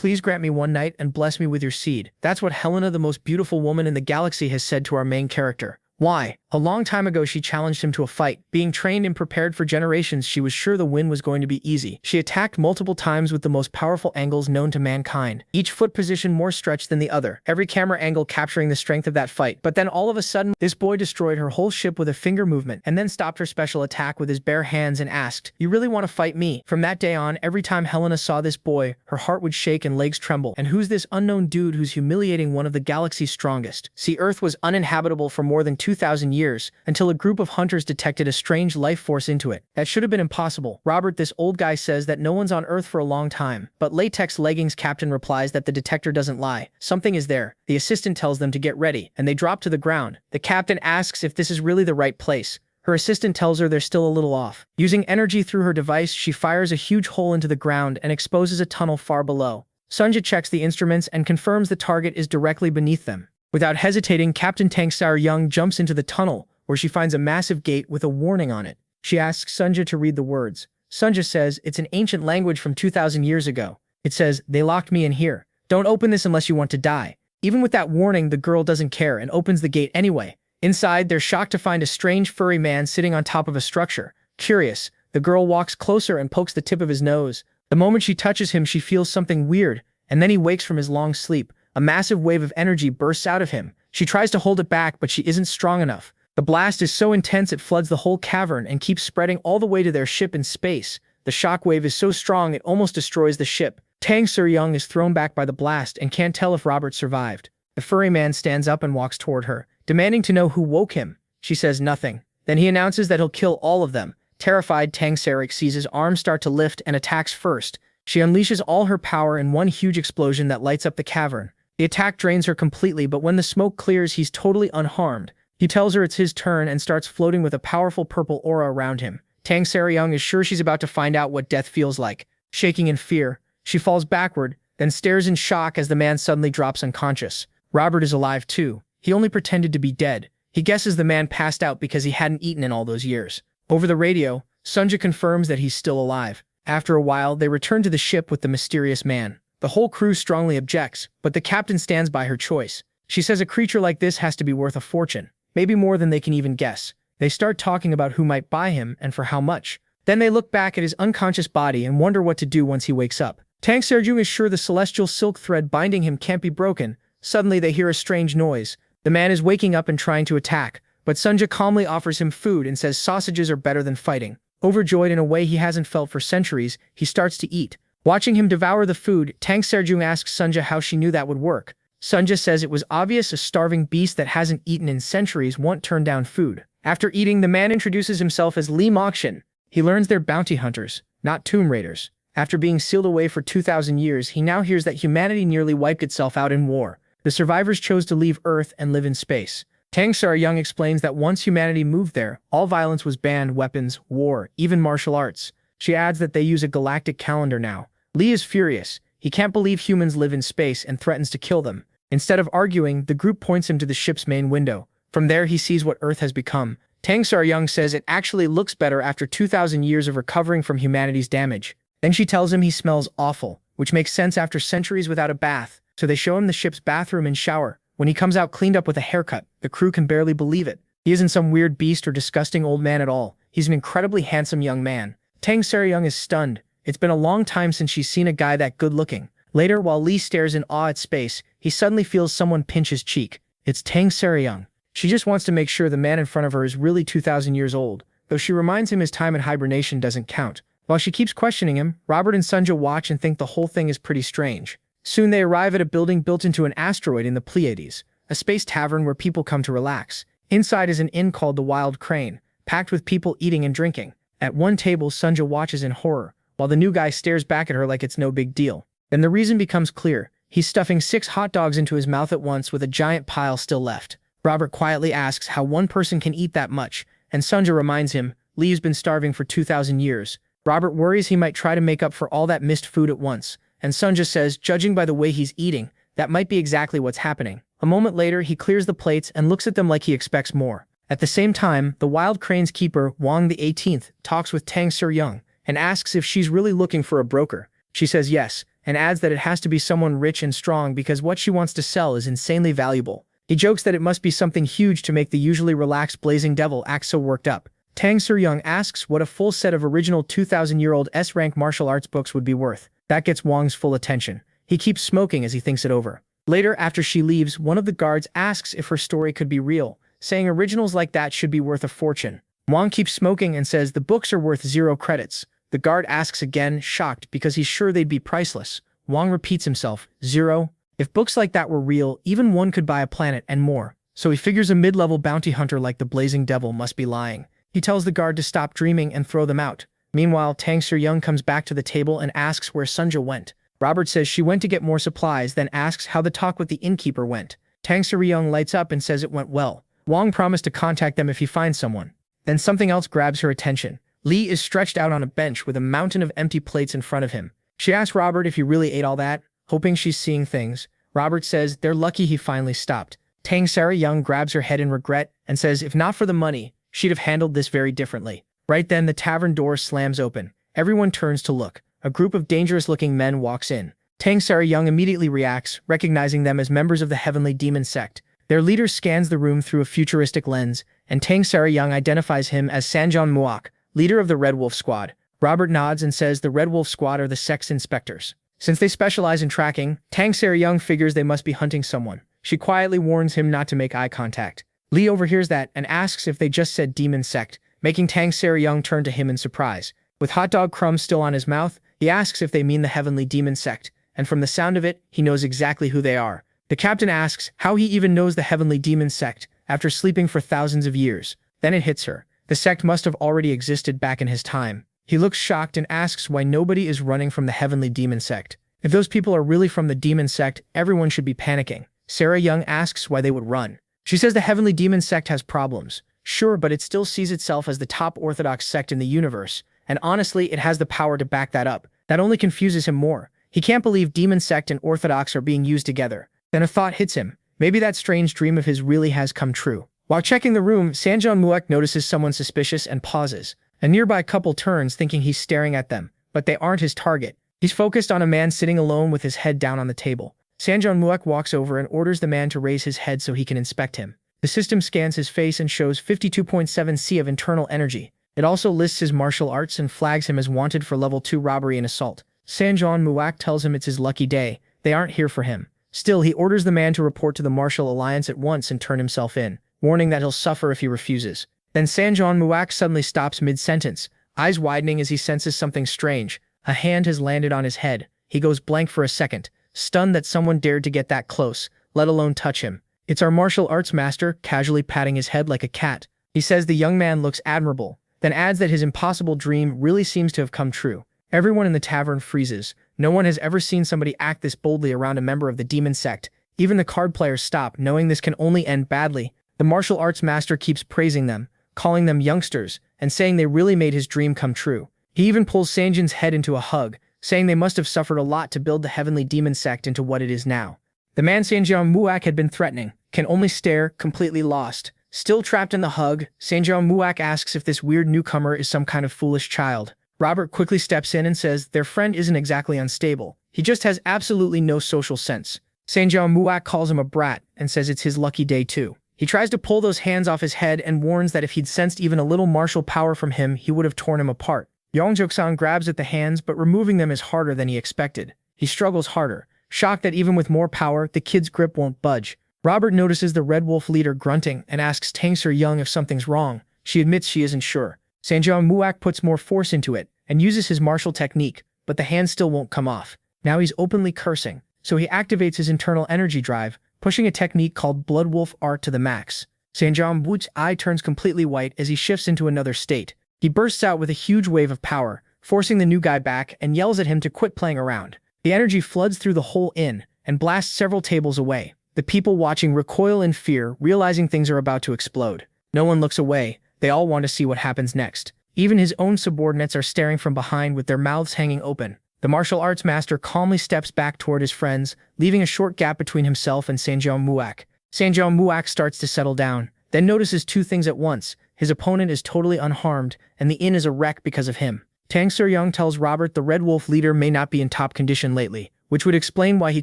Please grant me one night and bless me with your seed. That's what Helena, the most beautiful woman in the galaxy, has said to our main character. Why? A long time ago she challenged him to a fight. Being trained and prepared for generations, she was sure the win was going to be easy. She attacked multiple times with the most powerful angles known to mankind, each foot position more stretched than the other, every camera angle capturing the strength of that fight. But then all of a sudden, this boy destroyed her whole ship with a finger movement, and then stopped her special attack with his bare hands and asked, "You really want to fight me?" From that day on, every time Helena saw this boy, her heart would shake and legs tremble. And who's this unknown dude who's humiliating one of the galaxy's strongest? See, Earth was uninhabitable for more than 2,000 years, until a group of hunters detected a strange life force into it. That should have been impossible. Robert, this old guy, says that no one's on Earth for a long time. But Latex Leggings Captain replies that the detector doesn't lie. Something is there. The assistant tells them to get ready, and they drop to the ground. The captain asks if this is really the right place. Her assistant tells her they're still a little off. Using energy through her device, she fires a huge hole into the ground and exposes a tunnel far below. Sunja checks the instruments and confirms the target is directly beneath them. Without hesitating, Captain Tangsar Young jumps into the tunnel, where she finds a massive gate with a warning on it. She asks Sunja to read the words. Sunja says it's an ancient language from 2,000 years ago. It says, "They locked me in here. Don't open this unless you want to die." Even with that warning, the girl doesn't care and opens the gate anyway. Inside, they're shocked to find a strange furry man sitting on top of a structure. Curious, the girl walks closer and pokes the tip of his nose. The moment she touches him, she feels something weird, and then he wakes from his long sleep. A massive wave of energy bursts out of him. She tries to hold it back, but she isn't strong enough. The blast is so intense it floods the whole cavern and keeps spreading all the way to their ship in space. The shockwave is so strong it almost destroys the ship. Tang Sur-young is thrown back by the blast and can't tell if Robert survived. The furry man stands up and walks toward her, demanding to know who woke him. She says nothing. Then he announces that he'll kill all of them. Terrified, Tang Sarik sees his arms start to lift and attacks first. She unleashes all her power in one huge explosion that lights up the cavern. The attack drains her completely, but when the smoke clears, he's totally unharmed. He tells her it's his turn and starts floating with a powerful purple aura around him. Tang Saryung is sure she's about to find out what death feels like. Shaking in fear, she falls backward, then stares in shock as the man suddenly drops unconscious. Robert is alive too. He only pretended to be dead. He guesses the man passed out because he hadn't eaten in all those years. Over the radio, Sunja confirms that he's still alive. After a while, they return to the ship with the mysterious man. The whole crew strongly objects, but the captain stands by her choice. She says a creature like this has to be worth a fortune. Maybe more than they can even guess. They start talking about who might buy him and for how much. Then they look back at his unconscious body and wonder what to do once he wakes up. Tang Serjung is sure the celestial silk thread binding him can't be broken. Suddenly they hear a strange noise. The man is waking up and trying to attack, but Sunja calmly offers him food and says sausages are better than fighting. Overjoyed in a way he hasn't felt for centuries, he starts to eat. Watching him devour the food, Tang Serjung asks Sunja how she knew that would work. Sunja says it was obvious a starving beast that hasn't eaten in centuries won't turn down food. After eating, the man introduces himself as Li Mokshin. He learns they're bounty hunters, not tomb raiders. After being sealed away for 2,000 years, he now hears that humanity nearly wiped itself out in war. The survivors chose to leave Earth and live in space. Tang Sar-young explains that once humanity moved there, all violence was banned, weapons, war, even martial arts. She adds that they use a galactic calendar now. Li is furious. He can't believe humans live in space and threatens to kill them. Instead of arguing, the group points him to the ship's main window. From there, he sees what Earth has become. Tang Sar-young says it actually looks better after 2,000 years of recovering from humanity's damage. Then she tells him he smells awful, which makes sense after centuries without a bath. So they show him the ship's bathroom and shower. When he comes out cleaned up with a haircut, the crew can barely believe it. He isn't some weird beast or disgusting old man at all. He's an incredibly handsome young man. Tang Sar-young is stunned. It's been a long time since she's seen a guy that good-looking. Later, while Li stares in awe at space, he suddenly feels someone pinch his cheek. It's Tang Sar-young. She just wants to make sure the man in front of her is really 2,000 years old, though she reminds him his time in hibernation doesn't count. While she keeps questioning him, Robert and Sunja watch and think the whole thing is pretty strange. Soon they arrive at a building built into an asteroid in the Pleiades, a space tavern where people come to relax. Inside is an inn called the Wild Crane, packed with people eating and drinking. At one table, Sunja watches in horror, while the new guy stares back at her like it's no big deal. Then the reason becomes clear. He's stuffing 6 hot dogs into his mouth at once with a giant pile still left. Robert quietly asks how one person can eat that much, and Sunja reminds him, Li's been starving for 2,000 years. Robert worries he might try to make up for all that missed food at once, and Sunja says, judging by the way he's eating, that might be exactly what's happening. A moment later, he clears the plates and looks at them like he expects more. At the same time, the Wild Crane's keeper, Wang the 18th, talks with Tang Sar-young and asks if she's really looking for a broker. She says yes, and adds that it has to be someone rich and strong because what she wants to sell is insanely valuable. He jokes that it must be something huge to make the usually relaxed Blazing Devil act so worked up. Tang Soo-young asks what a full set of original 2,000-year-old S-rank martial arts books would be worth. That gets Wong's full attention. He keeps smoking as he thinks it over. Later, after she leaves, one of the guards asks if her story could be real, saying originals like that should be worth a fortune. Wong keeps smoking and says the books are worth 0 credits. The guard asks again, shocked because he's sure they'd be priceless. Wong repeats himself, 0? If books like that were real, even one could buy a planet and more. So he figures a mid-level bounty hunter like the Blazing Devil must be lying. He tells the guard to stop dreaming and throw them out. Meanwhile, Tang Soo-young comes back to the table and asks where Sunja went. Robert says she went to get more supplies, then asks how the talk with the innkeeper went. Tang Soo-young lights up and says it went well. Wong promised to contact them if he finds someone. Then something else grabs her attention. Lee is stretched out on a bench with a mountain of empty plates in front of him. She asks Robert if he really ate all that, hoping she's seeing things. Robert says they're lucky he finally stopped. Tang Soo-young grabs her head in regret and says if not for the money, she'd have handled this very differently. Right then, the tavern door slams open. Everyone turns to look. A group of dangerous-looking men walks in. Tang Soo-young immediately reacts, recognizing them as members of the Heavenly Demon Sect. Their leader scans the room through a futuristic lens, and Tang Soo-young identifies him as Sanjeon Muak, leader of the Red Wolf Squad. Robert nods and says the Red Wolf Squad are the sect's inspectors. Since they specialize in tracking, Tang Soo-young figures they must be hunting someone. She quietly warns him not to make eye contact. Lee overhears that and asks if they just said Demon Sect, making Tang Soo-young turn to him in surprise. With hot dog crumbs still on his mouth, he asks if they mean the Heavenly Demon Sect, and from the sound of it, he knows exactly who they are. The captain asks how he even knows the Heavenly Demon Sect after sleeping for thousands of years. Then it hits her. The sect must have already existed back in his time. He looks shocked and asks why nobody is running from the Heavenly Demon Sect. If those people are really from the Demon Sect, everyone should be panicking. Sarah Young asks why they would run. She says the Heavenly Demon Sect has problems. Sure, but it still sees itself as the top orthodox sect in the universe, and honestly, it has the power to back that up. That only confuses him more. He can't believe Demon Sect and Orthodox are being used together. Then a thought hits him. Maybe that strange dream of his really has come true. While checking the room, Sanjeon Muak notices someone suspicious and pauses. A nearby couple turns, thinking he's staring at them, but they aren't his target. He's focused on a man sitting alone with his head down on the table. Sanjeon Muak walks over and orders the man to raise his head so he can inspect him. The system scans his face and shows 52.7 C of internal energy. It also lists his martial arts and flags him as wanted for level 2 robbery and assault. Sanjeon Muak tells him it's his lucky day. They aren't here for him. Still, he orders the man to report to the Martial Alliance at once and turn himself in, warning that he'll suffer if he refuses. Then Sanjeon Muak suddenly stops mid-sentence, eyes widening as he senses something strange. A hand has landed on his head. He goes blank for a second, stunned that someone dared to get that close, let alone touch him. It's our martial arts master, casually patting his head like a cat. He says the young man looks admirable, then adds that his impossible dream really seems to have come true. Everyone in the tavern freezes. No one has ever seen somebody act this boldly around a member of the demon sect. Even the card players stop, knowing this can only end badly. The martial arts master keeps praising them, calling them youngsters, and saying they really made his dream come true. He even pulls Sanjin's head into a hug, saying they must have suffered a lot to build the heavenly demon sect into what it is now. The man Sanjeon Muak had been threatening can only stare, completely lost. Still trapped in the hug, Sanjeon Muak asks if this weird newcomer is some kind of foolish child. Robert quickly steps in and says their friend isn't exactly unstable. He just has absolutely no social sense. Sanjeon Muak calls him a brat and says it's his lucky day too. He tries to pull those hands off his head and warns that if he'd sensed even a little martial power from him, he would have torn him apart. Yongjok-san grabs at the hands, but removing them is harder than he expected. He struggles harder, shocked that even with more power, the kid's grip won't budge. Robert notices the Red Wolf leader grunting and asks Tang Soo-young if something's wrong. She admits she isn't sure. Sanjeon Muak puts more force into it and uses his martial technique, but the hand still won't come off. Now he's openly cursing, so he activates his internal energy drive, pushing a technique called Blood Wolf Art to the max. Sanjeon Muak's eye turns completely white as he shifts into another state. He bursts out with a huge wave of power, forcing the new guy back and yells at him to quit playing around. The energy floods through the whole inn and blasts several tables away. The people watching recoil in fear, realizing things are about to explode. No one looks away. They all want to see what happens next. Even his own subordinates are staring from behind with their mouths hanging open. The martial arts master calmly steps back toward his friends, leaving a short gap between himself and Sanjeon Muak. Sanjeon Muak starts to settle down, then notices two things at once. His opponent is totally unharmed, and the inn is a wreck because of him. Tang Sur-young tells Robert the Red Wolf leader may not be in top condition lately, which would explain why he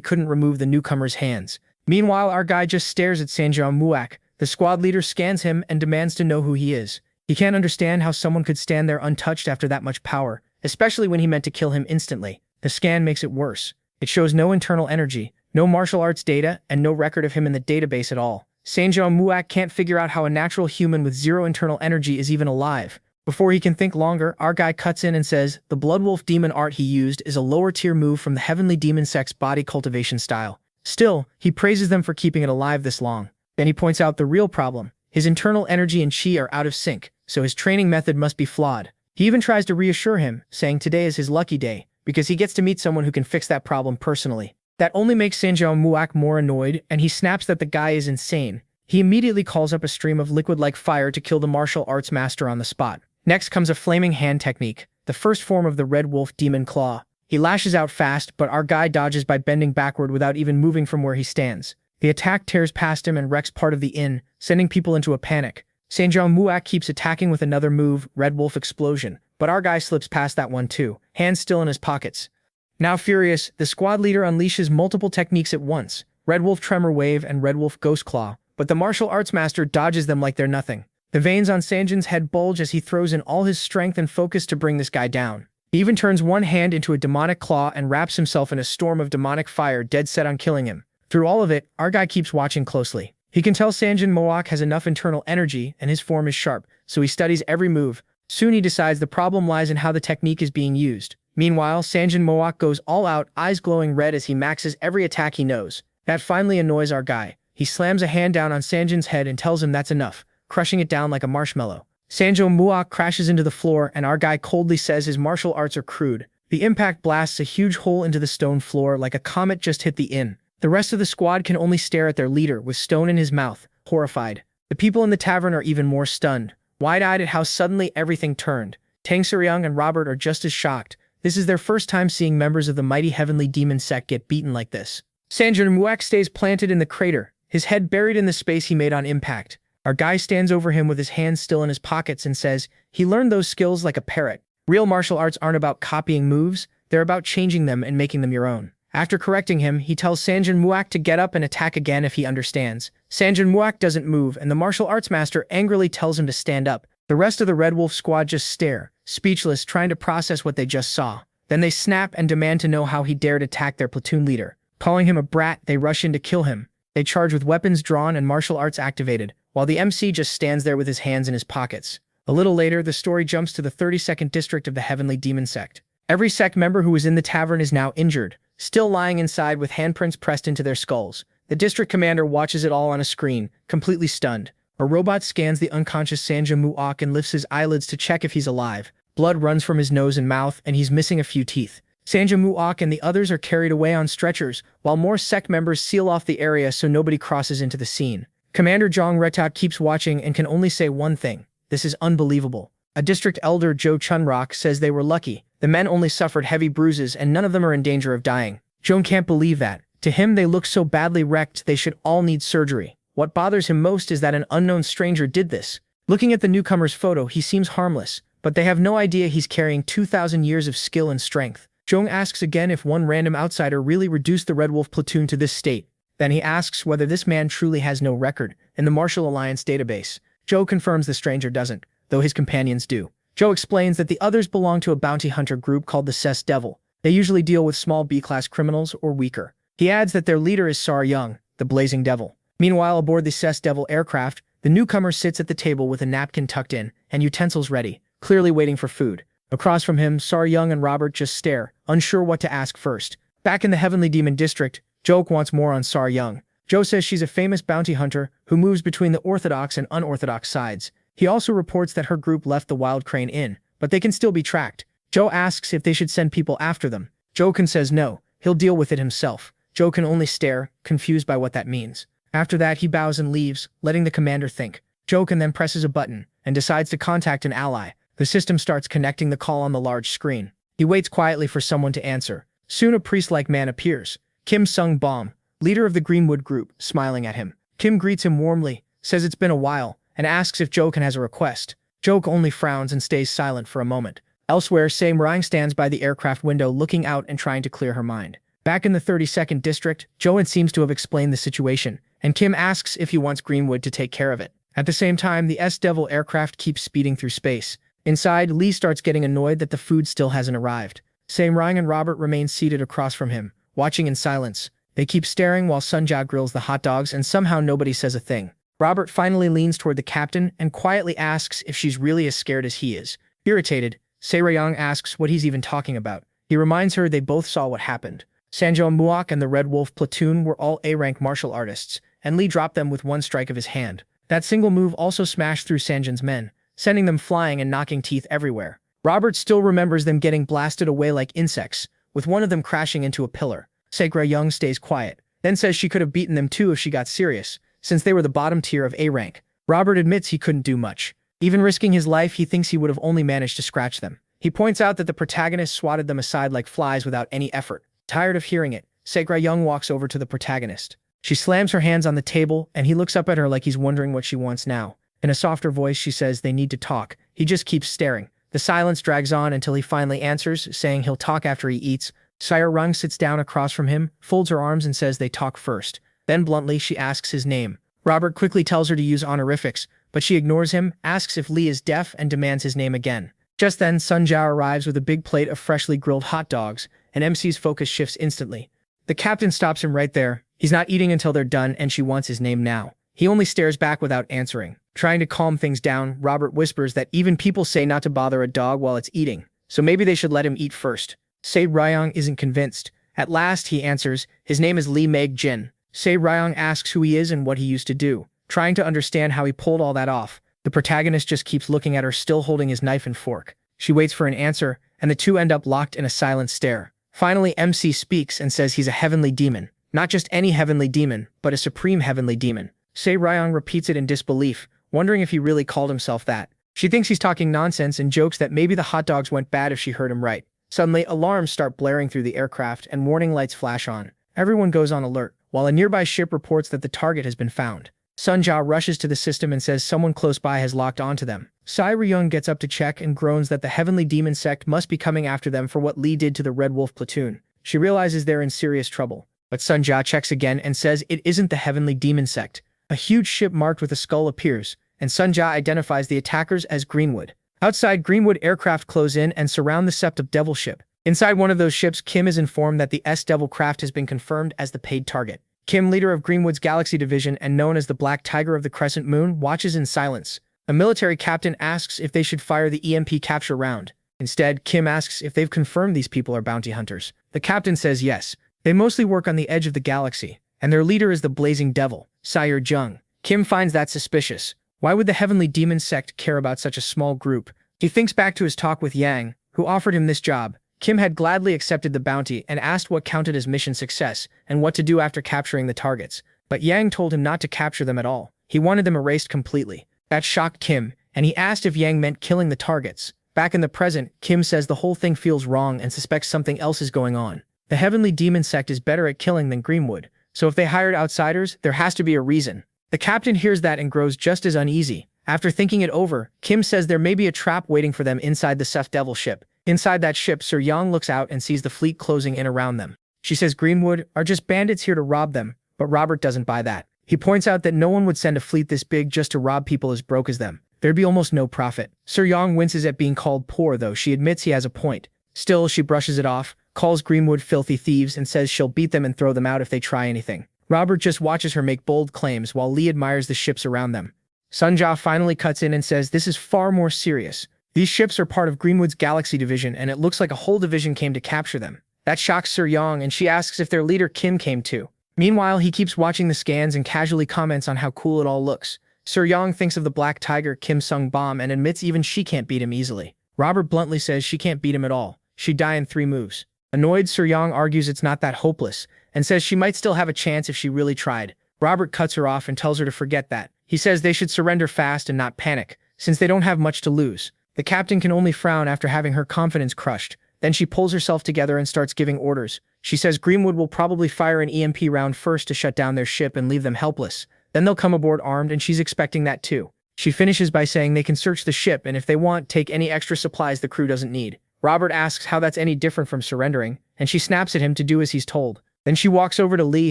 couldn't remove the newcomer's hands. Meanwhile, our guy just stares at Sanjeong Muak. The squad leader scans him and demands to know who he is. He can't understand how someone could stand there untouched after that much power, especially when he meant to kill him instantly. The scan makes it worse. It shows no internal energy, no martial arts data, and no record of him in the database at all. Sanjeong Muak can't figure out how a natural human with zero internal energy is even alive. Before he can think longer, our guy cuts in and says the Bloodwolf demon art he used is a lower-tier move from the heavenly demon sect's body cultivation style. Still, he praises them for keeping it alive this long. Then he points out the real problem. His internal energy and chi are out of sync, so his training method must be flawed. He even tries to reassure him, saying today is his lucky day, because he gets to meet someone who can fix that problem personally. That only makes Sanjeong Muak more annoyed, and he snaps that the guy is insane. He immediately calls up a stream of liquid-like fire to kill the martial arts master on the spot. Next comes a flaming hand technique, the first form of the Red Wolf demon claw. He lashes out fast, but our guy dodges by bending backward without even moving from where he stands. The attack tears past him and wrecks part of the inn, sending people into a panic. Sanjeong Muak keeps attacking with another move, Red Wolf Explosion, but our guy slips past that one too, hands still in his pockets. Now furious, the squad leader unleashes multiple techniques at once, Red Wolf Tremor Wave and Red Wolf Ghost Claw, but the martial arts master dodges them like they're nothing. The veins on Sanjin's head bulge as he throws in all his strength and focus to bring this guy down. He even turns one hand into a demonic claw and wraps himself in a storm of demonic fire, dead set on killing him. Through all of it, our guy keeps watching closely. He can tell Sanjin Moak has enough internal energy and his form is sharp, so he studies every move. Soon he decides the problem lies in how the technique is being used. Meanwhile, Sanjin Moak goes all out, eyes glowing red as he maxes every attack he knows. That finally annoys our guy. He slams a hand down on Sanjin's head and tells him that's enough, crushing it down like a marshmallow. Sanjeong Muak crashes into the floor and our guy coldly says his martial arts are crude. The impact blasts a huge hole into the stone floor like a comet just hit the inn. The rest of the squad can only stare at their leader with stone in his mouth, horrified. The people in the tavern are even more stunned, wide-eyed at how suddenly everything turned. Tang Sur-young and Robert are just as shocked. This is their first time seeing members of the mighty heavenly demon sect get beaten like this. Sanjeong Muak stays planted in the crater, his head buried in the space he made on impact. Our guy stands over him with his hands still in his pockets and says, he learned those skills like a parrot. Real martial arts aren't about copying moves, they're about changing them and making them your own. After correcting him, he tells Sanjin Muak to get up and attack again if he understands. Sanjin Muak doesn't move, and the martial arts master angrily tells him to stand up. The rest of the Red Wolf squad just stare, speechless, trying to process what they just saw. Then they snap and demand to know how he dared attack their platoon leader. Calling him a brat, they rush in to kill him. They charge with weapons drawn and martial arts activated, while the MC just stands there with his hands in his pockets. A little later, the story jumps to the 32nd district of the Heavenly Demon Sect. Every sect member who was in the tavern is now injured, still lying inside with handprints pressed into their skulls. The district commander watches it all on a screen, completely stunned. A robot scans the unconscious Sanjeong Muak and lifts his eyelids to check if he's alive. Blood runs from his nose and mouth, and he's missing a few teeth. Sanjeong Muak and the others are carried away on stretchers, while more sect members seal off the area so nobody crosses into the scene. Commander Zhang Retat keeps watching and can only say one thing: this is unbelievable. A district elder, Zhou Chunrock, says they were lucky. The men only suffered heavy bruises and none of them are in danger of dying. Zhou can't believe that. To him, they look so badly wrecked they should all need surgery. What bothers him most is that an unknown stranger did this. Looking at the newcomer's photo, he seems harmless, but they have no idea he's carrying 2,000 years of skill and strength. Zhou asks again if one random outsider really reduced the Red Wolf platoon to this state. Then he asks whether this man truly has no record in the Martial Alliance database. Zhou confirms the stranger doesn't, though his companions do. Zhou explains that the others belong to a bounty hunter group called the Cess Devil. They usually deal with small B-class criminals or weaker. He adds that their leader is Sur-young, the Blazing Devil. Meanwhile, aboard the Cess Devil aircraft, the newcomer sits at the table with a napkin tucked in and utensils ready, clearly waiting for food. Across from him, Sur-young and Robert just stare, unsure what to ask first. Back in the Heavenly Demon District, Zhou wants more on Sur-young. Zhou says she's a famous bounty hunter who moves between the orthodox and unorthodox sides. He also reports that her group left the Wild Crane Inn, but they can still be tracked. Zhou asks if they should send people after them. Zhou says no, he'll deal with it himself. Zhou can only stare, confused by what that means. After that, he bows and leaves, letting the commander think. Zhou then presses a button and decides to contact an ally. The system starts connecting the call on the large screen. He waits quietly for someone to answer. Soon a priest-like man appears. Kim Sung-bom, leader of the Greenwood group, smiling at him. Kim greets him warmly, says it's been a while, and asks if Zhou has a request. Zhou only frowns and stays silent for a moment. Elsewhere, Sei Mrang stands by the aircraft window looking out and trying to clear her mind. Back in the 32nd District, Joan seems to have explained the situation, and Kim asks if he wants Greenwood to take care of it. At the same time, the S-Devil aircraft keeps speeding through space. Inside, Lee starts getting annoyed that the food still hasn't arrived. Sei Mrang and Robert remain seated across from him, watching in silence. They keep staring while Sunja grills the hot dogs and somehow nobody says a thing. Robert finally leans toward the captain and quietly asks if she's really as scared as he is. Irritated, Sei Rayong asks what he's even talking about. He reminds her they both saw what happened. Sanjo Muok and the Red Wolf platoon were all A-rank martial artists, and Lee dropped them with one strike of his hand. That single move also smashed through Sanjin's men, sending them flying and knocking teeth everywhere. Robert still remembers them getting blasted away like insects, with one of them crashing into a pillar. Sei Rayong stays quiet, then says she could have beaten them too if she got serious, since they were the bottom tier of A-rank. Robert admits he couldn't do much. Even risking his life, he thinks he would have only managed to scratch them. He points out that the protagonist swatted them aside like flies without any effort. Tired of hearing it, Sei Rayong walks over to the protagonist. She slams her hands on the table, and he looks up at her like he's wondering what she wants now. In a softer voice, she says they need to talk. He just keeps staring. The silence drags on until he finally answers, saying he'll talk after he eats. Sei Rayong sits down across from him, folds her arms and says they talk first. Then bluntly, she asks his name. Robert quickly tells her to use honorifics, but she ignores him, asks if Lee is deaf, and demands his name again. Just then, Sun Jiao arrives with a big plate of freshly grilled hot dogs, and MC's focus shifts instantly. The captain stops him right there. He's not eating until they're done, and she wants his name now. He only stares back without answering. Trying to calm things down, Robert whispers that even people say not to bother a dog while it's eating, so maybe they should let him eat first. Sei Rayong isn't convinced. At last, he answers, his name is Lee Meg Jin. Sei Rayong asks who he is and what he used to do, trying to understand how he pulled all that off. The protagonist just keeps looking at her, still holding his knife and fork. She waits for an answer, and the two end up locked in a silent stare. Finally, MC speaks and says he's a heavenly demon. Not just any heavenly demon, but a supreme heavenly demon. Sei Rayong repeats it in disbelief, wondering if he really called himself that. She thinks he's talking nonsense and jokes that maybe the hot dogs went bad if she heard him right. Suddenly, alarms start blaring through the aircraft and warning lights flash on. Everyone goes on alert, while a nearby ship reports that the target has been found. Sun Jiao rushes to the system and says someone close by has locked onto them. Sei Rayong gets up to check and groans that the Heavenly Demon sect must be coming after them for what Lee did to the Red Wolf platoon. She realizes they're in serious trouble. But Sun Jiao checks again and says it isn't the Heavenly Demon sect. A huge ship marked with a skull appears, and Sun Jiao identifies the attackers as Greenwood. Outside, Greenwood aircraft close in and surround the Sept Devil ship. Inside one of those ships, Kim is informed that the S-Devil craft has been confirmed as the paid target. Kim, leader of Greenwood's Galaxy Division and known as the Black Tiger of the Crescent Moon, watches in silence. A military captain asks if they should fire the EMP capture round. Instead, Kim asks if they've confirmed these people are bounty hunters. The captain says yes. They mostly work on the edge of the galaxy, and their leader is the Blazing Devil, Sire Jung. Kim finds that suspicious. Why would the Heavenly Demon sect care about such a small group? He thinks back to his talk with Yang, who offered him this job. Kim had gladly accepted the bounty and asked what counted as mission success and what to do after capturing the targets. But Yang told him not to capture them at all. He wanted them erased completely. That shocked Kim, and he asked if Yang meant killing the targets. Back in the present, Kim says the whole thing feels wrong and suspects something else is going on. The Heavenly Demon sect is better at killing than Greenwood, so if they hired outsiders, there has to be a reason. The captain hears that and grows just as uneasy. After thinking it over, Kim says there may be a trap waiting for them inside the Sept Devil ship. Inside that ship, Sir Yang looks out and sees the fleet closing in around them. She says Greenwood are just bandits here to rob them, but Robert doesn't buy that. He points out that no one would send a fleet this big just to rob people as broke as them. There'd be almost no profit. Sir Yang winces at being called poor, though she admits he has a point. Still, she brushes it off, calls Greenwood filthy thieves, and says she'll beat them and throw them out if they try anything. Robert just watches her make bold claims while Lee admires the ships around them. Sun Jiao finally cuts in and says this is far more serious. These ships are part of Greenwood's Galaxy Division, and it looks like a whole division came to capture them. That shocks Sir Yang, and she asks if their leader Kim came too. Meanwhile, he keeps watching the scans and casually comments on how cool it all looks. Sir Yang thinks of the Black Tiger Kim Sung-bom and admits even she can't beat him easily. Robert bluntly says she can't beat him at all. She'd die in 3 moves. Annoyed, Sir Yang argues it's not that hopeless, and says she might still have a chance if she really tried. Robert cuts her off and tells her to forget that. He says they should surrender fast and not panic, since they don't have much to lose. The captain can only frown after having her confidence crushed. Then she pulls herself together and starts giving orders. She says Greenwood will probably fire an EMP round first to shut down their ship and leave them helpless. Then they'll come aboard armed, and she's expecting that too. She finishes by saying they can search the ship and if they want, take any extra supplies the crew doesn't need. Robert asks how that's any different from surrendering, and she snaps at him to do as he's told. Then she walks over to Lee,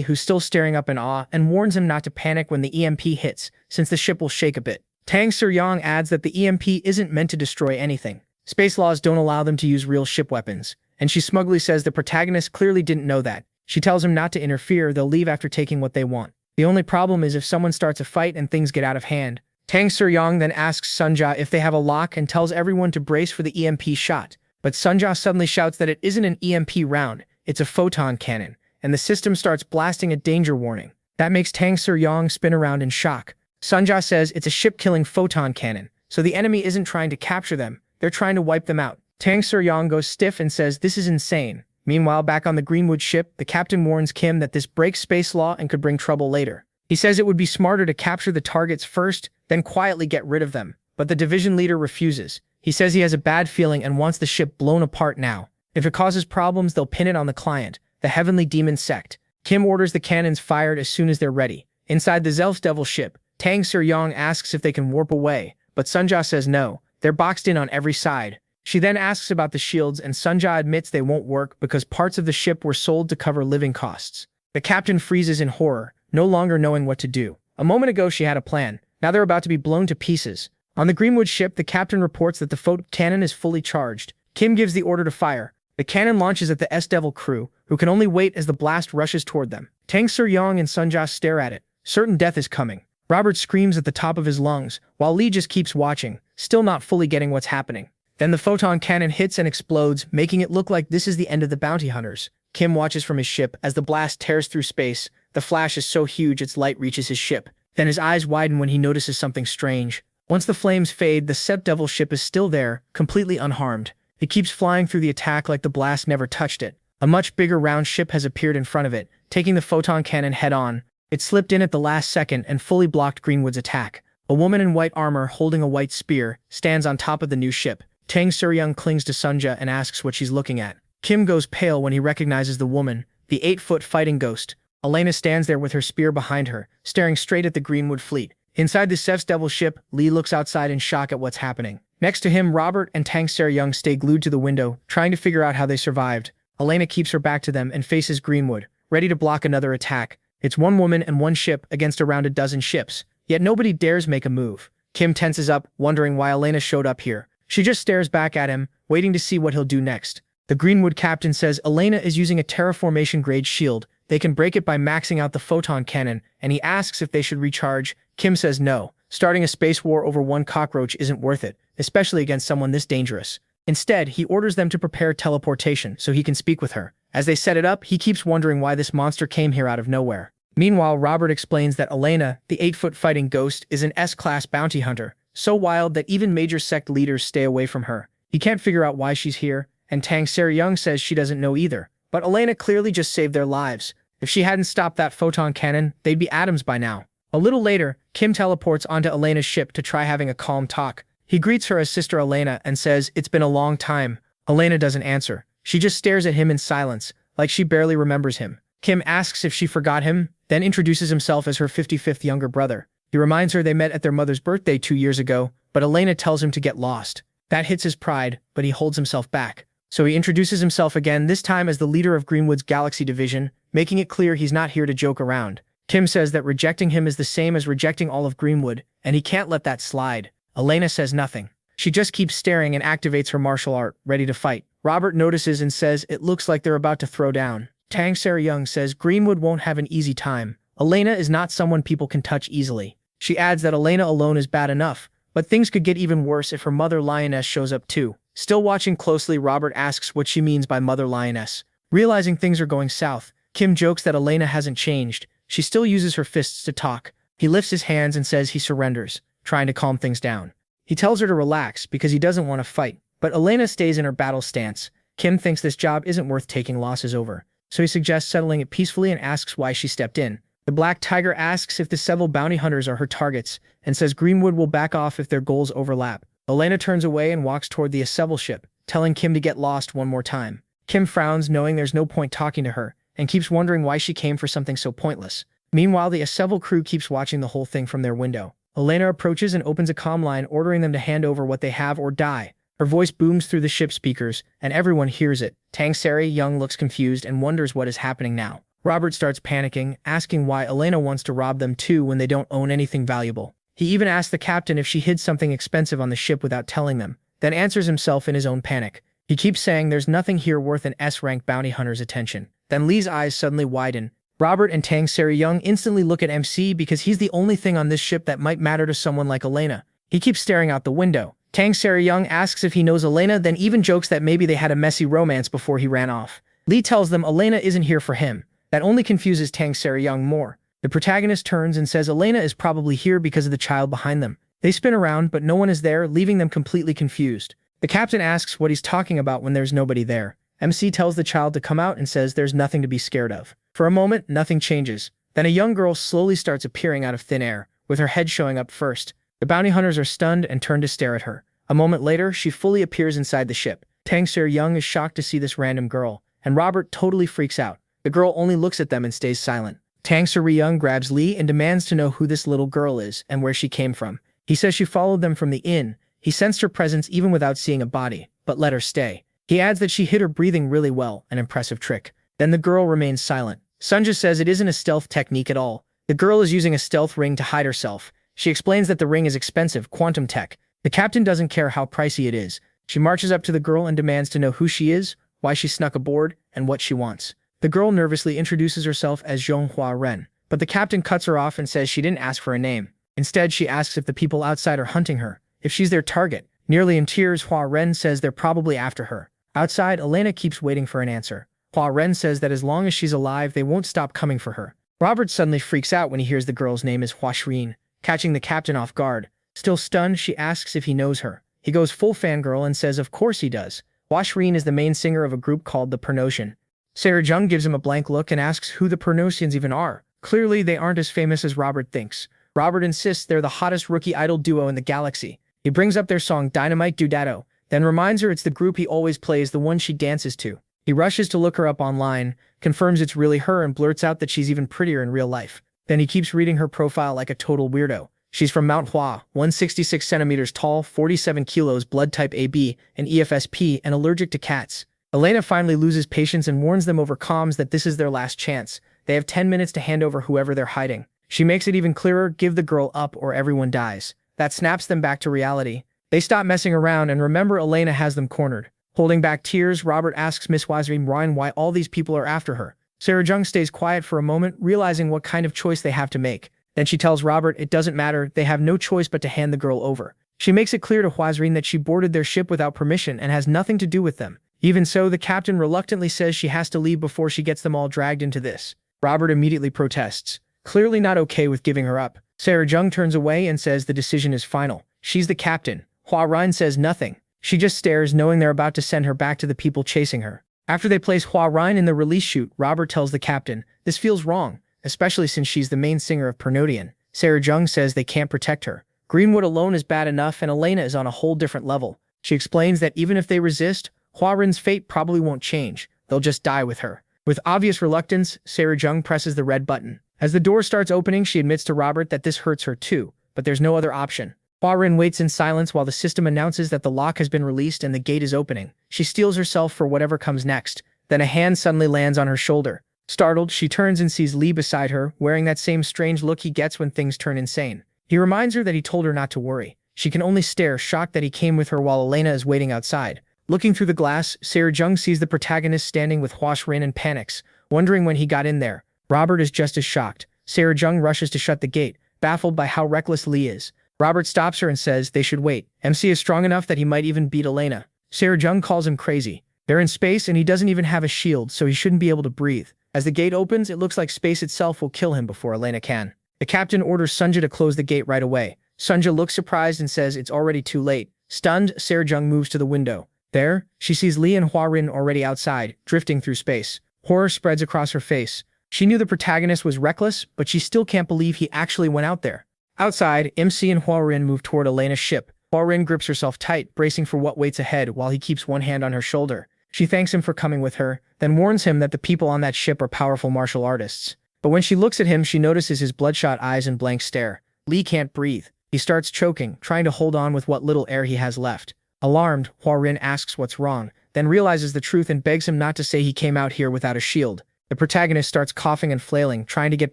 who's still staring up in awe, and warns him not to panic when the EMP hits, since the ship will shake a bit. Tang Soo-young adds that the EMP isn't meant to destroy anything. Space laws don't allow them to use real ship weapons, and she smugly says the protagonist clearly didn't know that. She tells him not to interfere, they'll leave after taking what they want. The only problem is if someone starts a fight and things get out of hand. Tang Soo-young then asks Sunja if they have a lock and tells everyone to brace for the EMP shot. But Sunja suddenly shouts that it isn't an EMP round, it's a photon cannon, and the system starts blasting a danger warning. That makes Tang Soo-young spin around in shock. Sunja says it's a ship-killing photon cannon, so the enemy isn't trying to capture them, they're trying to wipe them out. Tang Soo-young goes stiff and says this is insane. Meanwhile, back on the Greenwood ship, the captain warns Kim that this breaks space law and could bring trouble later. He says it would be smarter to capture the targets first, then quietly get rid of them, but the division leader refuses. He says he has a bad feeling and wants the ship blown apart now. If it causes problems, they'll pin it on the client, the Heavenly Demon Sect. Kim orders the cannons fired as soon as they're ready. Inside the Zelf's Devil ship, Tang Soo-young asks if they can warp away, but Sunja says no, they're boxed in on every side. She then asks about the shields and Sunja admits they won't work because parts of the ship were sold to cover living costs. The captain freezes in horror, no longer knowing what to do. A moment ago she had a plan, now they're about to be blown to pieces. On the Greenwood ship, the captain reports that the photon cannon is fully charged. Kim gives the order to fire. The cannon launches at the S-Devil crew, who can only wait as the blast rushes toward them. Tang Soo-young and Sunja stare at it. Certain death is coming. Robert screams at the top of his lungs, while Lee just keeps watching, still not fully getting what's happening. Then the photon cannon hits and explodes, making it look like this is the end of the bounty hunters. Kim watches from his ship as the blast tears through space. The flash is so huge its light reaches his ship. Then his eyes widen when he notices something strange. Once the flames fade, the S-Devil ship is still there, completely unharmed. It keeps flying through the attack like the blast never touched it. A much bigger round ship has appeared in front of it, taking the photon cannon head-on. It slipped in at the last second and fully blocked Greenwood's attack. A woman in white armor holding a white spear stands on top of the new ship. Tang Soo-young clings to Sunja and asks what she's looking at. Kim goes pale when he recognizes the woman, the 8-foot fighting ghost. Elena stands there with her spear behind her, staring straight at the Greenwood fleet. Inside the S-Devil ship, Lee looks outside in shock at what's happening. Next to him, Robert and Tang Soo-young stay glued to the window, trying to figure out how they survived. Elena keeps her back to them and faces Greenwood, ready to block another attack. It's one woman and one ship against around a dozen ships, yet nobody dares make a move. Kim tenses up, wondering why Elena showed up here. She just stares back at him, waiting to see what he'll do next. The Greenwood captain says Elena is using a terraformation-grade shield. They can break it by maxing out the photon cannon, and he asks if they should recharge. Kim says no. Starting a space war over one cockroach isn't worth it, especially against someone this dangerous. Instead, he orders them to prepare teleportation so he can speak with her. As they set it up, he keeps wondering why this monster came here out of nowhere. Meanwhile, Robert explains that Elena, the 8-foot fighting ghost, is an S-class bounty hunter, so wild that even major sect leaders stay away from her. He can't figure out why she's here, and Tang Soo-young says she doesn't know either. But Elena clearly just saved their lives. If she hadn't stopped that photon cannon, they'd be atoms by now. A little later, Kim teleports onto Elena's ship to try having a calm talk. He greets her as Sister Elena and says, "It's been a long time." Elena doesn't answer. She just stares at him in silence, like she barely remembers him. Kim asks if she forgot him, then introduces himself as her 55th younger brother. He reminds her they met at their mother's birthday 2 years ago, but Elena tells him to get lost. That hits his pride, but he holds himself back. So he introduces himself again, this time as the leader of Greenwood's Galaxy Division, making it clear he's not here to joke around. Kim says that rejecting him is the same as rejecting all of Greenwood, and he can't let that slide. Elena says nothing. She just keeps staring and activates her martial art, ready to fight. Robert notices and says it looks like they're about to throw down. Tang Soo-young says Greenwood won't have an easy time. Elena is not someone people can touch easily. She adds that Elena alone is bad enough, but things could get even worse if her mother Lioness shows up too. Still watching closely, Robert asks what she means by Mother Lioness. Realizing things are going south, Kim jokes that Elena hasn't changed. She still uses her fists to talk. He lifts his hands and says he surrenders, trying to calm things down. He tells her to relax because he doesn't want to fight, but Elena stays in her battle stance. Kim thinks this job isn't worth taking losses over, so he suggests settling it peacefully and asks why she stepped in. The Black Tiger asks if the several bounty hunters are her targets and says Greenwood will back off if their goals overlap. Elena turns away and walks toward the Asura ship, telling Kim to get lost one more time. Kim frowns, knowing there's no point talking to her, and keeps wondering why she came for something so pointless. Meanwhile, the Asura crew keeps watching the whole thing from their window. Elena approaches and opens a comm line ordering them to hand over what they have or die. Her voice booms through the ship speakers, and everyone hears it. Young looks confused and wonders what is happening now. Robert starts panicking, asking why Elena wants to rob them too when they don't own anything valuable. He even asks the captain if she hid something expensive on the ship without telling them, then answers himself in his own panic. He keeps saying there's nothing here worth an S-rank bounty hunter's attention. Then Lee's eyes suddenly widen. Robert and Young instantly look at MC because he's the only thing on this ship that might matter to someone like Elena. He keeps staring out the window. Young asks if he knows Elena, then even jokes that maybe they had a messy romance before he ran off. Lee tells them Elena isn't here for him. That only confuses Young more. The protagonist turns and says Elena is probably here because of the child behind them. They spin around, but no one is there, leaving them completely confused. The captain asks what he's talking about when there's nobody there. MC tells the child to come out and says there's nothing to be scared of. For a moment, nothing changes. Then a young girl slowly starts appearing out of thin air, with her head showing up first. The bounty hunters are stunned and turn to stare at her. A moment later, she fully appears inside the ship. Young is shocked to see this random girl, and Robert totally freaks out. The girl only looks at them and stays silent. Young grabs Lee and demands to know who this little girl is and where she came from. He says she followed them from the inn. He sensed her presence even without seeing a body, but let her stay. He adds that she hid her breathing really well, an impressive trick. Then the girl remains silent. Sunja says it isn't a stealth technique at all. The girl is using a stealth ring to hide herself. She explains that the ring is expensive, quantum tech. The captain doesn't care how pricey it is. She marches up to the girl and demands to know who she is, why she snuck aboard, and what she wants. The girl nervously introduces herself as Zhonghua Ren, but the captain cuts her off and says she didn't ask for a name. Instead, she asks if the people outside are hunting her, if she's their target. Nearly in tears, Hua Ren says they're probably after her. Outside, Elena keeps waiting for an answer. Hua Ren says that as long as she's alive, they won't stop coming for her. Robert suddenly freaks out when he hears the girl's name is Hua Shrin, catching the captain off guard. Still stunned, she asks if he knows her. He goes full fangirl and says of course he does. Hua Shrin is the main singer of a group called the Pernosian. Sarah Jung gives him a blank look and asks who the Pernosians even are. Clearly, they aren't as famous as Robert thinks. Robert insists they're the hottest rookie idol duo in the galaxy. He brings up their song Dynamite Dudato, then reminds her it's the group he always plays, the one she dances to. He rushes to look her up online, confirms it's really her, and blurts out that she's even prettier in real life. Then he keeps reading her profile like a total weirdo. She's from Manhwa, 166 centimeters tall, 47 kilos, blood type AB, and EFSP, and allergic to cats. Elena finally loses patience and warns them over comms that this is their last chance. They have 10 minutes to hand over whoever they're hiding. She makes it even clearer, give the girl up or everyone dies. That snaps them back to reality. They stop messing around and remember Elena has them cornered. Holding back tears, Robert asks Miss Wazrim why all these people are after her. Sarah Jung stays quiet for a moment, realizing what kind of choice they have to make. Then she tells Robert it doesn't matter, they have no choice but to hand the girl over. She makes it clear to Huazrin that she boarded their ship without permission and has nothing to do with them. Even so, the captain reluctantly says she has to leave before she gets them all dragged into this. Robert immediately protests, clearly not okay with giving her up. Sarah Jung turns away and says the decision is final. She's the captain. Hua Ryan says nothing. She just stares, knowing they're about to send her back to the people chasing her. After they place Hua Ryan in the release chute, Robert tells the captain, this feels wrong, especially since she's the main singer of Pernodian. Sarah Jung says they can't protect her. Greenwood alone is bad enough, and Elena is on a whole different level. She explains that even if they resist, Huarin's fate probably won't change. They'll just die with her. With obvious reluctance, Sarah Jung presses the red button. As the door starts opening, she admits to Robert that this hurts her too, but there's no other option. Huarin waits in silence while the system announces that the lock has been released and the gate is opening. She steels herself for whatever comes next. Then a hand suddenly lands on her shoulder. Startled, she turns and sees Lee beside her, wearing that same strange look he gets when things turn insane. He reminds her that he told her not to worry. She can only stare, shocked that he came with her while Elena is waiting outside. Looking through the glass, Sarah Jung sees the protagonist standing with Hua Rin and panics, wondering when he got in there. Robert is just as shocked. Sarah Jung rushes to shut the gate, baffled by how reckless Lee is. Robert stops her and says they should wait. MC is strong enough that he might even beat Elena. Sarah Jung calls him crazy. They're in space and he doesn't even have a shield, so he shouldn't be able to breathe. As the gate opens, it looks like space itself will kill him before Elena can. The captain orders Sunja to close the gate right away. Sunja looks surprised and says it's already too late. Stunned, Sarah Jung moves to the window. There, she sees Lee and Huarin already outside, drifting through space. Horror spreads across her face. She knew the protagonist was reckless, but she still can't believe he actually went out there. Outside, MC and Huarin move toward Elena's ship. Huarin grips herself tight, bracing for what waits ahead while he keeps one hand on her shoulder. She thanks him for coming with her, then warns him that the people on that ship are powerful martial artists. But when she looks at him, she notices his bloodshot eyes and blank stare. Lee can't breathe. He starts choking, trying to hold on with what little air he has left. Alarmed, Hua Rin asks what's wrong, then realizes the truth and begs him not to say he came out here without a shield. The protagonist starts coughing and flailing, trying to get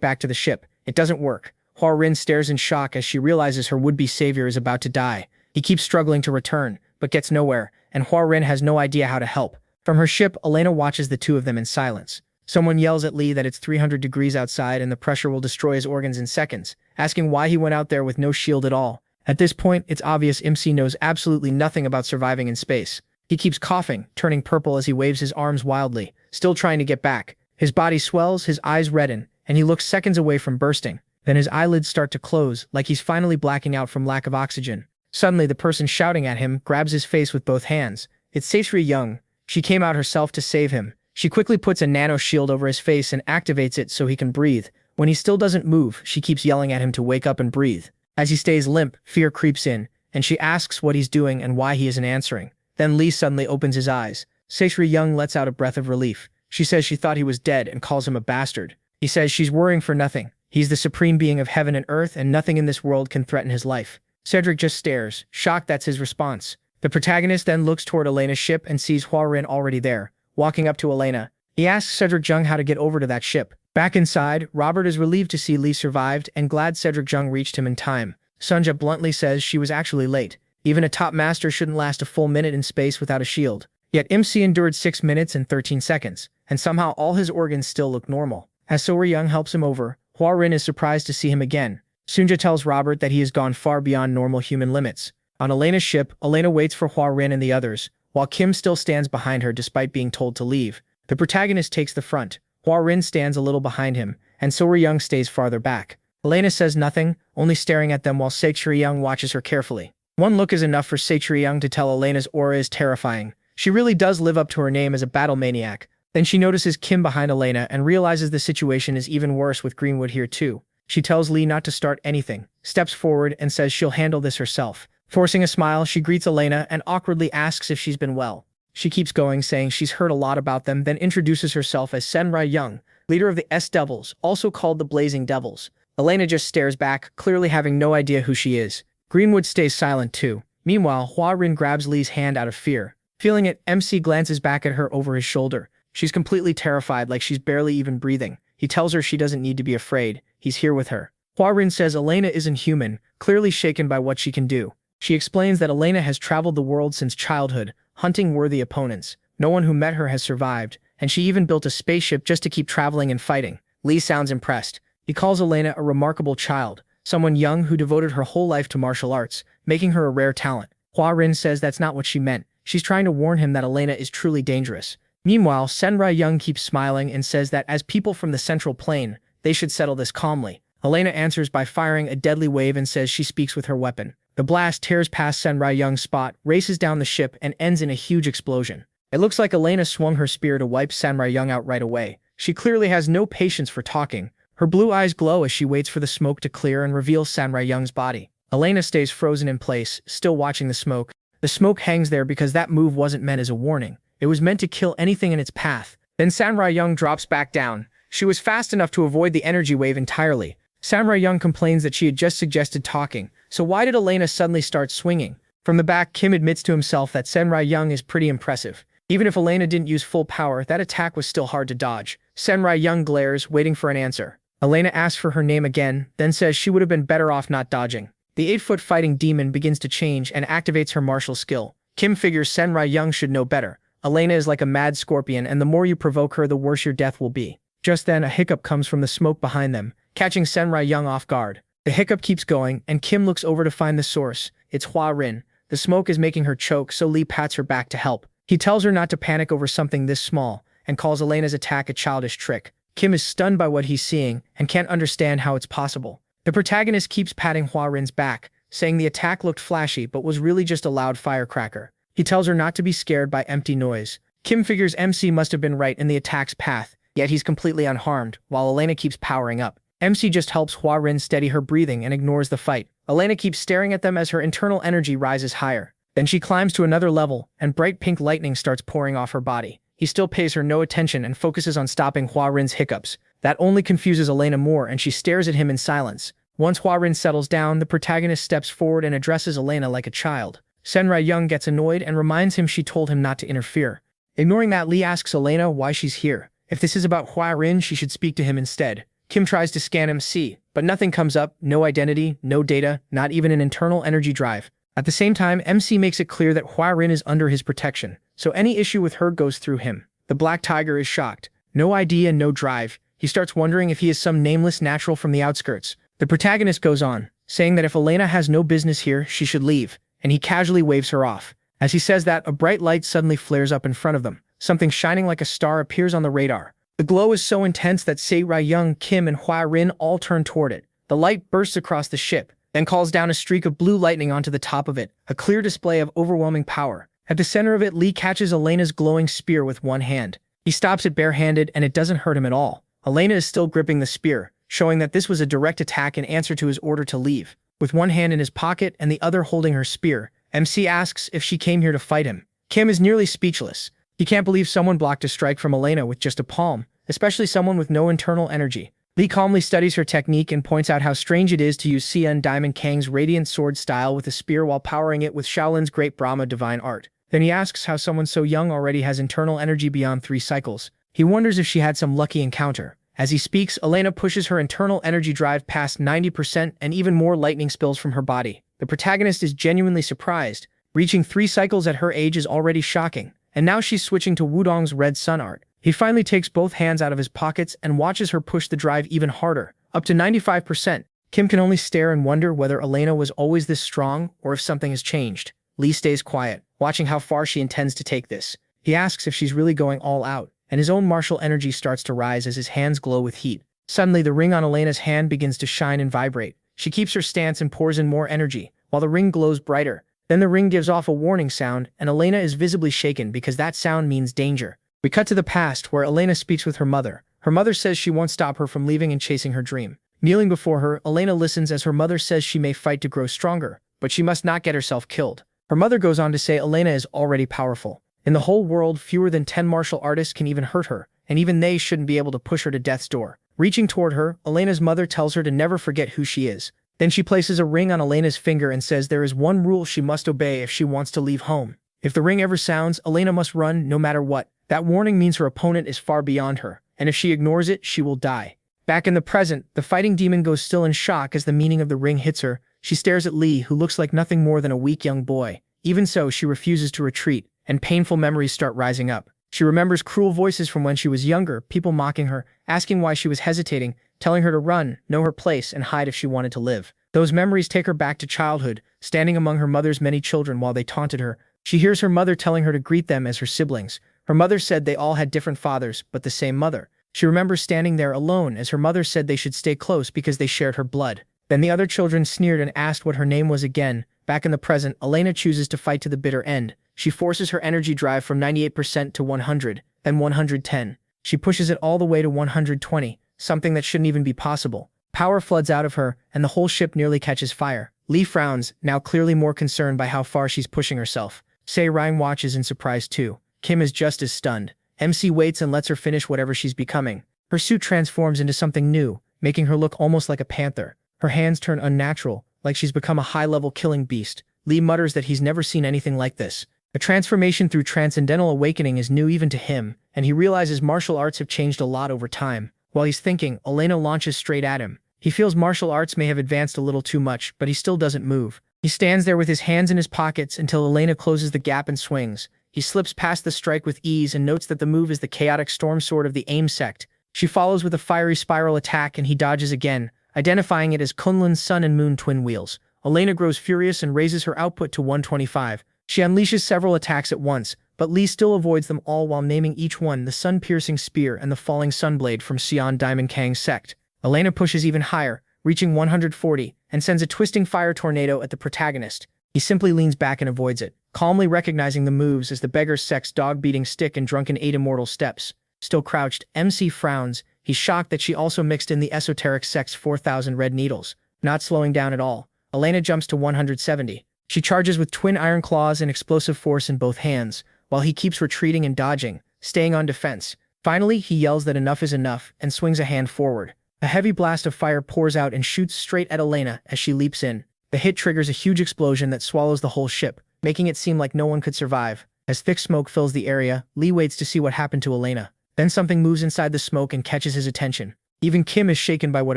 back to the ship. It doesn't work. Hua Rin stares in shock as she realizes her would-be savior is about to die. He keeps struggling to return, but gets nowhere, and Hua Rin has no idea how to help. From her ship, Elena watches the two of them in silence. Someone yells at Lee that it's 300 degrees outside and the pressure will destroy his organs in seconds, asking why he went out there with no shield at all. At this point, it's obvious MC knows absolutely nothing about surviving in space. He keeps coughing, turning purple as he waves his arms wildly, still trying to get back. His body swells, his eyes redden, and he looks seconds away from bursting. Then his eyelids start to close, like he's finally blacking out from lack of oxygen. Suddenly, the person shouting at him grabs his face with both hands. It's Saechri Young. She came out herself to save him. She quickly puts a nano shield over his face and activates it so he can breathe. When he still doesn't move, she keeps yelling at him to wake up and breathe. As he stays limp, fear creeps in, and she asks what he's doing and why he isn't answering. Then Lee suddenly opens his eyes. Saechri Young lets out a breath of relief. She says she thought he was dead and calls him a bastard. He says she's worrying for nothing. He's the supreme being of heaven and earth, and nothing in this world can threaten his life. Cedric just stares, shocked that's his response. The protagonist then looks toward Elena's ship and sees Hua Rin already there. Walking up to Elena, he asks Cedric Jung how to get over to that ship. Back inside, Robert is relieved to see Lee survived and glad Cedric Jung reached him in time. Sunja bluntly says she was actually late. Even a top master shouldn't last a full minute in space without a shield. Yet MC endured 6 minutes and 13 seconds, and somehow all his organs still look normal. As Soer Young helps him over, Hua Rin is surprised to see him again. Sunja tells Robert that he has gone far beyond normal human limits. On Elena's ship, Elena waits for Hua Rin and the others, while Kim still stands behind her despite being told to leave. The protagonist takes the front. Hua Rin stands a little behind him, and Soer Young stays farther back. Elena says nothing, only staring at them while Saechri Young watches her carefully. One look is enough for Saechri Young to tell Elena's aura is terrifying. She really does live up to her name as a battle maniac. Then she notices Kim behind Elena and realizes the situation is even worse with Greenwood here too. She tells Lee not to start anything, steps forward and says she'll handle this herself. Forcing a smile, she greets Elena and awkwardly asks if she's been well. She keeps going, saying she's heard a lot about them, then introduces herself as Senrai Young, leader of the S-Devils, also called the Blazing Devils. Elena just stares back, clearly having no idea who she is. Greenwood stays silent too. Meanwhile, Hua Rin grabs Lee's hand out of fear. Feeling it, MC glances back at her over his shoulder. She's completely terrified, like she's barely even breathing. He tells her she doesn't need to be afraid. He's here with her. Hua Rin says Elena isn't human, clearly shaken by what she can do. She explains that Elena has traveled the world since childhood, hunting worthy opponents. No one who met her has survived, and she even built a spaceship just to keep traveling and fighting. Lee sounds impressed. He calls Elena a remarkable child, someone young who devoted her whole life to martial arts, making her a rare talent. Hua Rin says that's not what she meant. She's trying to warn him that Elena is truly dangerous. Meanwhile, Senrai Young keeps smiling and says that as people from the Central Plain, they should settle this calmly. Elena answers by firing a deadly wave and says she speaks with her weapon. The blast tears past Senrai Young's spot, races down the ship, and ends in a huge explosion. It looks like Elena swung her spear to wipe Senrai Young out right away. She clearly has no patience for talking. Her blue eyes glow as she waits for the smoke to clear and reveal Senrai Young's body. Elena stays frozen in place, still watching the smoke. The smoke hangs there because that move wasn't meant as a warning. It was meant to kill anything in its path. Then Senrai Young drops back down. She was fast enough to avoid the energy wave entirely. Senrai Young complains that she had just suggested talking, so why did Elena suddenly start swinging? From the back, Kim admits to himself that Senrai Young is pretty impressive. Even if Elena didn't use full power, that attack was still hard to dodge. Senrai Young glares, waiting for an answer. Elena asks for her name again, then says she would have been better off not dodging. The 8-foot fighting demon begins to change and activates her martial skill. Kim figures Senrai Young should know better. Elena is like a mad scorpion, and the more you provoke her, the worse your death will be. Just then, a hiccup comes from the smoke behind them, catching Senrai Young off guard. The hiccup keeps going, and Kim looks over to find the source. It's Hua Rin. The smoke is making her choke, so Lee pats her back to help. He tells her not to panic over something this small, and calls Elena's attack a childish trick. Kim is stunned by what he's seeing, and can't understand how it's possible. The protagonist keeps patting Hua Rin's back, saying the attack looked flashy but was really just a loud firecracker. He tells her not to be scared by empty noise. Kim figures MC must have been right in the attack's path, yet he's completely unharmed, while Elena keeps powering up. MC just helps Hua Rin steady her breathing and ignores the fight. Elena keeps staring at them as her internal energy rises higher. Then she climbs to another level, and bright pink lightning starts pouring off her body. He still pays her no attention and focuses on stopping Hua Rin's hiccups. That only confuses Elena more, and she stares at him in silence. Once Hua-rin settles down, the protagonist steps forward and addresses Elena like a child. Senrai Young gets annoyed and reminds him she told him not to interfere. Ignoring that, Lee asks Elena why she's here. If this is about Hua-rin, she should speak to him instead. Kim tries to scan MC, but nothing comes up, no identity, no data, not even an internal energy drive. At the same time, MC makes it clear that Hua-rin is under his protection, so any issue with her goes through him. The Black Tiger is shocked. No ID and no drive. He starts wondering if he is some nameless natural from the outskirts. The protagonist goes on, saying that if Elena has no business here, she should leave, and he casually waves her off. As he says that, a bright light suddenly flares up in front of them. Something shining like a star appears on the radar. The glow is so intense that Senrai Young, Kim, and Hua-rin all turn toward it. The light bursts across the ship, then calls down a streak of blue lightning onto the top of it, a clear display of overwhelming power. At the center of it, Lee catches Elena's glowing spear with one hand. He stops it barehanded, and it doesn't hurt him at all. Elena is still gripping the spear, showing that this was a direct attack in answer to his order to leave. With one hand in his pocket and the other holding her spear, MC asks if she came here to fight him. Kim is nearly speechless. He can't believe someone blocked a strike from Elena with just a palm, especially someone with no internal energy. Lee calmly studies her technique and points out how strange it is to use Xian Diamond Kang's radiant sword style with a spear while powering it with Shaolin's great Brahma divine art. Then he asks how someone so young already has internal energy beyond 3 cycles. He wonders if she had some lucky encounter. As he speaks, Elena pushes her internal energy drive past 90% and even more lightning spills from her body. The protagonist is genuinely surprised. Reaching 3 cycles at her age is already shocking. And now she's switching to Wudong's red sun art. He finally takes both hands out of his pockets and watches her push the drive even harder, up to 95%. Kim can only stare and wonder whether Elena was always this strong or if something has changed. Lee stays quiet, watching how far she intends to take this. He asks if she's really going all out, and his own martial energy starts to rise as his hands glow with heat. Suddenly, the ring on Elena's hand begins to shine and vibrate. She keeps her stance and pours in more energy, while the ring glows brighter. Then the ring gives off a warning sound, and Elena is visibly shaken because that sound means danger. We cut to the past, where Elena speaks with her mother. Her mother says she won't stop her from leaving and chasing her dream. Kneeling before her, Elena listens as her mother says she may fight to grow stronger, but she must not get herself killed. Her mother goes on to say Elena is already powerful. In the whole world, fewer than 10 martial artists can even hurt her, and even they shouldn't be able to push her to death's door. Reaching toward her, Elena's mother tells her to never forget who she is. Then she places a ring on Elena's finger and says there is one rule she must obey if she wants to leave home. If the ring ever sounds, Elena must run no matter what. That warning means her opponent is far beyond her, and if she ignores it, she will die. Back in the present, the fighting demon goes still in shock as the meaning of the ring hits her. She stares at Lee, who looks like nothing more than a weak young boy. Even so, she refuses to retreat, and painful memories start rising up. She remembers cruel voices from when she was younger, people mocking her, asking why she was hesitating, telling her to run, know her place, and hide if she wanted to live. Those memories take her back to childhood, standing among her mother's many children while they taunted her. She hears her mother telling her to greet them as her siblings. Her mother said they all had different fathers, but the same mother. She remembers standing there alone as her mother said they should stay close because they shared her blood. Then the other children sneered and asked what her name was again. Back in the present, Elena chooses to fight to the bitter end. She forces her energy drive from 98% to 100, then 110. She pushes it all the way to 120, something that shouldn't even be possible. Power floods out of her, and the whole ship nearly catches fire. Lee frowns, now clearly more concerned by how far she's pushing herself. Ryan watches in surprise too. Kim is just as stunned. MC waits and lets her finish whatever she's becoming. Her suit transforms into something new, making her look almost like a panther. Her hands turn unnatural, like she's become a high-level killing beast. Lee mutters that he's never seen anything like this. A transformation through transcendental awakening is new even to him, and he realizes martial arts have changed a lot over time. While he's thinking, Elena launches straight at him. He feels martial arts may have advanced a little too much, but he still doesn't move. He stands there with his hands in his pockets until Elena closes the gap and swings. He slips past the strike with ease and notes that the move is the chaotic storm sword of the AIM sect. She follows with a fiery spiral attack and he dodges again, identifying it as Kunlun's sun and moon twin wheels. Elena grows furious and raises her output to 125. She unleashes several attacks at once, but Lee still avoids them all while naming each one the sun-piercing spear and the falling sunblade from Xian Diamond Kang's sect. Elena pushes even higher, reaching 140, and sends a twisting fire tornado at the protagonist. He simply leans back and avoids it, calmly recognizing the moves as the beggar's sect's dog-beating stick and drunken 8 immortal steps. Still crouched, MC frowns. He's shocked that she also mixed in the esoteric sect's 4,000 red needles. Not slowing down at all, Elena jumps to 170. She charges with twin iron claws and explosive force in both hands, while he keeps retreating and dodging, staying on defense. Finally, he yells that enough is enough and swings a hand forward. A heavy blast of fire pours out and shoots straight at Elena as she leaps in. The hit triggers a huge explosion that swallows the whole ship, making it seem like no one could survive. As thick smoke fills the area, Lee waits to see what happened to Elena. Then something moves inside the smoke and catches his attention. Even Kim is shaken by what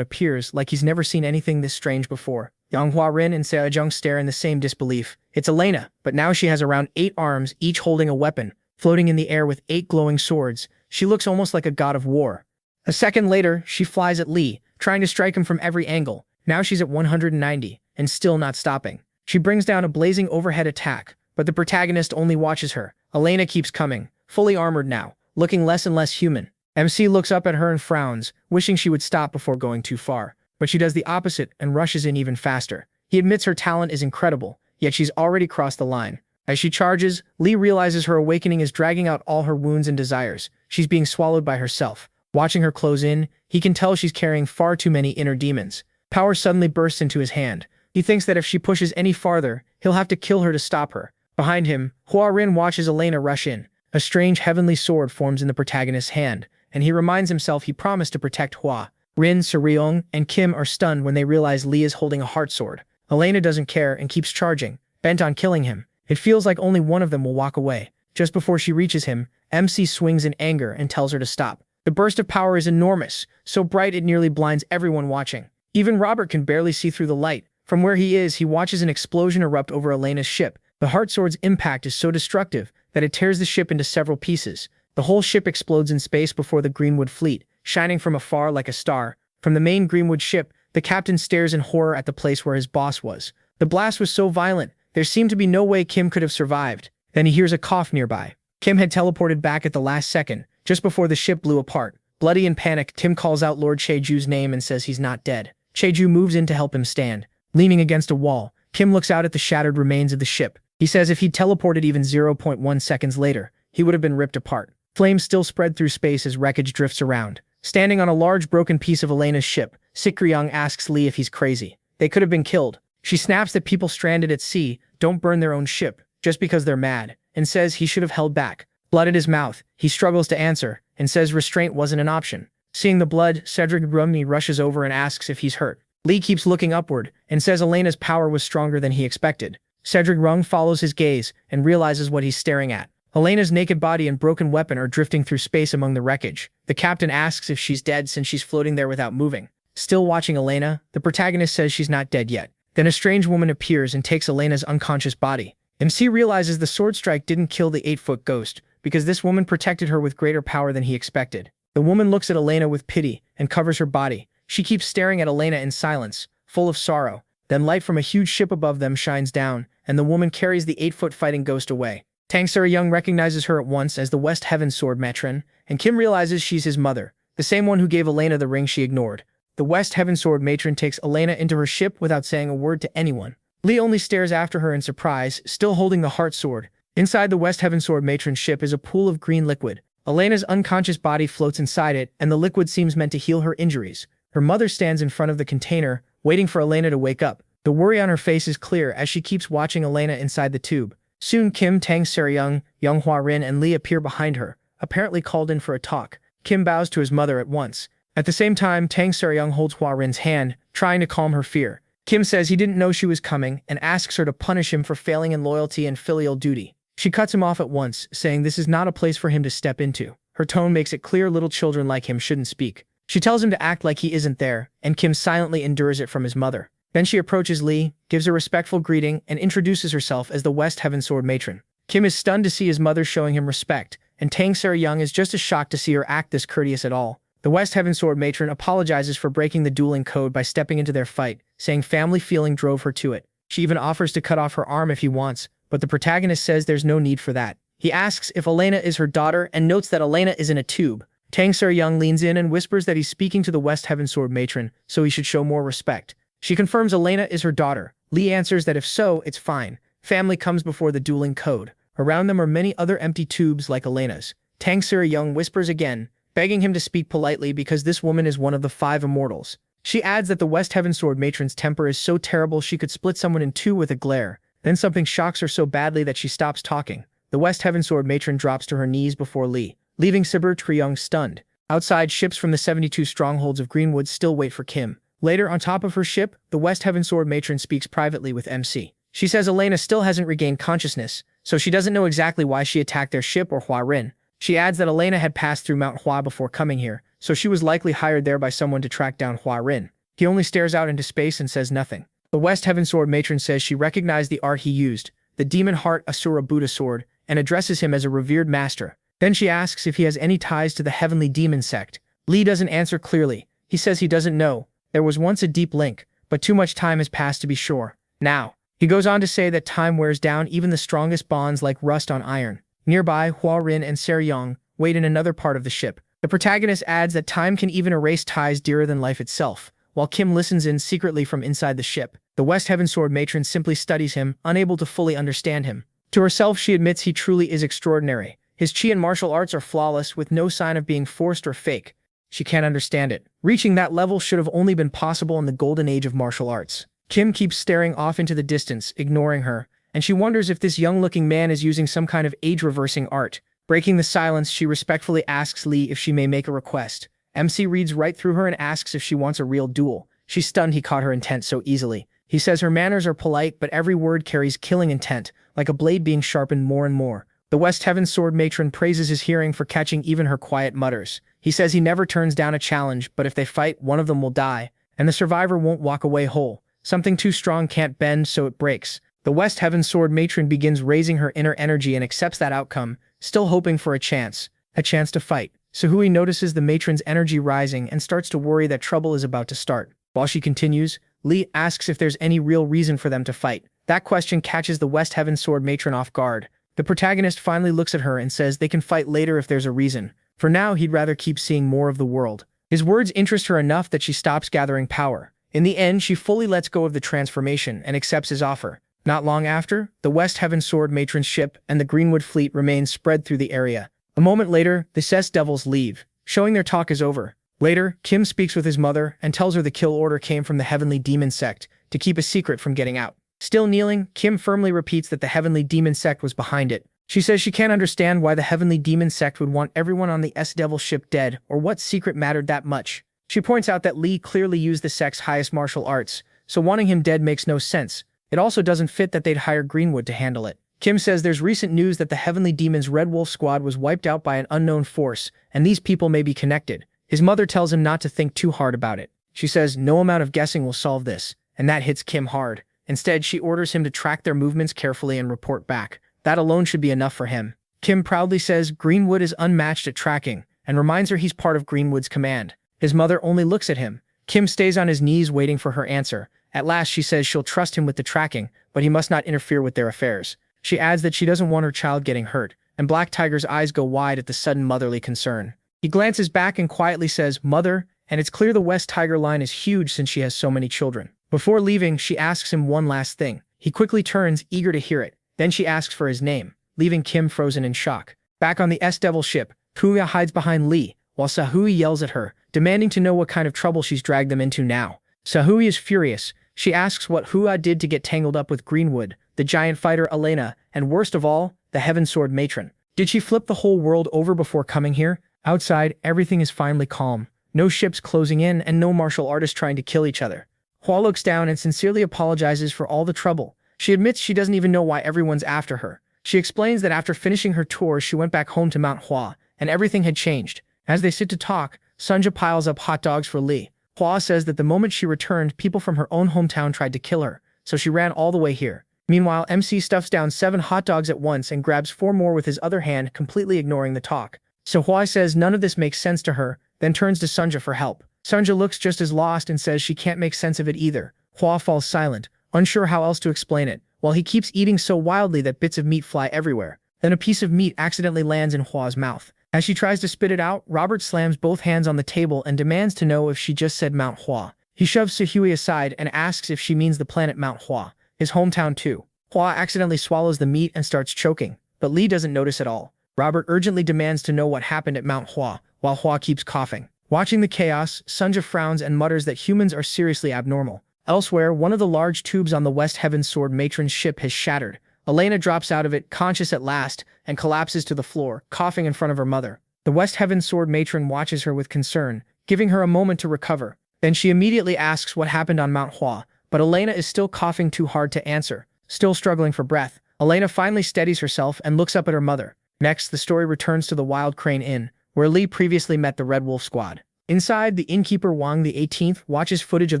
appears like he's never seen anything this strange before. Yang Hua-rin and Seo-jung stare in the same disbelief. It's Elena, but now she has around 8 arms, each holding a weapon, floating in the air with 8 glowing swords. She looks almost like a god of war. A second later, she flies at Lee, trying to strike him from every angle. Now she's at 190, and still not stopping. She brings down a blazing overhead attack, but the protagonist only watches her. Elena keeps coming, fully armored now, looking less and less human. MC looks up at her and frowns, wishing she would stop before going too far. But she does the opposite and rushes in even faster. He admits her talent is incredible, yet she's already crossed the line. As she charges, Lee realizes her awakening is dragging out all her wounds and desires. She's being swallowed by herself. Watching her close in, he can tell she's carrying far too many inner demons. Power suddenly bursts into his hand. He thinks that if she pushes any farther, he'll have to kill her to stop her. Behind him, Hua-rin watches Elena rush in. A strange heavenly sword forms in the protagonist's hand, and he reminds himself he promised to protect Hua-rin. Seryong and Kim are stunned when they realize Lee is holding a heart sword. Elena doesn't care and keeps charging, bent on killing him. It feels like only one of them will walk away. Just before she reaches him, MC swings in anger and tells her to stop. The burst of power is enormous, so bright it nearly blinds everyone watching. Even Robert can barely see through the light. From where he is, he watches an explosion erupt over Elena's ship. The heart sword's impact is so destructive that it tears the ship into several pieces. The whole ship explodes in space before the Greenwood fleet, shining from afar like a star. From the main Greenwood ship, the captain stares in horror at the place where his boss was. The blast was so violent, there seemed to be no way Kim could have survived. Then he hears a cough nearby. Kim had teleported back at the last second, just before the ship blew apart. Bloody in panic, Kim calls out Lord Cheju's name and says he's not dead. Cheju moves in to help him stand. Leaning against a wall, Kim looks out at the shattered remains of the ship. He says if he'd teleported even 0.1 seconds later, he would have been ripped apart. Flames still spread through space as wreckage drifts around. Standing on a large broken piece of Elena's ship, Sikryong asks Lee if he's crazy. They could have been killed. She snaps that people stranded at sea don't burn their own ship just because they're mad, and says he should have held back. Blood at his mouth, he struggles to answer, and says restraint wasn't an option. Seeing the blood, Cedric Rumney rushes over and asks if he's hurt. Lee keeps looking upward, and says Elena's power was stronger than he expected. Cedric Rung follows his gaze, and realizes what he's staring at. Elena's naked body and broken weapon are drifting through space among the wreckage. The captain asks if she's dead since she's floating there without moving. Still watching Elena, the protagonist says she's not dead yet. Then a strange woman appears and takes Elena's unconscious body. MC realizes the sword strike didn't kill the 8-foot ghost, because this woman protected her with greater power than he expected. The woman looks at Elena with pity and covers her body. She keeps staring at Elena in silence, full of sorrow. Then light from a huge ship above them shines down, and the woman carries the 8-foot fighting ghost away. Tang Seo-young recognizes her at once as the West Heaven Sword matron, and Kim realizes she's his mother, the same one who gave Elena the ring she ignored. The West Heaven Sword matron takes Elena into her ship without saying a word to anyone. Lee only stares after her in surprise, still holding the heart sword. Inside the West Heaven Sword matron's ship is a pool of green liquid. Elena's unconscious body floats inside it, and the liquid seems meant to heal her injuries. Her mother stands in front of the container, waiting for Elena to wake up. The worry on her face is clear as she keeps watching Elena inside the tube. Soon Kim, Tang Seo-young, Yang Hua-rin, and Lee appear behind her, apparently called in for a talk. Kim bows to his mother at once. At the same time, Tang Seo-young holds Hua-rin's hand, trying to calm her fear. Kim says he didn't know she was coming and asks her to punish him for failing in loyalty and filial duty. She cuts him off at once, saying this is not a place for him to step into. Her tone makes it clear little children like him shouldn't speak. She tells him to act like he isn't there, and Kim silently endures it from his mother. Then she approaches Lee, gives a respectful greeting, and introduces herself as the West Heaven Sword matron. Kim is stunned to see his mother showing him respect, and Tang Seo-young is just as shocked to see her act this courteous at all. The West Heaven Sword matron apologizes for breaking the dueling code by stepping into their fight, saying family feeling drove her to it. She even offers to cut off her arm if he wants, but the protagonist says there's no need for that. He asks if Elena is her daughter and notes that Elena is in a tube. Tang Seo-young leans in and whispers that he's speaking to the West Heaven Sword matron, so he should show more respect. She confirms Elena is her daughter. Lee answers that if so, it's fine. Family comes before the dueling code. Around them are many other empty tubes like Elena's. Tang Seo-young whispers again, begging him to speak politely because this woman is one of the 5 immortals. She adds that the West Heaven Sword matron's temper is so terrible she could split someone in 2 with a glare. Then something shocks her so badly that she stops talking. The West Heaven Sword matron drops to her knees before Lee, leaving Sibur Triyong stunned. Outside, ships from the 72 strongholds of Greenwood still wait for Kim. Later, on top of her ship, the West Heaven Sword matron speaks privately with MC. She says Elena still hasn't regained consciousness, so she doesn't know exactly why she attacked their ship or Hua Rin. She adds that Elena had passed through Mount Hua before coming here, so she was likely hired there by someone to track down Hua Rin. He only stares out into space and says nothing. The West Heaven Sword matron says she recognized the art he used, the demon heart Asura Buddha sword, and addresses him as a revered master. Then she asks if he has any ties to the heavenly demon sect. Lee doesn't answer clearly. He says he doesn't know. There was once a deep link, but too much time has passed to be sure. Now, he goes on to say that time wears down even the strongest bonds like rust on iron. Nearby, Hua Rin and Seryong wait in another part of the ship. The protagonist adds that time can even erase ties dearer than life itself, while Kim listens in secretly from inside the ship. The West Heaven Sword matron simply studies him, unable to fully understand him. To herself, she admits he truly is extraordinary. His chi and martial arts are flawless, with no sign of being forced or fake. She can't understand it. Reaching that level should have only been possible in the golden age of martial arts. Kim keeps staring off into the distance, ignoring her, and she wonders if this young-looking man is using some kind of age-reversing art. Breaking the silence, she respectfully asks Lee if she may make a request. MC reads right through her and asks if she wants a real duel. She's stunned he caught her intent so easily. He says her manners are polite, but every word carries killing intent, like a blade being sharpened more and more. The West Heaven Sword matron praises his hearing for catching even her quiet mutters. He says he never turns down a challenge, but if they fight, one of them will die, and the survivor won't walk away whole. Something too strong can't bend, so it breaks. The West Heaven Sword matron begins raising her inner energy and accepts that outcome, still hoping for a chance to fight. Suhui notices the matron's energy rising and starts to worry that trouble is about to start. While she continues, Lee asks if there's any real reason for them to fight. That question catches the West Heaven Sword matron off guard. The protagonist finally looks at her and says they can fight later if there's a reason. For now, he'd rather keep seeing more of the world. His words interest her enough that she stops gathering power. In the end, she fully lets go of the transformation and accepts his offer. Not long after, the West Heaven Sword matron's ship and the Greenwood fleet remain spread through the area. A moment later, the Cess Devils leave, showing their talk is over. Later, Kim speaks with his mother and tells her the kill order came from the Heavenly Demon Sect to keep a secret from getting out. Still kneeling, Kim firmly repeats that the Heavenly Demon Sect was behind it. She says she can't understand why the Heavenly Demon Sect would want everyone on the S-Devil ship dead or what secret mattered that much. She points out that Lee clearly used the sect's highest martial arts, so wanting him dead makes no sense. It also doesn't fit that they'd hire Greenwood to handle it. Kim says there's recent news that the Heavenly Demon's Red Wolf squad was wiped out by an unknown force, and these people may be connected. His mother tells him not to think too hard about it. She says no amount of guessing will solve this, and that hits Kim hard. Instead, she orders him to track their movements carefully and report back. That alone should be enough for him. Kim proudly says Greenwood is unmatched at tracking, and reminds her he's part of Greenwood's command. His mother only looks at him. Kim stays on his knees waiting for her answer. At last, she says she'll trust him with the tracking, but he must not interfere with their affairs. She adds that she doesn't want her child getting hurt, and Black Tiger's eyes go wide at the sudden motherly concern. He glances back and quietly says, "Mother," and it's clear the West Tiger line is huge since she has so many children. Before leaving, she asks him one last thing. He quickly turns, eager to hear it. Then she asks for his name, leaving Kim frozen in shock. Back on the S-Devil ship, Kuya hides behind Lee, while Sahui yells at her, demanding to know what kind of trouble she's dragged them into now. Sahui is furious. She asks what Hua did to get tangled up with Greenwood, the giant fighter Elena, and worst of all, the Heaven Sword matron. Did she flip the whole world over before coming here? Outside, everything is finally calm. No ships closing in and no martial artists trying to kill each other. Hua looks down and sincerely apologizes for all the trouble. She admits she doesn't even know why everyone's after her. She explains that after finishing her tour, she went back home to Mount Hua, and everything had changed. As they sit to talk, Sunja piles up hot dogs for Lee. Hua says that the moment she returned, people from her own hometown tried to kill her, so she ran all the way here. Meanwhile, MC stuffs down 7 hot dogs at once and grabs 4 more with his other hand, completely ignoring the talk. So Hua says none of this makes sense to her, then turns to Sunja for help. Sunja looks just as lost and says she can't make sense of it either. Hua falls silent, unsure how else to explain it, while he keeps eating so wildly that bits of meat fly everywhere. Then a piece of meat accidentally lands in Hua's mouth. As she tries to spit it out, Robert slams both hands on the table and demands to know if she just said Mount Hua. He shoves Suhui aside and asks if she means the planet Mount Hua, his hometown too. Hua accidentally swallows the meat and starts choking, but Lee doesn't notice at all. Robert urgently demands to know what happened at Mount Hua, while Hua keeps coughing. Watching the chaos, Sunja frowns and mutters that humans are seriously abnormal. Elsewhere, one of the large tubes on the West Heaven Sword matron's ship has shattered. Elena drops out of it, conscious at last, and collapses to the floor, coughing in front of her mother. The West Heaven Sword matron watches her with concern, giving her a moment to recover. Then she immediately asks what happened on Mount Hua, but Elena is still coughing too hard to answer. Still struggling for breath, Elena finally steadies herself and looks up at her mother. Next, the story returns to the Wild Crane Inn, where Lee previously met the Red Wolf Squad. Inside, the innkeeper Wang the 18th watches footage of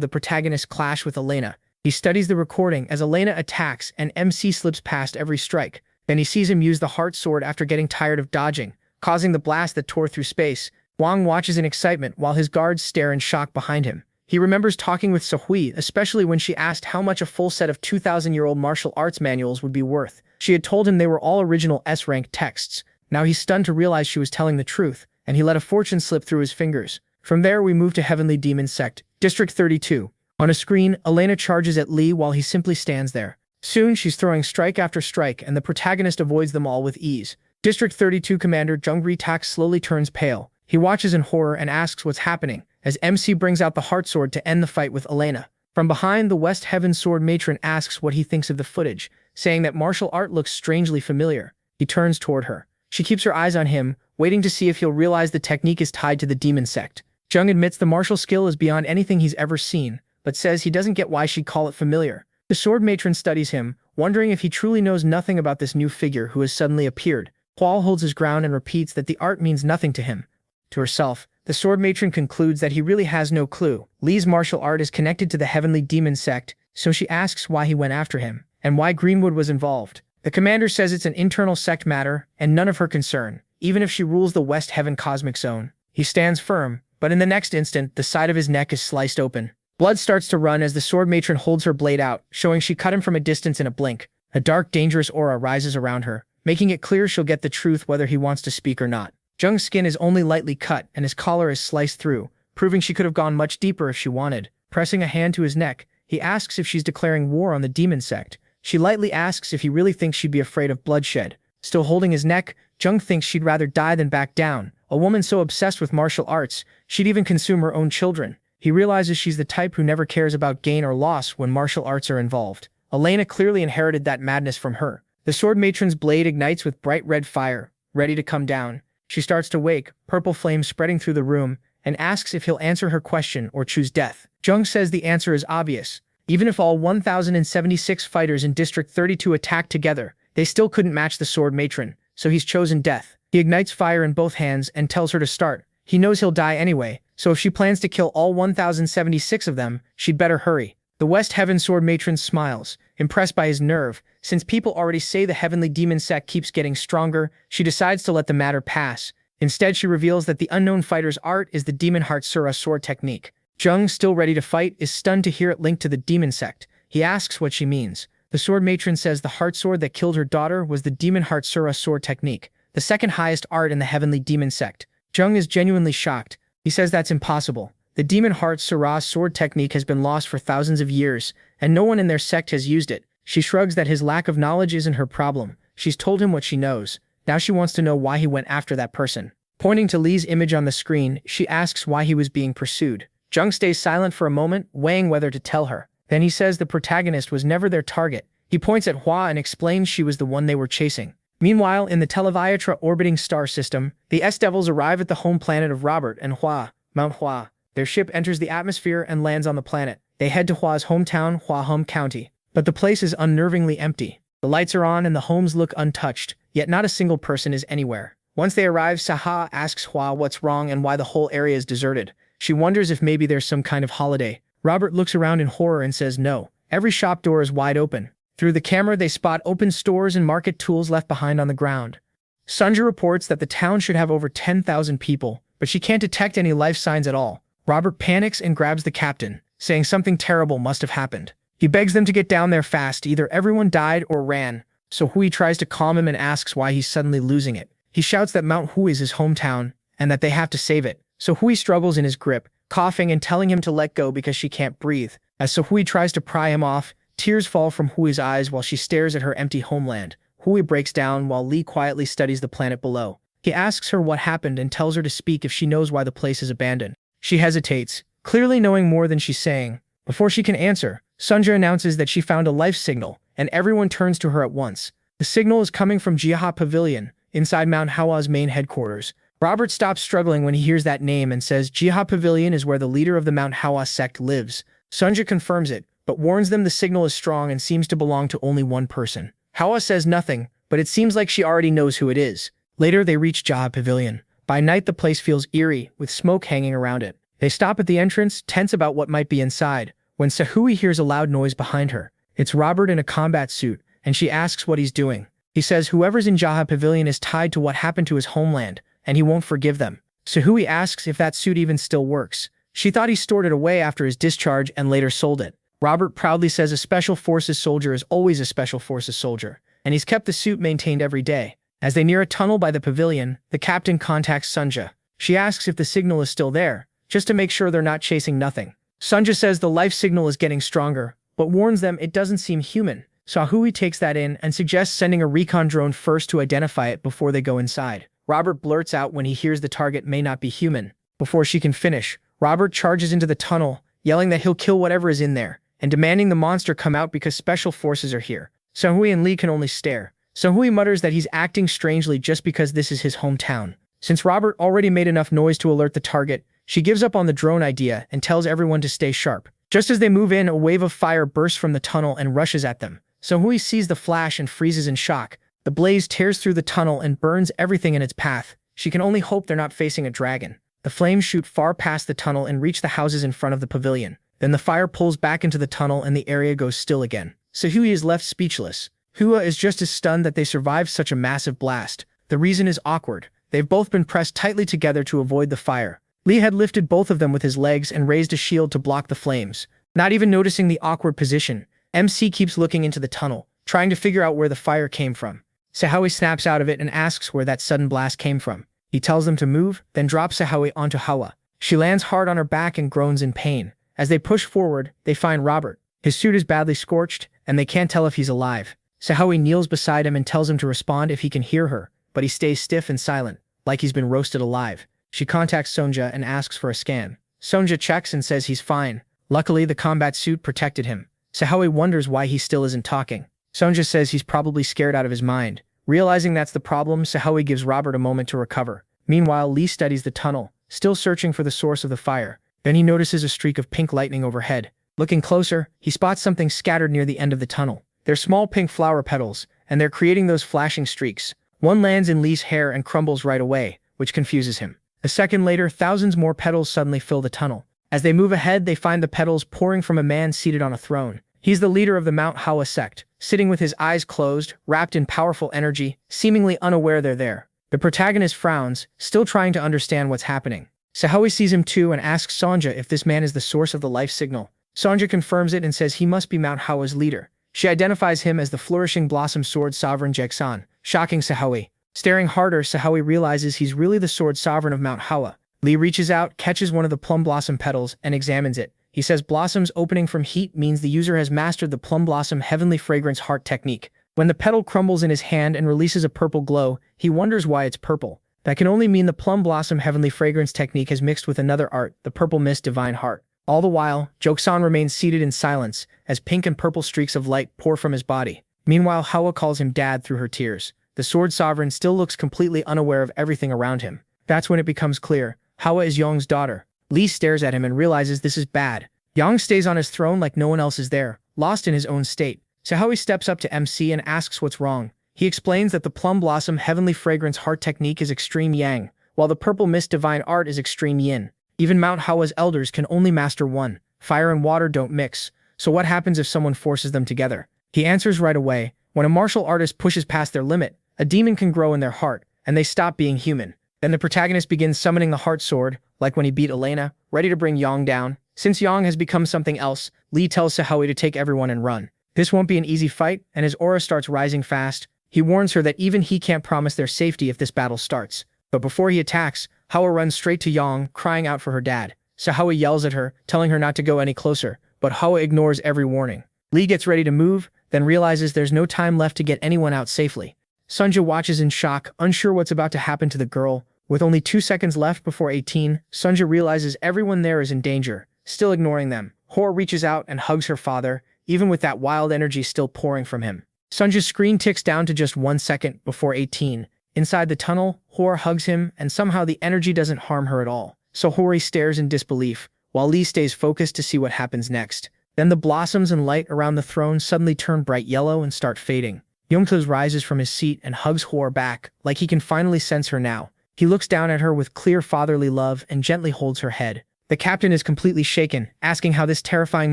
the protagonist clash with Elena. He studies the recording as Elena attacks and MC slips past every strike. Then he sees him use the heart sword after getting tired of dodging, causing the blast that tore through space. Wang watches in excitement while his guards stare in shock behind him. He remembers talking with Sohui, especially when she asked how much a full set of 2,000-year-old martial arts manuals would be worth. She had told him they were all original S-rank texts. Now he's stunned to realize she was telling the truth, and he let a fortune slip through his fingers. From there, we move to Heavenly Demon Sect, District 32. On a screen, Elena charges at Lee while he simply stands there. Soon, she's throwing strike after strike, and the protagonist avoids them all with ease. District 32 Commander Jung Ri-tak slowly turns pale. He watches in horror and asks what's happening, as MC brings out the heart sword to end the fight with Elena. From behind, the West Heaven Sword matron asks what he thinks of the footage, saying that martial art looks strangely familiar. He turns toward her. She keeps her eyes on him, waiting to see if he'll realize the technique is tied to the demon sect. Jung admits the martial skill is beyond anything he's ever seen, but says he doesn't get why she'd call it familiar. The sword matron studies him, wondering if he truly knows nothing about this new figure who has suddenly appeared. Hual holds his ground and repeats that the art means nothing to him. To herself, the sword matron concludes that he really has no clue. Lee's martial art is connected to the Heavenly Demon Sect, so she asks why he went after him, and why Greenwood was involved. The commander says it's an internal sect matter, and none of her concern, even if she rules the West Heaven Cosmic Zone. He stands firm, but in the next instant, the side of his neck is sliced open. Blood starts to run as the sword matron holds her blade out, showing she cut him from a distance in a blink. A dark, dangerous aura rises around her, making it clear she'll get the truth whether he wants to speak or not. Jung's skin is only lightly cut, and his collar is sliced through, proving she could have gone much deeper if she wanted. Pressing a hand to his neck, he asks if she's declaring war on the demon sect. She lightly asks if he really thinks she'd be afraid of bloodshed. Still holding his neck, Jung thinks she'd rather die than back down. A woman so obsessed with martial arts, she'd even consume her own children. He realizes she's the type who never cares about gain or loss when martial arts are involved. Elena clearly inherited that madness from her. The sword matron's blade ignites with bright red fire, ready to come down. She starts to wake, purple flames spreading through the room, and asks if he'll answer her question or choose death. Jung says the answer is obvious. Even if all 1,076 fighters in District 32 attacked together, they still couldn't match the sword matron, so he's chosen death. He ignites fire in both hands and tells her to start. He knows he'll die anyway, so if she plans to kill all 1,076 of them, she'd better hurry. The West Heaven Sword matron smiles, impressed by his nerve. Since people already say the Heavenly Demon Sect keeps getting stronger, she decides to let the matter pass. Instead, she reveals that the unknown fighter's art is the Demon Heart Asura sword technique. Jung, still ready to fight, is stunned to hear it linked to the demon sect. He asks what she means. The sword matron says the heart sword that killed her daughter was the Demon Heart Asura sword technique, the second highest art in the Heavenly Demon Sect. Jung is genuinely shocked. He says that's impossible. The Demon Heart Asura sword technique has been lost for thousands of years, and no one in their sect has used it. She shrugs that his lack of knowledge isn't her problem. She's told him what she knows. Now she wants to know why he went after that person. Pointing to Lee's image on the screen, she asks why he was being pursued. Jung stays silent for a moment, weighing whether to tell her. Then he says the protagonist was never their target. He points at Hua and explains she was the one they were chasing. Meanwhile, in the Televiatra orbiting star system, the S-Devils arrive at the home planet of Robert and Hua, Mount Hua. Their ship enters the atmosphere and lands on the planet. They head to Hua's hometown, Huahum County. But the place is unnervingly empty. The lights are on and the homes look untouched, yet not a single person is anywhere. Once they arrive, Saha asks Hua what's wrong and why the whole area is deserted. She wonders if maybe there's some kind of holiday. Robert looks around in horror and says no. Every shop door is wide open. Through the camera, they spot open stores and market tools left behind on the ground. Sunja reports that the town should have over 10,000 people, but she can't detect any life signs at all. Robert panics and grabs the captain, saying something terrible must have happened. He begs them to get down there fast. Either everyone died or ran. So Hui tries to calm him and asks why he's suddenly losing it. He shouts that Mount Hui is his hometown and that they have to save it. So Hui struggles in his grip, coughing and telling him to let go because she can't breathe. As So Hui tries to pry him off, tears fall from Hui's eyes while she stares at her empty homeland. Hui breaks down while Lee quietly studies the planet below. He asks her what happened and tells her to speak if she knows why the place is abandoned. She hesitates, clearly knowing more than she's saying. Before she can answer, Sunja announces that she found a life signal, and everyone turns to her at once. The signal is coming from Jiaha Pavilion, inside Mount Hawa's main headquarters. Robert stops struggling when he hears that name and says Jiha Pavilion is where the leader of the Manhwa sect lives. Sunja confirms it, but warns them the signal is strong and seems to belong to only one person. Hawa says nothing, but it seems like she already knows who it is. Later, they reach Jiha Pavilion. By night, the place feels eerie, with smoke hanging around it. They stop at the entrance, tense about what might be inside, when Sahui hears a loud noise behind her. It's Robert in a combat suit, and she asks what he's doing. He says whoever's in Jiha Pavilion is tied to what happened to his homeland, and he won't forgive them. Sahui asks if that suit even still works. She thought he stored it away after his discharge and later sold it. Robert proudly says a Special Forces soldier is always a Special Forces soldier, and he's kept the suit maintained every day. As they near a tunnel by the pavilion, the captain contacts Sunja. She asks if the signal is still there, just to make sure they're not chasing nothing. Sunja says the life signal is getting stronger, but warns them it doesn't seem human. Sahui takes that in and suggests sending a recon drone first to identify it before they go inside. Robert blurts out when he hears the target may not be human. Before she can finish, Robert charges into the tunnel, yelling that he'll kill whatever is in there, and demanding the monster come out because special forces are here. Sahui and Lee can only stare. Sahui mutters that he's acting strangely just because this is his hometown. Since Robert already made enough noise to alert the target, she gives up on the drone idea and tells everyone to stay sharp. Just as they move in, a wave of fire bursts from the tunnel and rushes at them. Sahui sees the flash and freezes in shock. The blaze tears through the tunnel and burns everything in its path. She can only hope they're not facing a dragon. The flames shoot far past the tunnel and reach the houses in front of the pavilion. Then the fire pulls back into the tunnel and the area goes still again. Sahui is left speechless. Hua is just as stunned that they survived such a massive blast. The reason is awkward. They've both been pressed tightly together to avoid the fire. Lee had lifted both of them with his legs and raised a shield to block the flames. Not even noticing the awkward position, MC keeps looking into the tunnel, trying to figure out where the fire came from. Sahui snaps out of it and asks where that sudden blast came from. He tells them to move, then drops Sahui onto Hawa. She lands hard on her back and groans in pain. As they push forward, they find Robert. His suit is badly scorched, and they can't tell if he's alive. Sahui kneels beside him and tells him to respond if he can hear her, but he stays stiff and silent, like he's been roasted alive. She contacts Sonja and asks for a scan. Sonja checks and says he's fine. Luckily, the combat suit protected him. Sahui wonders why he still isn't talking. Sonja says he's probably scared out of his mind. Realizing that's the problem, Sahui gives Robert a moment to recover. Meanwhile, Lee studies the tunnel, still searching for the source of the fire. Then he notices a streak of pink lightning overhead. Looking closer, he spots something scattered near the end of the tunnel. They're small pink flower petals, and they're creating those flashing streaks. One lands in Lee's hair and crumbles right away, which confuses him. A second later, thousands more petals suddenly fill the tunnel. As they move ahead, they find the petals pouring from a man seated on a throne. He's the leader of the Manhwa sect, sitting with his eyes closed, wrapped in powerful energy, seemingly unaware they're there. The protagonist frowns, still trying to understand what's happening. Sahui sees him too and asks Sonja if this man is the source of the life signal. Sonja confirms it and says he must be Manhwa's leader. She identifies him as the flourishing blossom sword sovereign Jegsan, shocking Sahui. Staring harder, Sahui realizes he's really the sword sovereign of Manhwa. Lee reaches out, catches one of the plum blossom petals, and examines it. He says blossoms opening from heat means the user has mastered the plum blossom heavenly fragrance heart technique. When the petal crumbles in his hand and releases a purple glow, he wonders why it's purple. That can only mean the plum blossom heavenly fragrance technique has mixed with another art, the purple mist divine heart. All the while, Joksan remains seated in silence, as pink and purple streaks of light pour from his body. Meanwhile, Hawa calls him dad through her tears. The sword sovereign still looks completely unaware of everything around him. That's when it becomes clear. Hawa is Yong's daughter. Lee stares at him and realizes this is bad. Yong stays on his throne like no one else is there, lost in his own state. Sahui steps up to MC and asks what's wrong. He explains that the plum blossom heavenly fragrance heart technique is extreme yang, while the purple mist divine art is extreme yin. Even Mount Hawa's elders can only master one. Fire and water don't mix, so what happens if someone forces them together? He answers right away. When a martial artist pushes past their limit, a demon can grow in their heart, and they stop being human. Then the protagonist begins summoning the heart sword, like when he beat Elena, ready to bring Yong down. Since Yong has become something else, Lee tells Sahui to take everyone and run. This won't be an easy fight, and his aura starts rising fast. He warns her that even he can't promise their safety if this battle starts. But before he attacks, Hawa runs straight to Yong, crying out for her dad. Sahui yells at her, telling her not to go any closer, but Hawa ignores every warning. Lee gets ready to move, then realizes there's no time left to get anyone out safely. Sonja watches in shock, unsure what's about to happen to the girl. With only 2 seconds left before 18, Sonja realizes everyone there is in danger, still ignoring them. Hor reaches out and hugs her father, even with that wild energy still pouring from him. Sonja's screen ticks down to just 1 second before 18. Inside the tunnel, Hor hugs him, and somehow the energy doesn't harm her at all. So Hori stares in disbelief, while Lee stays focused to see what happens next. Then the blossoms and light around the throne suddenly turn bright yellow and start fading. Yongtuz rises from his seat and hugs Hor back, like he can finally sense her now. He looks down at her with clear fatherly love and gently holds her head. The captain is completely shaken, asking how this terrifying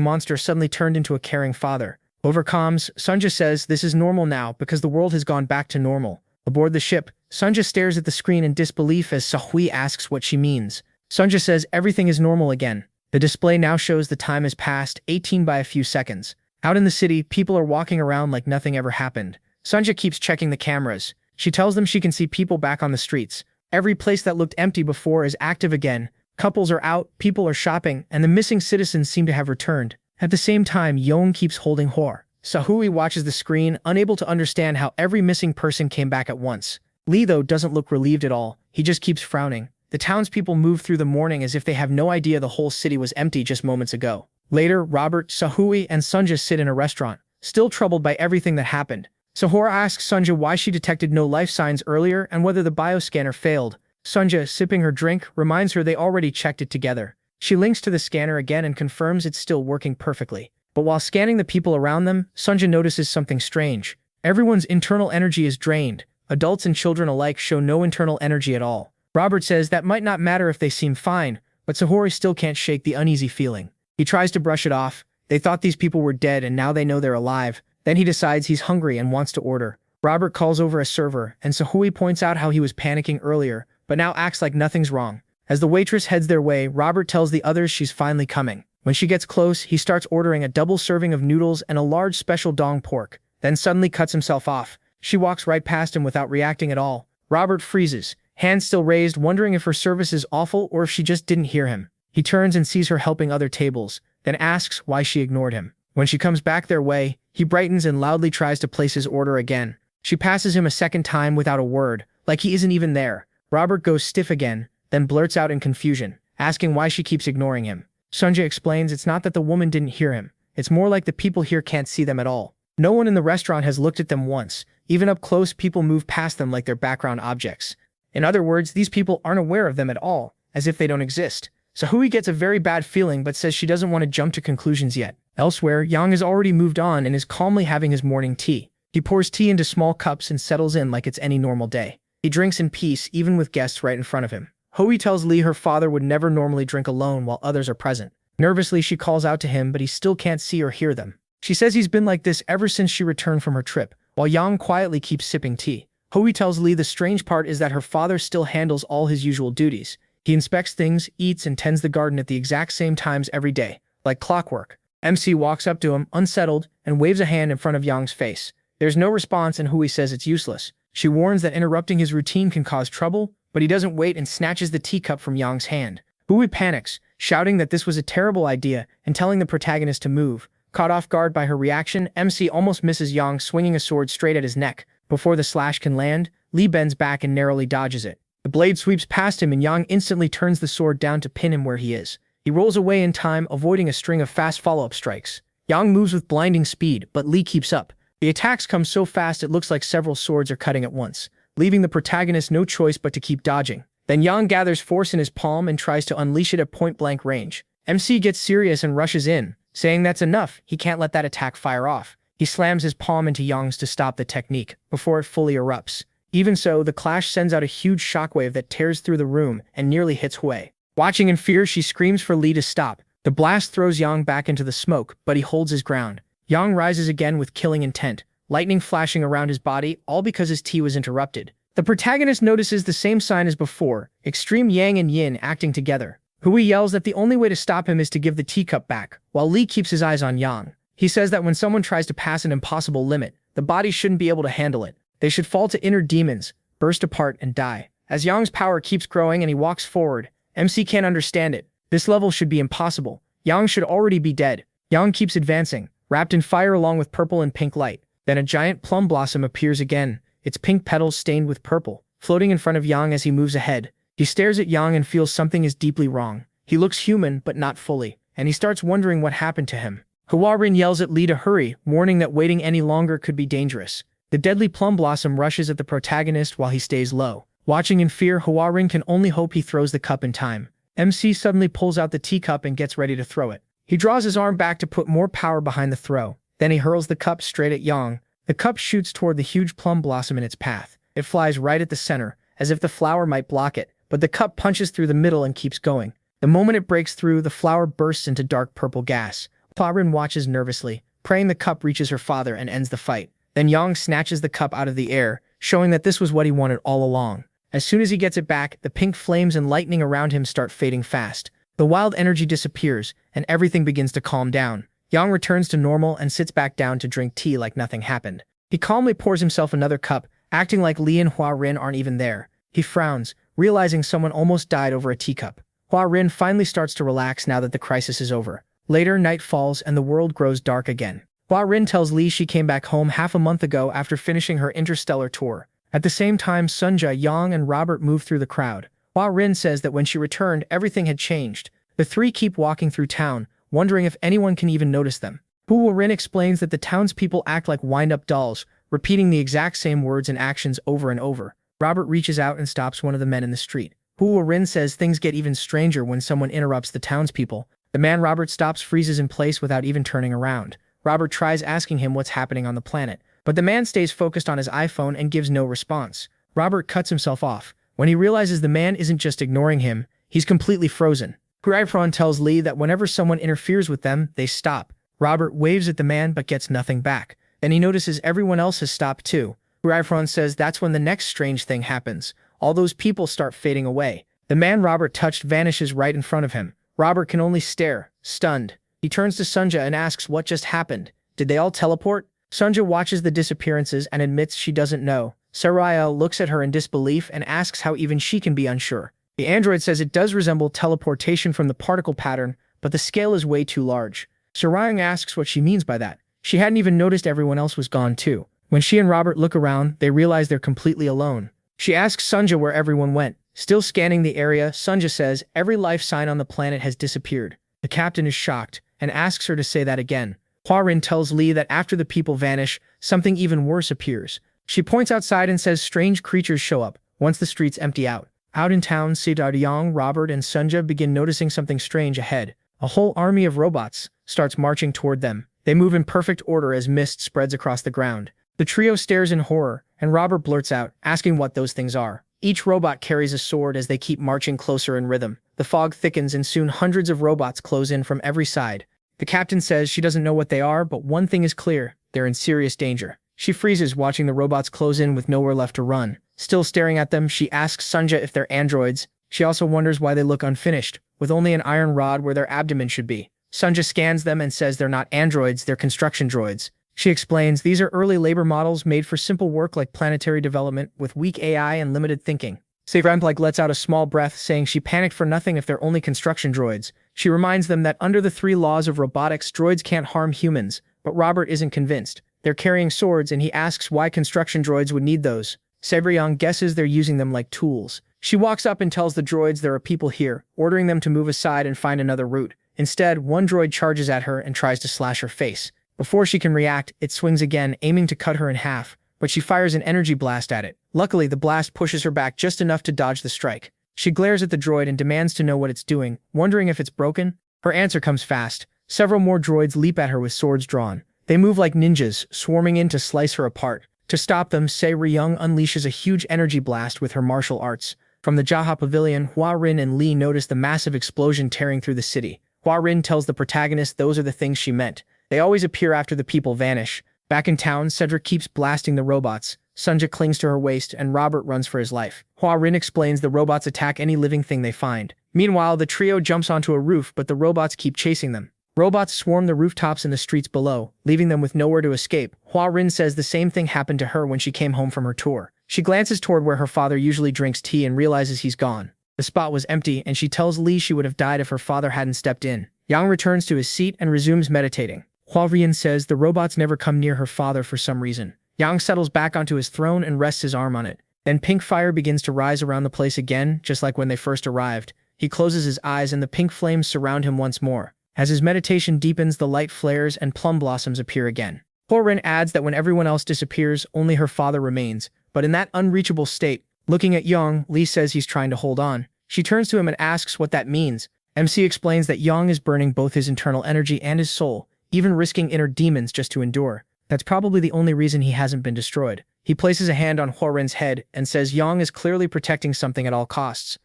monster suddenly turned into a caring father. Over comms, Sunja says this is normal now because the world has gone back to normal. Aboard the ship, Sunja stares at the screen in disbelief as Sahui asks what she means. Sunja says everything is normal again. The display now shows the time has passed, 18 by a few seconds. Out in the city, people are walking around like nothing ever happened. Sunja keeps checking the cameras. She tells them she can see people back on the streets. Every place that looked empty before is active again. Couples are out, people are shopping, and the missing citizens seem to have returned. At the same time, Yong keeps holding Hor. Sahui watches the screen, unable to understand how every missing person came back at once. Lee, though, doesn't look relieved at all. He just keeps frowning. The townspeople move through the morning as if they have no idea the whole city was empty just moments ago. Later, Robert, Sahui, and Sunja sit in a restaurant, still troubled by everything that happened. Sahora asks Sunja why she detected no life signs earlier and whether the bioscanner failed. Sunja, sipping her drink, reminds her they already checked it together. She links to the scanner again and confirms it's still working perfectly. But while scanning the people around them, Sunja notices something strange. Everyone's internal energy is drained. Adults and children alike show no internal energy at all. Robert says that might not matter if they seem fine, but Sahori still can't shake the uneasy feeling. He tries to brush it off. They thought these people were dead and now they know they're alive. Then he decides he's hungry and wants to order. Robert calls over a server, and Sahui points out how he was panicking earlier, but now acts like nothing's wrong. As the waitress heads their way, Robert tells the others she's finally coming. When she gets close, he starts ordering a double serving of noodles and a large special dong pork, then suddenly cuts himself off. She walks right past him without reacting at all. Robert freezes, hands still raised, wondering if her service is awful or if she just didn't hear him. He turns and sees her helping other tables, then asks why she ignored him. When she comes back their way, he brightens and loudly tries to place his order again. She passes him a second time without a word, like he isn't even there. Robert goes stiff again, then blurts out in confusion, asking why she keeps ignoring him. Sunja explains it's not that the woman didn't hear him. It's more like the people here can't see them at all. No one in the restaurant has looked at them once. Even up close, people move past them like they're background objects. In other words, these people aren't aware of them at all, as if they don't exist. Sahui gets a very bad feeling but says she doesn't want to jump to conclusions yet. Elsewhere, Yang has already moved on and is calmly having his morning tea. He pours tea into small cups and settles in like it's any normal day. He drinks in peace, even with guests right in front of him. Hui tells Lee her father would never normally drink alone while others are present. Nervously, she calls out to him, but he still can't see or hear them. She says he's been like this ever since she returned from her trip, while Yang quietly keeps sipping tea. Hui tells Lee the strange part is that her father still handles all his usual duties. He inspects things, eats, and tends the garden at the exact same times every day, like clockwork. MC walks up to him, unsettled, and waves a hand in front of Yang's face. There's no response and Hui says it's useless. She warns that interrupting his routine can cause trouble, but he doesn't wait and snatches the teacup from Yang's hand. Hui panics, shouting that this was a terrible idea and telling the protagonist to move. Caught off guard by her reaction, MC almost misses Yang swinging a sword straight at his neck. Before the slash can land, Lee bends back and narrowly dodges it. The blade sweeps past him and Yang instantly turns the sword down to pin him where he is. He rolls away in time, avoiding a string of fast follow-up strikes. Yang moves with blinding speed, but Lee keeps up. The attacks come so fast it looks like several swords are cutting at once, leaving the protagonist no choice but to keep dodging. Then Yang gathers force in his palm and tries to unleash it at point-blank range. MC gets serious and rushes in, saying that's enough, he can't let that attack fire off. He slams his palm into Yang's to stop the technique, before it fully erupts. Even so, the clash sends out a huge shockwave that tears through the room and nearly hits Hui. Watching in fear, she screams for Lee to stop. The blast throws Yang back into the smoke, but he holds his ground. Yang rises again with killing intent, lightning flashing around his body, all because his tea was interrupted. The protagonist notices the same sign as before, extreme yang and yin acting together. Hui yells that the only way to stop him is to give the teacup back, while Lee keeps his eyes on Yang. He says that when someone tries to pass an impossible limit, the body shouldn't be able to handle it. They should fall to inner demons, burst apart, and die. As Yang's power keeps growing and he walks forward, MC can't understand it. This level should be impossible. Yang should already be dead. Yang keeps advancing, wrapped in fire along with purple and pink light. Then a giant plum blossom appears again, its pink petals stained with purple, floating in front of Yang as he moves ahead. He stares at Yang and feels something is deeply wrong. He looks human, but not fully, and he starts wondering what happened to him. Huarin yells at Lee to hurry, warning that waiting any longer could be dangerous. The deadly plum blossom rushes at the protagonist while he stays low. Watching in fear, Hwa-rin can only hope he throws the cup in time. MC suddenly pulls out the teacup and gets ready to throw it. He draws his arm back to put more power behind the throw. Then he hurls the cup straight at Yang. The cup shoots toward the huge plum blossom in its path. It flies right at the center, as if the flower might block it, but the cup punches through the middle and keeps going. The moment it breaks through, the flower bursts into dark purple gas. Hwa-rin watches nervously, praying the cup reaches her father and ends the fight. Then Yang snatches the cup out of the air, showing that this was what he wanted all along. As soon as he gets it back, the pink flames and lightning around him start fading fast. The wild energy disappears, and everything begins to calm down. Yang returns to normal and sits back down to drink tea like nothing happened. He calmly pours himself another cup, acting like Li and Hwa-rin aren't even there. He frowns, realizing someone almost died over a teacup. Hwa-rin finally starts to relax now that the crisis is over. Later, night falls and the world grows dark again. Hwa-rin tells Li she came back home half a month ago after finishing her interstellar tour. At the same time, Sunja, Yang, and Robert move through the crowd. Hwa-rin says that when she returned, everything had changed. The three keep walking through town, wondering if anyone can even notice them. Hwa-rin explains that the townspeople act like wind-up dolls, repeating the exact same words and actions over and over. Robert reaches out and stops one of the men in the street. Hwa-rin says things get even stranger when someone interrupts the townspeople. The man Robert stops freezes in place without even turning around. Robert tries asking him what's happening on the planet, but the man stays focused on his iPhone and gives no response. Robert cuts himself off. When he realizes the man isn't just ignoring him, he's completely frozen. Hwa-rin tells Li that whenever someone interferes with them, they stop. Robert waves at the man but gets nothing back. Then he notices everyone else has stopped too. Hwa-rin says that's when the next strange thing happens. All those people start fading away. The man Robert touched vanishes right in front of him. Robert can only stare, stunned. He turns to Sunja and asks what just happened. Did they all teleport? Sunja watches the disappearances and admits she doesn't know. Saraya looks at her in disbelief and asks how even she can be unsure. The android says it does resemble teleportation from the particle pattern, but the scale is way too large. Saraya asks what she means by that. She hadn't even noticed everyone else was gone too. When she and Robert look around, they realize they're completely alone. She asks Sunja where everyone went. Still scanning the area, Sunja says every life sign on the planet has disappeared. The captain is shocked and asks her to say that again. Hwa-rin tells Li that after the people vanish, something even worse appears. She points outside and says strange creatures show up once the streets empty out. Out in town, Yang, Robert, and Sunja begin noticing something strange ahead. A whole army of robots starts marching toward them. They move in perfect order as mist spreads across the ground. The trio stares in horror, and Robert blurts out, asking what those things are. Each robot carries a sword as they keep marching closer in rhythm. The fog thickens and soon hundreds of robots close in from every side. The captain says she doesn't know what they are, but one thing is clear, they're in serious danger. She freezes watching the robots close in with nowhere left to run. Still staring at them, she asks Sunja if they're androids. She also wonders why they look unfinished, with only an iron rod where their abdomen should be. Sunja scans them and says they're not androids, they're construction droids. She explains these are early labor models made for simple work like planetary development with weak AI and limited thinking. Ramp lets out a small breath, saying she panicked for nothing if they're only construction droids. She reminds them that under the 3 laws of robotics, droids can't harm humans, but Robert isn't convinced. They're carrying swords and he asks why construction droids would need those. Yang guesses they're using them like tools. She walks up and tells the droids there are people here, ordering them to move aside and find another route. Instead, one droid charges at her and tries to slash her face. Before she can react, it swings again, aiming to cut her in half, but she fires an energy blast at it. Luckily, the blast pushes her back just enough to dodge the strike. She glares at the droid and demands to know what it's doing, wondering if it's broken. Her answer comes fast. Several more droids leap at her with swords drawn. They move like ninjas, swarming in to slice her apart. To stop them, Young unleashes a huge energy blast with her martial arts. From the Jaha Pavilion, Hwa-rin and Li notice the massive explosion tearing through the city. Hwa-rin tells the protagonist those are the things she meant. They always appear after the people vanish. Back in town, Cedric keeps blasting the robots. Sunja clings to her waist and Robert runs for his life. Hwa-rin explains the robots attack any living thing they find. Meanwhile, the trio jumps onto a roof, but the robots keep chasing them. Robots swarm the rooftops and the streets below, leaving them with nowhere to escape. Hwa-rin says the same thing happened to her when she came home from her tour. She glances toward where her father usually drinks tea and realizes he's gone. The spot was empty, and she tells Li she would have died if her father hadn't stepped in. Yang returns to his seat and resumes meditating. Hwa-rin says the robots never come near her father for some reason. Yang settles back onto his throne and rests his arm on it. Then pink fire begins to rise around the place again, just like when they first arrived. He closes his eyes and the pink flames surround him once more. As his meditation deepens, the light flares and plum blossoms appear again. Rin adds that when everyone else disappears, only her father remains, but in that unreachable state. Looking at Young, Lee says he's trying to hold on. She turns to him and asks what that means. MC explains that Young is burning both his internal energy and his soul, even risking inner demons just to endure. That's probably the only reason he hasn't been destroyed. He places a hand on Rin's head and says Young is clearly protecting something at all costs.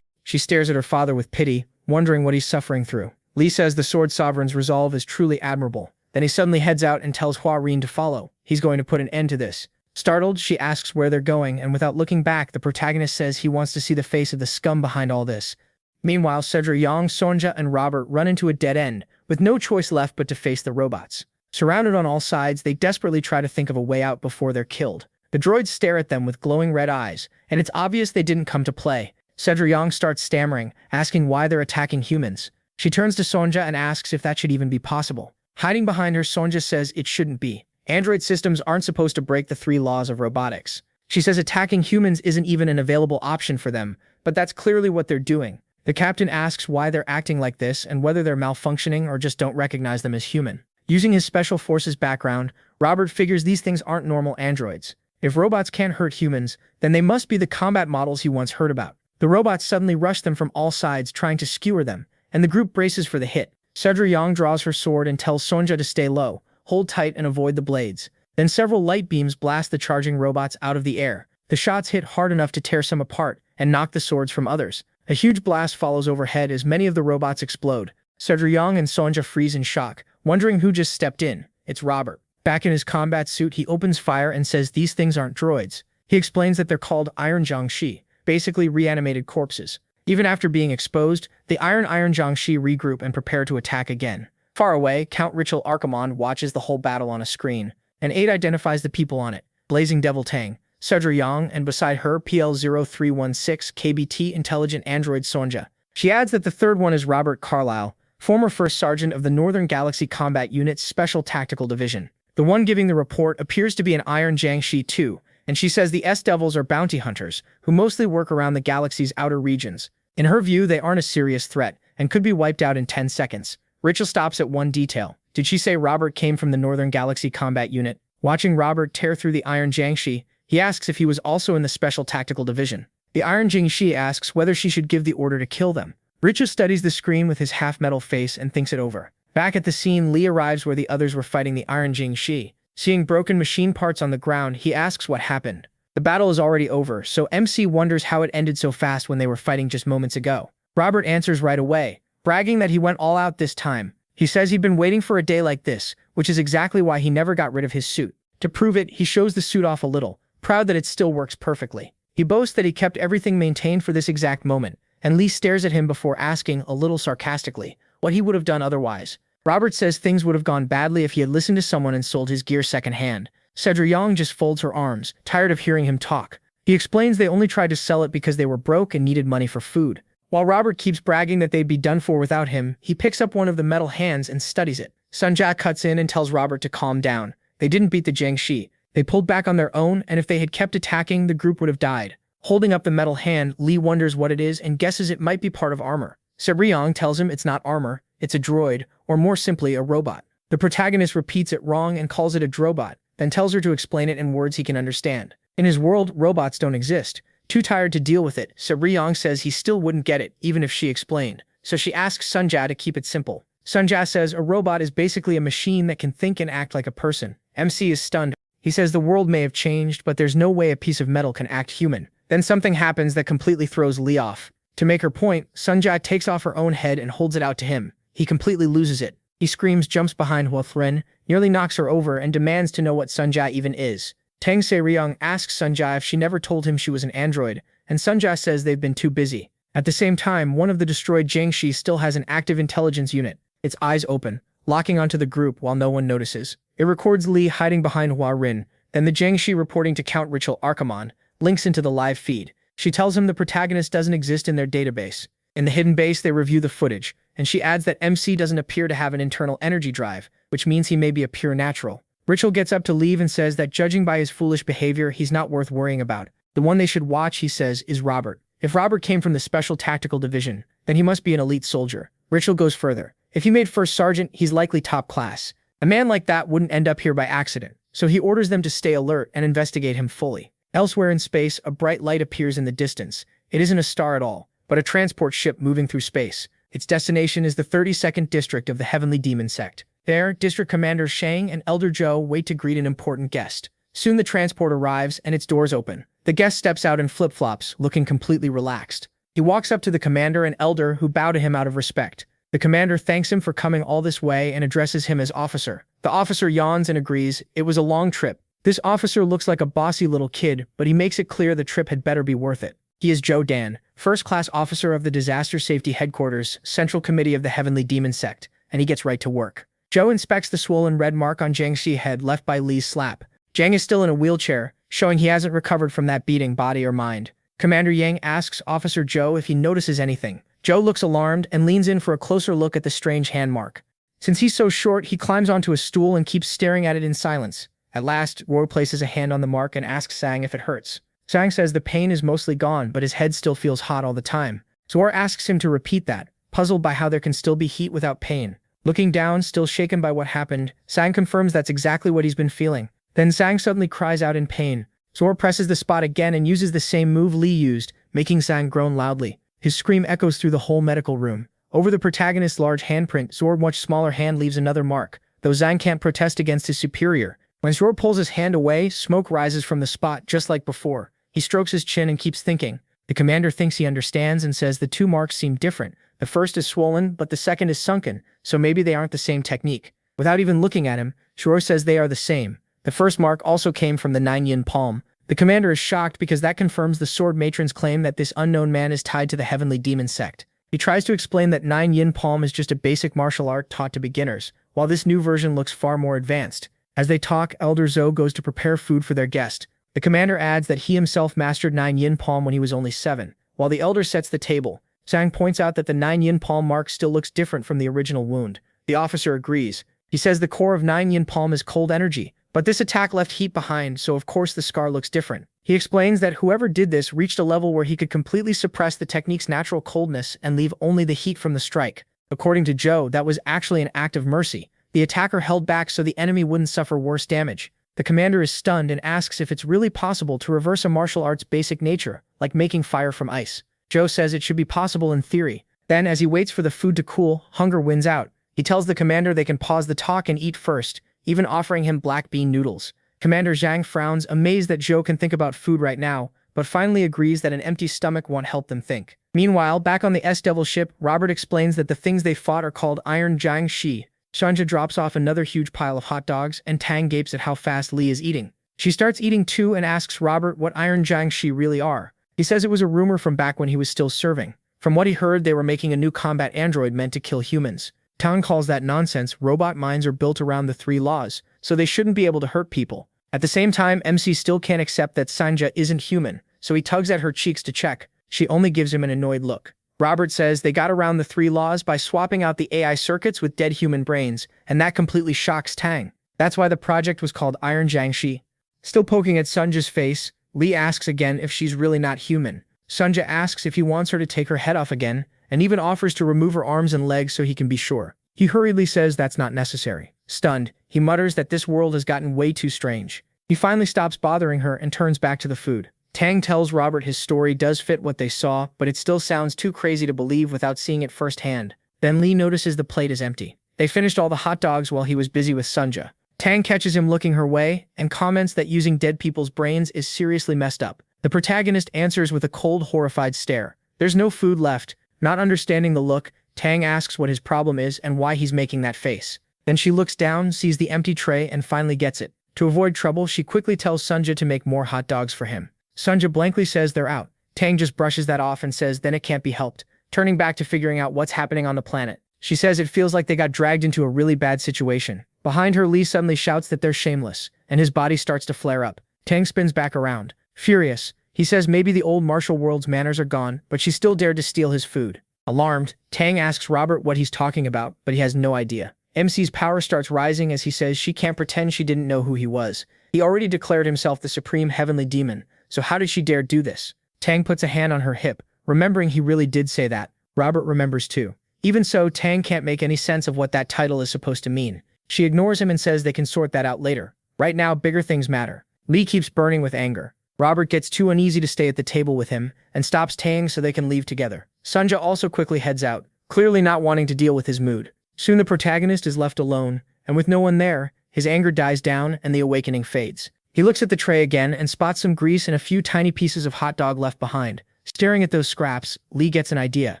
She stares at her father with pity, wondering what he's suffering through. Lee says the Sword Sovereign's resolve is truly admirable. Then he suddenly heads out and tells Rin to follow. He's going to put an end to this. Startled, she asks where they're going, and without looking back, the protagonist says he wants to see the face of the scum behind all this. Meanwhile, Cedra Yang, Sonja, and Robert run into a dead end, with no choice left but to face the robots. Surrounded on all sides, they desperately try to think of a way out before they're killed. The droids stare at them with glowing red eyes, and it's obvious they didn't come to play. Cedra Yang starts stammering, asking why they're attacking humans. She turns to Sonja and asks if that should even be possible. Hiding behind her, Sonja says it shouldn't be. Android systems aren't supposed to break the 3 laws of robotics. She says attacking humans isn't even an available option for them, but that's clearly what they're doing. The captain asks why they're acting like this and whether they're malfunctioning or just don't recognize them as human. Using his special forces background, Robert figures these things aren't normal androids. If robots can't hurt humans, then they must be the combat models he once heard about. The robots suddenly rush them from all sides, trying to skewer them, and the group braces for the hit. Cedra Yang draws her sword and tells Sonja to stay low, hold tight and avoid the blades. Then several light beams blast the charging robots out of the air. The shots hit hard enough to tear some apart and knock the swords from others. A huge blast follows overhead as many of the robots explode. Cedra Yang and Sonja freeze in shock, wondering who just stepped in. It's Robert. Back in his combat suit, he opens fire and says these things aren't droids. He explains that they're called Iron Jiangshi, basically reanimated corpses. Even after being exposed, the Iron Jiangshi regroup and prepare to attack again. Far away, Count Richel Archimond watches the whole battle on a screen. An aide identifies the people on it: Blazing Devil Tang, Cedra Yang, and beside her, PL-0316 KBT Intelligent Android Sonja. She adds that the third one is Robert Carlyle, former First Sergeant of the Northern Galaxy Combat Unit's Special Tactical Division. The one giving the report appears to be an Iron Jiangshi too, and she says the S-Devils are bounty hunters, who mostly work around the galaxy's outer regions. In her view, they aren't a serious threat, and could be wiped out in 10 seconds. Richel stops at one detail. Did she say Robert came from the Northern Galaxy Combat Unit? Watching Robert tear through the Iron Jiangshi, he asks if he was also in the Special Tactical Division. The Iron Jiangshi asks whether she should give the order to kill them. Richel studies the screen with his half-metal face and thinks it over. Back at the scene, Lee arrives where the others were fighting the Iron Jiangshi. Seeing broken machine parts on the ground, he asks what happened. The battle is already over, so MC wonders how it ended so fast when they were fighting just moments ago. Robert answers right away, bragging that he went all out this time. He says he'd been waiting for a day like this, which is exactly why he never got rid of his suit. To prove it, he shows the suit off a little, proud that it still works perfectly. He boasts that he kept everything maintained for this exact moment, and Lee stares at him before asking, a little sarcastically, what he would have done otherwise. Robert says things would have gone badly if he had listened to someone and sold his gear secondhand. Cedra Yang just folds her arms, tired of hearing him talk. He explains they only tried to sell it because they were broke and needed money for food. While Robert keeps bragging that they'd be done for without him, he picks up one of the metal hands and studies it. Sonja cuts in and tells Robert to calm down. They didn't beat the Jiangshi. They pulled back on their own, and if they had kept attacking, the group would have died. Holding up the metal hand, Lee wonders what it is and guesses it might be part of armor. Cedra Yang tells him it's not armor, it's a droid, or more simply, a robot. The protagonist repeats it wrong and calls it a drobot, then tells her to explain it in words he can understand. In his world, robots don't exist. Too tired to deal with it, Cedra Yang says he still wouldn't get it, even if she explained. So she asks Sonja to keep it simple. Sonja says a robot is basically a machine that can think and act like a person. MC is stunned. He says the world may have changed, but there's no way a piece of metal can act human. Then something happens that completely throws Lee off. To make her point, Sonja takes off her own head and holds it out to him. He completely loses it. He screams, jumps behind Rin, nearly knocks her over, and demands to know what Sonja even is. Tang Se-ryung asks Sonja if she never told him she was an android, and Sonja says they've been too busy. At the same time, one of the destroyed Jiangshi still has an active intelligence unit, its eyes open, locking onto the group while no one notices. It records Lee hiding behind Rin, then the Jiangshi reporting to Count Richel Archimond, links into the live feed. She tells him the protagonist doesn't exist in their database. In the hidden base, they review the footage, and she adds that MC doesn't appear to have an internal energy drive, which means he may be a pure natural. Richel gets up to leave and says that judging by his foolish behavior, he's not worth worrying about. The one they should watch, he says, is Robert. If Robert came from the Special Tactical Division, then he must be an elite soldier. Richel goes further. If he made First Sergeant, he's likely top class. A man like that wouldn't end up here by accident, so he orders them to stay alert and investigate him fully. Elsewhere in space, a bright light appears in the distance. It isn't a star at all, but a transport ship moving through space. Its destination is the 32nd District of the Heavenly Demon Sect. There, District Commander Shang and Elder Zhou wait to greet an important guest. Soon the transport arrives and its doors open. The guest steps out in flip-flops, looking completely relaxed. He walks up to the commander and elder, who bow to him out of respect. The commander thanks him for coming all this way and addresses him as officer. The officer yawns and agrees. It was a long trip. This officer looks like a bossy little kid, but he makes it clear the trip had better be worth it. He is Zhou Dan, first-class officer of the Disaster Safety Headquarters, Central Committee of the Heavenly Demon Sect, and he gets right to work. Zhou inspects the swollen red mark on Jiang Xi's head left by Li's slap. Jiang is still in a wheelchair, showing he hasn't recovered from that beating, body or mind. Commander Yang asks Officer Zhou if he notices anything. Zhou looks alarmed and leans in for a closer look at the strange hand mark. Since he's so short, he climbs onto a stool and keeps staring at it in silence. At last, Roy places a hand on the mark and asks Sang if it hurts. Sang says the pain is mostly gone, but his head still feels hot all the time. Zor asks him to repeat that, puzzled by how there can still be heat without pain. Looking down, still shaken by what happened, Sang confirms that's exactly what he's been feeling. Then Sang suddenly cries out in pain. Zor presses the spot again and uses the same move Li used, making Sang groan loudly. His scream echoes through the whole medical room. Over the protagonist's large handprint, Zor's much smaller hand leaves another mark, though Sang can't protest against his superior. When Zor pulls his hand away, smoke rises from the spot just like before. He strokes his chin and keeps thinking. The commander thinks he understands and says the two marks seem different. The first is swollen, but the second is sunken, so maybe they aren't the same technique. Without even looking at him, Zor says they are the same. The first mark also came from the 9-yin palm. The commander is shocked because that confirms the sword matron's claim that this unknown man is tied to the Heavenly Demon Sect. He tries to explain that 9-yin palm is just a basic martial art taught to beginners, while this new version looks far more advanced. As they talk, Elder Zhou goes to prepare food for their guest. The commander adds that he himself mastered 9-yin palm when he was only 7. While the elder sets the table, Sang points out that the 9-yin palm mark still looks different from the original wound. The officer agrees. He says the core of 9-yin palm is cold energy, but this attack left heat behind, so of course the scar looks different. He explains that whoever did this reached a level where he could completely suppress the technique's natural coldness and leave only the heat from the strike. According to Zhou, that was actually an act of mercy. The attacker held back so the enemy wouldn't suffer worse damage. The commander is stunned and asks if it's really possible to reverse a martial art's basic nature, like making fire from ice. Zhou says it should be possible in theory. Then, as he waits for the food to cool, hunger wins out. He tells the commander they can pause the talk and eat first, even offering him black bean noodles. Commander Zhang frowns, amazed that Zhou can think about food right now, but finally agrees that an empty stomach won't help them think. Meanwhile, back on the S-Devil ship, Robert explains that the things they fought are called Iron Jiang Shi. Shanja drops off another huge pile of hot dogs, and Tang gapes at how fast Li is eating. She starts eating too and asks Robert what Iron Jiang Shi really are. He says it was a rumor from back when he was still serving. From what he heard, they were making a new combat android meant to kill humans. Tang calls that nonsense. Robot minds are built around the 3 laws, so they shouldn't be able to hurt people. At the same time, MC still can't accept that Sanja isn't human, so he tugs at her cheeks to check. She only gives him an annoyed look. Robert says they got around the 3 laws by swapping out the AI circuits with dead human brains, and that completely shocks Tang. That's why the project was called Iron Jiangxi. Still poking at Sunja's face, Li asks again if she's really not human. Sunja asks if he wants her to take her head off again, and even offers to remove her arms and legs so he can be sure. He hurriedly says that's not necessary. Stunned, he mutters that this world has gotten way too strange. He finally stops bothering her and turns back to the food. Tang tells Robert his story does fit what they saw, but it still sounds too crazy to believe without seeing it firsthand. Then Li notices the plate is empty. They finished all the hot dogs while he was busy with Sunja. Tang catches him looking her way and comments that using dead people's brains is seriously messed up. The protagonist answers with a cold, horrified stare. There's no food left. Not understanding the look, Tang asks what his problem is and why he's making that face. Then she looks down, sees the empty tray, and finally gets it. To avoid trouble, she quickly tells Sunja to make more hot dogs for him. Sunja blankly says they're out. Tang just brushes that off and says then it can't be helped, turning back to figuring out what's happening on the planet. She says it feels like they got dragged into a really bad situation. Behind her, Li suddenly shouts that they're shameless, and his body starts to flare up. Tang spins back around. Furious, he says maybe the old martial world's manners are gone, but she still dared to steal his food. Alarmed, Tang asks Robert what he's talking about, but he has no idea. MC's power starts rising as he says she can't pretend she didn't know who he was. He already declared himself the supreme heavenly demon, so how did she dare do this? Tang puts a hand on her hip, remembering he really did say that. Robert remembers too. Even so, Tang can't make any sense of what that title is supposed to mean. She ignores him and says they can sort that out later. Right now, bigger things matter. Lee keeps burning with anger. Robert gets too uneasy to stay at the table with him and stops Tang so they can leave together. Sunja also quickly heads out, clearly not wanting to deal with his mood. Soon the protagonist is left alone, and with no one there, his anger dies down and the awakening fades. He looks at the tray again and spots some grease and a few tiny pieces of hot dog left behind. Staring at those scraps, Lee gets an idea.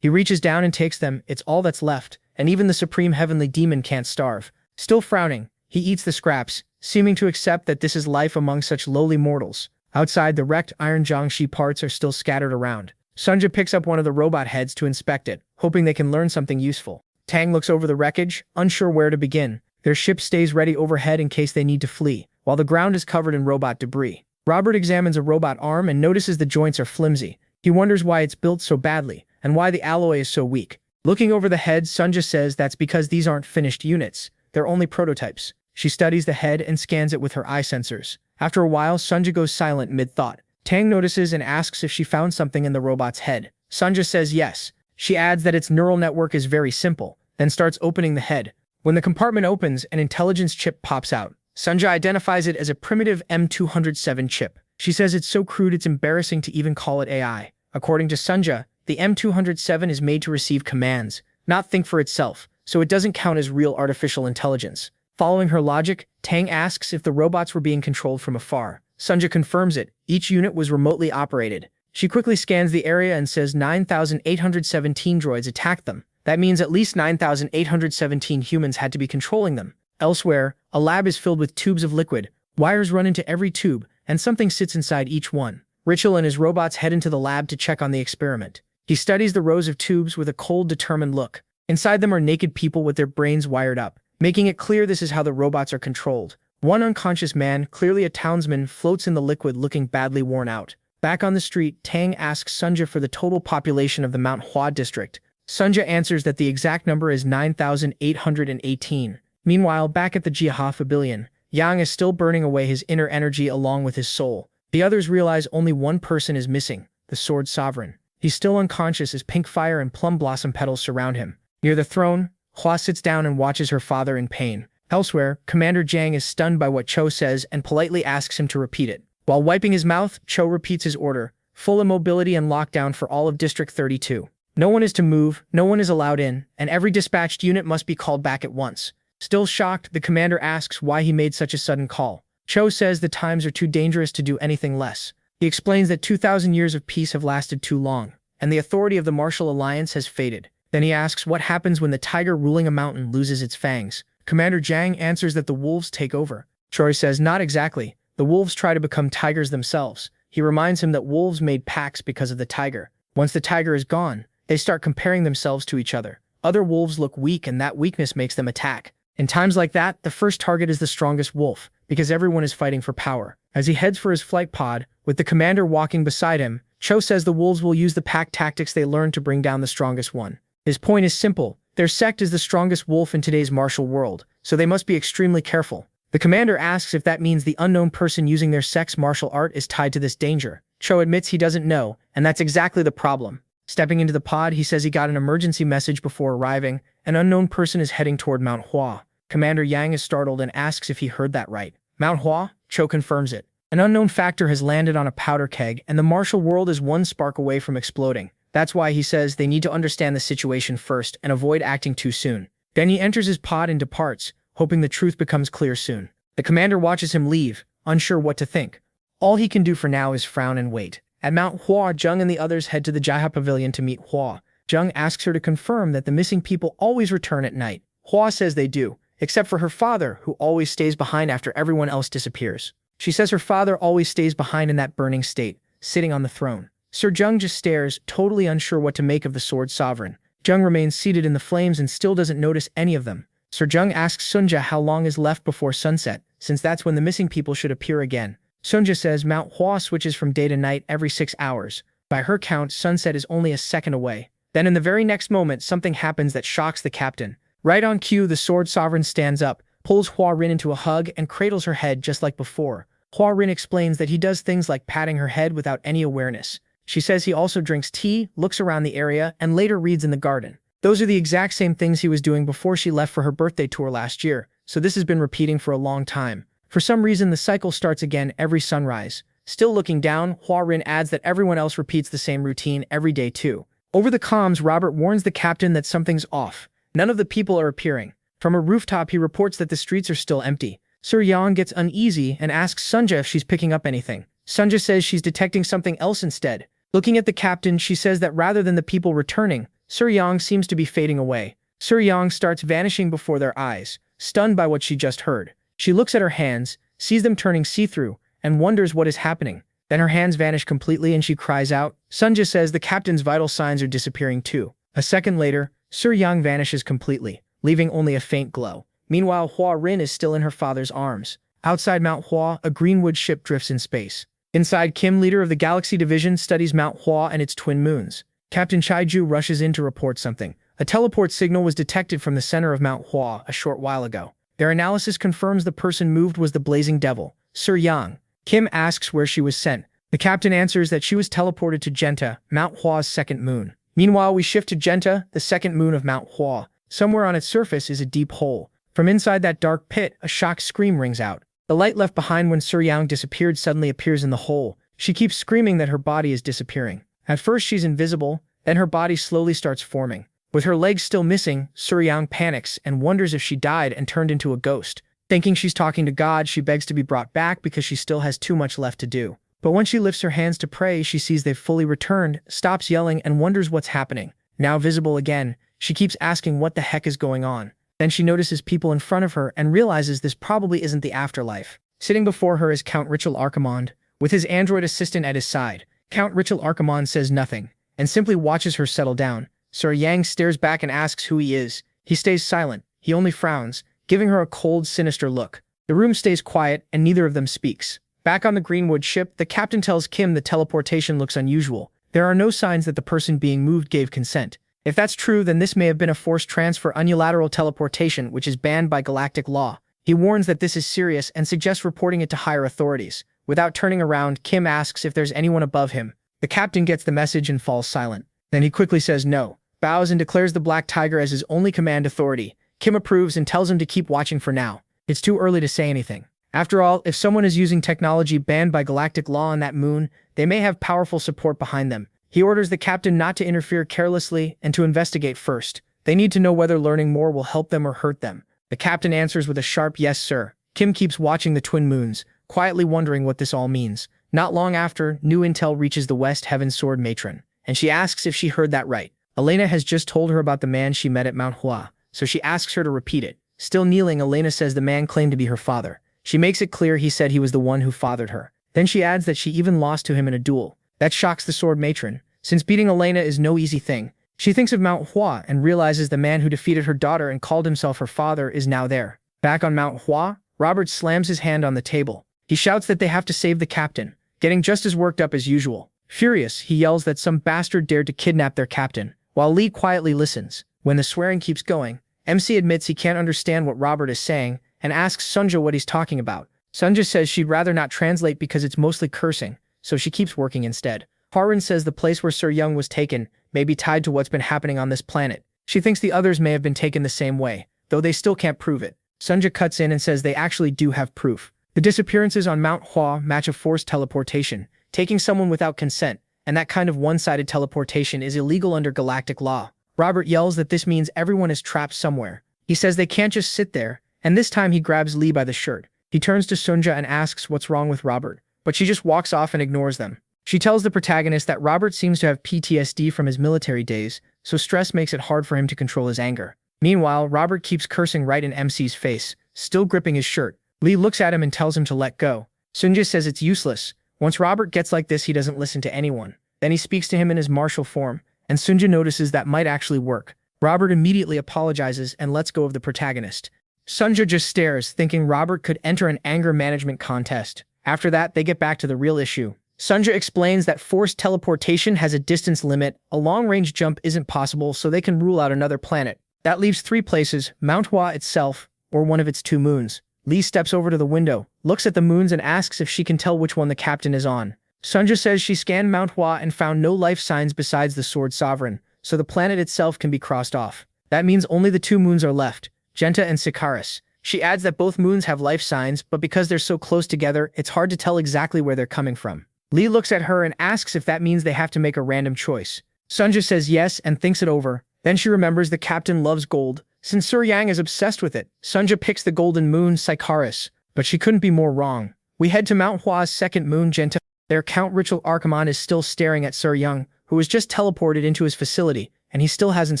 He reaches down and takes them. It's all that's left, and even the supreme heavenly demon can't starve. Still frowning, he eats the scraps, seeming to accept that this is life among such lowly mortals. Outside, the wrecked iron Jiangshi parts are still scattered around. Sunja picks up one of the robot heads to inspect it, hoping they can learn something useful. Tang looks over the wreckage, unsure where to begin. Their ship stays ready overhead in case they need to flee, while the ground is covered in robot debris. Robert examines a robot arm and notices the joints are flimsy. He wonders why it's built so badly, and why the alloy is so weak. Looking over the head, Sunja says that's because these aren't finished units. They're only prototypes. She studies the head and scans it with her eye sensors. After a while, Sunja goes silent mid-thought. Tang notices and asks if she found something in the robot's head. Sunja says yes. She adds that its neural network is very simple, then starts opening the head. When the compartment opens, an intelligence chip pops out. Sunja identifies it as a primitive M207 chip. She says it's so crude it's embarrassing to even call it AI. According to Sunja, the M207 is made to receive commands, not think for itself, so it doesn't count as real artificial intelligence. Following her logic, Tang asks if the robots were being controlled from afar. Sunja confirms it. Each unit was remotely operated. She quickly scans the area and says 9,817 droids attacked them. That means at least 9,817 humans had to be controlling them. Elsewhere, a lab is filled with tubes of liquid. Wires run into every tube, and something sits inside each one. Richel and his robots head into the lab to check on the experiment. He studies the rows of tubes with a cold, determined look. Inside them are naked people with their brains wired up, making it clear this is how the robots are controlled. One unconscious man, clearly a townsman, floats in the liquid looking badly worn out. Back on the street, Tang asks Sunja for the total population of the Manhwa district. Sunja answers that the exact number is 9,818. Meanwhile, back at the Jiaha Pavilion, Yang is still burning away his inner energy along with his soul. The others realize only one person is missing, the Sword Sovereign. He's still unconscious as pink fire and plum blossom petals surround him. Near the throne, Hua sits down and watches her father in pain. Elsewhere, Commander Jiang is stunned by what Cho says and politely asks him to repeat it. While wiping his mouth, Cho repeats his order, full immobility and lockdown for all of District 32. No one is to move, no one is allowed in, and every dispatched unit must be called back at once. Still shocked, the commander asks why he made such a sudden call. Cho says the times are too dangerous to do anything less. He explains that 2,000 years of peace have lasted too long, and the authority of the martial alliance has faded. Then he asks what happens when the tiger ruling a mountain loses its fangs. Commander Jiang answers that the wolves take over. Choi says not exactly. The wolves try to become tigers themselves. He reminds him that wolves made packs because of the tiger. Once the tiger is gone, they start comparing themselves to each other. Other wolves look weak and that weakness makes them attack. In times like that, the first target is the strongest wolf, because everyone is fighting for power. As he heads for his flight pod, with the commander walking beside him, Cho says the wolves will use the pack tactics they learned to bring down the strongest one. His point is simple. Their sect is the strongest wolf in today's martial world, so they must be extremely careful. The commander asks if that means the unknown person using their sect's martial art is tied to this danger. Cho admits he doesn't know, and that's exactly the problem. Stepping into the pod, he says he got an emergency message before arriving. An unknown person is heading toward Mount Hua. Commander Yang is startled and asks if he heard that right. Mount Hua? Cho confirms it. An unknown factor has landed on a powder keg, and the martial world is one spark away from exploding. That's why he says they need to understand the situation first and avoid acting too soon. Then he enters his pod and departs, hoping the truth becomes clear soon. The commander watches him leave, unsure what to think. All he can do for now is frown and wait. At Mount Hua, Zheng and the others head to the Jiaha Pavilion to meet Hua. Zheng asks her to confirm that the missing people always return at night. Hua says they do, except for her father, who always stays behind after everyone else disappears. She says her father always stays behind in that burning state, sitting on the throne. Sir Zheng just stares, totally unsure what to make of the Sword Sovereign. Zheng remains seated in the flames and still doesn't notice any of them. Sir Zheng asks Sunja how long is left before sunset, since that's when the missing people should appear again. Sunja says Mount Hua switches from day to night every 6 hours. By her count, sunset is only a second away. Then in the very next moment, something happens that shocks the captain. Right on cue, the Sword Sovereign stands up, pulls Hua Rin into a hug, and cradles her head just like before. Hua Rin explains that he does things like patting her head without any awareness. She says he also drinks tea, looks around the area, and later reads in the garden. Those are the exact same things he was doing before she left for her birthday tour last year, so this has been repeating for a long time. For some reason, the cycle starts again every sunrise. Still looking down, Hua Rin adds that everyone else repeats the same routine every day too. Over the comms, Robert warns the captain that something's off. None of the people are appearing. From a rooftop, he reports that the streets are still empty. Sir Yang gets uneasy and asks Sunja if she's picking up anything. Sunja says she's detecting something else instead. Looking at the captain, she says that rather than the people returning, Sir Yang seems to be fading away. Sir Yang starts vanishing before their eyes, stunned by what she just heard. She looks at her hands, sees them turning see-through, and wonders what is happening. Then her hands vanish completely and she cries out. Sunja says the captain's vital signs are disappearing too. A second later, Sir Yang vanishes completely, leaving only a faint glow. Meanwhile, Hua Rin is still in her father's arms. Outside Mount Hua, a Greenwood ship drifts in space. Inside, Kim, leader of the Galaxy Division, studies Mount Hua and its twin moons. Captain Chaiju rushes in to report something. A teleport signal was detected from the center of Mount Hua a short while ago. Their analysis confirms the person moved was the Blazing Devil, Sir Yang. Kim asks where she was sent. The captain answers that she was teleported to Genta, Mount Hua's second moon. Meanwhile, we shift to Genta, the second moon of Mount Hua. Somewhere on its surface is a deep hole. From inside that dark pit, a shocked scream rings out. The light left behind when Sir Yang disappeared suddenly appears in the hole. She keeps screaming that her body is disappearing. At first she's invisible, then her body slowly starts forming. With her legs still missing, Sir Yang panics and wonders if she died and turned into a ghost. Thinking she's talking to God, she begs to be brought back because she still has too much left to do. But when she lifts her hands to pray, she sees they've fully returned, stops yelling, and wonders what's happening. Now visible again, she keeps asking what the heck is going on. Then she notices people in front of her and realizes this probably isn't the afterlife. Sitting before her is Count Richel Archimond, with his android assistant at his side. Count Richel Archimond says nothing, and simply watches her settle down. Sir Yang stares back and asks who he is. He stays silent. He only frowns, giving her a cold, sinister look. The room stays quiet, and neither of them speaks. Back on the Greenwood ship, the captain tells Kim the teleportation looks unusual. There are no signs that the person being moved gave consent. If that's true, then this may have been a forced transfer unilateral teleportation, which is banned by galactic law. He warns that this is serious and suggests reporting it to higher authorities. Without turning around, Kim asks if there's anyone above him. The captain gets the message and falls silent. Then he quickly says no, bows and declares the Black Tiger as his only command authority. Kim approves and tells him to keep watching for now. It's too early to say anything. After all, if someone is using technology banned by galactic law on that moon, they may have powerful support behind them. He orders the captain not to interfere carelessly and to investigate first. They need to know whether learning more will help them or hurt them. The captain answers with a sharp yes, sir. Kim keeps watching the twin moons, quietly wondering what this all means. Not long after, new intel reaches the West Heaven Sword matron, and she asks if she heard that right. Elena has just told her about the man she met at Mount Hua, so she asks her to repeat it. Still kneeling, Elena says the man claimed to be her father. She makes it clear he said he was the one who fathered her. Then she adds that she even lost to him in a duel. That shocks the sword matron. Since beating Elena is no easy thing, she thinks of Mount Hua and realizes the man who defeated her daughter and called himself her father is now there. Back on Mount Hua, Robert slams his hand on the table. He shouts that they have to save the captain, getting just as worked up as usual. Furious, he yells that some bastard dared to kidnap their captain, while Lee quietly listens. When the swearing keeps going, MC admits he can't understand what Robert is saying and asks Sunja what he's talking about. Sunja says she'd rather not translate because it's mostly cursing, so she keeps working instead. Harin says the place where Sir Young was taken may be tied to what's been happening on this planet. She thinks the others may have been taken the same way, though they still can't prove it. Sunja cuts in and says they actually do have proof. The disappearances on Mount Hua match a forced teleportation, taking someone without consent, and that kind of one-sided teleportation is illegal under galactic law. Robert yells that this means everyone is trapped somewhere. He says they can't just sit there, and this time he grabs Lee by the shirt. He turns to Sunja and asks what's wrong with Robert, but she just walks off and ignores them. She tells the protagonist that Robert seems to have PTSD from his military days, so stress makes it hard for him to control his anger. Meanwhile, Robert keeps cursing right in MC's face, still gripping his shirt. Lee looks at him and tells him to let go. Sunja says it's useless. Once Robert gets like this, he doesn't listen to anyone. Then he speaks to him in his martial form, and Sunja notices that might actually work. Robert immediately apologizes and lets go of the protagonist. Sunja just stares, thinking Robert could enter an anger management contest. After that, they get back to the real issue. Sunja explains that forced teleportation has a distance limit, a long-range jump isn't possible, so they can rule out another planet. That leaves 3 places, Mount Hua itself, or one of its 2 moons. Lee steps over to the window, looks at the moons and asks if she can tell which one the captain is on. Sunja says she scanned Mount Hua and found no life signs besides the Sword Sovereign, so the planet itself can be crossed off. That means only the 2 moons are left, Genta and Sikaris. She adds that both moons have life signs, but because they're so close together, it's hard to tell exactly where they're coming from. Lee looks at her and asks if that means they have to make a random choice. Sunja says yes and thinks it over. Then she remembers the captain loves gold. Since Suryang is obsessed with it, Sunja picks the golden moon, Sycharis. But she couldn't be more wrong. We head to Manhwa's second moon, Genta. There, Count Richel Archimonde is still staring at Suryang, who was just teleported into his facility, and he still hasn't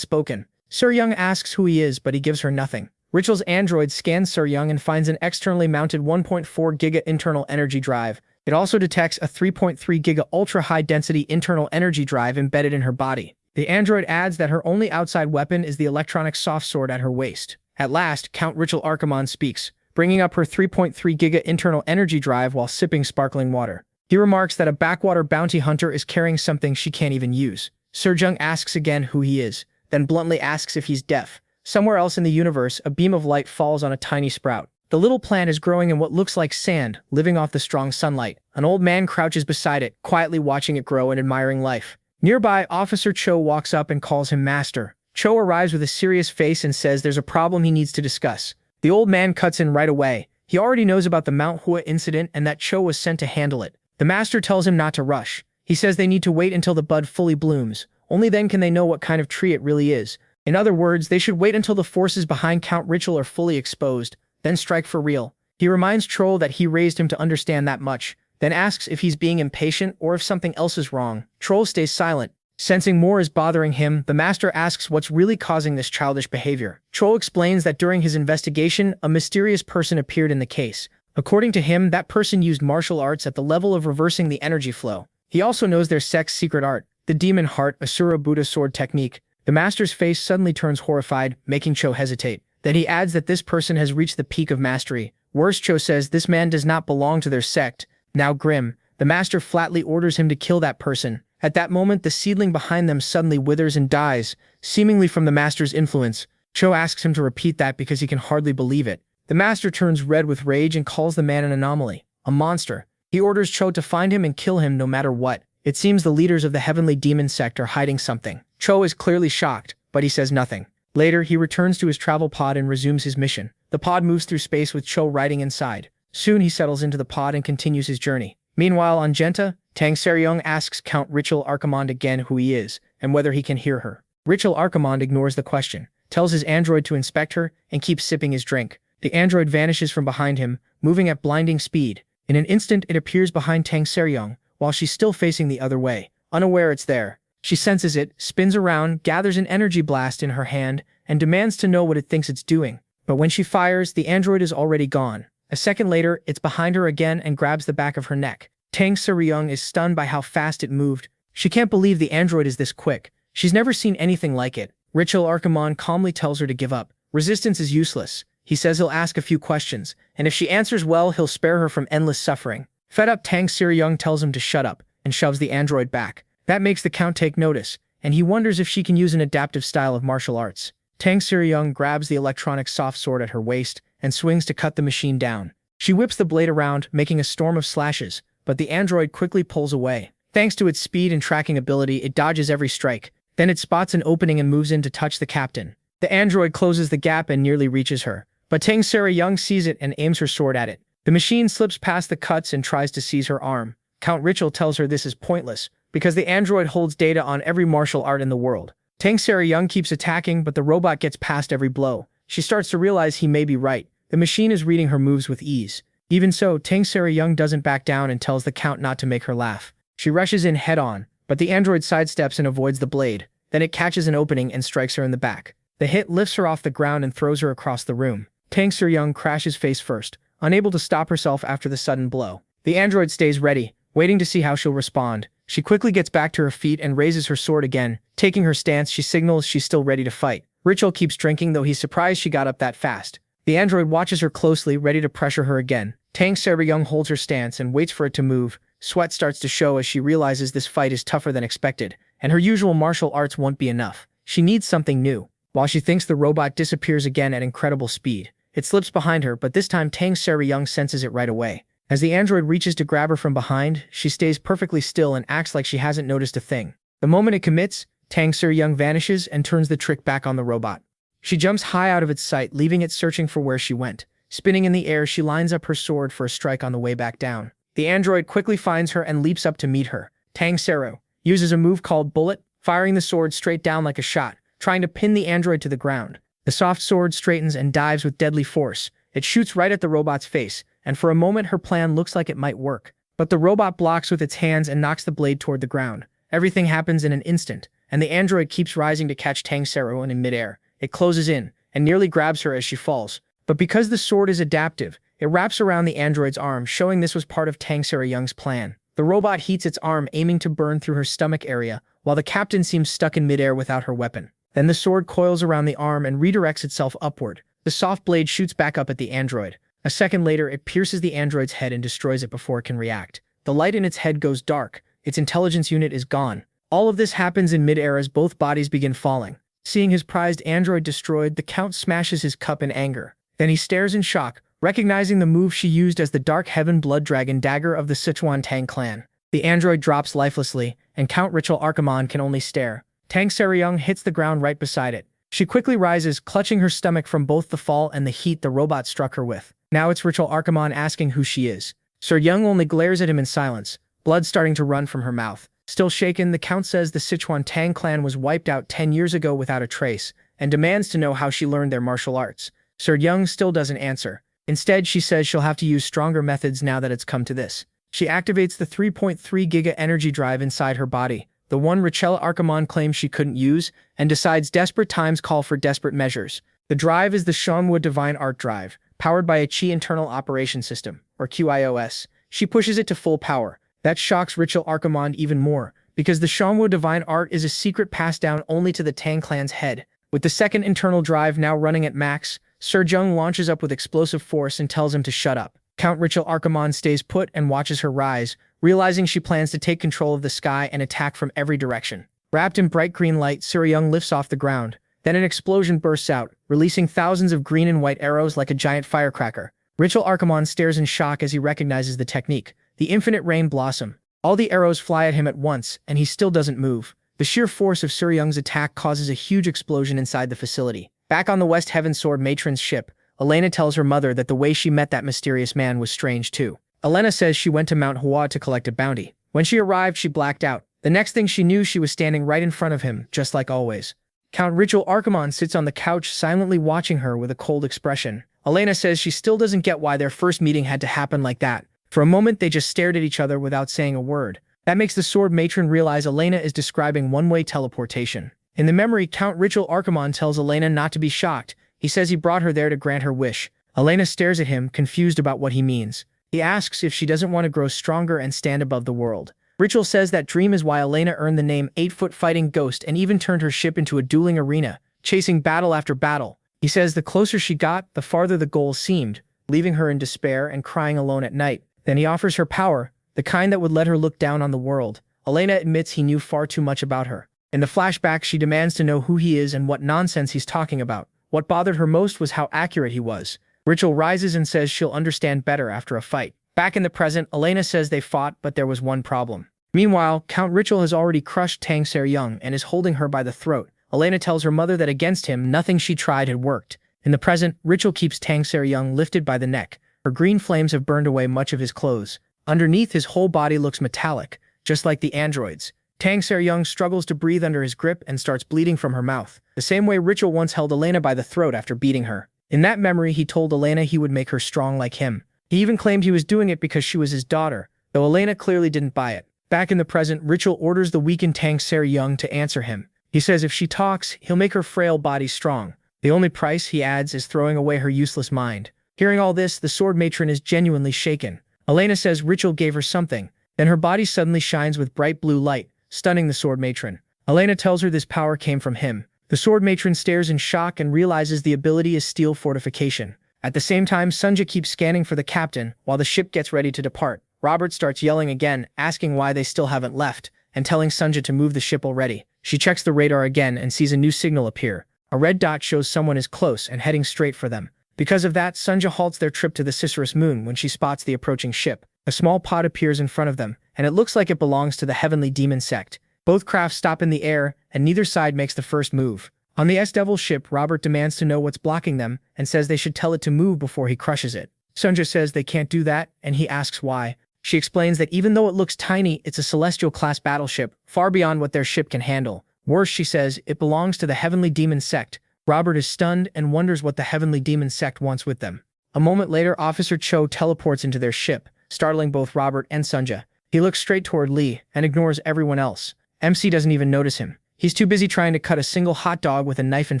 spoken. Suryang asks who he is, but he gives her nothing. Richel's android scans Suryang and finds an externally mounted 1.4 giga internal energy drive. It also detects a 3.3 giga ultra-high-density internal energy drive embedded in her body. The android adds that her only outside weapon is the electronic soft sword at her waist. At last, Count Richel Archimonde speaks, bringing up her 3.3 giga internal energy drive while sipping sparkling water. He remarks that a backwater bounty hunter is carrying something she can't even use. Suryang asks again who he is, then bluntly asks if he's deaf. Somewhere else in the universe, a beam of light falls on a tiny sprout. The little plant is growing in what looks like sand, living off the strong sunlight. An old man crouches beside it, quietly watching it grow and admiring life. Nearby, Officer Cho walks up and calls him master. Cho arrives with a serious face and says there's a problem he needs to discuss. The old man cuts in right away. He already knows about the Manhwa incident and that Cho was sent to handle it. The master tells him not to rush. He says they need to wait until the bud fully blooms. Only then can they know what kind of tree it really is. In other words, they should wait until the forces behind Count Richel are fully exposed, then strike for real. He reminds Troll that he raised him to understand that much, then asks if he's being impatient or if something else is wrong. Troll stays silent. Sensing more is bothering him, the master asks what's really causing this childish behavior. Troll explains that during his investigation, a mysterious person appeared in the case. According to him, that person used martial arts at the level of reversing the energy flow. He also knows their sect's secret art, the demon heart Asura Buddha sword technique. The master's face suddenly turns horrified, making Cho hesitate. Then he adds that this person has reached the peak of mastery. Worse, Cho says this man does not belong to their sect. Now grim, the master flatly orders him to kill that person. At that moment, the seedling behind them suddenly withers and dies, seemingly from the master's influence. Cho asks him to repeat that because he can hardly believe it. The master turns red with rage and calls the man an anomaly, a monster. He orders Cho to find him and kill him no matter what. It seems the leaders of the heavenly demon sect are hiding something. Cho is clearly shocked, but he says nothing. Later, he returns to his travel pod and resumes his mission. The pod moves through space with Cho riding inside. Soon he settles into the pod and continues his journey. Meanwhile, on Genta, Tang Seryong asks Count Richel Archimonde again who he is, and whether he can hear her. Richel Archimonde ignores the question, tells his android to inspect her, and keeps sipping his drink. The android vanishes from behind him, moving at blinding speed. In an instant, it appears behind Tang Seryong, while she's still facing the other way. Unaware it's there, she senses it, spins around, gathers an energy blast in her hand, and demands to know what it thinks it's doing. But when she fires, the android is already gone. A second later, it's behind her again and grabs the back of her neck. Tang Seryong is stunned by how fast it moved. She can't believe the android is this quick. She's never seen anything like it. Richel Archimonde calmly tells her to give up. Resistance is useless. He says he'll ask a few questions, and if she answers well, he'll spare her from endless suffering. Fed up, Tang Seryong tells him to shut up, and shoves the android back. That makes the Count take notice, and he wonders if she can use an adaptive style of martial arts. Tang Seryong grabs the electronic soft sword at her waist and swings to cut the machine down. She whips the blade around, making a storm of slashes, but the android quickly pulls away. Thanks to its speed and tracking ability, it dodges every strike. Then it spots an opening and moves in to touch the captain. The android closes the gap and nearly reaches her, but Tang Seryong sees it and aims her sword at it. The machine slips past the cuts and tries to seize her arm. Count Richel tells her this is pointless, because the android holds data on every martial art in the world. Tang Seryong keeps attacking, but the robot gets past every blow. She starts to realize he may be right. The machine is reading her moves with ease. Even so, Tang Seryong doesn't back down and tells the Count not to make her laugh. She rushes in head-on, but the android sidesteps and avoids the blade. Then it catches an opening and strikes her in the back. The hit lifts her off the ground and throws her across the room. Tang Seryong crashes face first, unable to stop herself after the sudden blow. The android stays ready, waiting to see how she'll respond. She quickly gets back to her feet and raises her sword again. Taking her stance, she signals she's still ready to fight. Richel keeps drinking, though he's surprised she got up that fast. The android watches her closely, ready to pressure her again. Tang Seryong holds her stance and waits for it to move. Sweat starts to show as she realizes this fight is tougher than expected, and her usual martial arts won't be enough. She needs something new. While she thinks, the robot disappears again at incredible speed. It slips behind her, but this time Tang Seryong senses it right away. As the android reaches to grab her from behind, she stays perfectly still and acts like she hasn't noticed a thing. The moment it commits, Tang Seryong vanishes and turns the trick back on the robot. She jumps high out of its sight, leaving it searching for where she went. Spinning in the air, she lines up her sword for a strike on the way back down. The android quickly finds her and leaps up to meet her. Tang Sero uses a move called Bullet, firing the sword straight down like a shot, trying to pin the android to the ground. The soft sword straightens and dives with deadly force. It shoots right at the robot's face, and for a moment her plan looks like it might work. But the robot blocks with its hands and knocks the blade toward the ground. Everything happens in an instant, and the android keeps rising to catch Tang Sero in midair. It closes in, and nearly grabs her as she falls. But because the sword is adaptive, it wraps around the android's arm, showing this was part of Tang Sero Young's plan. The robot heats its arm, aiming to burn through her stomach area, while the captain seems stuck in midair without her weapon. Then the sword coils around the arm and redirects itself upward. The soft blade shoots back up at the android. A second later, it pierces the android's head and destroys it before it can react. The light in its head goes dark. Its intelligence unit is gone. All of this happens in midair as both bodies begin falling. Seeing his prized android destroyed, the Count smashes his cup in anger. Then he stares in shock, recognizing the move she used as the Dark Heaven Blood Dragon dagger of the Sichuan Tang clan. The android drops lifelessly, and Count Ritual Archimon can only stare. Tang Seryung hits the ground right beside it. She quickly rises, clutching her stomach from both the fall and the heat the robot struck her with. Now it's Ritual Archimon asking who she is. Sir Young only glares at him in silence, blood starting to run from her mouth. Still shaken, the Count says the Sichuan Tang clan was wiped out 10 years ago without a trace, and demands to know how she learned their martial arts. Sir Young still doesn't answer. Instead, she says she'll have to use stronger methods now that it's come to this. She activates the 3.3 Giga energy drive inside her body, the one Ritual Archimon claims she couldn't use, and decides desperate times call for desperate measures. The drive is the Shanhua Divine Art Drive, powered by a Qi Internal Operation System, or QIOS. She pushes it to full power. That shocks Ritual Archimon even more, because the Shanhua Divine Art is a secret passed down only to the Tang clan's head. With the second internal drive now running at max, Sir Jung launches up with explosive force and tells him to shut up. Count Ritual Archimon stays put and watches her rise, realizing she plans to take control of the sky and attack from every direction. Wrapped in bright green light, Sir Young lifts off the ground. Then an explosion bursts out, releasing thousands of green and white arrows like a giant firecracker. Ritual Archimon stares in shock as he recognizes the technique, the Infinite Rain Blossom. All the arrows fly at him at once, and he still doesn't move. The sheer force of Sir Young's attack causes a huge explosion inside the facility. Back on the West Heaven Sword matron's ship, Elena tells her mother that the way she met that mysterious man was strange too. Elena says she went to Manhwa to collect a bounty. When she arrived, she blacked out. The next thing she knew, she was standing right in front of him, just like always. Count Ritual Archimon sits on the couch, silently watching her with a cold expression. Elena says she still doesn't get why their first meeting had to happen like that. For a moment, they just stared at each other without saying a word. That makes the sword matron realize Elena is describing one-way teleportation. In the memory, Count Ritual Archimon tells Elena not to be shocked. He says he brought her there to grant her wish. Elena stares at him, confused about what he means. He asks if she doesn't want to grow stronger and stand above the world. Ritual says that dream is why Elena earned the name 8-foot fighting ghost and even turned her ship into a dueling arena, chasing battle after battle. He says the closer she got, the farther the goal seemed, leaving her in despair and crying alone at night. Then he offers her power, the kind that would let her look down on the world. Elena admits he knew far too much about her. In the flashback, she demands to know who he is and what nonsense he's talking about. What bothered her most was how accurate he was. Ritual rises and says she'll understand better after a fight. Back in the present, Elena says they fought, but there was one problem. Meanwhile, Count Ritual has already crushed Tang Seryung and is holding her by the throat. Elena tells her mother that against him, nothing she tried had worked. In the present, Ritual keeps Tang Seryung lifted by the neck. Her green flames have burned away much of his clothes. Underneath, his whole body looks metallic, just like the androids. Tang Seryung struggles to breathe under his grip and starts bleeding from her mouth, the same way Ritual once held Elena by the throat after beating her. In that memory, he told Elena he would make her strong like him. He even claimed he was doing it because she was his daughter, though Elena clearly didn't buy it. Back in the present, Ritual orders the weakened Tang Seryung to answer him. He says if she talks, he'll make her frail body strong. The only price, he adds, is throwing away her useless mind. Hearing all this, the sword matron is genuinely shaken. Elena says Ritual gave her something. Then her body suddenly shines with bright blue light, stunning the sword matron. Elena tells her this power came from him. The sword matron stares in shock and realizes the ability is steel fortification. At the same time, Sunja keeps scanning for the captain while the ship gets ready to depart. Robert starts yelling again, asking why they still haven't left, and telling Sunja to move the ship already. She checks the radar again and sees a new signal appear. A red dot shows someone is close and heading straight for them. Because of that, Sunja halts their trip to the Cicerus moon when she spots the approaching ship. A small pod appears in front of them, and it looks like it belongs to the Heavenly Demon sect. Both crafts stop in the air, and neither side makes the first move. On the S-Devil ship, Robert demands to know what's blocking them and says they should tell it to move before he crushes it. Sunja says they can't do that, and he asks why. She explains that even though it looks tiny, it's a Celestial-class battleship, far beyond what their ship can handle. Worse, she says, it belongs to the Heavenly Demon Sect. Robert is stunned and wonders what the Heavenly Demon Sect wants with them. A moment later, Officer Cho teleports into their ship, startling both Robert and Sunja. He looks straight toward Lee and ignores everyone else. MC doesn't even notice him. He's too busy trying to cut a single hot dog with a knife and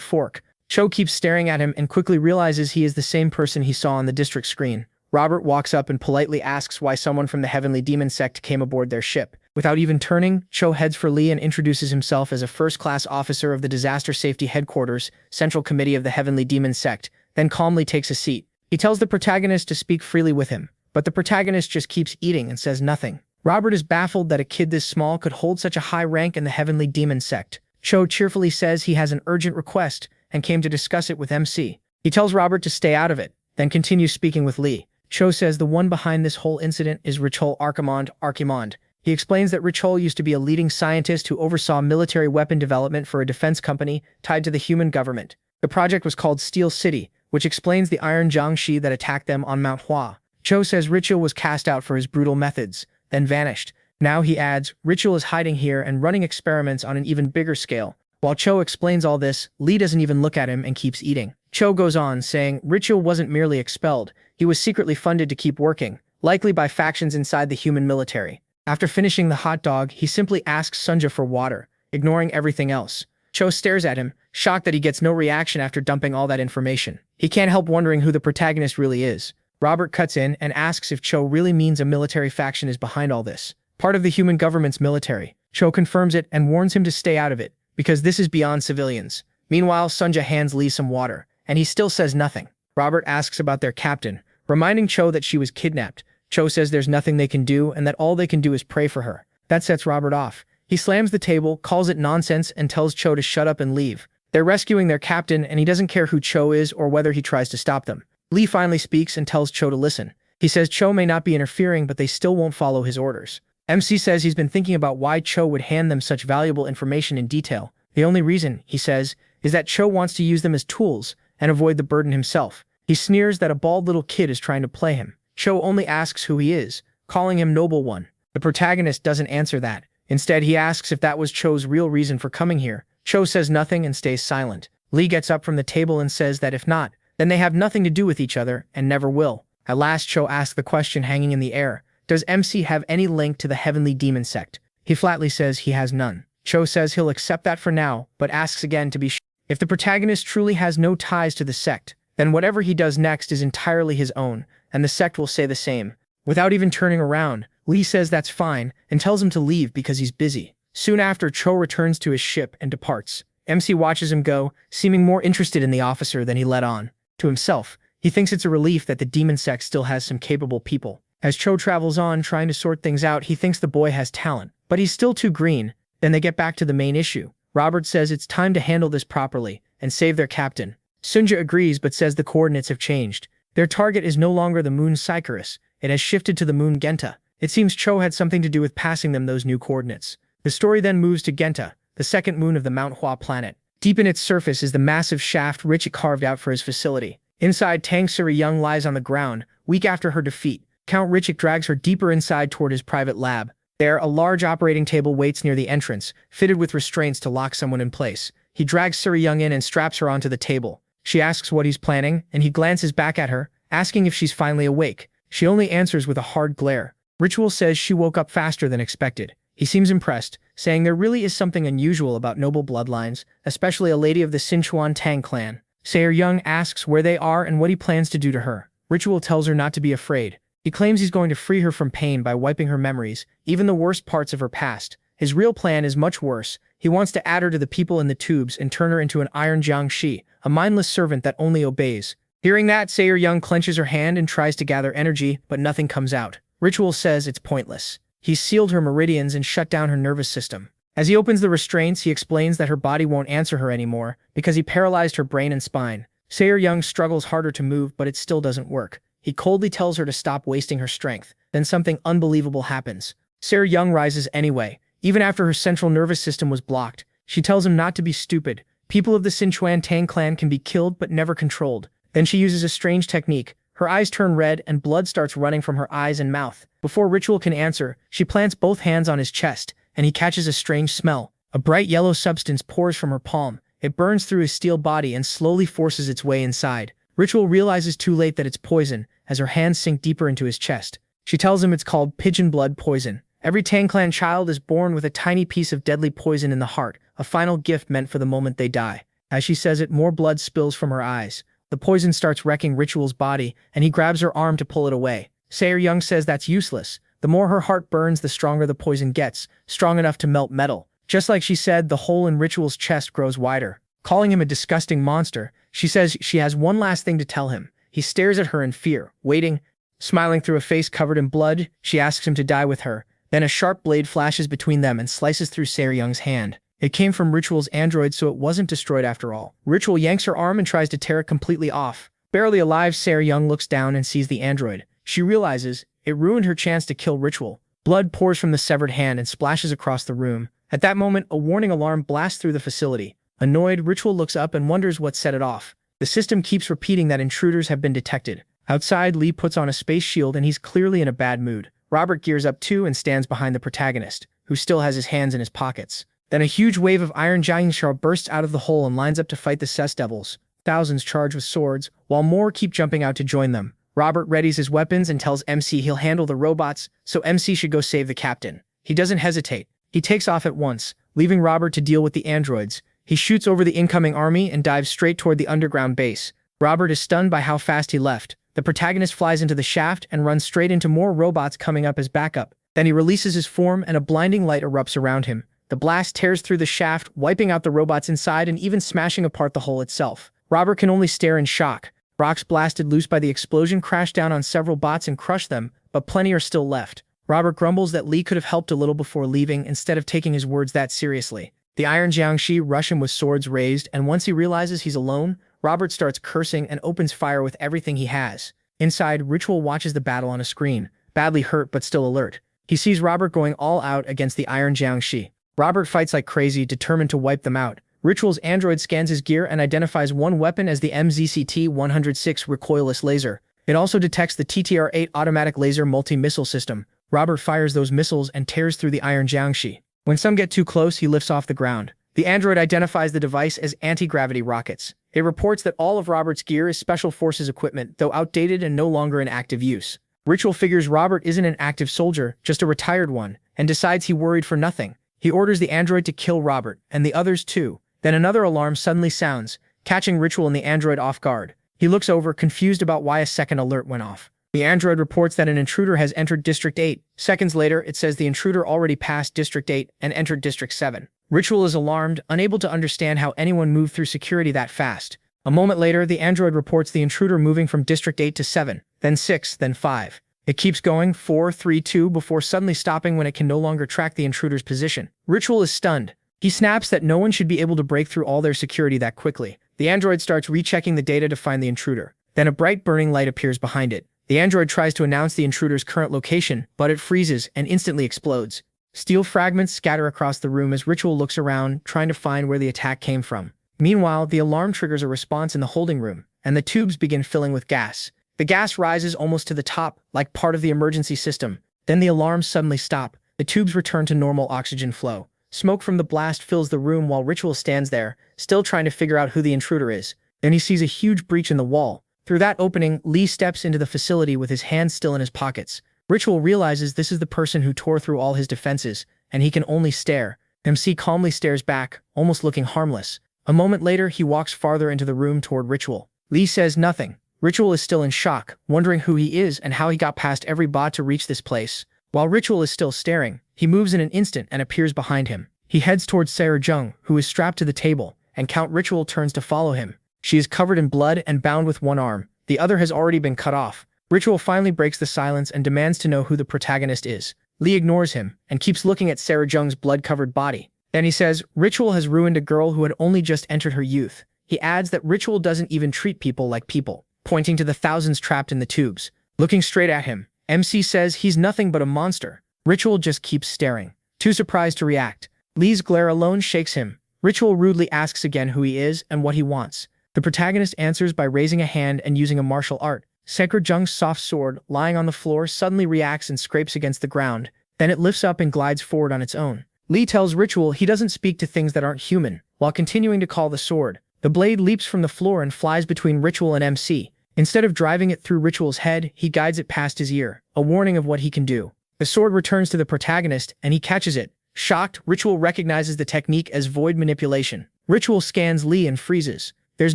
fork. Cho keeps staring at him and quickly realizes he is the same person he saw on the district screen. Robert walks up and politely asks why someone from the Heavenly Demon Sect came aboard their ship. Without even turning, Cho heads for Lee and introduces himself as a first-class officer of the Disaster Safety Headquarters, Central Committee of the Heavenly Demon Sect, then calmly takes a seat. He tells the protagonist to speak freely with him, but the protagonist just keeps eating and says nothing. Robert is baffled that a kid this small could hold such a high rank in the Heavenly Demon Sect. Cho cheerfully says he has an urgent request and came to discuss it with MC. He tells Robert to stay out of it, then continues speaking with Lee. Cho says the one behind this whole incident is Richol Archimond. He explains that Richol used to be a leading scientist who oversaw military weapon development for a defense company tied to the human government. The project was called Steel City, which explains the Iron Jiangshi that attacked them on Manhwa. Cho says Richol was cast out for his brutal methods, then vanished. Now he adds, Richol is hiding here and running experiments on an even bigger scale. While Cho explains all this, Lee doesn't even look at him and keeps eating. Cho goes on, saying Richol wasn't merely expelled, he was secretly funded to keep working, likely by factions inside the human military. After finishing the hot dog, he simply asks Sunja for water, ignoring everything else. Cho stares at him, shocked that he gets no reaction after dumping all that information. He can't help wondering who the protagonist really is. Robert cuts in and asks if Cho really means a military faction is behind all this. Part of the human government's military. Cho confirms it and warns him to stay out of it, because this is beyond civilians. Meanwhile, Sunja hands Lee some water, and he still says nothing. Robert asks about their captain, reminding Cho that she was kidnapped. Cho says there's nothing they can do and that all they can do is pray for her. That sets Robert off. He slams the table, calls it nonsense, and tells Cho to shut up and leave. They're rescuing their captain, and he doesn't care who Cho is or whether he tries to stop them. Lee finally speaks and tells Cho to listen. He says Cho may not be interfering, but they still won't follow his orders. MC says he's been thinking about why Cho would hand them such valuable information in detail. The only reason, he says, is that Cho wants to use them as tools and avoid the burden himself. He sneers that a bald little kid is trying to play him. Cho only asks who he is, calling him Noble One. The protagonist doesn't answer that. Instead, he asks if that was Cho's real reason for coming here. Cho says nothing and stays silent. Lee gets up from the table and says that if not, then they have nothing to do with each other and never will. At last, Cho asks the question hanging in the air. Does MC have any link to the Heavenly Demon Sect? He flatly says he has none. Cho says he'll accept that for now, but asks again to be sure. If the protagonist truly has no ties to the sect, then whatever he does next is entirely his own, and the sect will say the same. Without even turning around, Lee says that's fine and tells him to leave because he's busy. Soon after, Cho returns to his ship and departs. MC watches him go, seeming more interested in the officer than he let on. To himself, he thinks it's a relief that the demon sect still has some capable people. As Cho travels on, trying to sort things out, he thinks the boy has talent, but he's still too green. Then they get back to the main issue. Robert says it's time to handle this properly and save their captain. Sunja agrees but says the coordinates have changed. Their target is no longer the moon Sycharis, it has shifted to the moon Genta. It seems Cho had something to do with passing them those new coordinates. The story then moves to Genta, the second moon of the Manhwa planet. Deep in its surface is the massive shaft Richik carved out for his facility. Inside, Tang Suri-young lies on the ground, weak after her defeat. Count Richik drags her deeper inside toward his private lab. There, a large operating table waits near the entrance, fitted with restraints to lock someone in place. He drags Suri-young in and straps her onto the table. She asks what he's planning, and he glances back at her, asking if she's finally awake. She only answers with a hard glare. Ritual says she woke up faster than expected. He seems impressed, saying there really is something unusual about noble bloodlines, especially a lady of the Sinchuan Tang clan. Suri-young asks where they are and what he plans to do to her. Ritual tells her not to be afraid. He claims he's going to free her from pain by wiping her memories, even the worst parts of her past. His real plan is much worse. He wants to add her to the people in the tubes and turn her into an iron Jiangshi, a mindless servant that only obeys. Hearing that, Suri-young clenches her hand and tries to gather energy, but nothing comes out. Ritual says it's pointless. He's sealed her meridians and shut down her nervous system. As he opens the restraints, he explains that her body won't answer her anymore because he paralyzed her brain and spine. Suri-young struggles harder to move, but it still doesn't work. He coldly tells her to stop wasting her strength. Then something unbelievable happens. Suri-young rises anyway. Even after her central nervous system was blocked, she tells him not to be stupid, People of the Sichuan Tang clan can be killed but never controlled. Then she uses a strange technique. Her eyes turn red and blood starts running from her eyes and mouth. Before Ritual can answer, she plants both hands on his chest, and he catches a strange smell. A bright yellow substance pours from her palm. It burns through his steel body and slowly forces its way inside. Ritual realizes too late that it's poison, as her hands sink deeper into his chest. She tells him it's called pigeon blood poison. Every Tang clan child is born with a tiny piece of deadly poison in the heart, a final gift meant for the moment they die. As she says it, more blood spills from her eyes. The poison starts wrecking Ritual's body, and he grabs her arm to pull it away. Sayer says that's useless. The more her heart burns, the stronger the poison gets, strong enough to melt metal. Just like she said, the hole in Ritual's chest grows wider. Calling him a disgusting monster, she says she has one last thing to tell him. He stares at her in fear, waiting. Smiling through a face covered in blood, she asks him to die with her. Then a sharp blade flashes between them and slices through Sayer hand. It came from Ritual's android, so it wasn't destroyed after all. Ritual yanks her arm and tries to tear it completely off. Barely alive, Sayer looks down and sees the android. She realizes it ruined her chance to kill Ritual. Blood pours from the severed hand and splashes across the room. At that moment, a warning alarm blasts through the facility. Annoyed, Ritual looks up and wonders what set it off. The system keeps repeating that intruders have been detected. Outside, Lee puts on a space shield and he's clearly in a bad mood. Robert gears up too and stands behind the protagonist, who still has his hands in his pockets. Then a huge wave of iron Jiangshao bursts out of the hole and lines up to fight the Cess Devils. Thousands charge with swords, while more keep jumping out to join them. Robert readies his weapons and tells MC he'll handle the robots, so MC should go save the captain. He doesn't hesitate. He takes off at once, leaving Robert to deal with the androids. He shoots over the incoming army and dives straight toward the underground base. Robert is stunned by how fast he left. The protagonist flies into the shaft and runs straight into more robots coming up as backup. Then he releases his form and a blinding light erupts around him. The blast tears through the shaft, wiping out the robots inside and even smashing apart the hull itself. Robert can only stare in shock. Rocks blasted loose by the explosion crash down on several bots and crush them, but plenty are still left. Robert grumbles that Lee could have helped a little before leaving instead of taking his words that seriously. The Iron Jiangshi rush him with swords raised, and once he realizes he's alone, Robert starts cursing and opens fire with everything he has. Inside, Ritual watches the battle on a screen, badly hurt but still alert. He sees Robert going all out against the Iron Jiangshi. Robert fights like crazy, determined to wipe them out. Ritual's android scans his gear and identifies one weapon as the MZCT-106 recoilless laser. It also detects the TTR-8 automatic laser multi-missile system. Robert fires those missiles and tears through the Iron Jiangshi. When some get too close, he lifts off the ground. The android identifies the device as anti-gravity rockets. It reports that all of Robert's gear is Special Forces equipment, though outdated and no longer in active use. Ritual figures Robert isn't an active soldier, just a retired one, and decides he worried for nothing. He orders the android to kill Robert, and the others too. Then another alarm suddenly sounds, catching Ritual and the android off guard. He looks over, confused about why a second alert went off. The android reports that an intruder has entered District 8. Seconds later, it says the intruder already passed District 8 and entered District 7. Ritual is alarmed, unable to understand how anyone moved through security that fast. A moment later, the android reports the intruder moving from District 8 to 7, then 6, then 5. It keeps going, 4, 3, 2, before suddenly stopping when it can no longer track the intruder's position. Ritual is stunned. He snaps that no one should be able to break through all their security that quickly. The android starts rechecking the data to find the intruder. Then a bright burning light appears behind it. The android tries to announce the intruder's current location, but it freezes and instantly explodes. Steel fragments scatter across the room as Ritual looks around, trying to find where the attack came from. Meanwhile, the alarm triggers a response in the holding room, and the tubes begin filling with gas. The gas rises almost to the top, like part of the emergency system. Then the alarms suddenly stop. The tubes return to normal oxygen flow. Smoke from the blast fills the room while Ritual stands there, still trying to figure out who the intruder is. Then he sees a huge breach in the wall. Through that opening, Lee steps into the facility with his hands still in his pockets. Ritual realizes this is the person who tore through all his defenses, and he can only stare. MC calmly stares back, almost looking harmless. A moment later, he walks farther into the room toward Ritual. Lee says nothing. Ritual is still in shock, wondering who he is and how he got past every bot to reach this place. While Ritual is still staring, he moves in an instant and appears behind him. He heads towards Sarah Jung, who is strapped to the table, and Count Ritual turns to follow him. She is covered in blood and bound with one arm. The other has already been cut off. Ritual finally breaks the silence and demands to know who the protagonist is. Lee ignores him and keeps looking at Sarah Jung's blood-covered body. Then he says, Ritual has ruined a girl who had only just entered her youth. He adds that Ritual doesn't even treat people like people, pointing to the thousands trapped in the tubes. Looking straight at him, MC says he's nothing but a monster. Ritual just keeps staring, too surprised to react. Lee's glare alone shakes him. Ritual rudely asks again who he is and what he wants. The protagonist answers by raising a hand and using a martial art. Sekra Jung's soft sword, lying on the floor, suddenly reacts and scrapes against the ground. Then it lifts up and glides forward on its own. Lee tells Ritual he doesn't speak to things that aren't human, while continuing to call the sword. The blade leaps from the floor and flies between Ritual and MC. Instead of driving it through Ritual's head, he guides it past his ear, a warning of what he can do. The sword returns to the protagonist, and he catches it. Shocked, Ritual recognizes the technique as void manipulation. Ritual scans Lee and freezes. There's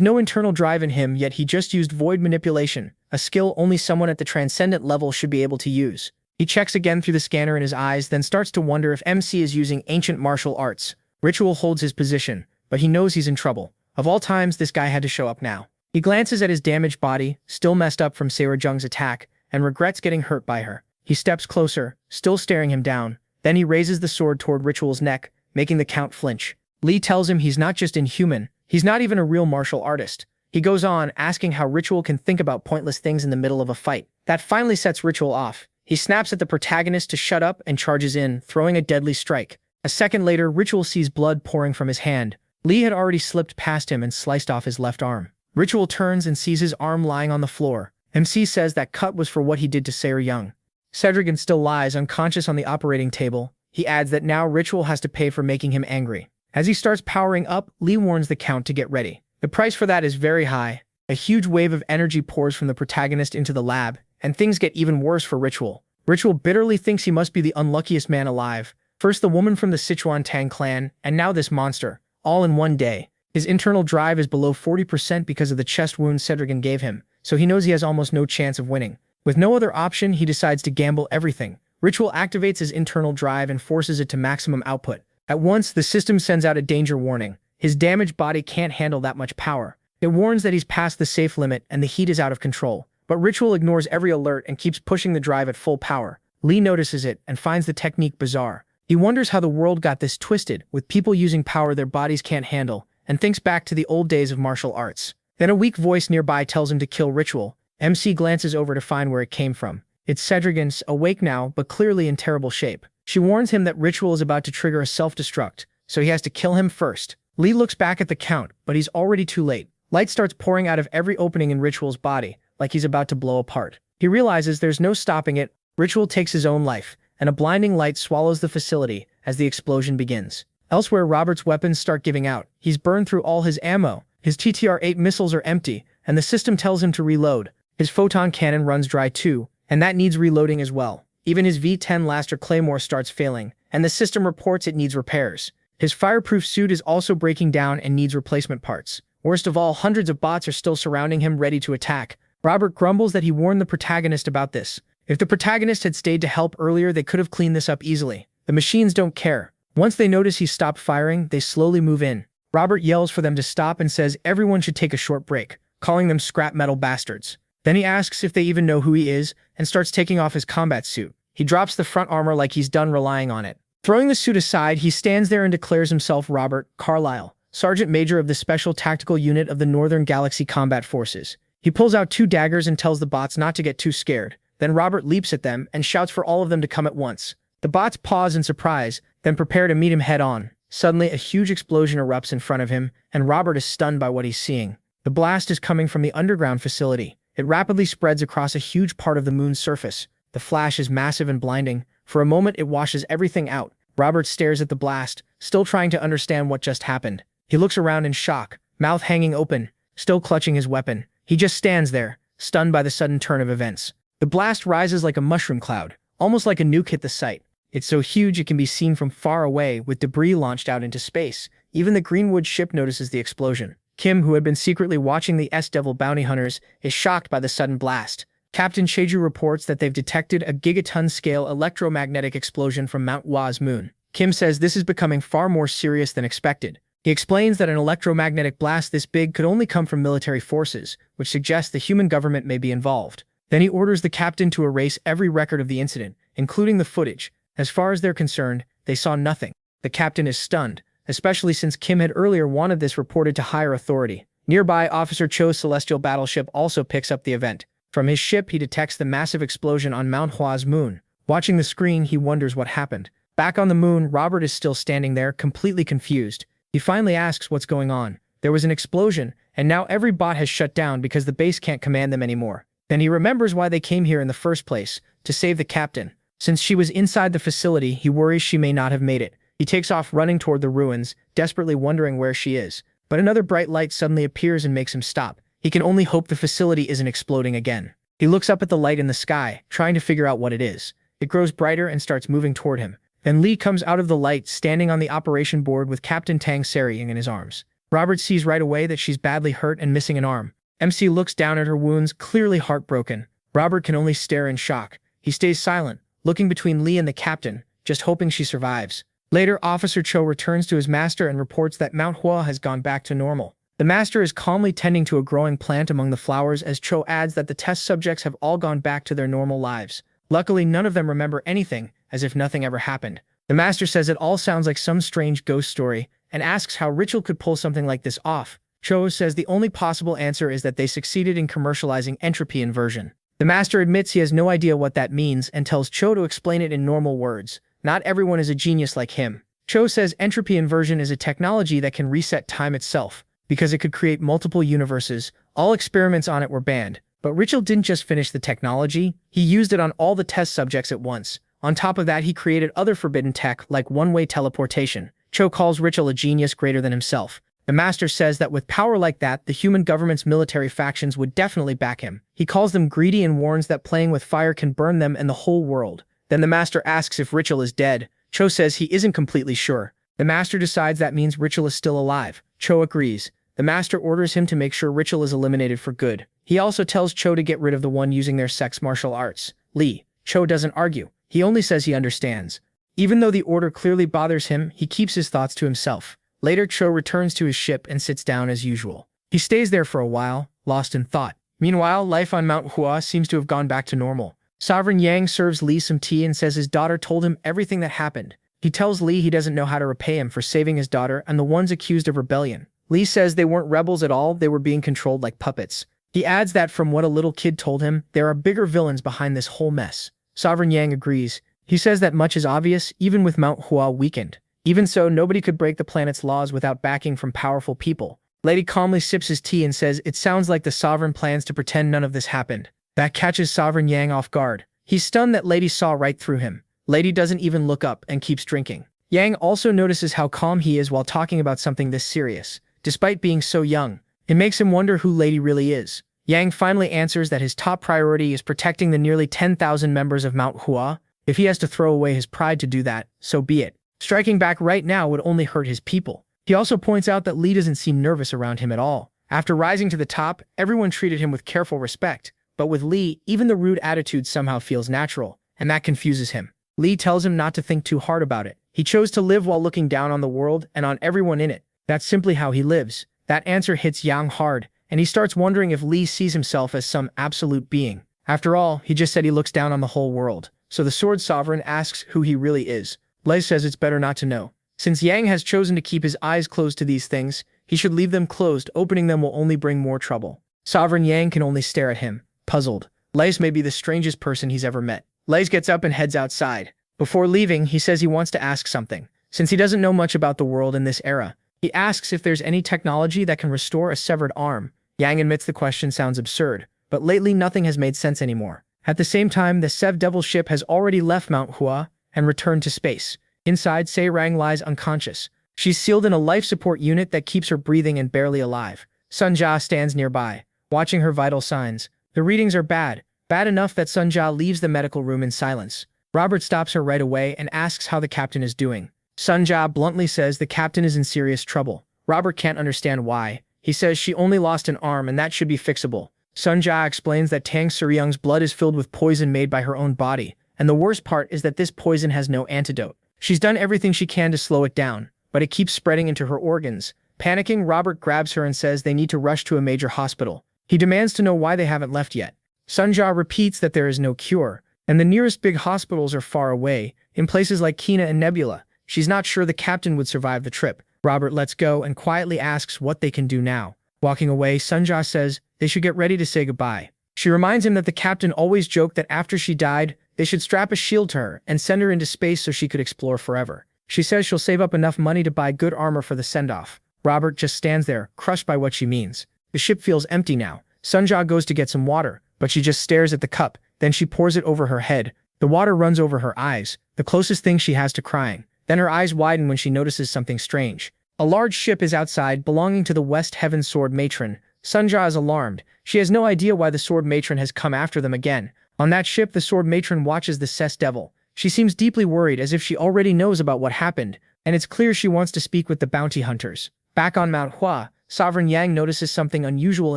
no internal drive in him, yet he just used void manipulation, a skill only someone at the transcendent level should be able to use. He checks again through the scanner in his eyes, then starts to wonder if MC is using ancient martial arts. Ritual holds his position, but he knows he's in trouble. Of all times, this guy had to show up now. He glances at his damaged body, still messed up from Sekra Jung's attack, and regrets getting hurt by her. He steps closer, still staring him down. Then he raises the sword toward Ritual's neck, making the Count flinch. Lee tells him he's not just inhuman, he's not even a real martial artist. He goes on, asking how Ritual can think about pointless things in the middle of a fight. That finally sets Ritual off. He snaps at the protagonist to shut up and charges in, throwing a deadly strike. A second later, Ritual sees blood pouring from his hand. Lee had already slipped past him and sliced off his left arm. Ritual turns and sees his arm lying on the floor. MC says that cut was for what he did to Sekra Jung. Cedrigan still lies unconscious on the operating table. He adds that now Ritual has to pay for making him angry. As he starts powering up, Lee warns the Count to get ready. The price for that is very high. A huge wave of energy pours from the protagonist into the lab, and things get even worse for Ritual. Ritual bitterly thinks he must be the unluckiest man alive. First the woman from the Sichuan Tang clan, and now this monster, all in one day. His internal drive is below 40% because of the chest wound Cedrigan gave him, so he knows he has almost no chance of winning. With no other option, he decides to gamble everything. Ritual activates his internal drive and forces it to maximum output. At once, the system sends out a danger warning. His damaged body can't handle that much power. It warns that he's past the safe limit and the heat is out of control. But Ritual ignores every alert and keeps pushing the drive at full power. Lee notices it and finds the technique bizarre. He wonders how the world got this twisted, with people using power their bodies can't handle, and thinks back to the old days of martial arts. Then a weak voice nearby tells him to kill Ritual. MC glances over to find where it came from. It's Cedrigan, awake now, but clearly in terrible shape. She warns him that Ritual is about to trigger a self-destruct, so he has to kill him first. Lee looks back at the Count, but he's already too late. Light starts pouring out of every opening in Ritual's body, like he's about to blow apart. He realizes there's no stopping it. Ritual takes his own life, and a blinding light swallows the facility as the explosion begins. Elsewhere, Robert's weapons start giving out. He's burned through all his ammo. His TTR-8 missiles are empty, and the system tells him to reload. His photon cannon runs dry too, and that needs reloading as well. Even his V-10 Laster Claymore starts failing, and the system reports it needs repairs. His fireproof suit is also breaking down and needs replacement parts. Worst of all, hundreds of bots are still surrounding him, ready to attack. Robert grumbles that he warned the protagonist about this. If the protagonist had stayed to help earlier, they could have cleaned this up easily. The machines don't care. Once they notice he stopped firing, they slowly move in. Robert yells for them to stop and says everyone should take a short break, calling them scrap metal bastards. Then he asks if they even know who he is and starts taking off his combat suit. He drops the front armor like he's done relying on it. Throwing the suit aside, he stands there and declares himself Robert Carlyle, Sergeant Major of the Special Tactical Unit of the Northern Galaxy Combat Forces. He pulls out 2 daggers and tells the bots not to get too scared. Then Robert leaps at them and shouts for all of them to come at once. The bots pause in surprise, then prepare to meet him head-on. Suddenly, a huge explosion erupts in front of him, and Robert is stunned by what he's seeing. The blast is coming from the underground facility. It rapidly spreads across a huge part of the moon's surface. The flash is massive and blinding. For a moment, it washes everything out. Robert stares at the blast, still trying to understand what just happened. He looks around in shock, mouth hanging open, still clutching his weapon. He just stands there, stunned by the sudden turn of events. The blast rises like a mushroom cloud, almost like a nuke hit the site. It's so huge it can be seen from far away, with debris launched out into space. Even the Greenwood ship notices the explosion. Kim, who had been secretly watching the S-Devil bounty hunters, is shocked by the sudden blast. Captain Cheju reports that they've detected a gigaton-scale electromagnetic explosion from Mount Hwa's moon. Kim says this is becoming far more serious than expected. He explains that an electromagnetic blast this big could only come from military forces, which suggests the human government may be involved. Then he orders the captain to erase every record of the incident, including the footage. As far as they're concerned, they saw nothing. The captain is stunned, especially since Kim had earlier wanted this reported to higher authority. Nearby, Officer Cho's celestial battleship also picks up the event. From his ship, he detects the massive explosion on Mount Hwa's moon. Watching the screen, he wonders what happened. Back on the moon, Robert is still standing there, completely confused. He finally asks what's going on. There was an explosion, and now every bot has shut down because the base can't command them anymore. Then he remembers why they came here in the first place, to save the captain. Since she was inside the facility, he worries she may not have made it. He takes off running toward the ruins, desperately wondering where she is. But another bright light suddenly appears and makes him stop. He can only hope the facility isn't exploding again. He looks up at the light in the sky, trying to figure out what it is. It grows brighter and starts moving toward him. Then Lee comes out of the light, standing on the operation board with Captain Tang Seri in his arms. Robert sees right away that she's badly hurt and missing an arm. MC looks down at her wounds, clearly heartbroken. Robert can only stare in shock. He stays silent, looking between Lee and the captain, just hoping she survives. Later, Officer Cho returns to his master and reports that Manhwa has gone back to normal. The master is calmly tending to a growing plant among the flowers as Cho adds that the test subjects have all gone back to their normal lives. Luckily, none of them remember anything, as if nothing ever happened. The master says it all sounds like some strange ghost story, and asks how Ritual could pull something like this off. Cho says the only possible answer is that they succeeded in commercializing entropy inversion. The master admits he has no idea what that means and tells Cho to explain it in normal words. Not everyone is a genius like him. Cho says entropy inversion is a technology that can reset time itself, because it could create multiple universes. All experiments on it were banned. But Ritual didn't just finish the technology, he used it on all the test subjects at once. On top of that, he created other forbidden tech like one-way teleportation. Cho calls Ritual a genius greater than himself. The master says that with power like that, the human government's military factions would definitely back him. He calls them greedy and warns that playing with fire can burn them and the whole world. Then the master asks if Ritual is dead. Cho says he isn't completely sure. The master decides that means Ritual is still alive. Cho agrees. The master orders him to make sure Ritual is eliminated for good. He also tells Cho to get rid of the one using their sex martial arts, Lee. Cho doesn't argue. He only says he understands. Even though the order clearly bothers him, he keeps his thoughts to himself. Later, Cho returns to his ship and sits down as usual. He stays there for a while, lost in thought. Meanwhile, life on Manhwa seems to have gone back to normal. Sovereign Yang serves Lee some tea and says his daughter told him everything that happened. He tells Lee he doesn't know how to repay him for saving his daughter and the ones accused of rebellion. Lee says they weren't rebels at all, they were being controlled like puppets. He adds that from what a little kid told him, there are bigger villains behind this whole mess. Sovereign Yang agrees. He says that much is obvious, even with Manhwa weakened. Even so, nobody could break the planet's laws without backing from powerful people. Lady calmly sips his tea and says it sounds like the Sovereign plans to pretend none of this happened. That catches Sovereign Yang off guard. He's stunned that Lady saw right through him. Lady doesn't even look up and keeps drinking. Yang also notices how calm he is while talking about something this serious, despite being so young. It makes him wonder who Lady really is. Yang finally answers that his top priority is protecting the nearly 10,000 members of Manhwa. If he has to throw away his pride to do that, so be it. Striking back right now would only hurt his people. He also points out that Lee doesn't seem nervous around him at all. After rising to the top, everyone treated him with careful respect. But with Lee, even the rude attitude somehow feels natural, and that confuses him. Lee tells him not to think too hard about it. He chose to live while looking down on the world and on everyone in it. That's simply how he lives. That answer hits Yang hard, and he starts wondering if Lee sees himself as some absolute being. After all, he just said he looks down on the whole world. So the Sword Sovereign asks who he really is. Lee says it's better not to know. Since Yang has chosen to keep his eyes closed to these things, he should leave them closed. Opening them will only bring more trouble. Sovereign Yang can only stare at him, puzzled. Lace may be the strangest person he's ever met. Lace gets up and heads outside. Before leaving, he says he wants to ask something. Since he doesn't know much about the world in this era, he asks if there's any technology that can restore a severed arm. Yang admits the question sounds absurd, but lately nothing has made sense anymore. At the same time, the Sev Devil ship has already left Manhwa and returned to space. Inside, Se Rang lies unconscious. She's sealed in a life support unit that keeps her breathing and barely alive. Sun Jia stands nearby, watching her vital signs. The readings are bad enough that Sun Jia leaves the medical room in silence. Robert stops her right away and asks how the captain is doing. Sun Jia bluntly says the captain is in serious trouble. Robert can't understand why. He says she only lost an arm and that should be fixable. Sun Jia explains that Tang Suryung's blood is filled with poison made by her own body, and the worst part is that this poison has no antidote. She's done everything she can to slow it down, but it keeps spreading into her organs. Panicking, Robert grabs her and says they need to rush to a major hospital. He demands to know why they haven't left yet. Sun Jia repeats that there is no cure, and the nearest big hospitals are far away, in places like Kina and Nebula. She's not sure the captain would survive the trip. Robert lets go and quietly asks what they can do now. Walking away, Sun Jia says they should get ready to say goodbye. She reminds him that the captain always joked that after she died, they should strap a shield to her and send her into space so she could explore forever. She says she'll save up enough money to buy good armor for the send-off. Robert just stands there, crushed by what she means. The ship feels empty now. Sunja goes to get some water, but she just stares at the cup, then she pours it over her head. The water runs over her eyes, the closest thing she has to crying. Then her eyes widen when she notices something strange. A large ship is outside, belonging to the West Heaven Sword Matron. Sunja is alarmed. She has no idea why the Sword Matron has come after them again. On that ship, the Sword Matron watches the Cess Devil. She seems deeply worried, as if she already knows about what happened, and it's clear she wants to speak with the bounty hunters. Back on Manhwa, Sovereign Yang notices something unusual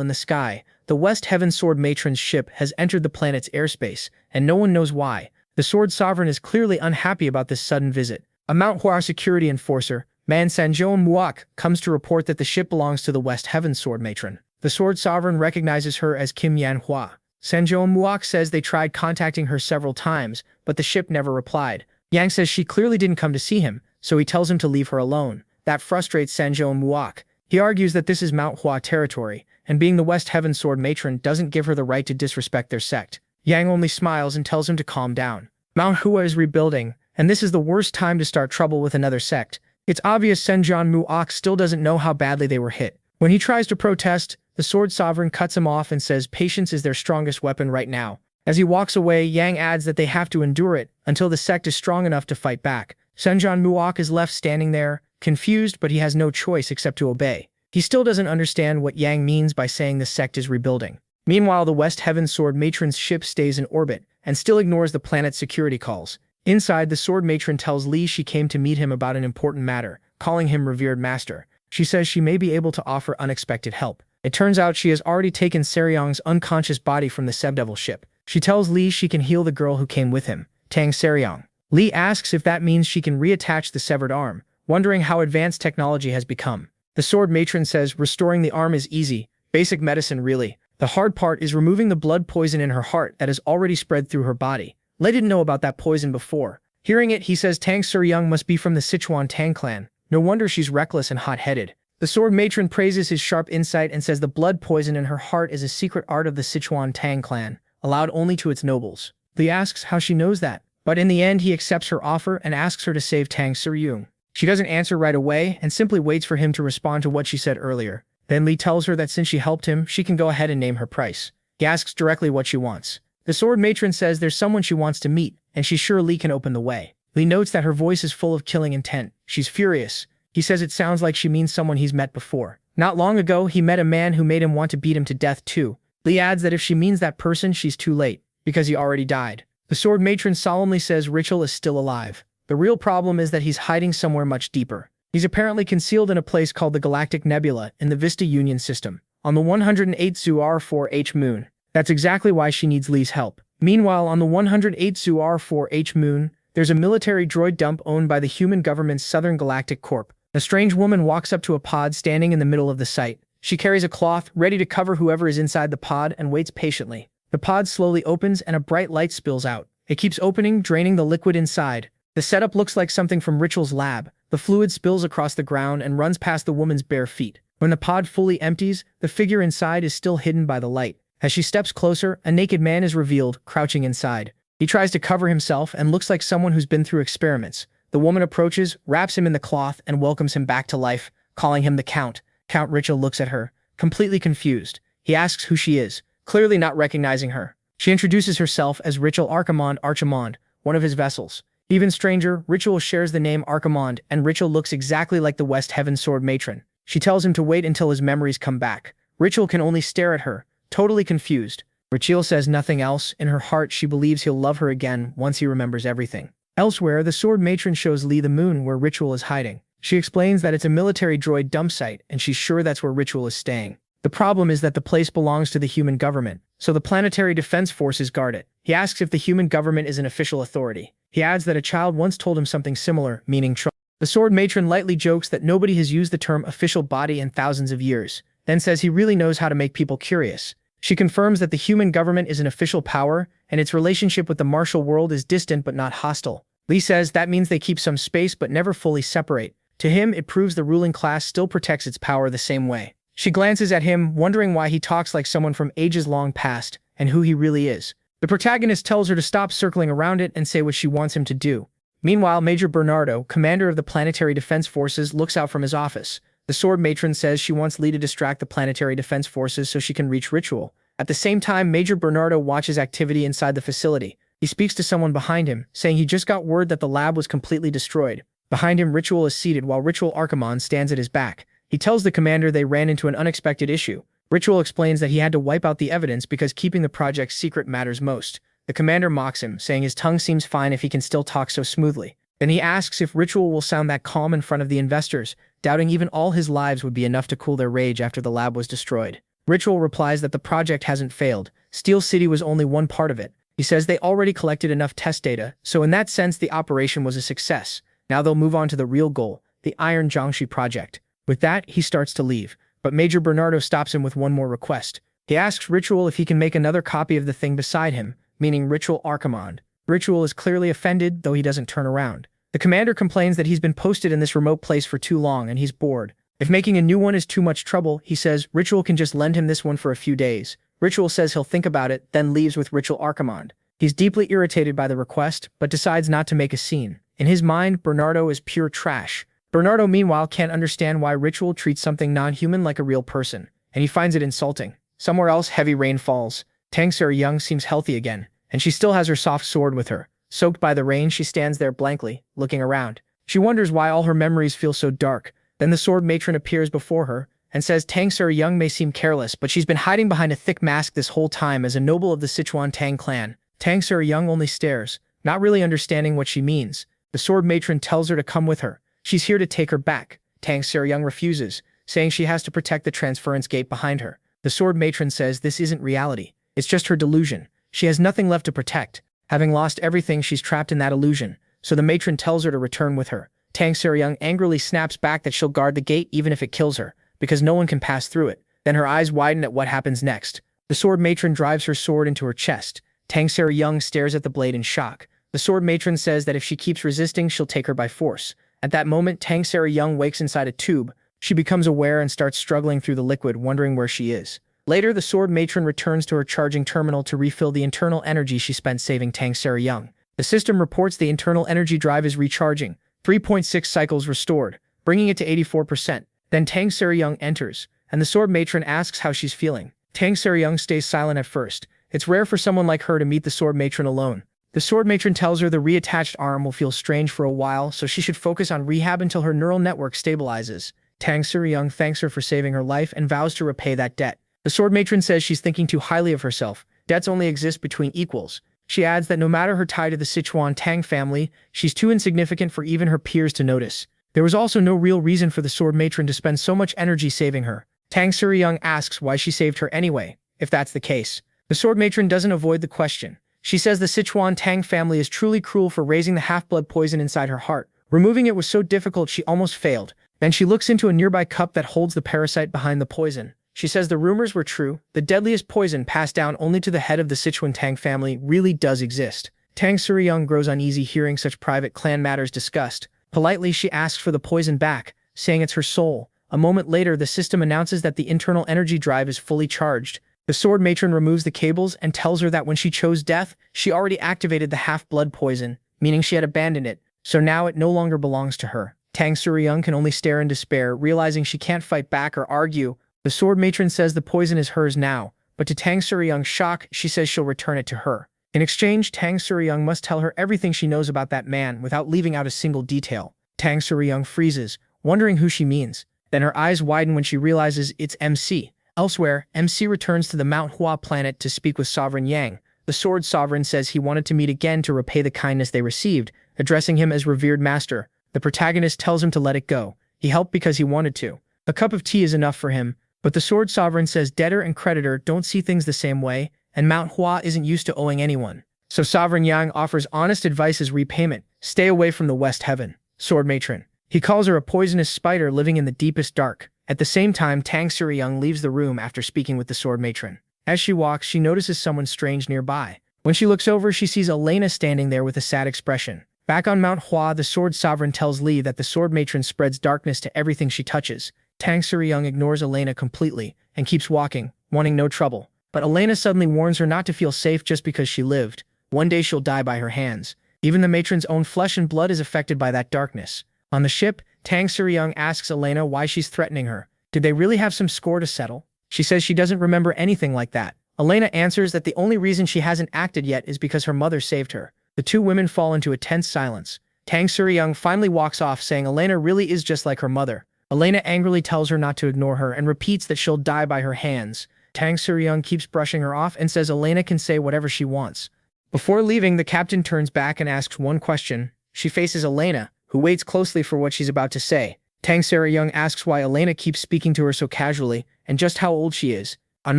in the sky. The West Heaven Sword Matron's ship has entered the planet's airspace, and no one knows why. The Sword Sovereign is clearly unhappy about this sudden visit. A Manhwa security enforcer, Man Sanjo Muak, comes to report that the ship belongs to the West Heaven Sword Matron. The Sword Sovereign recognizes her as Kim Yanhua. Sanjo Muak says they tried contacting her several times, but the ship never replied. Yang says she clearly didn't come to see him, so he tells him to leave her alone. That frustrates Sanjo Muak. He argues that this is Manhwa territory, and being the West Heaven Sword Matron doesn't give her the right to disrespect their sect. Yang only smiles and tells him to calm down. Manhwa is rebuilding, and this is the worst time to start trouble with another sect. It's obvious Senjan Muak still doesn't know how badly they were hit. When he tries to protest, the Sword Sovereign cuts him off and says patience is their strongest weapon right now. As he walks away, Yang adds that they have to endure it until the sect is strong enough to fight back. Senjan Muak is left standing there, confused, but he has no choice except to obey. He still doesn't understand what Yang means by saying the sect is rebuilding. Meanwhile, the West Heaven Sword Matron's ship stays in orbit and still ignores the planet's security calls. Inside, the Sword Matron tells Li she came to meet him about an important matter, calling him revered master. She says she may be able to offer unexpected help. It turns out she has already taken Seryong's unconscious body from the Sebdevil ship. She tells Li she can heal the girl who came with him, Tang Seryong. Li asks if that means she can reattach the severed arm, wondering how advanced technology has become. The Sword Matron says restoring the arm is easy, basic medicine really. The hard part is removing the blood poison in her heart that has already spread through her body. Lei didn't know about that poison before. Hearing it, he says Tang Seryong must be from the Sichuan Tang clan. No wonder she's reckless and hot-headed. The Sword Matron praises his sharp insight and says the blood poison in her heart is a secret art of the Sichuan Tang clan, allowed only to its nobles. Li asks how she knows that, but in the end he accepts her offer and asks her to save Tang Seryong. She doesn't answer right away and simply waits for him to respond to what she said earlier. Then Li tells her that since she helped him, she can go ahead and name her price. He asks directly what she wants. The Sword Matron says there's someone she wants to meet, and she's sure Li can open the way. Li notes that her voice is full of killing intent. She's furious. He says it sounds like she means someone he's met before. Not long ago, he met a man who made him want to beat him to death too. Li adds that if she means that person, she's too late, because he already died. The Sword Matron solemnly says Ritual is still alive. The real problem is that he's hiding somewhere much deeper. He's apparently concealed in a place called the Galactic Nebula in the Vista Union system, on the 108 Zu-R4H moon. That's exactly why she needs Li's help. Meanwhile, on the 108 Zu-R4H moon, there's a military droid dump owned by the human government's Southern Galactic Corp. A strange woman walks up to a pod standing in the middle of the site. She carries a cloth, ready to cover whoever is inside the pod, and waits patiently. The pod slowly opens and a bright light spills out. It keeps opening, draining the liquid inside. The setup looks like something from Ritual's lab. The fluid spills across the ground and runs past the woman's bare feet. When the pod fully empties, the figure inside is still hidden by the light. As she steps closer, a naked man is revealed, crouching inside. He tries to cover himself and looks like someone who's been through experiments. The woman approaches, wraps him in the cloth, and welcomes him back to life, calling him the Count. Count Ritual looks at her, completely confused. He asks who she is, clearly not recognizing her. She introduces herself as Ritual Archimond, one of his vessels. Even stranger, Ritual shares the name Archimond, and Ritual looks exactly like the West Heaven Sword Matron. She tells him to wait until his memories come back. Ritual can only stare at her, totally confused. Ritual says nothing else. In her heart, she believes he'll love her again once he remembers everything. Elsewhere, the Sword Matron shows Li the moon where Ritual is hiding. She explains that it's a military droid dump site, and she's sure that's where Ritual is staying. The problem is that the place belongs to the human government, so the planetary defense forces guard it. He asks if the human government is an official authority. He adds that a child once told him something similar, meaning trouble. The Sword Matron lightly jokes that nobody has used the term official body in thousands of years, then says he really knows how to make people curious. She confirms that the human government is an official power, and its relationship with the martial world is distant but not hostile. Li says that means they keep some space but never fully separate. To him, it proves the ruling class still protects its power the same way. She glances at him, wondering why he talks like someone from ages long past, and who he really is. The protagonist tells her to stop circling around it and say what she wants him to do. Meanwhile, Major Bernardo, commander of the Planetary Defense Forces, looks out from his office. The Sword Matron says she wants Lee to distract the Planetary Defense Forces so she can reach Ritual. At the same time, Major Bernardo watches activity inside the facility. He speaks to someone behind him, saying he just got word that the lab was completely destroyed. Behind him, Ritual is seated while Ritual Archimon stands at his back. He tells the commander they ran into an unexpected issue. Ritual explains that he had to wipe out the evidence because keeping the project secret matters most. The commander mocks him, saying his tongue seems fine if he can still talk so smoothly. Then he asks if Ritual will sound that calm in front of the investors, doubting even all his lives would be enough to cool their rage after the lab was destroyed. Ritual replies that the project hasn't failed. Steel City was only one part of it. He says they already collected enough test data, so in that sense the operation was a success. Now they'll move on to the real goal, the Iron Jiangxi project. With that, he starts to leave, but Major Bernardo stops him with one more request. He asks Ritual if he can make another copy of the thing beside him, meaning Ritual Archimon. Ritual is clearly offended, though he doesn't turn around. The commander complains that he's been posted in this remote place for too long and he's bored. If making a new one is too much trouble, he says Ritual can just lend him this one for a few days. Ritual says he'll think about it, then leaves with Ritual Archimon. He's deeply irritated by the request, but decides not to make a scene. In his mind, Bernardo is pure trash. Bernardo, meanwhile, can't understand why Ritual treats something non-human like a real person, and he finds it insulting. Somewhere else, heavy rain falls. Tang Young seems healthy again, and she still has her soft sword with her. Soaked by the rain, she stands there blankly, looking around. She wonders why all her memories feel so dark. Then the Sword Matron appears before her and says Tang Young may seem careless, but she's been hiding behind a thick mask this whole time as a noble of the Sichuan Tang clan. Tang Young only stares, not really understanding what she means. The Sword Matron tells her to come with her. She's here to take her back. Tang Young refuses, saying she has to protect the transference gate behind her. The Sword Matron says this isn't reality. It's just her delusion. She has nothing left to protect. Having lost everything, she's trapped in that illusion. So the matron tells her to return with her. Tang Young angrily snaps back that she'll guard the gate even if it kills her, because no one can pass through it. Then her eyes widen at what happens next. The Sword Matron drives her sword into her chest. Tang Young stares at the blade in shock. The Sword Matron says that if she keeps resisting, she'll take her by force. At that moment, Tang Young wakes inside a tube. She becomes aware and starts struggling through the liquid, wondering where she is. Later, the Sword Matron returns to her charging terminal to refill the internal energy she spent saving Tang Young. The system reports the internal energy drive is recharging, 3.6 cycles restored, bringing it to 84%. Then Tang Young enters, and the Sword Matron asks how she's feeling. Tang Young stays silent at first. It's rare for someone like her to meet the Sword Matron alone. The Sword Matron tells her the reattached arm will feel strange for a while, so she should focus on rehab until her neural network stabilizes. Tang Young thanks her for saving her life and vows to repay that debt. The Sword Matron says she's thinking too highly of herself. Debts only exist between equals. She adds that no matter her tie to the Sichuan Tang family, she's too insignificant for even her peers to notice. There was also no real reason for the Sword Matron to spend so much energy saving her. Tang Young asks why she saved her anyway, if that's the case. The Sword Matron doesn't avoid the question. She says the Sichuan Tang family is truly cruel for raising the half-blood poison inside her heart. Removing it was so difficult she almost failed. Then she looks into a nearby cup that holds the parasite behind the poison. She says the rumors were true. The deadliest poison passed down only to the head of the Sichuan Tang family really does exist. Tang Young grows uneasy hearing such private clan matters discussed. Politely, she asks for the poison back, saying it's her soul. A moment later, the system announces that the internal energy drive is fully charged. The Sword Matron removes the cables and tells her that when she chose death, she already activated the half-blood poison, meaning she had abandoned it, so now it no longer belongs to her. Tang Young can only stare in despair, realizing she can't fight back or argue. The Sword Matron says the poison is hers now, but to Tang Young's shock, she says she'll return it to her. In exchange, Tang Young must tell her everything she knows about that man without leaving out a single detail. Tang Young freezes, wondering who she means. Then her eyes widen when she realizes it's MC. Elsewhere, MC returns to the Manhwa planet to speak with Sovereign Yang. The Sword Sovereign says he wanted to meet again to repay the kindness they received, addressing him as revered master. The protagonist tells him to let it go. He helped because he wanted to. A cup of tea is enough for him, but the Sword Sovereign says debtor and creditor don't see things the same way, and Manhwa isn't used to owing anyone. So Sovereign Yang offers honest advice as repayment. Stay away from the West Heaven. Sword Matron. He calls her a poisonous spider living in the deepest dark. At the same time, Tang Young leaves the room after speaking with the Sword Matron. As she walks, she notices someone strange nearby. When she looks over, she sees Elena standing there with a sad expression. Back on Manhwa, the Sword Sovereign tells Lee that the Sword Matron spreads darkness to everything she touches. Tang Young ignores Elena completely and keeps walking, wanting no trouble. But Elena suddenly warns her not to feel safe just because she lived. One day she'll die by her hands. Even the matron's own flesh and blood is affected by that darkness. On the ship, Tang Suryoung asks Elena why she's threatening her. Did they really have some score to settle? She says she doesn't remember anything like that. Elena answers that the only reason she hasn't acted yet is because her mother saved her. The two women fall into a tense silence. Tang Suryoung finally walks off, saying Elena really is just like her mother. Elena angrily tells her not to ignore her and repeats that she'll die by her hands. Tang Suryoung keeps brushing her off and says Elena can say whatever she wants. Before leaving, the captain turns back and asks one question. She faces Elena, who waits closely for what she's about to say. Tang Suryoung asks why Elena keeps speaking to her so casually and just how old she is. On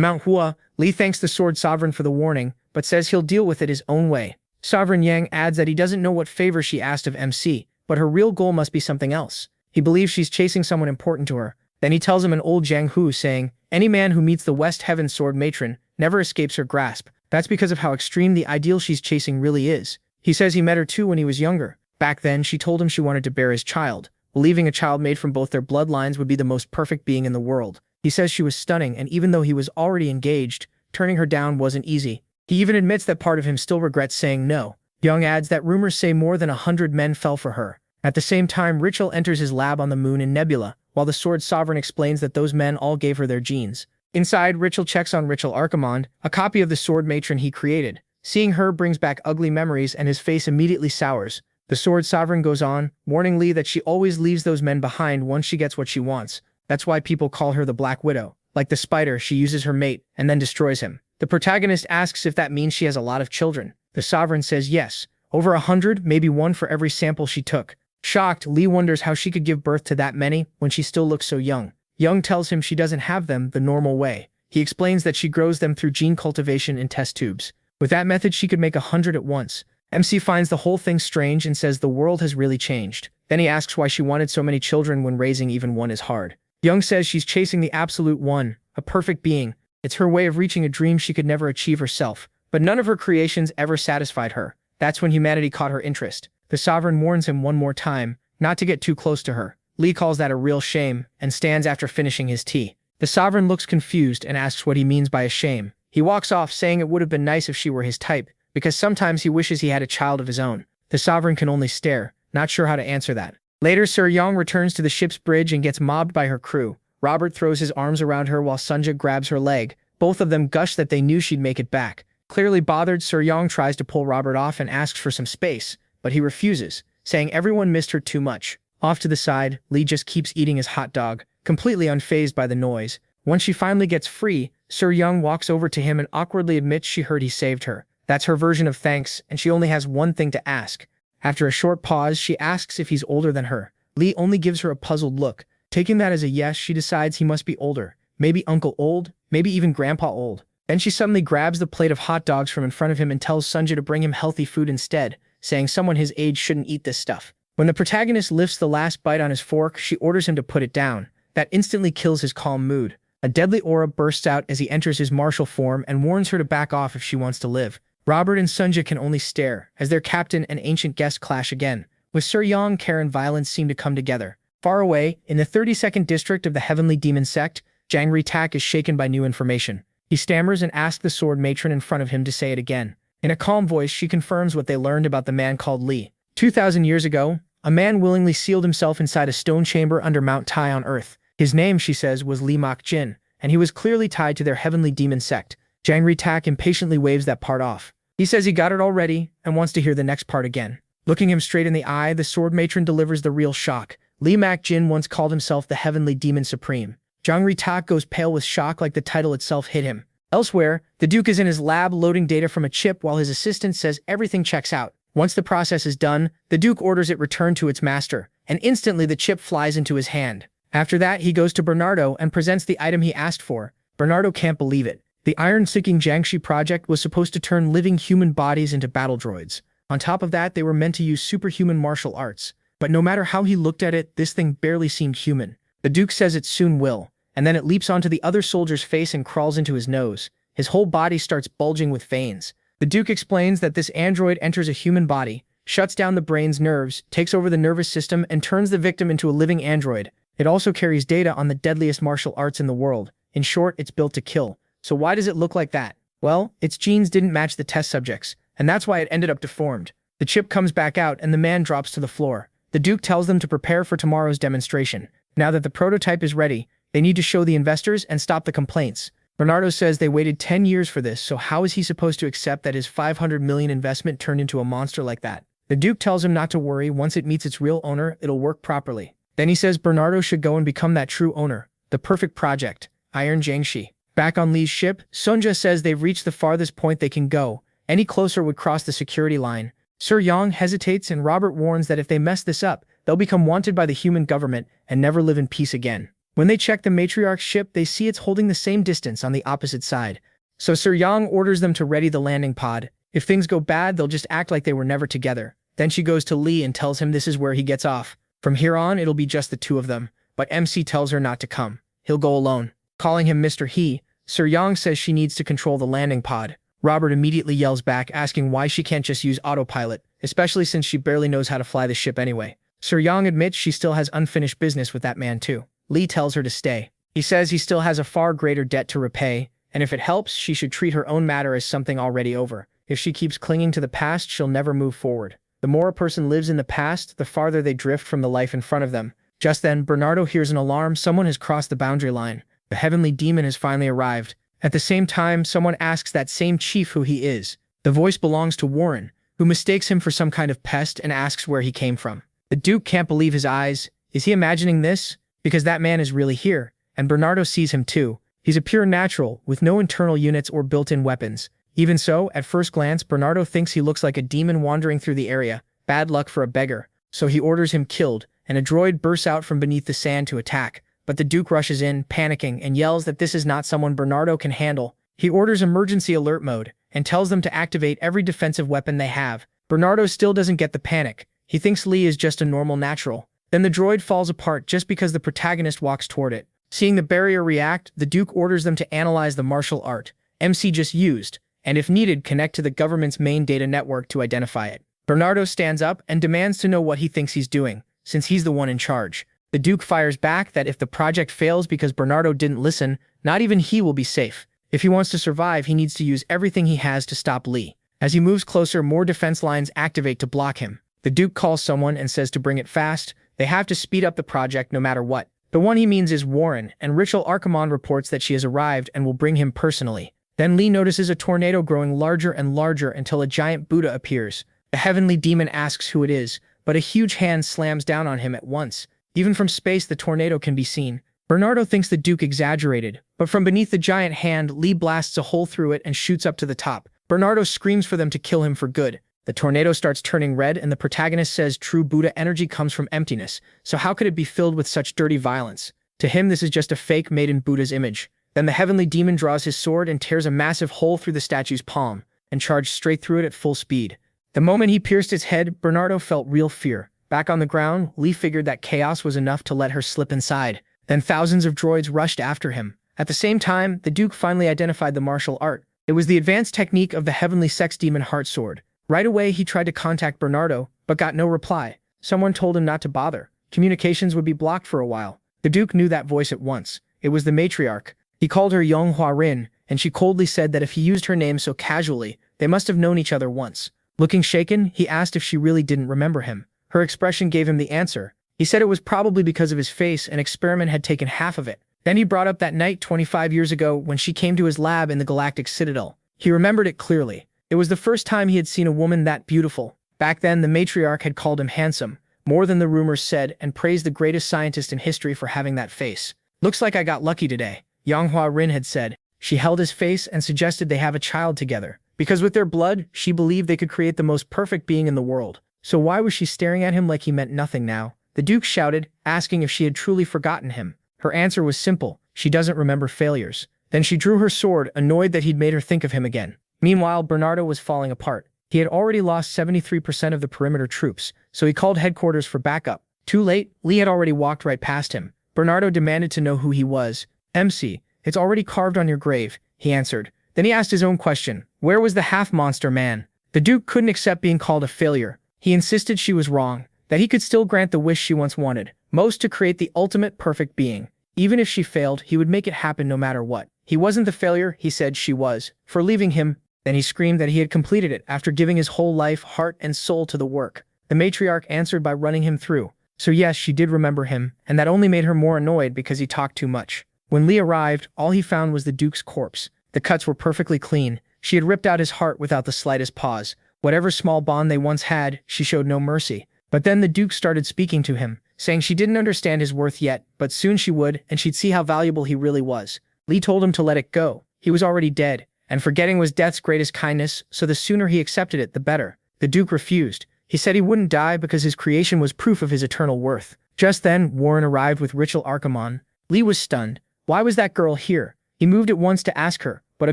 Manhwa, Lee thanks the Sword Sovereign for the warning, but says he'll deal with it his own way. Sovereign Yang adds that he doesn't know what favor she asked of MC, but her real goal must be something else. He believes she's chasing someone important to her. Then he tells him an old Jiang Hu saying, any man who meets the West Heaven Sword Matron never escapes her grasp. That's because of how extreme the ideal she's chasing really is. He says he met her too when he was younger. Back then, she told him she wanted to bear his child, believing a child made from both their bloodlines would be the most perfect being in the world. He says she was stunning, and even though he was already engaged, turning her down wasn't easy. He even admits that part of him still regrets saying no. Young adds that rumors say more than 100 men fell for her. At the same time, Richel enters his lab on the moon in Nebula, while the Sword Sovereign explains that those men all gave her their genes. Inside, Richel checks on Richel Archimond, a copy of the Sword Matron he created. Seeing her brings back ugly memories and his face immediately sours. The Sword Sovereign goes on, warning Lee that she always leaves those men behind once she gets what she wants. That's why people call her the Black Widow. Like the spider, she uses her mate and then destroys him. The protagonist asks if that means she has a lot of children. The Sovereign says yes, over 100, maybe one for every sample she took. Shocked, Lee wonders how she could give birth to that many when she still looks so young. Young tells him she doesn't have them the normal way. He explains that she grows them through gene cultivation in test tubes. With that method, she could make 100 at once. MC finds the whole thing strange and says the world has really changed. Then he asks why she wanted so many children when raising even one is hard. Young says she's chasing the absolute one, a perfect being. It's her way of reaching a dream she could never achieve herself. But none of her creations ever satisfied her. That's when humanity caught her interest. The Sovereign warns him one more time not to get too close to her. Lee calls that a real shame and stands after finishing his tea. The Sovereign looks confused and asks what he means by a shame. He walks off, saying it would have been nice if she were his type, because sometimes he wishes he had a child of his own. The Sovereign can only stare, not sure how to answer that. Later, Suryoung returns to the ship's bridge and gets mobbed by her crew. Robert throws his arms around her while Sunja grabs her leg. Both of them gush that they knew she'd make it back. Clearly bothered, Suryoung tries to pull Robert off and asks for some space, but he refuses, saying everyone missed her too much. Off to the side, Lee just keeps eating his hot dog, completely unfazed by the noise. Once she finally gets free, Suryoung walks over to him and awkwardly admits she heard he saved her. That's her version of thanks, and she only has one thing to ask. After a short pause, she asks if he's older than her. Lee only gives her a puzzled look. Taking that as a yes, she decides he must be older. Maybe Uncle old, maybe even Grandpa old. Then she suddenly grabs the plate of hot dogs from in front of him and tells Sunja to bring him healthy food instead, saying someone his age shouldn't eat this stuff. When the protagonist lifts the last bite on his fork, she orders him to put it down. That instantly kills his calm mood. A deadly aura bursts out as he enters his martial form and warns her to back off if she wants to live. Robert and Sunja can only stare, as their captain and ancient guest clash again. With Suryoung, care and violence seem to come together. Far away, in the 32nd district of the Heavenly Demon Sect, Jang Ri-tak is shaken by new information. He stammers and asks the sword matron in front of him to say it again. In a calm voice, she confirms what they learned about the man called Lee. 2,000 years ago, a man willingly sealed himself inside a stone chamber under Mount Tai on Earth. His name, she says, was Lee Mak-jin, and he was clearly tied to their Heavenly Demon Sect. Jang Ri-tak impatiently waves that part off. He says he got it already and wants to hear the next part again. Looking him straight in the eye, the sword matron delivers the real shock. Lee Mak-jin once called himself the Heavenly Demon Supreme. Jang Ri-tak goes pale with shock like the title itself hit him. Elsewhere, the Duke is in his lab loading data from a chip while his assistant says everything checks out. Once the process is done, the Duke orders it returned to its master, and instantly the chip flies into his hand. After that, he goes to Bernardo and presents the item he asked for. Bernardo can't believe it. The iron-seeking Jiangxi project was supposed to turn living human bodies into battle droids. On top of that, they were meant to use superhuman martial arts. But no matter how he looked at it, this thing barely seemed human. The Duke says it soon will, and then it leaps onto the other soldier's face and crawls into his nose. His whole body starts bulging with veins. The Duke explains that this android enters a human body, shuts down the brain's nerves, takes over the nervous system, and turns the victim into a living android. It also carries data on the deadliest martial arts in the world. In short, it's built to kill. So why does it look like that? Well, its genes didn't match the test subjects, and that's why it ended up deformed. The chip comes back out and the man drops to the floor. The Duke tells them to prepare for tomorrow's demonstration. Now that the prototype is ready, they need to show the investors and stop the complaints. Bernardo says they waited 10 years for this, so how is he supposed to accept that his 500 million investment turned into a monster like that? The Duke tells him not to worry, once it meets its real owner, it'll work properly. Then he says Bernardo should go and become that true owner. The perfect project. Iron Jiangxi. Back on Lee's ship, Sunja says they've reached the farthest point they can go. Any closer would cross the security line. Sir Yang hesitates and Robert warns that if they mess this up, they'll become wanted by the human government and never live in peace again. When they check the matriarch's ship, they see it's holding the same distance on the opposite side. So Sir Yang orders them to ready the landing pod. If things go bad, they'll just act like they were never together. Then she goes to Lee and tells him this is where he gets off. From here on, it'll be just the two of them. But MC tells her not to come. He'll go alone. Calling him Mr. He, Sir Yang says she needs to control the landing pod. Robert immediately yells back, asking why she can't just use autopilot, especially since she barely knows how to fly the ship anyway. Sir Yang admits she still has unfinished business with that man too. Lee tells her to stay. He says he still has a far greater debt to repay, and if it helps, she should treat her own matter as something already over. If she keeps clinging to the past, she'll never move forward. The more a person lives in the past, the farther they drift from the life in front of them. Just then, Bernardo hears an alarm. Someone has crossed the boundary line. The heavenly demon has finally arrived. At the same time, someone asks that same chief who he is. The voice belongs to Warren, who mistakes him for some kind of pest and asks where he came from. The Duke can't believe his eyes. Is he imagining this? Because that man is really here, and Bernardo sees him too. He's a pure natural, with no internal units or built-in weapons. Even so, at first glance, Bernardo thinks he looks like a demon wandering through the area. Bad luck for a beggar. So he orders him killed, and a droid bursts out from beneath the sand to attack. But the Duke rushes in, panicking, and yells that this is not someone Bernardo can handle. He orders emergency alert mode, and tells them to activate every defensive weapon they have. Bernardo still doesn't get the panic. He thinks Lee is just a normal natural. Then the droid falls apart just because the protagonist walks toward it. Seeing the barrier react, the Duke orders them to analyze the martial art MC just used, and if needed, connect to the government's main data network to identify it. Bernardo stands up and demands to know what he thinks he's doing, since he's the one in charge. The Duke fires back that if the project fails because Bernardo didn't listen, not even he will be safe. If he wants to survive, he needs to use everything he has to stop Lee. As he moves closer, more defense lines activate to block him. The Duke calls someone and says to bring it fast. They have to speed up the project no matter what. The one he means is Warren, and Rachel Archimon reports that she has arrived and will bring him personally. Then Lee notices a tornado growing larger and larger until a giant Buddha appears. The heavenly demon asks who it is, but a huge hand slams down on him at once. Even from space, the tornado can be seen. Bernardo thinks the Duke exaggerated, but from beneath the giant hand, Lee blasts a hole through it and shoots up to the top. Bernardo screams for them to kill him for good. The tornado starts turning red, and the protagonist says true Buddha energy comes from emptiness, so how could it be filled with such dirty violence? To him, this is just a fake made in Buddha's image. Then the heavenly demon draws his sword and tears a massive hole through the statue's palm, and charged straight through it at full speed. The moment he pierced its head, Bernardo felt real fear. Back on the ground, Lee figured that chaos was enough to let her slip inside. Then thousands of droids rushed after him. At the same time, the Duke finally identified the martial art. It was the advanced technique of the heavenly sex demon heart sword. Right away, he tried to contact Bernardo, but got no reply. Someone told him not to bother. Communications would be blocked for a while. The Duke knew that voice at once. It was the matriarch. He called her Yonghua Rin, and she coldly said that if he used her name so casually, they must have known each other once. Looking shaken, he asked if she really didn't remember him. Her expression gave him the answer. He said it was probably because of his face. An experiment had taken half of it. Then he brought up that night 25 years ago when she came to his lab in the Galactic Citadel. He remembered it clearly. It was the first time he had seen a woman that beautiful. Back then, the matriarch had called him handsome, more than the rumors said, and praised the greatest scientist in history for having that face. Looks like I got lucky today, Yonghua Rin had said. She held his face and suggested they have a child together. Because with their blood, she believed they could create the most perfect being in the world. So why was she staring at him like he meant nothing now? The Duke shouted, asking if she had truly forgotten him. Her answer was simple. She doesn't remember failures. Then she drew her sword, annoyed that he'd made her think of him again. Meanwhile, Bernardo was falling apart. He had already lost 73% of the perimeter troops, so he called headquarters for backup. Too late, Lee had already walked right past him. Bernardo demanded to know who he was. MC, it's already carved on your grave, he answered. Then he asked his own question. Where was the half-monster man? The Duke couldn't accept being called a failure. He insisted she was wrong, that he could still grant the wish she once wanted, most to create the ultimate perfect being. Even if she failed, he would make it happen no matter what. He wasn't the failure, he said she was, for leaving him. Then he screamed that he had completed it after giving his whole life, heart, and soul to the work. The matriarch answered by running him through. So yes, she did remember him, and that only made her more annoyed because he talked too much. When Lee arrived, all he found was the Duke's corpse. The cuts were perfectly clean. She had ripped out his heart without the slightest pause. Whatever small bond they once had, she showed no mercy. But then the Duke started speaking to him, saying she didn't understand his worth yet, but soon she would, and she'd see how valuable he really was. Lee told him to let it go. He was already dead, and forgetting was death's greatest kindness, so the sooner he accepted it, the better. The Duke refused. He said he wouldn't die because his creation was proof of his eternal worth. Just then, Warren arrived with Richel Archimon. Lee was stunned. Why was that girl here? He moved at once to ask her, but a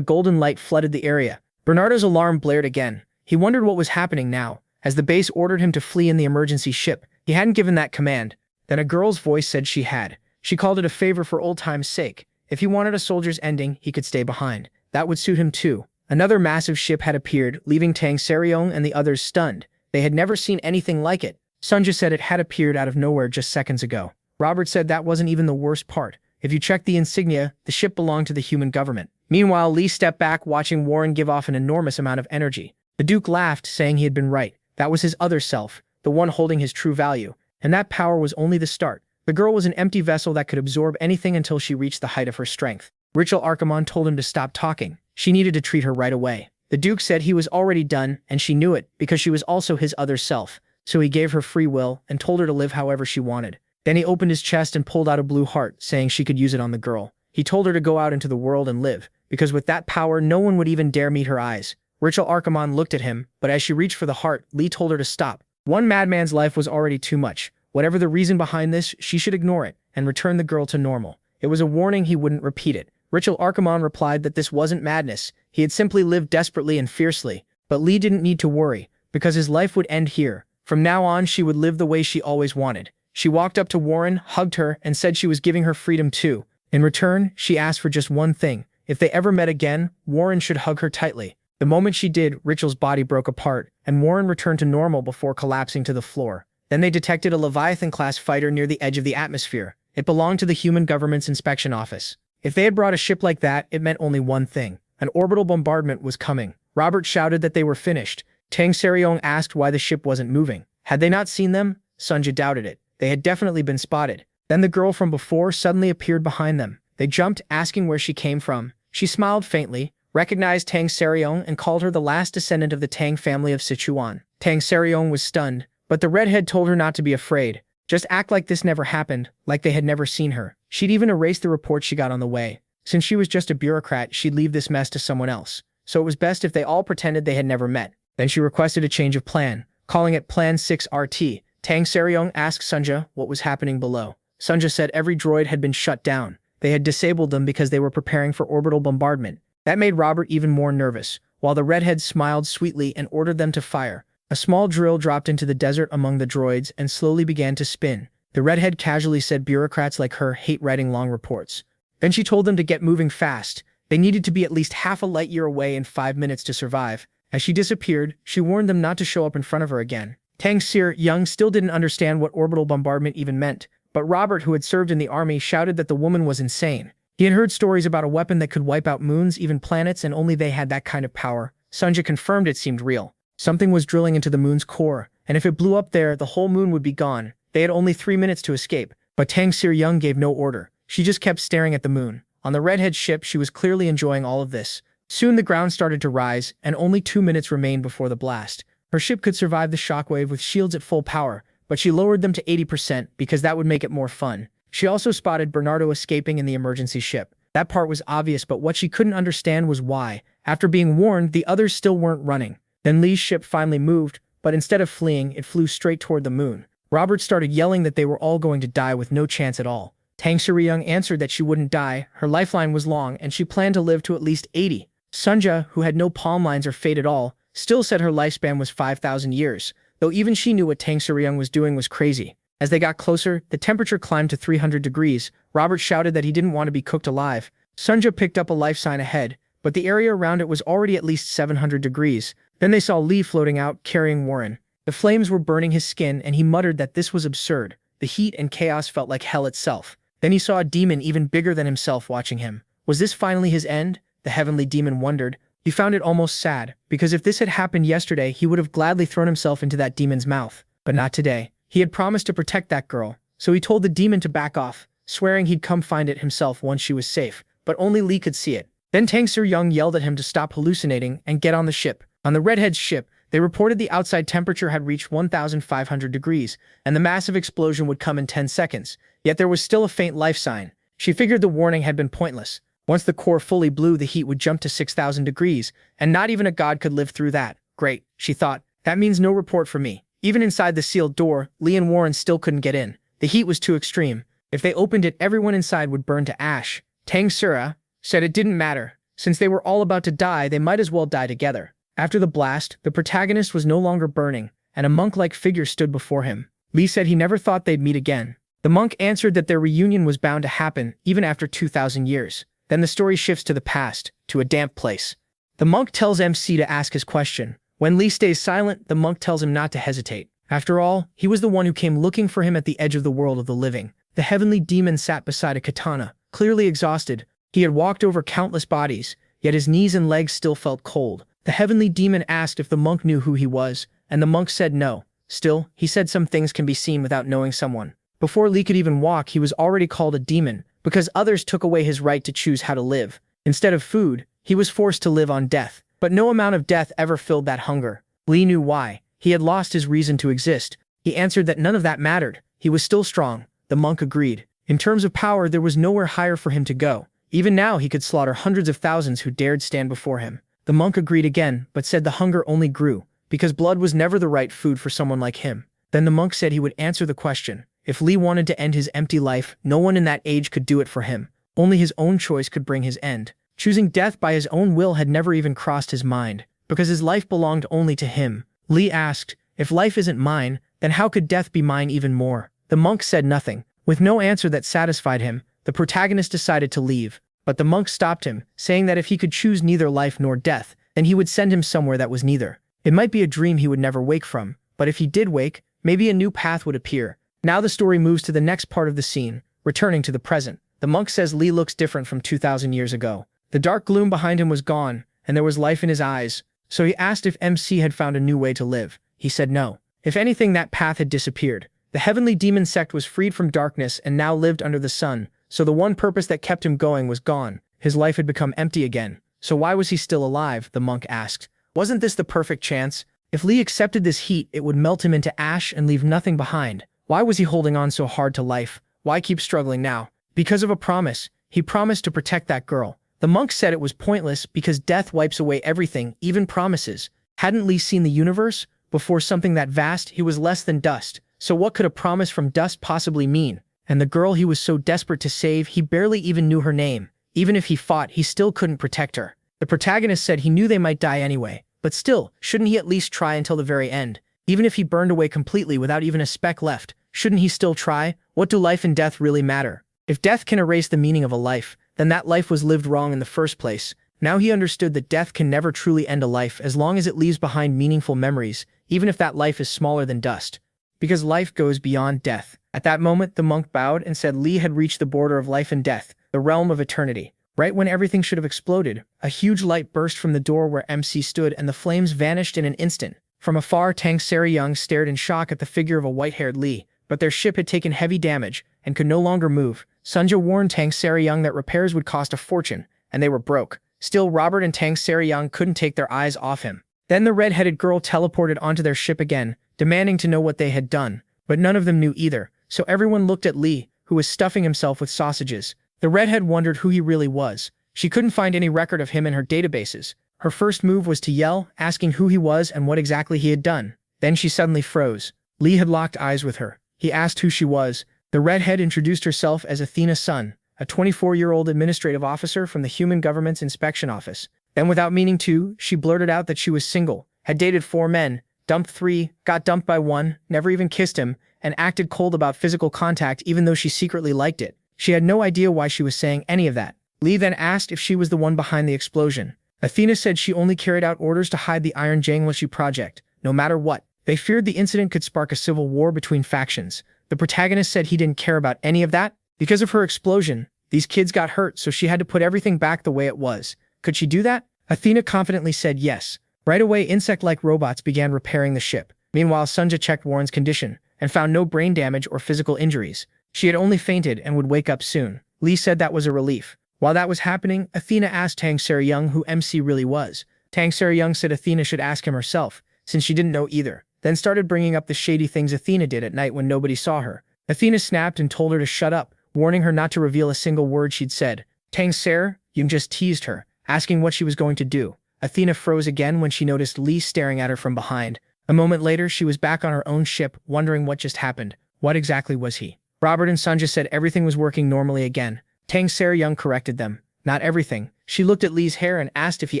golden light flooded the area. Bernardo's alarm blared again. He wondered what was happening now. As the base ordered him to flee in the emergency ship, he hadn't given that command. Then a girl's voice said she had. She called it a favor for old time's sake. If he wanted a soldier's ending, he could stay behind. That would suit him too. Another massive ship had appeared, leaving Tang Seryong and the others stunned. They had never seen anything like it. Sunja said it had appeared out of nowhere just seconds ago. Robert said that wasn't even the worst part. If you check the insignia, the ship belonged to the human government. Meanwhile, Lee stepped back, watching Warren give off an enormous amount of energy. The Duke laughed, saying he had been right. That was his other self, the one holding his true value. And that power was only the start. The girl was an empty vessel that could absorb anything until she reached the height of her strength. Richel Archimon told him to stop talking. She needed to treat her right away. The Duke said he was already done, and she knew it, because she was also his other self. So he gave her free will, and told her to live however she wanted. Then he opened his chest and pulled out a blue heart, saying she could use it on the girl. He told her to go out into the world and live, because with that power no one would even dare meet her eyes. Richel Archimon looked at him, but as she reached for the heart, Lee told her to stop. One madman's life was already too much. Whatever the reason behind this, she should ignore it, and return the girl to normal. It was a warning he wouldn't repeat it. Richel Archimon replied that this wasn't madness. He had simply lived desperately and fiercely. But Lee didn't need to worry, because his life would end here. From now on, she would live the way she always wanted. She walked up to Warren, hugged her, and said she was giving her freedom too. In return, she asked for just one thing. If they ever met again, Warren should hug her tightly. The moment she did, Richel's body broke apart, and Warren returned to normal before collapsing to the floor. Then they detected a Leviathan-class fighter near the edge of the atmosphere. It belonged to the human government's inspection office. If they had brought a ship like that, it meant only one thing. An orbital bombardment was coming. Robert shouted that they were finished. Tang Seryong asked why the ship wasn't moving. Had they not seen them? Sunja doubted it. They had definitely been spotted. Then the girl from before suddenly appeared behind them. They jumped, asking where she came from. She smiled faintly, recognized Tang Seryong, and called her the last descendant of the Tang family of Sichuan. Tang Seryong was stunned, but the redhead told her not to be afraid. Just act like this never happened, like they had never seen her. She'd even erased the report she got on the way. Since she was just a bureaucrat, she'd leave this mess to someone else. So it was best if they all pretended they had never met. Then she requested a change of plan, calling it Plan 6RT. Tang Seryong asked Sunja what was happening below. Sunja said every droid had been shut down. They had disabled them because they were preparing for orbital bombardment. That made Robert even more nervous, while the redhead smiled sweetly and ordered them to fire. A small drill dropped into the desert among the droids and slowly began to spin. The redhead casually said bureaucrats like her hate writing long reports. Then she told them to get moving fast. They needed to be at least half a light year away in 5 minutes to survive. As she disappeared, she warned them not to show up in front of her again. Tang Seryong still didn't understand what orbital bombardment even meant, but Robert, who had served in the army, shouted that the woman was insane. He had heard stories about a weapon that could wipe out moons, even planets, and only they had that kind of power. Sunja confirmed it seemed real. Something was drilling into the moon's core, and if it blew up there, the whole moon would be gone. They had only 3 minutes to escape, but Tang Seryong gave no order. She just kept staring at the moon. On the redhead ship, she was clearly enjoying all of this. Soon the ground started to rise, and only 2 minutes remained before the blast. Her ship could survive the shockwave with shields at full power, but she lowered them to 80% because that would make it more fun. She also spotted Bernardo escaping in the emergency ship. That part was obvious, but what she couldn't understand was why. After being warned, the others still weren't running. Then Lee's ship finally moved, but instead of fleeing, it flew straight toward the moon. Robert started yelling that they were all going to die with no chance at all. Tang Seryong answered that she wouldn't die, her lifeline was long, and she planned to live to at least 80. Sunja, who had no palm lines or fate at all, still said her lifespan was 5,000 years, though even she knew what Tang Seryong was doing was crazy. As they got closer, the temperature climbed to 300 degrees. Robert shouted that he didn't want to be cooked alive. Sunja picked up a life sign ahead, but the area around it was already at least 700 degrees. Then they saw Lee floating out, carrying Warren. The flames were burning his skin, and he muttered that this was absurd. The heat and chaos felt like hell itself. Then he saw a demon even bigger than himself watching him. Was this finally his end? The heavenly demon wondered. He found it almost sad, because if this had happened yesterday, he would have gladly thrown himself into that demon's mouth. But not today. He had promised to protect that girl, so he told the demon to back off, swearing he'd come find it himself once she was safe, but only Lee could see it. Then Tang Soo-young yelled at him to stop hallucinating and get on the ship. On the redhead's ship, they reported the outside temperature had reached 1,500 degrees, and the massive explosion would come in 10 seconds. Yet there was still a faint life sign. She figured the warning had been pointless. Once the core fully blew, the heat would jump to 6,000 degrees, and not even a god could live through that. Great, she thought. That means no report for me. Even inside the sealed door, Lee and Warren still couldn't get in. The heat was too extreme. If they opened it, everyone inside would burn to ash. Tang Sura said it didn't matter. Since they were all about to die, they might as well die together. After the blast, the protagonist was no longer burning, and a monk-like figure stood before him. Lee said he never thought they'd meet again. The monk answered that their reunion was bound to happen, even after 2,000 years. Then the story shifts to the past, to a damp place. The monk tells MC to ask his question. When Lee stays silent, the monk tells him not to hesitate. After all, he was the one who came looking for him at the edge of the world of the living. The heavenly demon sat beside a katana, clearly exhausted. He had walked over countless bodies, yet his knees and legs still felt cold. The heavenly demon asked if the monk knew who he was, and the monk said no. Still, he said some things can be seen without knowing someone. Before Lee could even walk, he was already called a demon, because others took away his right to choose how to live. Instead of food, he was forced to live on death. But no amount of death ever filled that hunger. Lee knew why. He had lost his reason to exist. He answered that none of that mattered. He was still strong. The monk agreed. In terms of power, there was nowhere higher for him to go. Even now, he could slaughter hundreds of thousands who dared stand before him. The monk agreed again, but said the hunger only grew, because blood was never the right food for someone like him. Then the monk said he would answer the question. If Lee wanted to end his empty life, no one in that age could do it for him. Only his own choice could bring his end. Choosing death by his own will had never even crossed his mind, because his life belonged only to him. Lee asked, if life isn't mine, then how could death be mine even more? The monk said nothing. With no answer that satisfied him, the protagonist decided to leave. But the monk stopped him, saying that if he could choose neither life nor death, then he would send him somewhere that was neither. It might be a dream he would never wake from, but if he did wake, maybe a new path would appear. Now the story moves to the next part of the scene, returning to the present. The monk says Lee looks different from 2,000 years ago. The dark gloom behind him was gone, and there was life in his eyes, so he asked if MC had found a new way to live. He said no. If anything, that path had disappeared. The heavenly demon sect was freed from darkness and now lived under the sun, so the one purpose that kept him going was gone. His life had become empty again. So why was he still alive? The monk asked. Wasn't this the perfect chance? If Lee accepted this heat, it would melt him into ash and leave nothing behind. Why was he holding on so hard to life? Why keep struggling now? Because of a promise. He promised to protect that girl. The monk said it was pointless because death wipes away everything, even promises. Hadn't Lee seen the universe? Before something that vast, he was less than dust. So what could a promise from dust possibly mean? And the girl he was so desperate to save, he barely even knew her name. Even if he fought, he still couldn't protect her. The protagonist said he knew they might die anyway. But still, shouldn't he at least try until the very end? Even if he burned away completely without even a speck left, shouldn't he still try? What do life and death really matter? If death can erase the meaning of a life, then that life was lived wrong in the first place. Now he understood that death can never truly end a life as long as it leaves behind meaningful memories, even if that life is smaller than dust. Because life goes beyond death. At that moment, the monk bowed and said Lee had reached the border of life and death, the realm of eternity. Right when everything should have exploded, a huge light burst from the door where MC stood and the flames vanished in an instant. From afar, Tang Soo-young stared in shock at the figure of a white-haired Lee, but their ship had taken heavy damage and could no longer move. Sunja warned Tang Soo-young that repairs would cost a fortune, and they were broke. Still, Robert and Tang Soo-young couldn't take their eyes off him. Then the red-headed girl teleported onto their ship again, demanding to know what they had done, but none of them knew either, so everyone looked at Lee, who was stuffing himself with sausages. The redhead wondered who he really was. She couldn't find any record of him in her databases. Her first move was to yell, asking who he was and what exactly he had done. Then she suddenly froze. Lee had locked eyes with her. He asked who she was. The redhead introduced herself as Athena Sun, a 24-year-old administrative officer from the Human Government's Inspection Office. Then without meaning to, she blurted out that she was single, had dated 4 men, dumped 3, got dumped by 1, never even kissed him, and acted cold about physical contact even though she secretly liked it. She had no idea why she was saying any of that. Lee then asked if she was the one behind the explosion. Athena said she only carried out orders to hide the Iron Jangwashu project, no matter what. They feared the incident could spark a civil war between factions. The protagonist said he didn't care about any of that. Because of her explosion, these kids got hurt, so she had to put everything back the way it was. Could she do that? Athena confidently said yes. Right away, insect-like robots began repairing the ship. Meanwhile, Sunja checked Warren's condition and found no brain damage or physical injuries. She had only fainted and would wake up soon. Lee said that was a relief. While that was happening, Athena asked Tang Sara-young who MC really was. Tang Sara-young said Athena should ask him herself, since she didn't know either, then started bringing up the shady things Athena did at night when nobody saw her. Athena snapped and told her to shut up, warning her not to reveal a single word she'd said. Tang Sara-young just teased her, asking what she was going to do. Athena froze again when she noticed Lee staring at her from behind. A moment later, she was back on her own ship, wondering what just happened. What exactly was he? Robert and Sunja said everything was working normally again. Tang Sara-young corrected them. Not everything. She looked at Lee's hair and asked if he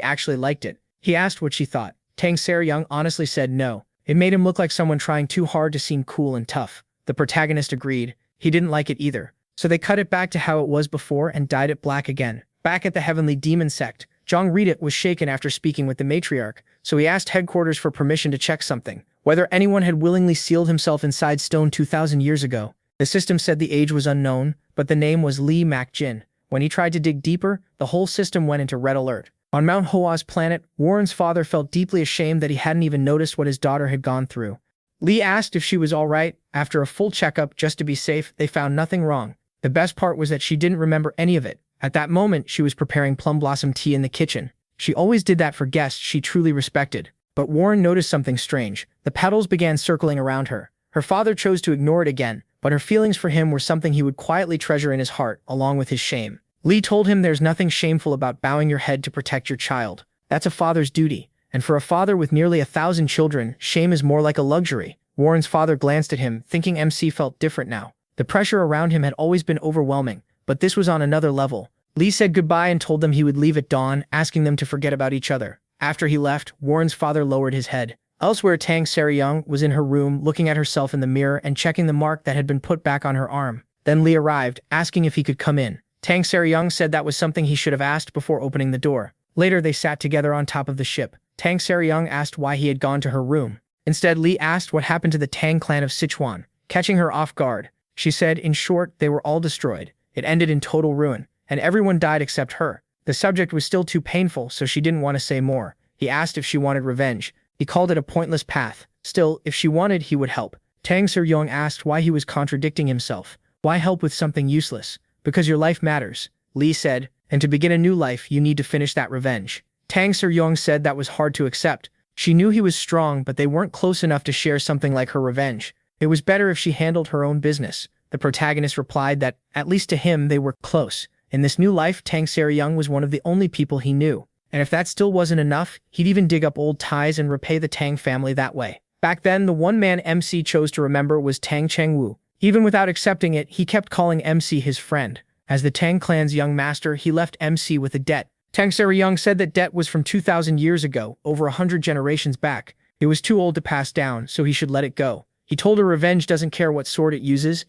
actually liked it. He asked what she thought. Tang Sara-young honestly said no. It made him look like someone trying too hard to seem cool and tough. The protagonist agreed. He didn't like it either. So they cut it back to how it was before and dyed it black again. Back at the Heavenly Demon Sect, Jong Rita was shaken after speaking with the matriarch, so he asked headquarters for permission to check something. Whether anyone had willingly sealed himself inside stone 2,000 years ago. The system said the age was unknown, but the name was Lee Mak-jin. When he tried to dig deeper, the whole system went into red alert. On Mount Hoa's planet, Warren's father felt deeply ashamed that he hadn't even noticed what his daughter had gone through. Lee asked if she was all right. After a full checkup just to be safe, they found nothing wrong. The best part was that she didn't remember any of it. At that moment, she was preparing plum blossom tea in the kitchen. She always did that for guests she truly respected. But Warren noticed something strange. The petals began circling around her. Her father chose to ignore it again, but her feelings for him were something he would quietly treasure in his heart, along with his shame. Lee told him there's nothing shameful about bowing your head to protect your child. That's a father's duty. And for a father with nearly 1,000 children, shame is more like a luxury. Warren's father glanced at him, thinking MC felt different now. The pressure around him had always been overwhelming, but this was on another level. Lee said goodbye and told them he would leave at dawn, asking them to forget about each other. After he left, Warren's father lowered his head. Elsewhere, Tang Sara-young was in her room, looking at herself in the mirror and checking the mark that had been put back on her arm. Then Lee arrived, asking if he could come in. Tang Sara-young said that was something he should have asked before opening the door. Later, they sat together on top of the ship. Tang Sara-young asked why he had gone to her room. Instead, Lee asked what happened to the Tang clan of Sichuan, catching her off guard. She said, in short, they were all destroyed. It ended in total ruin, and everyone died except her. The subject was still too painful, so she didn't want to say more. He asked if she wanted revenge. He called it a pointless path. Still, if she wanted, he would help. Tang Sara-young asked why he was contradicting himself. Why help with something useless? Because your life matters, Lee said, and to begin a new life, you need to finish that revenge. Tang Sara-young said that was hard to accept. She knew he was strong, but they weren't close enough to share something like her revenge. It was better if she handled her own business. The protagonist replied that, at least to him, they were close. In this new life, Tang Sara-young was one of the only people he knew. And if that still wasn't enough, he'd even dig up old ties and repay the Tang family that way. Back then, the one man MC chose to remember was Tang Chengwu. Even without accepting it, he kept calling MC his friend. As the Tang clan's young master, he left MC with a debt. Tang Sara-young said that debt was from 2,000 years ago, over 100 generations back. It was too old to pass down, so he should let it go. He told her revenge doesn't care what sword it uses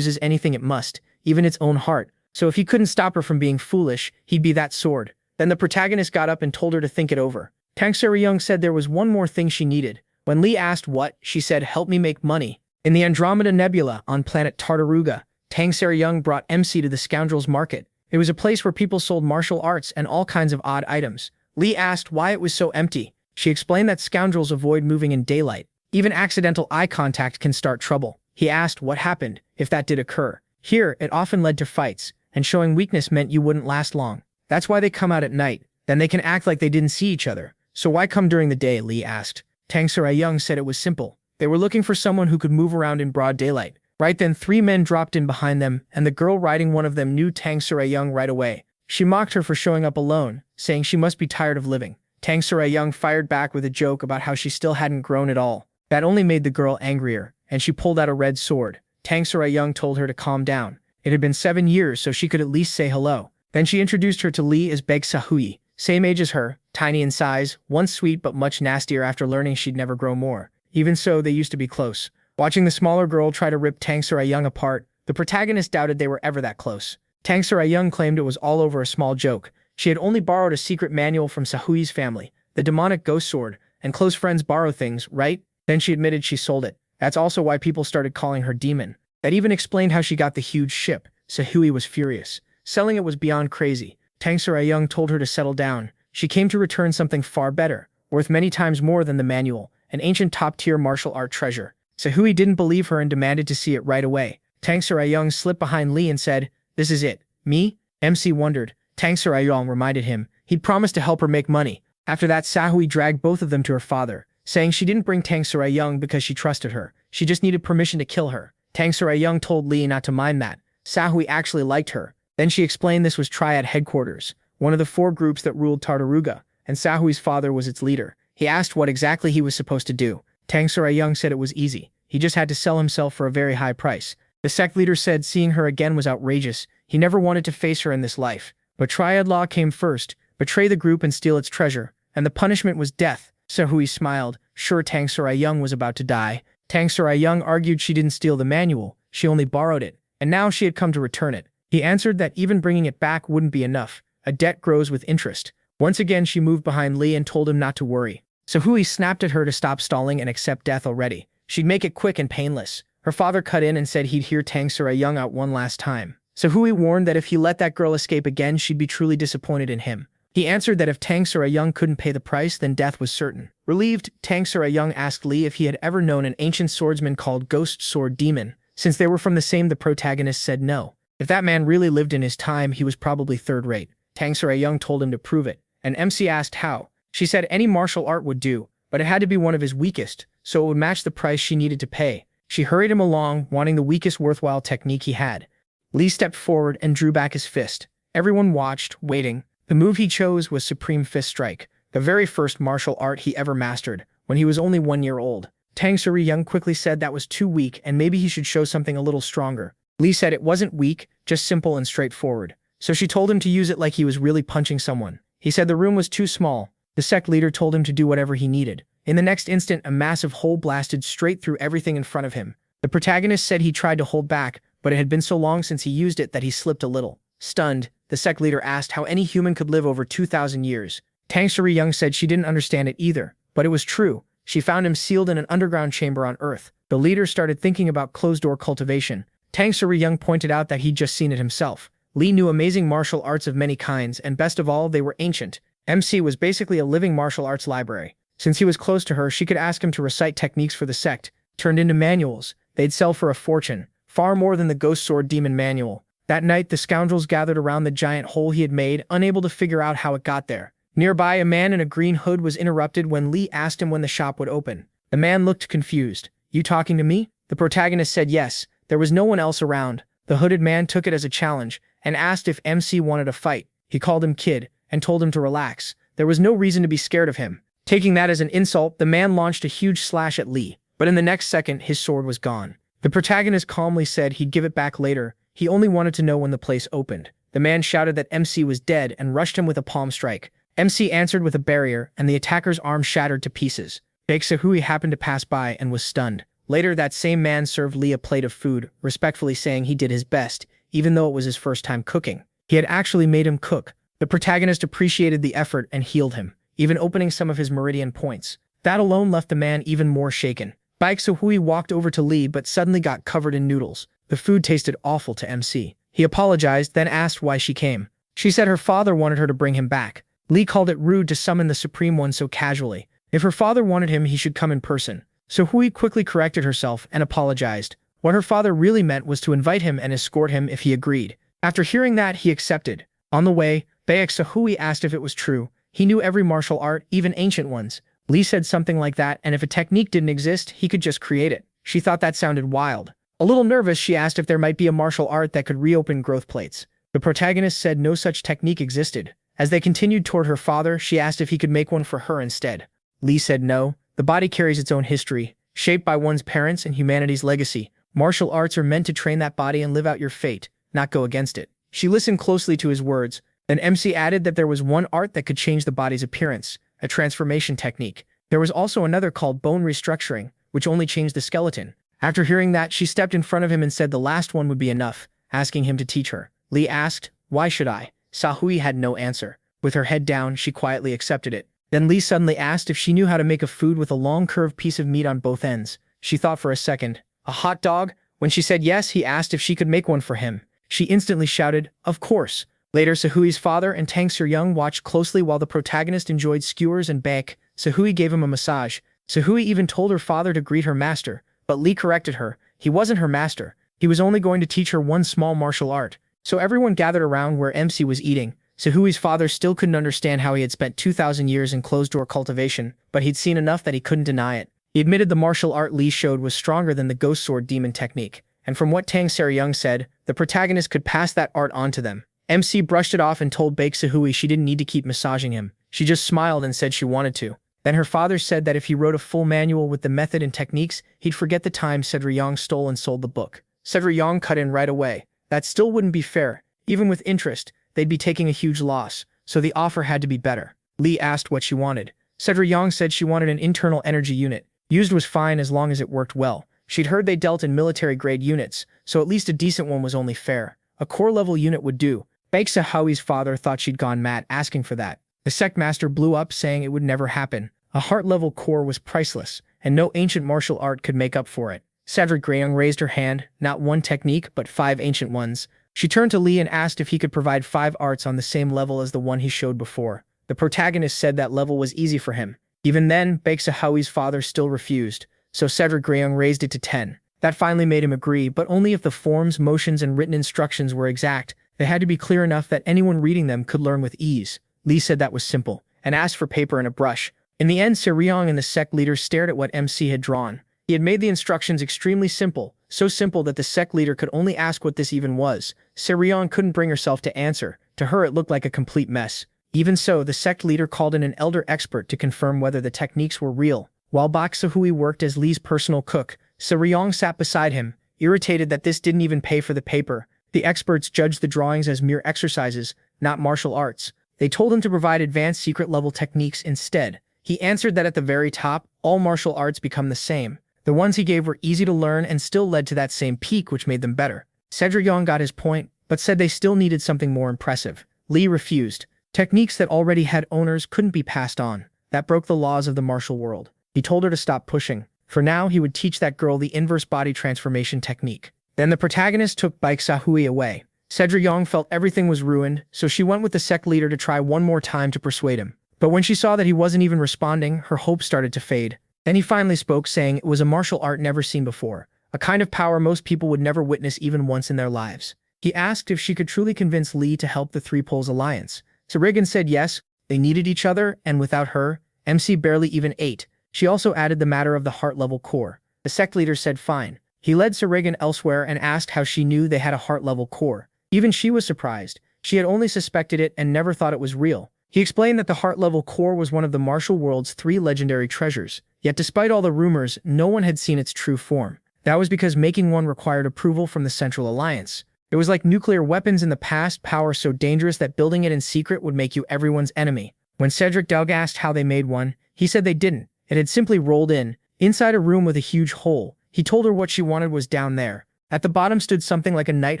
anything it must, even its own heart. So if he couldn't stop her from being foolish, he'd be that sword. Then the protagonist got up and told her to think it over. Tang Sara-young said there was one more thing she needed. When Lee asked what, she said, help me make money. In the Andromeda Nebula on planet Tartaruga, Tang Sara-young brought MC to the Scoundrels Market. It was a place where people sold martial arts and all kinds of odd items. Lee asked why it was so empty. She explained that scoundrels avoid moving in daylight. Even accidental eye contact can start trouble. He asked what happened if that did occur. Here, it often led to fights, and showing weakness meant you wouldn't last long. That's why they come out at night. Then they can act like they didn't see each other. So why come during the day, Lee asked. Tang Sara-young said it was simple. They were looking for someone who could move around in broad daylight. Right then, 3 men dropped in behind them, and the girl riding one of them knew Tang Sara-young right away. She mocked her for showing up alone, saying she must be tired of living. Tang Sara-young fired back with a joke about how she still hadn't grown at all. That only made the girl angrier, and she pulled out a red sword. Tang Sara-young told her to calm down. It had been 7 years, so she could at least say hello. Then she introduced her to Lee as Beg Sahui, same age as her, tiny in size, once sweet but much nastier after learning she'd never grow more. Even so, they used to be close. Watching the smaller girl try to rip Tang Sara-young apart, the protagonist doubted they were ever that close. Tang Sara-young claimed it was all over a small joke. She had only borrowed a secret manual from Sahui's family, the demonic ghost sword, and close friends borrow things, right? Then she admitted she sold it. That's also why people started calling her Demon. That even explained how she got the huge ship. Sahui was furious. Selling it was beyond crazy. Tang Sara-young told her to settle down. she came to return something far better, worth many times more than the manual, an ancient top-tier martial art treasure. Sahui didn't believe her and demanded to see it right away. Tang Sarayong slipped behind Lee and said, "This is it." "Me?" MC wondered. Tang Sarayong reminded him he'd promised to help her make money. After that, Sahui dragged both of them to her father, saying she didn't bring Tang Sarayong because she trusted her. She just needed permission to kill her. Tang Sarayong told Lee not to mind that. Sahui actually liked her. Then she explained this was Triad Headquarters, one of the 4 groups that ruled Tartaruga, and Sahui's father was its leader. He asked what exactly he was supposed to do. Tang Sarayong said it was easy. He just had to sell himself for a very high price. The sect leader said seeing her again was outrageous. He never wanted to face her in this life. But Triad Law came first, betray the group and steal its treasure, and the punishment was death. Sahui smiled, sure Tang Sarayong was about to die. Tang Sarayong argued she didn't steal the manual, she only borrowed it, and now she had come to return it. He answered that even bringing it back wouldn't be enough. A debt grows with interest. Once again she moved behind Lee and told him not to worry. Sahui snapped at her to stop stalling and accept death already. She'd make it quick and painless. Her father cut in and said he'd hear Tang Sarayong out one last time. Sahui warned that if he let that girl escape again, she'd be truly disappointed in him. He answered that if Tang Sarayong couldn't pay the price, then death was certain. Relieved, Tang Sarayong asked Lee if he had ever known an ancient swordsman called Ghost Sword Demon. Since they were from the same, the protagonist said no. If that man really lived in his time, he was probably third-rate. Tang Sarayong told him to prove it, and MC asked how. She said any martial art would do, but it had to be one of his weakest, so it would match the price she needed to pay. She hurried him along, wanting the weakest worthwhile technique he had. Lee stepped forward and drew back his fist. Everyone watched, waiting. The move he chose was Supreme Fist Strike, the very first martial art he ever mastered, when he was only 1 year old. Tang Sarayong quickly said that was too weak and maybe he should show something a little stronger. Lee said it wasn't weak, just simple and straightforward. So she told him to use it like he was really punching someone. He said the room was too small. The sect leader told him to do whatever he needed. In the next instant, a massive hole blasted straight through everything in front of him. The protagonist said he tried to hold back, but it had been so long since he used it that he slipped a little. Stunned, the sect leader asked how any human could live over 2,000 years. Tang Sarayong said she didn't understand it either, but it was true. She found him sealed in an underground chamber on Earth. The leader started thinking about closed-door cultivation. Tang Sarayong pointed out that he'd just seen it himself. Lee knew amazing martial arts of many kinds, and best of all, they were ancient. MC was basically a living martial arts library. Since he was close to her, she could ask him to recite techniques for the sect, turned into manuals. They'd sell for a fortune, far more than the Ghost Sword Demon manual. That night, the scoundrels gathered around the giant hole he had made, unable to figure out how it got there. Nearby, a man in a green hood was interrupted when Lee asked him when the shop would open. The man looked confused. "You talking to me?" The protagonist said yes. There was no one else around. The hooded man took it as a challenge and asked if MC wanted a fight. He called him kid and told him to relax. There was no reason to be scared of him. Taking that as an insult, the man launched a huge slash at Lee, but in the next second, his sword was gone. The protagonist calmly said he'd give it back later. He only wanted to know when the place opened. The man shouted that MC was dead and rushed him with a palm strike. MC answered with a barrier, and the attacker's arm shattered to pieces. Big Sahui happened to pass by and was stunned. Later, that same man served Lee a plate of food, respectfully saying he did his best, even though it was his first time cooking. He had actually made him cook. The protagonist appreciated the effort and healed him, even opening some of his meridian points. That alone left the man even more shaken. Baek Sahui walked over to Lee but suddenly got covered in noodles. The food tasted awful to MC. He apologized, then asked why she came. She said her father wanted her to bring him back. Lee called it rude to summon the Supreme One so casually. If her father wanted him, he should come in person. Sahui quickly corrected herself and apologized. What her father really meant was to invite him and escort him if he agreed. After hearing that, he accepted. On the way, Baek Sahui asked if it was true. He knew every martial art, even ancient ones. Lee said something like that, and if a technique didn't exist, he could just create it. She thought that sounded wild. A little nervous, she asked if there might be a martial art that could reopen growth plates. The protagonist said no such technique existed. As they continued toward her father, she asked if he could make one for her instead. Lee said no. The body carries its own history, shaped by one's parents and humanity's legacy. Martial arts are meant to train that body and live out your fate, not go against it. She listened closely to his words. Then MC added that there was one art that could change the body's appearance, a transformation technique. There was also another called bone restructuring, which only changed the skeleton. After hearing that, she stepped in front of him and said the last one would be enough, asking him to teach her. Lee asked, "Why should I?" Sahui had no answer. With her head down, she quietly accepted it. Then Lee suddenly asked if she knew how to make a food with a long curved piece of meat on both ends. She thought for a second. A hot dog? When she said yes, he asked if she could make one for him. She instantly shouted, "Of course." Later, Sehui's father and Tang Seryung watched closely while the protagonist enjoyed skewers and bake. Sehui gave him a massage. Sehui even told her father to greet her master, but Lee corrected her. He wasn't her master. He was only going to teach her one small martial art. So everyone gathered around where MC was eating. Sehui's father still couldn't understand how he had spent 2,000 years in closed-door cultivation, but he'd seen enough that he couldn't deny it. He admitted the martial art Lee showed was stronger than the ghost sword demon technique, and from what Tang Seryung said, the protagonist could pass that art on to them. MC brushed it off and told Baek Sehui she didn't need to keep massaging him. She just smiled and said she wanted to. Then her father said that if he wrote a full manual with the method and techniques, he'd forget the time Seryung stole and sold the book. Seryung cut in right away. That still wouldn't be fair. Even with interest, they'd be taking a huge loss, so the offer had to be better. Lee asked what she wanted. Seryung said she wanted an internal energy unit. Used was fine as long as it worked well. She'd heard they dealt in military-grade units, so at least a decent one was only fair. A core-level unit would do. Baek Sehui's father thought she'd gone mad asking for that. The sect master blew up saying it would never happen. A heart-level core was priceless, and no ancient martial art could make up for it. Cedric Greyung raised her hand, not one technique, but 5 ancient ones. She turned to Lee and asked if he could provide 5 arts on the same level as the one he showed before. The protagonist said that level was easy for him. Even then, Baek Sehui's father still refused, so Cedric Greyung raised it to 10. That finally made him agree, but only if the forms, motions, and written instructions were exact. They had to be clear enough that anyone reading them could learn with ease. Lee said that was simple, and asked for paper and a brush. In the end, Seryung and the sect leader stared at what MC had drawn. He had made the instructions extremely simple, so simple that the sect leader could only ask what this even was. Seryung couldn't bring herself to answer. To her it looked like a complete mess. Even so, the sect leader called in an elder expert to confirm whether the techniques were real. While Baek Sehui worked as Lee's personal cook, Seryung sat beside him, irritated that this didn't even pay for the paper. The experts judged the drawings as mere exercises, not martial arts. They told him to provide advanced secret-level techniques instead. He answered that at the very top, all martial arts become the same. The ones he gave were easy to learn and still led to that same peak which made them better. Seryung got his point, but said they still needed something more impressive. Lee refused. Techniques that already had owners couldn't be passed on. That broke the laws of the martial world. He told her to stop pushing. For now, he would teach that girl the inverse body transformation technique. Then the protagonist took Baek Sehui away. Seryung felt everything was ruined, so she went with the sect leader to try one more time to persuade him. But when she saw that he wasn't even responding, her hope started to fade. Then he finally spoke, saying it was a martial art never seen before, a kind of power most people would never witness even once in their lives. He asked if she could truly convince Lee to help the Three Poles Alliance. Seryung said yes, they needed each other, and without her, MC barely even ate. She also added the matter of the heart-level core. The sect leader said fine. He led Seryung elsewhere and asked how she knew they had a heart-level core. Even she was surprised. She had only suspected it and never thought it was real. He explained that the heart-level core was one of the martial world's 3 legendary treasures. Yet despite all the rumors, no one had seen its true form. That was because making one required approval from the Central Alliance. It was like nuclear weapons in the past, power so dangerous that building it in secret would make you everyone's enemy. When Cedric Doug asked how they made one, he said they didn't. It had simply rolled in, inside a room with a huge hole. He told her what she wanted was down there. At the bottom stood something like a knight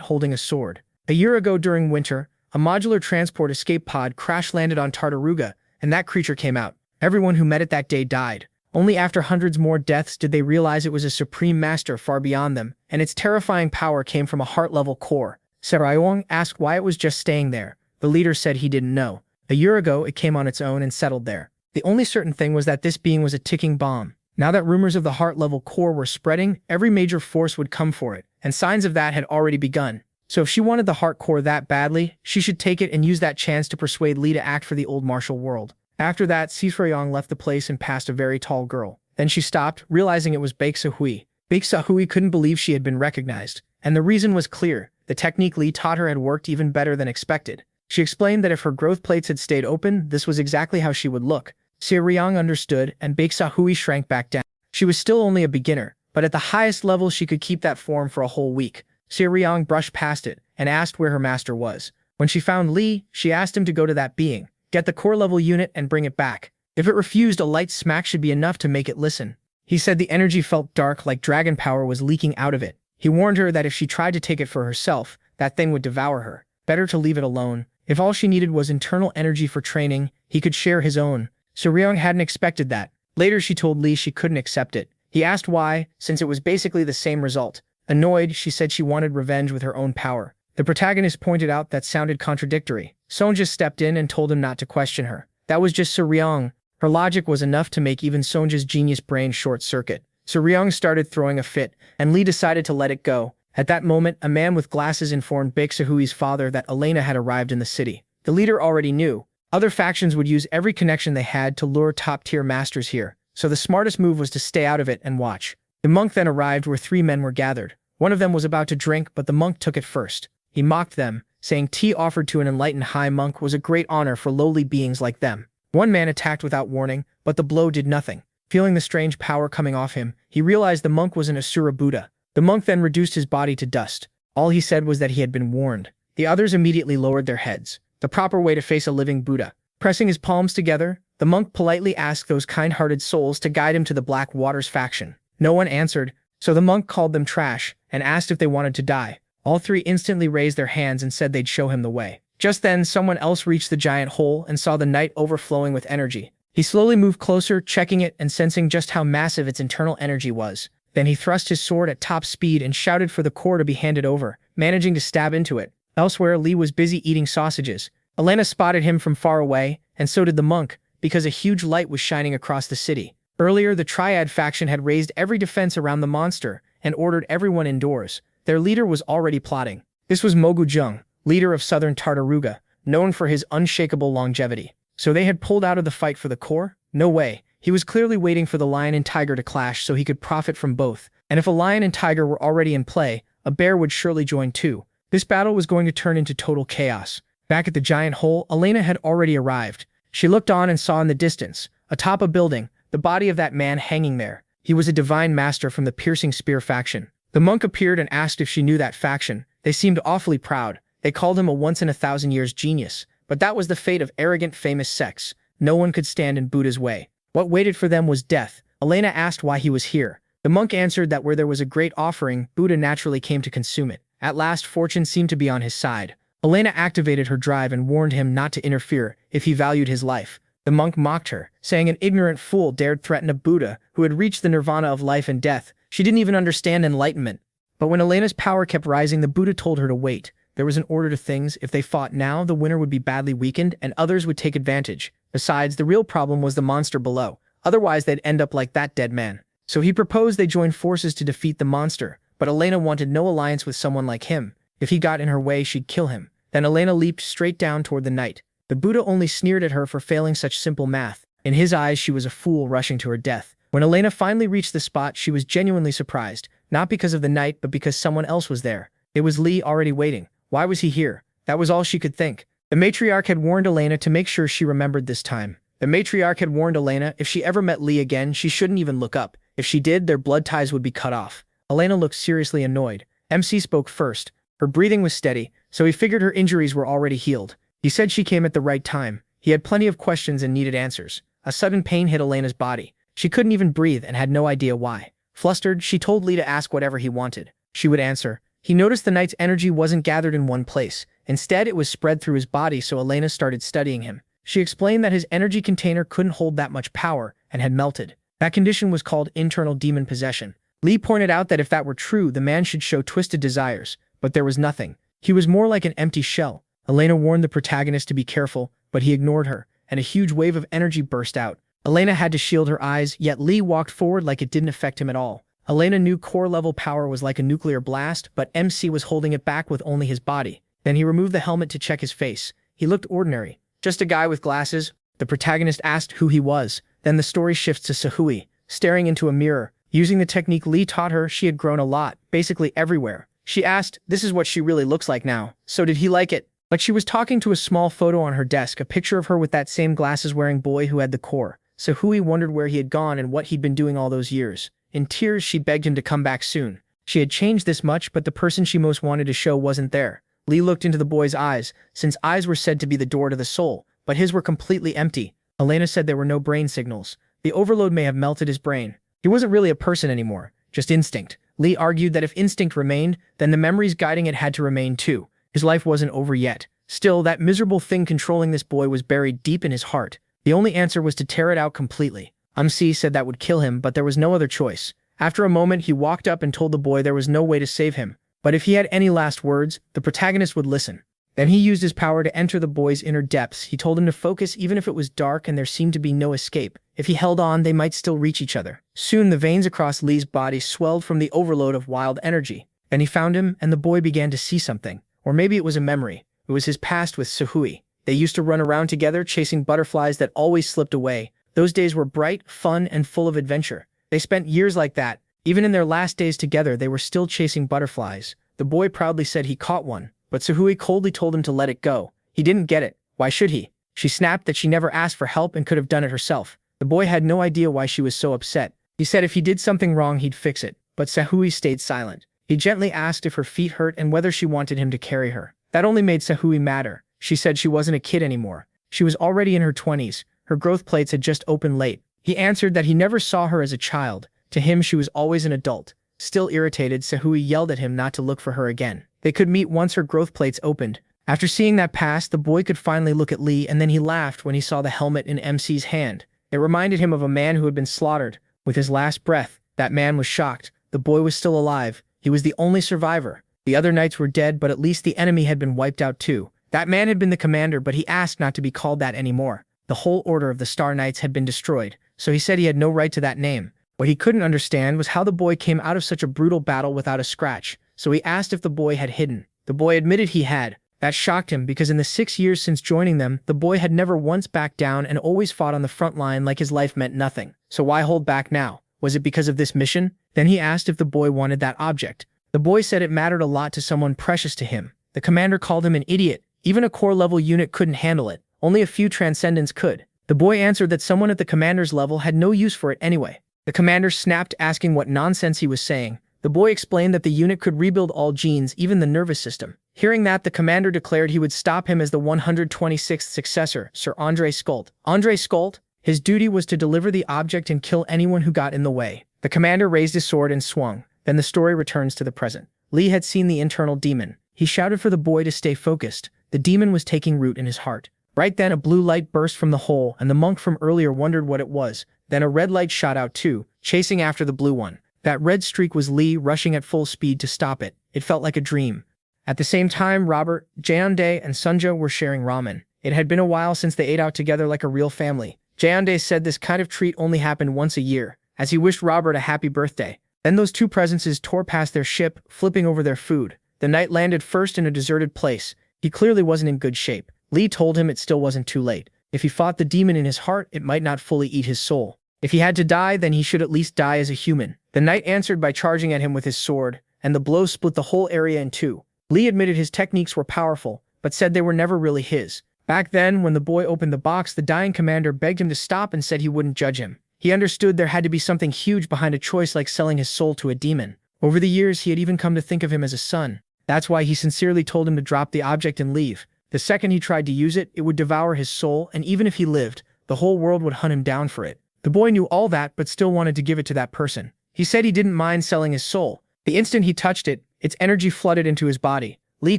holding a sword. A year ago during winter, a modular transport escape pod crash-landed on Tartaruga, and that creature came out. Everyone who met it that day died. Only after hundreds more deaths did they realize it was a supreme master far beyond them, and its terrifying power came from a heart-level core. Seryung asked why it was just staying there. The leader said he didn't know. A year ago, it came on its own and settled there. The only certain thing was that this being was a ticking bomb. Now that rumors of the heart-level core were spreading, every major force would come for it, and signs of that had already begun. So if she wanted the heart core that badly, she should take it and use that chance to persuade Lee to act for the old martial world. After that, Seryung left the place and passed a very tall girl. Then she stopped, realizing it was Baek Sehui. Baek Sehui couldn't believe she had been recognized, and the reason was clear. The technique Lee taught her had worked even better than expected. She explained that if her growth plates had stayed open, this was exactly how she would look. Seryung understood, and Baek Sehui shrank back down. She was still only a beginner, but at the highest level she could keep that form for a whole week. Seryung brushed past it, and asked where her master was. When she found Lee, she asked him to go to that being, get the core-level unit and bring it back. If it refused, a light smack should be enough to make it listen. He said the energy felt dark, like dragon power was leaking out of it. He warned her that if she tried to take it for herself, that thing would devour her. Better to leave it alone. If all she needed was internal energy for training, he could share his own. Seryung hadn't expected that. Later she told Lee she couldn't accept it. He asked why, since it was basically the same result. Annoyed, she said she wanted revenge with her own power. The protagonist pointed out that sounded contradictory. Sonja stepped in and told him not to question her. That was just Suryong. Her logic was enough to make even Sonja's genius brain short-circuit. Suryong started throwing a fit, and Lee decided to let it go. At that moment, a man with glasses informed Baek Sehui's father that Elena had arrived in the city. The leader already knew. Other factions would use every connection they had to lure top-tier masters here, so the smartest move was to stay out of it and watch. The monk then arrived where 3 men were gathered. One of them was about to drink, but the monk took it first. He mocked them, saying tea offered to an enlightened high monk was a great honor for lowly beings like them. One man attacked without warning, but the blow did nothing. Feeling the strange power coming off him, he realized the monk was an Asura Buddha. The monk then reduced his body to dust. All he said was that he had been warned. The others immediately lowered their heads. The proper way to face a living Buddha. Pressing his palms together, the monk politely asked those kind-hearted souls to guide him to the Black Waters faction. No one answered, so the monk called them trash and asked if they wanted to die. All 3 instantly raised their hands and said they'd show him the way. Just then, someone else reached the giant hole and saw the night overflowing with energy. He slowly moved closer, checking it and sensing just how massive its internal energy was. Then he thrust his sword at top speed and shouted for the core to be handed over, managing to stab into it. Elsewhere, Lee was busy eating sausages. Elena spotted him from far away, and so did the monk, because a huge light was shining across the city. Earlier, the Triad faction had raised every defense around the monster and ordered everyone indoors. Their leader was already plotting. This was Mogu Jung, leader of southern Tartaruga, known for his unshakable longevity. So they had pulled out of the fight for the core? No way. He was clearly waiting for the lion and tiger to clash so he could profit from both. And if a lion and tiger were already in play, a bear would surely join too. This battle was going to turn into total chaos. Back at the giant hole, Elena had already arrived. She looked on and saw in the distance, atop a building, the body of that man hanging there. He was a divine master from the Piercing Spear faction. The monk appeared and asked if she knew that faction. They seemed awfully proud. They called him a once-in-a-thousand-years genius. But that was the fate of arrogant famous sects. No one could stand in Buddha's way. What waited for them was death. Elena asked why he was here. The monk answered that where there was a great offering, Buddha naturally came to consume it. At last, fortune seemed to be on his side. Elena activated her drive and warned him not to interfere if he valued his life. The monk mocked her, saying an ignorant fool dared threaten a Buddha who had reached the nirvana of life and death. She didn't even understand enlightenment. But when Elena's power kept rising, the Buddha told her to wait. There was an order to things. If they fought now, the winner would be badly weakened and others would take advantage. Besides, the real problem was the monster below. Otherwise, they'd end up like that dead man. So he proposed they join forces to defeat the monster. But Elena wanted no alliance with someone like him. If he got in her way, she'd kill him. Then Elena leaped straight down toward the knight. The Buddha only sneered at her for failing such simple math. In his eyes, she was a fool rushing to her death. When Elena finally reached the spot, she was genuinely surprised. Not because of the knight, but because someone else was there. It was Lee already waiting. Why was he here? That was all she could think. The matriarch had warned Elena to make sure she remembered this time. The matriarch had warned Elena if she ever met Lee again, she shouldn't even look up. If she did, their blood ties would be cut off. Elena looked seriously annoyed. MC spoke first. Her breathing was steady, so he figured her injuries were already healed. He said she came at the right time. He had plenty of questions and needed answers. A sudden pain hit Elena's body. She couldn't even breathe and had no idea why. Flustered, she told Lee to ask whatever he wanted. She would answer. He noticed the knight's energy wasn't gathered in one place. Instead, it was spread through his body, so Elena started studying him. She explained that his energy container couldn't hold that much power and had melted. That condition was called internal demon possession. Lee pointed out that if that were true, the man should show twisted desires, but there was nothing. He was more like an empty shell. Elena warned the protagonist to be careful, but he ignored her, and a huge wave of energy burst out. Elena had to shield her eyes, yet Lee walked forward like it didn't affect him at all. Elena knew core-level power was like a nuclear blast, but MC was holding it back with only his body. Then he removed the helmet to check his face. He looked ordinary. Just a guy with glasses. The protagonist asked who he was. Then the story shifts to Sehui, staring into a mirror. Using the technique Lee taught her, she had grown a lot, basically everywhere. She asked, this is what she really looks like now. So did he like it? Like she was talking to a small photo on her desk, a picture of her with that same glasses-wearing boy who had the core. Sehui wondered where he had gone and what he'd been doing all those years. In tears, she begged him to come back soon. She had changed this much, but the person she most wanted to show wasn't there. Lee looked into the boy's eyes, since eyes were said to be the door to the soul, but his were completely empty. Elena said there were no brain signals. The overload may have melted his brain. He wasn't really a person anymore, just instinct. Lee argued that if instinct remained, then the memories guiding it had to remain too. His life wasn't over yet. Still, that miserable thing controlling this boy was buried deep in his heart. The only answer was to tear it out completely. MC said that would kill him, but there was no other choice. After a moment, he walked up and told the boy there was no way to save him. But if he had any last words, the protagonist would listen. Then he used his power to enter the boy's inner depths. He told him to focus even if it was dark and there seemed to be no escape. If he held on, they might still reach each other. Soon the veins across Lee's body swelled from the overload of wild energy. Then he found him, and the boy began to see something. Or maybe it was a memory. It was his past with Sahui. They used to run around together, chasing butterflies that always slipped away. Those days were bright, fun, and full of adventure. They spent years like that. Even in their last days together, they were still chasing butterflies. The boy proudly said he caught one, but Sahui coldly told him to let it go. He didn't get it. Why should he? She snapped that she never asked for help and could have done it herself. The boy had no idea why she was so upset. He said if he did something wrong, he'd fix it. But Sahui stayed silent. He gently asked if her feet hurt and whether she wanted him to carry her. That only made Sahui madder. She said she wasn't a kid anymore. She was already in her 20s. Her growth plates had just opened late. He answered that he never saw her as a child. To him, she was always an adult. Still irritated, Sahui yelled at him not to look for her again. They could meet once her growth plates opened. After seeing that pass, the boy could finally look at Lee, and then he laughed when he saw the helmet in MC's hand. It reminded him of a man who had been slaughtered. With his last breath, that man was shocked. The boy was still alive. He was the only survivor. The other knights were dead, but at least the enemy had been wiped out too. That man had been the commander, but he asked not to be called that anymore. The whole order of the Star Knights had been destroyed, so he said he had no right to that name. What he couldn't understand was how the boy came out of such a brutal battle without a scratch, so he asked if the boy had hidden. The boy admitted he had. That shocked him because in the 6 years since joining them, the boy had never once backed down and always fought on the front line like his life meant nothing. So why hold back now? Was it because of this mission? Then he asked if the boy wanted that object. The boy said it mattered a lot to someone precious to him. The commander called him an idiot. Even a core-level unit couldn't handle it. Only a few Transcendents could. The boy answered that someone at the commander's level had no use for it anyway. The commander snapped, asking what nonsense he was saying. The boy explained that the unit could rebuild all genes, even the nervous system. Hearing that, the commander declared he would stop him as the 126th successor, Sir Andre Skolt. Andre Skolt? His duty was to deliver the object and kill anyone who got in the way. The commander raised his sword and swung. Then the story returns to the present. Lee had seen the internal demon. He shouted for the boy to stay focused. The demon was taking root in his heart. Right then, a blue light burst from the hole, and the monk from earlier wondered what it was. Then a red light shot out too, chasing after the blue one. That red streak was Lee rushing at full speed to stop it. It felt like a dream. At the same time, Robert, Jaeondae, and Sunja were sharing ramen. It had been a while since they ate out together like a real family. Jaeondae said this kind of treat only happened once a year, as he wished Robert a happy birthday. Then those two presences tore past their ship, flipping over their food. The knight landed first in a deserted place. He clearly wasn't in good shape. Lee told him it still wasn't too late. If he fought the demon in his heart, it might not fully eat his soul. If he had to die, then he should at least die as a human. The knight answered by charging at him with his sword, and the blow split the whole area in two. Lee admitted his techniques were powerful, but said they were never really his. Back then, when the boy opened the box, the dying commander begged him to stop and said he wouldn't judge him. He understood there had to be something huge behind a choice like selling his soul to a demon. Over the years, he had even come to think of him as a son. That's why he sincerely told him to drop the object and leave. The second he tried to use it, it would devour his soul, and even if he lived, the whole world would hunt him down for it. The boy knew all that, but still wanted to give it to that person. He said he didn't mind selling his soul. The instant he touched it, its energy flooded into his body. Lee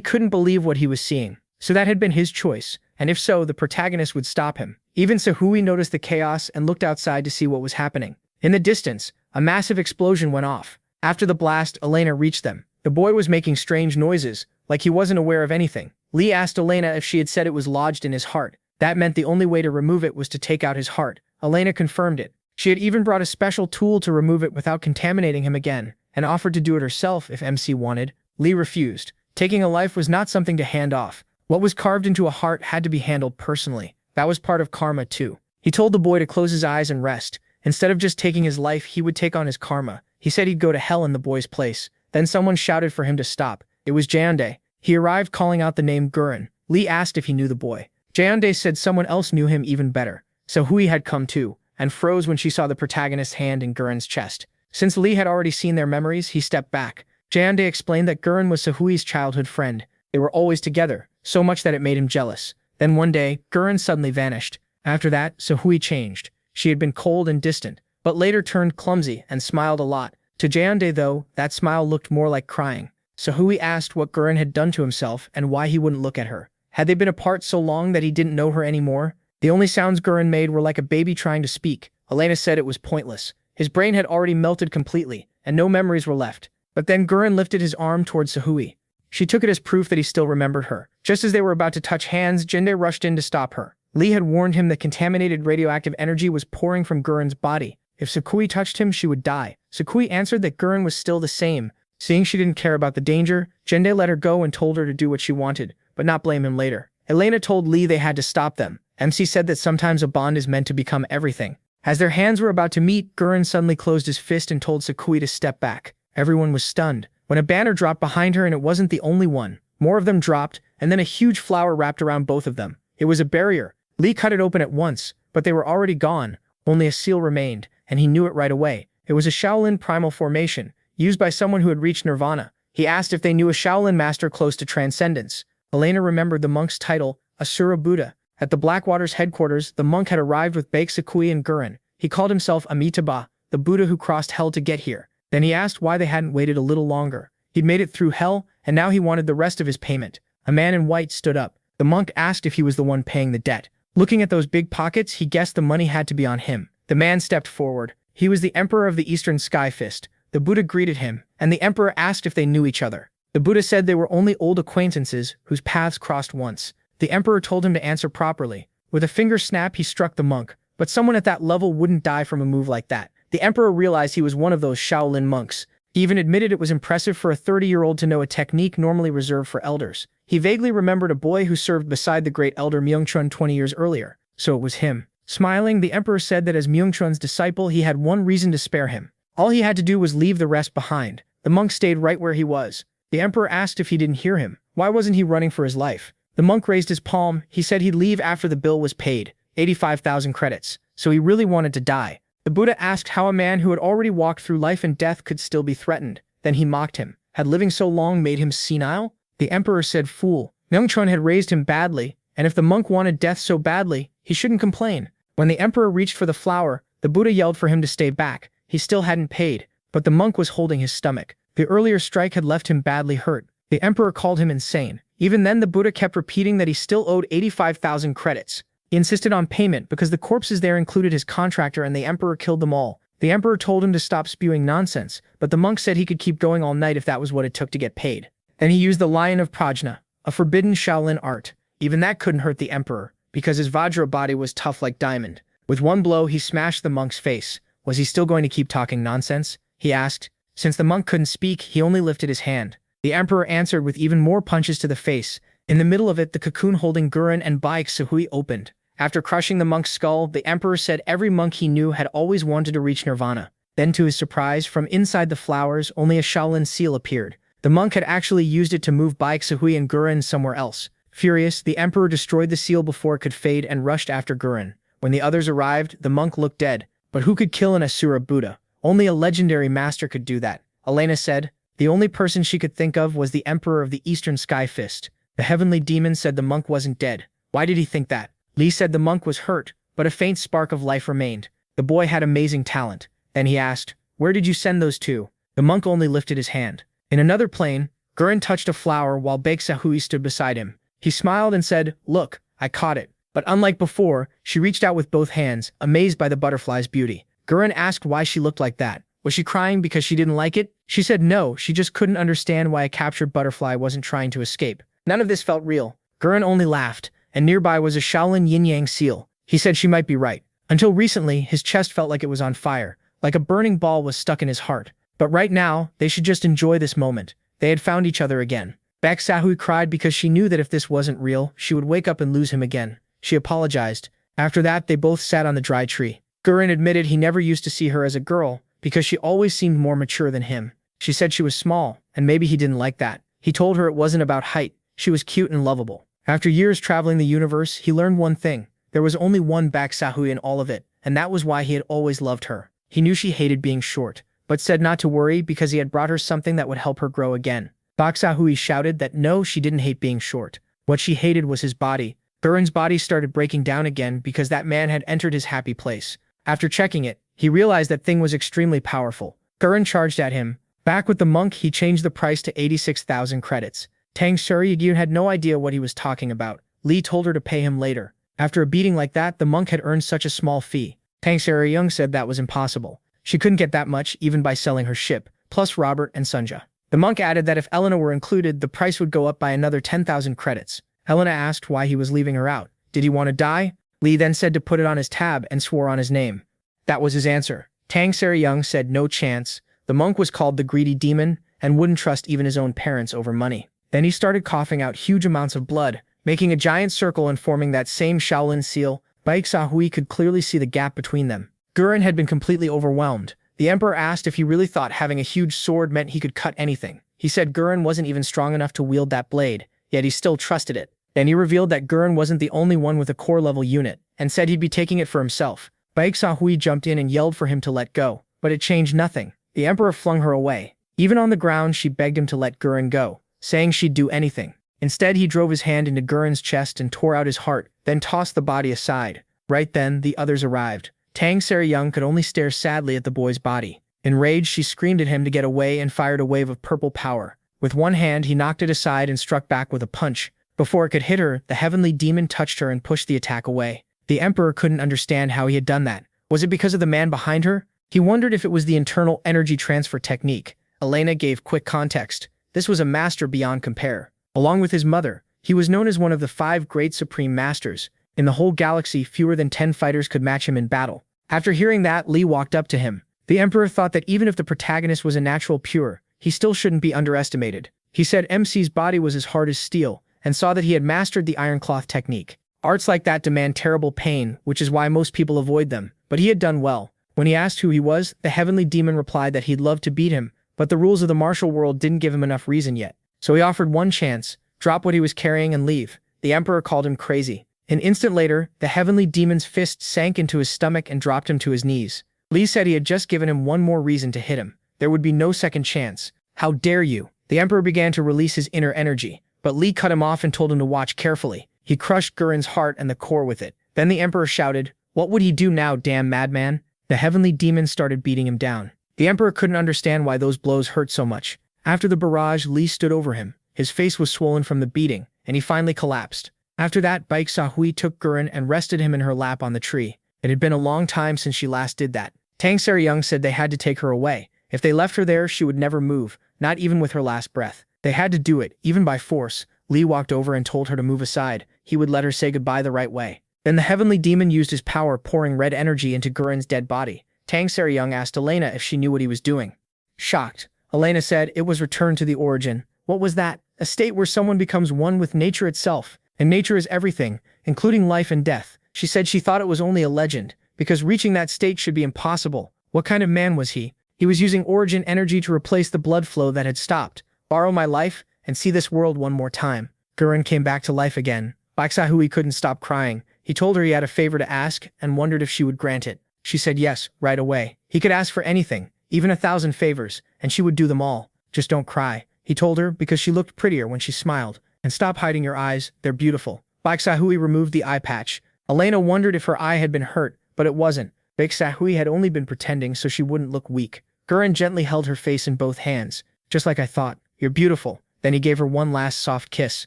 couldn't believe what he was seeing. So that had been his choice, and if so, the protagonist would stop him. Even Sahui noticed the chaos and looked outside to see what was happening. In the distance, a massive explosion went off. After the blast, Elena reached them. The boy was making strange noises, like he wasn't aware of anything. Lee asked Elena if she had said it was lodged in his heart. That meant the only way to remove it was to take out his heart. Elena confirmed it. She had even brought a special tool to remove it without contaminating him again, and offered to do it herself if MC wanted. Lee refused. Taking a life was not something to hand off. What was carved into a heart had to be handled personally. That was part of karma too. He told the boy to close his eyes and rest. Instead of just taking his life, he would take on his karma. He said he'd go to hell in the boy's place. Then someone shouted for him to stop. It was Jaeondae. He arrived calling out the name Gurren. Lee asked if he knew the boy. Jaeondae said someone else knew him even better. So Hui had come too, and froze when she saw the protagonist's hand in Gurren's chest. Since Lee had already seen their memories, he stepped back. Jaeondae explained that Gurren was Sahui's childhood friend. They were always together, so much that it made him jealous. Then one day, Gurren suddenly vanished. After that, Sahui changed. She had been cold and distant, but later turned clumsy and smiled a lot. To Jaeondae though, that smile looked more like crying. Sahui asked what Gurren had done to himself and why he wouldn't look at her. Had they been apart so long that he didn't know her anymore? The only sounds Gurren made were like a baby trying to speak. Elena said it was pointless. His brain had already melted completely, and no memories were left. But then Gurren lifted his arm towards Sahui. She took it as proof that he still remembered her. Just as they were about to touch hands, Jende rushed in to stop her. Lee had warned him that contaminated radioactive energy was pouring from Gurren's body. If Sakui touched him, she would die. Sakui answered that Gurren was still the same. Seeing she didn't care about the danger, Jende let her go and told her to do what she wanted, but not blame him later. Elena told Lee they had to stop them. MC said that sometimes a bond is meant to become everything. As their hands were about to meet, Gurren suddenly closed his fist and told Sakui to step back. Everyone was stunned. When a banner dropped behind her, and it wasn't the only one. More of them dropped, and then a huge flower wrapped around both of them. It was a barrier. Lee cut it open at once, but they were already gone. Only a seal remained, and he knew it right away. It was a Shaolin primal formation, used by someone who had reached nirvana. He asked if they knew a Shaolin master close to transcendence. Elena remembered the monk's title, Asura Buddha. At the Blackwater's headquarters, the monk had arrived with Bake Sakui and Gurren. He called himself Amitabha, the Buddha who crossed hell to get here. Then he asked why they hadn't waited a little longer. He'd made it through hell, and now he wanted the rest of his payment. A man in white stood up. The monk asked if he was the one paying the debt. Looking at those big pockets, he guessed the money had to be on him. The man stepped forward. He was the Emperor of the Eastern Sky Fist. The Buddha greeted him, and the Emperor asked if they knew each other. The Buddha said they were only old acquaintances whose paths crossed once. The Emperor told him to answer properly. With a finger snap, he struck the monk, but someone at that level wouldn't die from a move like that. The Emperor realized he was one of those Shaolin monks. He even admitted it was impressive for a 30-year-old to know a technique normally reserved for elders. He vaguely remembered a boy who served beside the great elder Myungchun 20 years earlier. So it was him. Smiling, the Emperor said that as Myungchun's disciple, he had one reason to spare him. All he had to do was leave the rest behind. The monk stayed right where he was. The Emperor asked if he didn't hear him. Why wasn't he running for his life? The monk raised his palm. He said he'd leave after the bill was paid, 85,000 credits. So he really wanted to die. The Buddha asked how a man who had already walked through life and death could still be threatened. Then he mocked him. Had living so long made him senile? The Emperor said, fool. Myungchun had raised him badly, and if the monk wanted death so badly, he shouldn't complain. When the Emperor reached for the flower, the Buddha yelled for him to stay back. He still hadn't paid, but the monk was holding his stomach. The earlier strike had left him badly hurt. The Emperor called him insane. Even then, the Buddha kept repeating that he still owed 85,000 credits. He insisted on payment because the corpses there included his contractor and the Emperor killed them all. The Emperor told him to stop spewing nonsense, but the monk said he could keep going all night if that was what it took to get paid. Then he used the Lion of Prajna, a forbidden Shaolin art. Even that couldn't hurt the Emperor, because his Vajra body was tough like diamond. With one blow, he smashed the monk's face. Was he still going to keep talking nonsense? He asked. Since the monk couldn't speak, he only lifted his hand. The Emperor answered with even more punches to the face. In the middle of it, the cocoon holding Gurren and Baek Sahui opened. After crushing the monk's skull, the Emperor said every monk he knew had always wanted to reach nirvana. Then to his surprise, from inside the flowers, only a Shaolin seal appeared. The monk had actually used it to move Baek Sahui and Gurren somewhere else. Furious, the Emperor destroyed the seal before it could fade and rushed after Gurren. When the others arrived, the monk looked dead. But who could kill an Asura Buddha? Only a legendary master could do that. Elena said. The only person she could think of was the Emperor of the Eastern Sky Fist. The heavenly demon said the monk wasn't dead. Why did he think that? Lee said the monk was hurt, but a faint spark of life remained. The boy had amazing talent. Then he asked, where did you send those to? The monk only lifted his hand. In another plane, Gurren touched a flower while Baek Sahui stood beside him. He smiled and said, look, I caught it. But unlike before, she reached out with both hands, amazed by the butterfly's beauty. Gurren asked why she looked like that. Was she crying because she didn't like it? She said no, she just couldn't understand why a captured butterfly wasn't trying to escape. None of this felt real. Gurren only laughed, and nearby was a Shaolin yin-yang seal. He said she might be right. Until recently, his chest felt like it was on fire, like a burning ball was stuck in his heart. But right now, they should just enjoy this moment. They had found each other again. Baek Sahui cried because she knew that if this wasn't real, she would wake up and lose him again. She apologized. After that, they both sat on the dry tree. Gurren admitted he never used to see her as a girl, because she always seemed more mature than him. She said she was small, and maybe he didn't like that. He told her it wasn't about height. She was cute and lovable. After years traveling the universe, he learned one thing. There was only one Baek Sahui in all of it, and that was why he had always loved her. He knew she hated being short, but said not to worry because he had brought her something that would help her grow again. Baek Sahui shouted that no, she didn't hate being short. What she hated was his body. Gurren's body started breaking down again because that man had entered his happy place. After checking it, he realized that thing was extremely powerful. Gurren charged at him. Back with the monk, he changed the price to 86,000 credits. Tang Suri-Yun had no idea what he was talking about. Lee told her to pay him later. After a beating like that, the monk had earned such a small fee. Tang Suri-Yun said that was impossible. She couldn't get that much even by selling her ship. plus Robert and Sunja. The monk added that if Elena were included, the price would go up by another 10,000 credits. Elena asked why he was leaving her out. Did he want to die? Lee then said to put it on his tab and swore on his name. That was his answer. Tang Sari-young said no chance. The monk was called the greedy demon and wouldn't trust even his own parents over money. Then he started coughing out huge amounts of blood, making a giant circle and forming that same Shaolin seal. Baeksahui could clearly see the gap between them. Gurren had been completely overwhelmed. The emperor asked if he really thought having a huge sword meant he could cut anything. He said Gurren wasn't even strong enough to wield that blade, yet he still trusted it. Then he revealed that Gurren wasn't the only one with a core-level unit, and said he'd be taking it for himself. Baeksahui jumped in and yelled for him to let go, but it changed nothing. The emperor flung her away. Even on the ground, she begged him to let Gurren go, saying she'd do anything. Instead, he drove his hand into Gurren's chest and tore out his heart, then tossed the body aside. Right then, the others arrived. Tang Sari-young could only stare sadly at the boy's body. Enraged, she screamed at him to get away and fired a wave of purple power. With one hand, he knocked it aside and struck back with a punch. Before it could hit her, the heavenly demon touched her and pushed the attack away. The emperor couldn't understand how he had done that. Was it because of the man behind her? He wondered if it was the internal energy transfer technique. Elena gave quick context. This was a master beyond compare. Along with his mother, he was known as one of the 5 great supreme masters. In the whole galaxy, fewer than 10 fighters could match him in battle. After hearing that, Lee walked up to him. The emperor thought that even if the protagonist was a natural pure, he still shouldn't be underestimated. He said MC's body was as hard as steel, and saw that he had mastered the iron cloth technique. Arts like that demand terrible pain, which is why most people avoid them, but he had done well. When he asked who he was, the heavenly demon replied that he'd love to beat him, but the rules of the martial world didn't give him enough reason yet. So he offered one chance, drop what he was carrying and leave. The emperor called him crazy. An instant later, the heavenly demon's fist sank into his stomach and dropped him to his knees. Lee said he had just given him one more reason to hit him. There would be no second chance. How dare you? The emperor began to release his inner energy, but Lee cut him off and told him to watch carefully. He crushed Gurren's heart and the core with it. Then the emperor shouted, "What would he do now, damn madman?" The heavenly demon started beating him down. The emperor couldn't understand why those blows hurt so much. After the barrage, Lee stood over him. His face was swollen from the beating, and he finally collapsed. After that, Baeksahui took Gurren and rested him in her lap on the tree. It had been a long time since she last did that. Tang Sari-young said they had to take her away. If they left her there, she would never move, not even with her last breath. They had to do it, even by force. Lee walked over and told her to move aside. He would let her say goodbye the right way. Then the heavenly demon used his power, pouring red energy into Gurren's dead body. Tang Sari-young asked Elena if she knew what he was doing. Shocked, Elena said it was return to the origin. What was that? A state where someone becomes one with nature itself. And nature is everything, including life and death. She said she thought it was only a legend, because reaching that state should be impossible. What kind of man was he? He was using origin energy to replace the blood flow that had stopped. Borrow my life, and see this world one more time. Gurren came back to life again. Baeksahui couldn't stop crying. He told her he had a favor to ask, and wondered if she would grant it. She said yes, right away. He could ask for anything, even 1,000 favors, and she would do them all. Just don't cry, he told her, because she looked prettier when she smiled. And stop hiding your eyes, they're beautiful. Baeksahui removed the eye patch. Elena wondered if her eye had been hurt, but it wasn't. Baeksahui had only been pretending so she wouldn't look weak. Gurren gently held her face in both hands. Just like I thought, you're beautiful. Then he gave her one last soft kiss.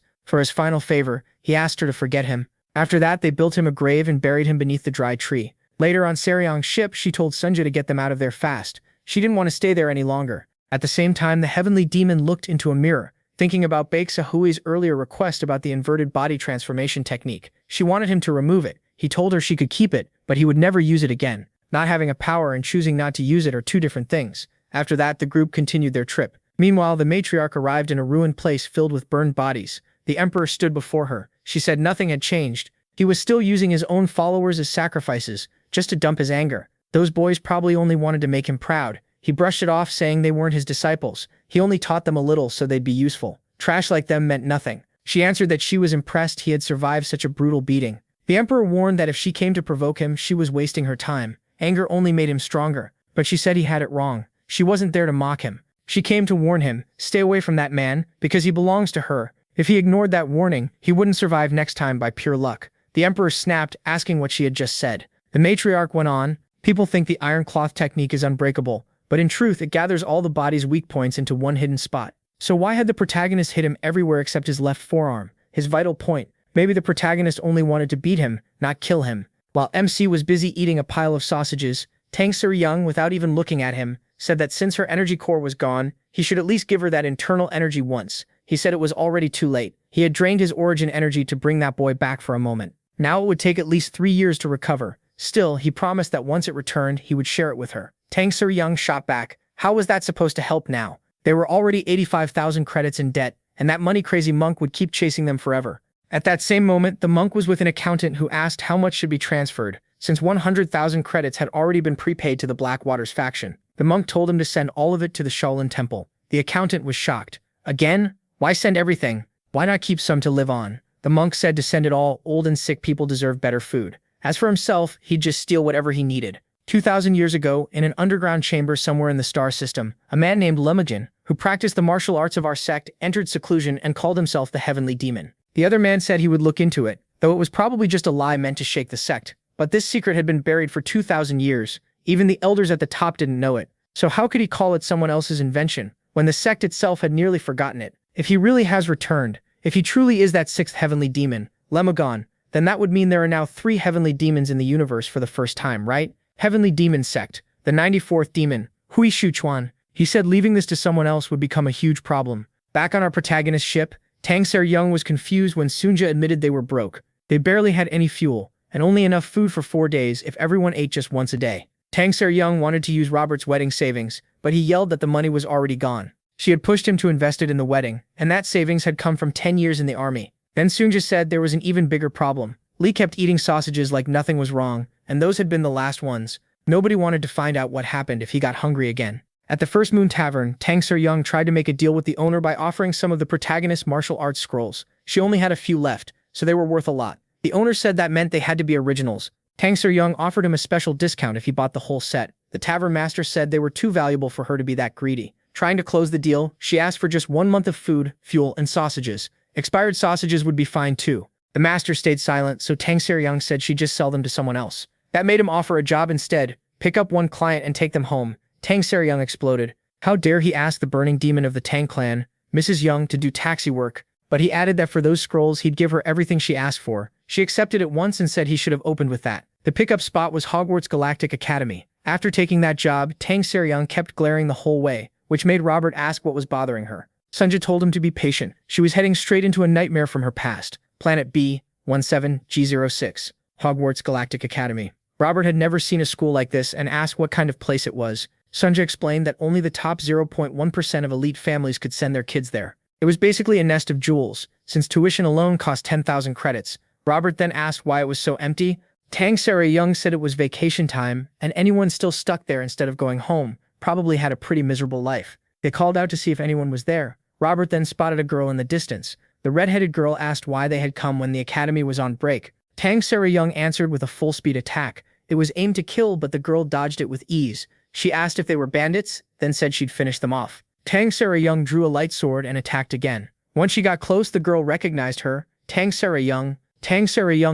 For his final favor, he asked her to forget him. After that, they built him a grave and buried him beneath the dry tree. Later on Sariang's ship, she told Sunja to get them out of there fast. She didn't want to stay there any longer. At the same time, the heavenly demon looked into a mirror, thinking about Baeksahui's earlier request about the inverted body transformation technique. She wanted him to remove it. He told her she could keep it, but he would never use it again. Not having a power and choosing not to use it are two different things. After that, the group continued their trip. Meanwhile, the matriarch arrived in a ruined place filled with burned bodies. The emperor stood before her. She said nothing had changed. He was still using his own followers as sacrifices, just to dump his anger. Those boys probably only wanted to make him proud. He brushed it off, saying they weren't his disciples. He only taught them a little so they'd be useful. Trash like them meant nothing. She answered that she was impressed he had survived such a brutal beating. The emperor warned that if she came to provoke him, she was wasting her time. Anger only made him stronger, but she said he had it wrong. She wasn't there to mock him. She came to warn him, stay away from that man, because he belongs to her. If he ignored that warning, he wouldn't survive next time by pure luck. The emperor snapped, asking what she had just said. The matriarch went on, people think the iron cloth technique is unbreakable, but in truth it gathers all the body's weak points into one hidden spot. So why had the protagonist hit him everywhere except his left forearm, his vital point? Maybe the protagonist only wanted to beat him, not kill him. While MC was busy eating a pile of sausages, Tang Sari-young, without even looking at him, said that since her energy core was gone, he should at least give her that internal energy once. He said it was already too late. He had drained his origin energy to bring that boy back for a moment. Now it would take at least 3 years to recover. Still, he promised that once it returned, he would share it with her. Tang Soo-young shot back. How was that supposed to help now? They were already 85,000 credits in debt, and that money-crazy monk would keep chasing them forever. At that same moment, the monk was with an accountant who asked how much should be transferred, since 100,000 credits had already been prepaid to the Blackwaters faction. The monk told him to send all of it to the Shaolin Temple. The accountant was shocked. Again? Why send everything? Why not keep some to live on? The monk said to send it all. Old and sick people deserve better food. As for himself, he'd just steal whatever he needed. 2,000 years ago, in an underground chamber somewhere in the star system, a man named Lemujin, who practiced the martial arts of our sect, entered seclusion and called himself the Heavenly Demon. The other man said he would look into it, though it was probably just a lie meant to shake the sect. But this secret had been buried for 2,000 years. Even the elders at the top didn't know it. So how could he call it someone else's invention, when the sect itself had nearly forgotten it? If he really has returned, if he truly is that 6th Heavenly Demon, Lemujin, then that would mean there are now 3 Heavenly Demons in the universe for the first time, right? Heavenly Demon Sect, the 94th Demon, Hui Shuchuan. He said leaving this to someone else would become a huge problem. Back on our protagonist's ship, Tang Soo-young was confused when Sunja admitted they were broke. They barely had any fuel, and only enough food for 4 days if everyone ate just once a day. Tang Soo-young wanted to use Robert's wedding savings, but he yelled that the money was already gone. She had pushed him to invest it in the wedding, and that savings had come from 10 years in the army. Then Sunja said there was an even bigger problem. Lee kept eating sausages like nothing was wrong, and those had been the last ones. Nobody wanted to find out what happened if he got hungry again. At the First Moon Tavern, Tang Soo-young tried to make a deal with the owner by offering some of the protagonist's martial arts scrolls. She only had a few left, so they were worth a lot. The owner said that meant they had to be originals. Tang Soo-young offered him a special discount if he bought the whole set. The tavern master said they were too valuable for her to be that greedy. Trying to close the deal, she asked for just 1 month of food, fuel, and sausages. Expired sausages would be fine too. The master stayed silent, so Tang Soo-young said she'd just sell them to someone else. That made him offer a job instead, pick up 1 client and take them home. Tang Soo-young exploded. How dare he ask the burning demon of the Tang clan, Mrs. Young, to do taxi work? But he added that for those scrolls he'd give her everything she asked for. She accepted at once and said he should have opened with that. The pickup spot was Hogwarts Galactic Academy. After taking that job, Tang Soo-young kept glaring the whole way, which made Robert ask what was bothering her. Sunja told him to be patient. She was heading straight into a nightmare from her past. Planet B-17G06, Hogwarts Galactic Academy. Robert had never seen a school like this and asked what kind of place it was. Sunja explained that only the top 0.1% of elite families could send their kids there. It was basically a nest of jewels, since tuition alone cost 10,000 credits. Robert then asked why it was so empty. Tang Soo-young said it was vacation time, and anyone still stuck there instead of going home probably had a pretty miserable life. They called out to see if anyone was there. Robert then spotted a girl in the distance. The red-headed girl asked why they had come when the academy was on break. Tang Soo-young answered with a full-speed attack. It was aimed to kill, but the girl dodged it with ease. She asked if they were bandits, then said she'd finish them off. Tang Soo-young drew a light sword and attacked again. Once she got close, the girl recognized her. Tang Soo-young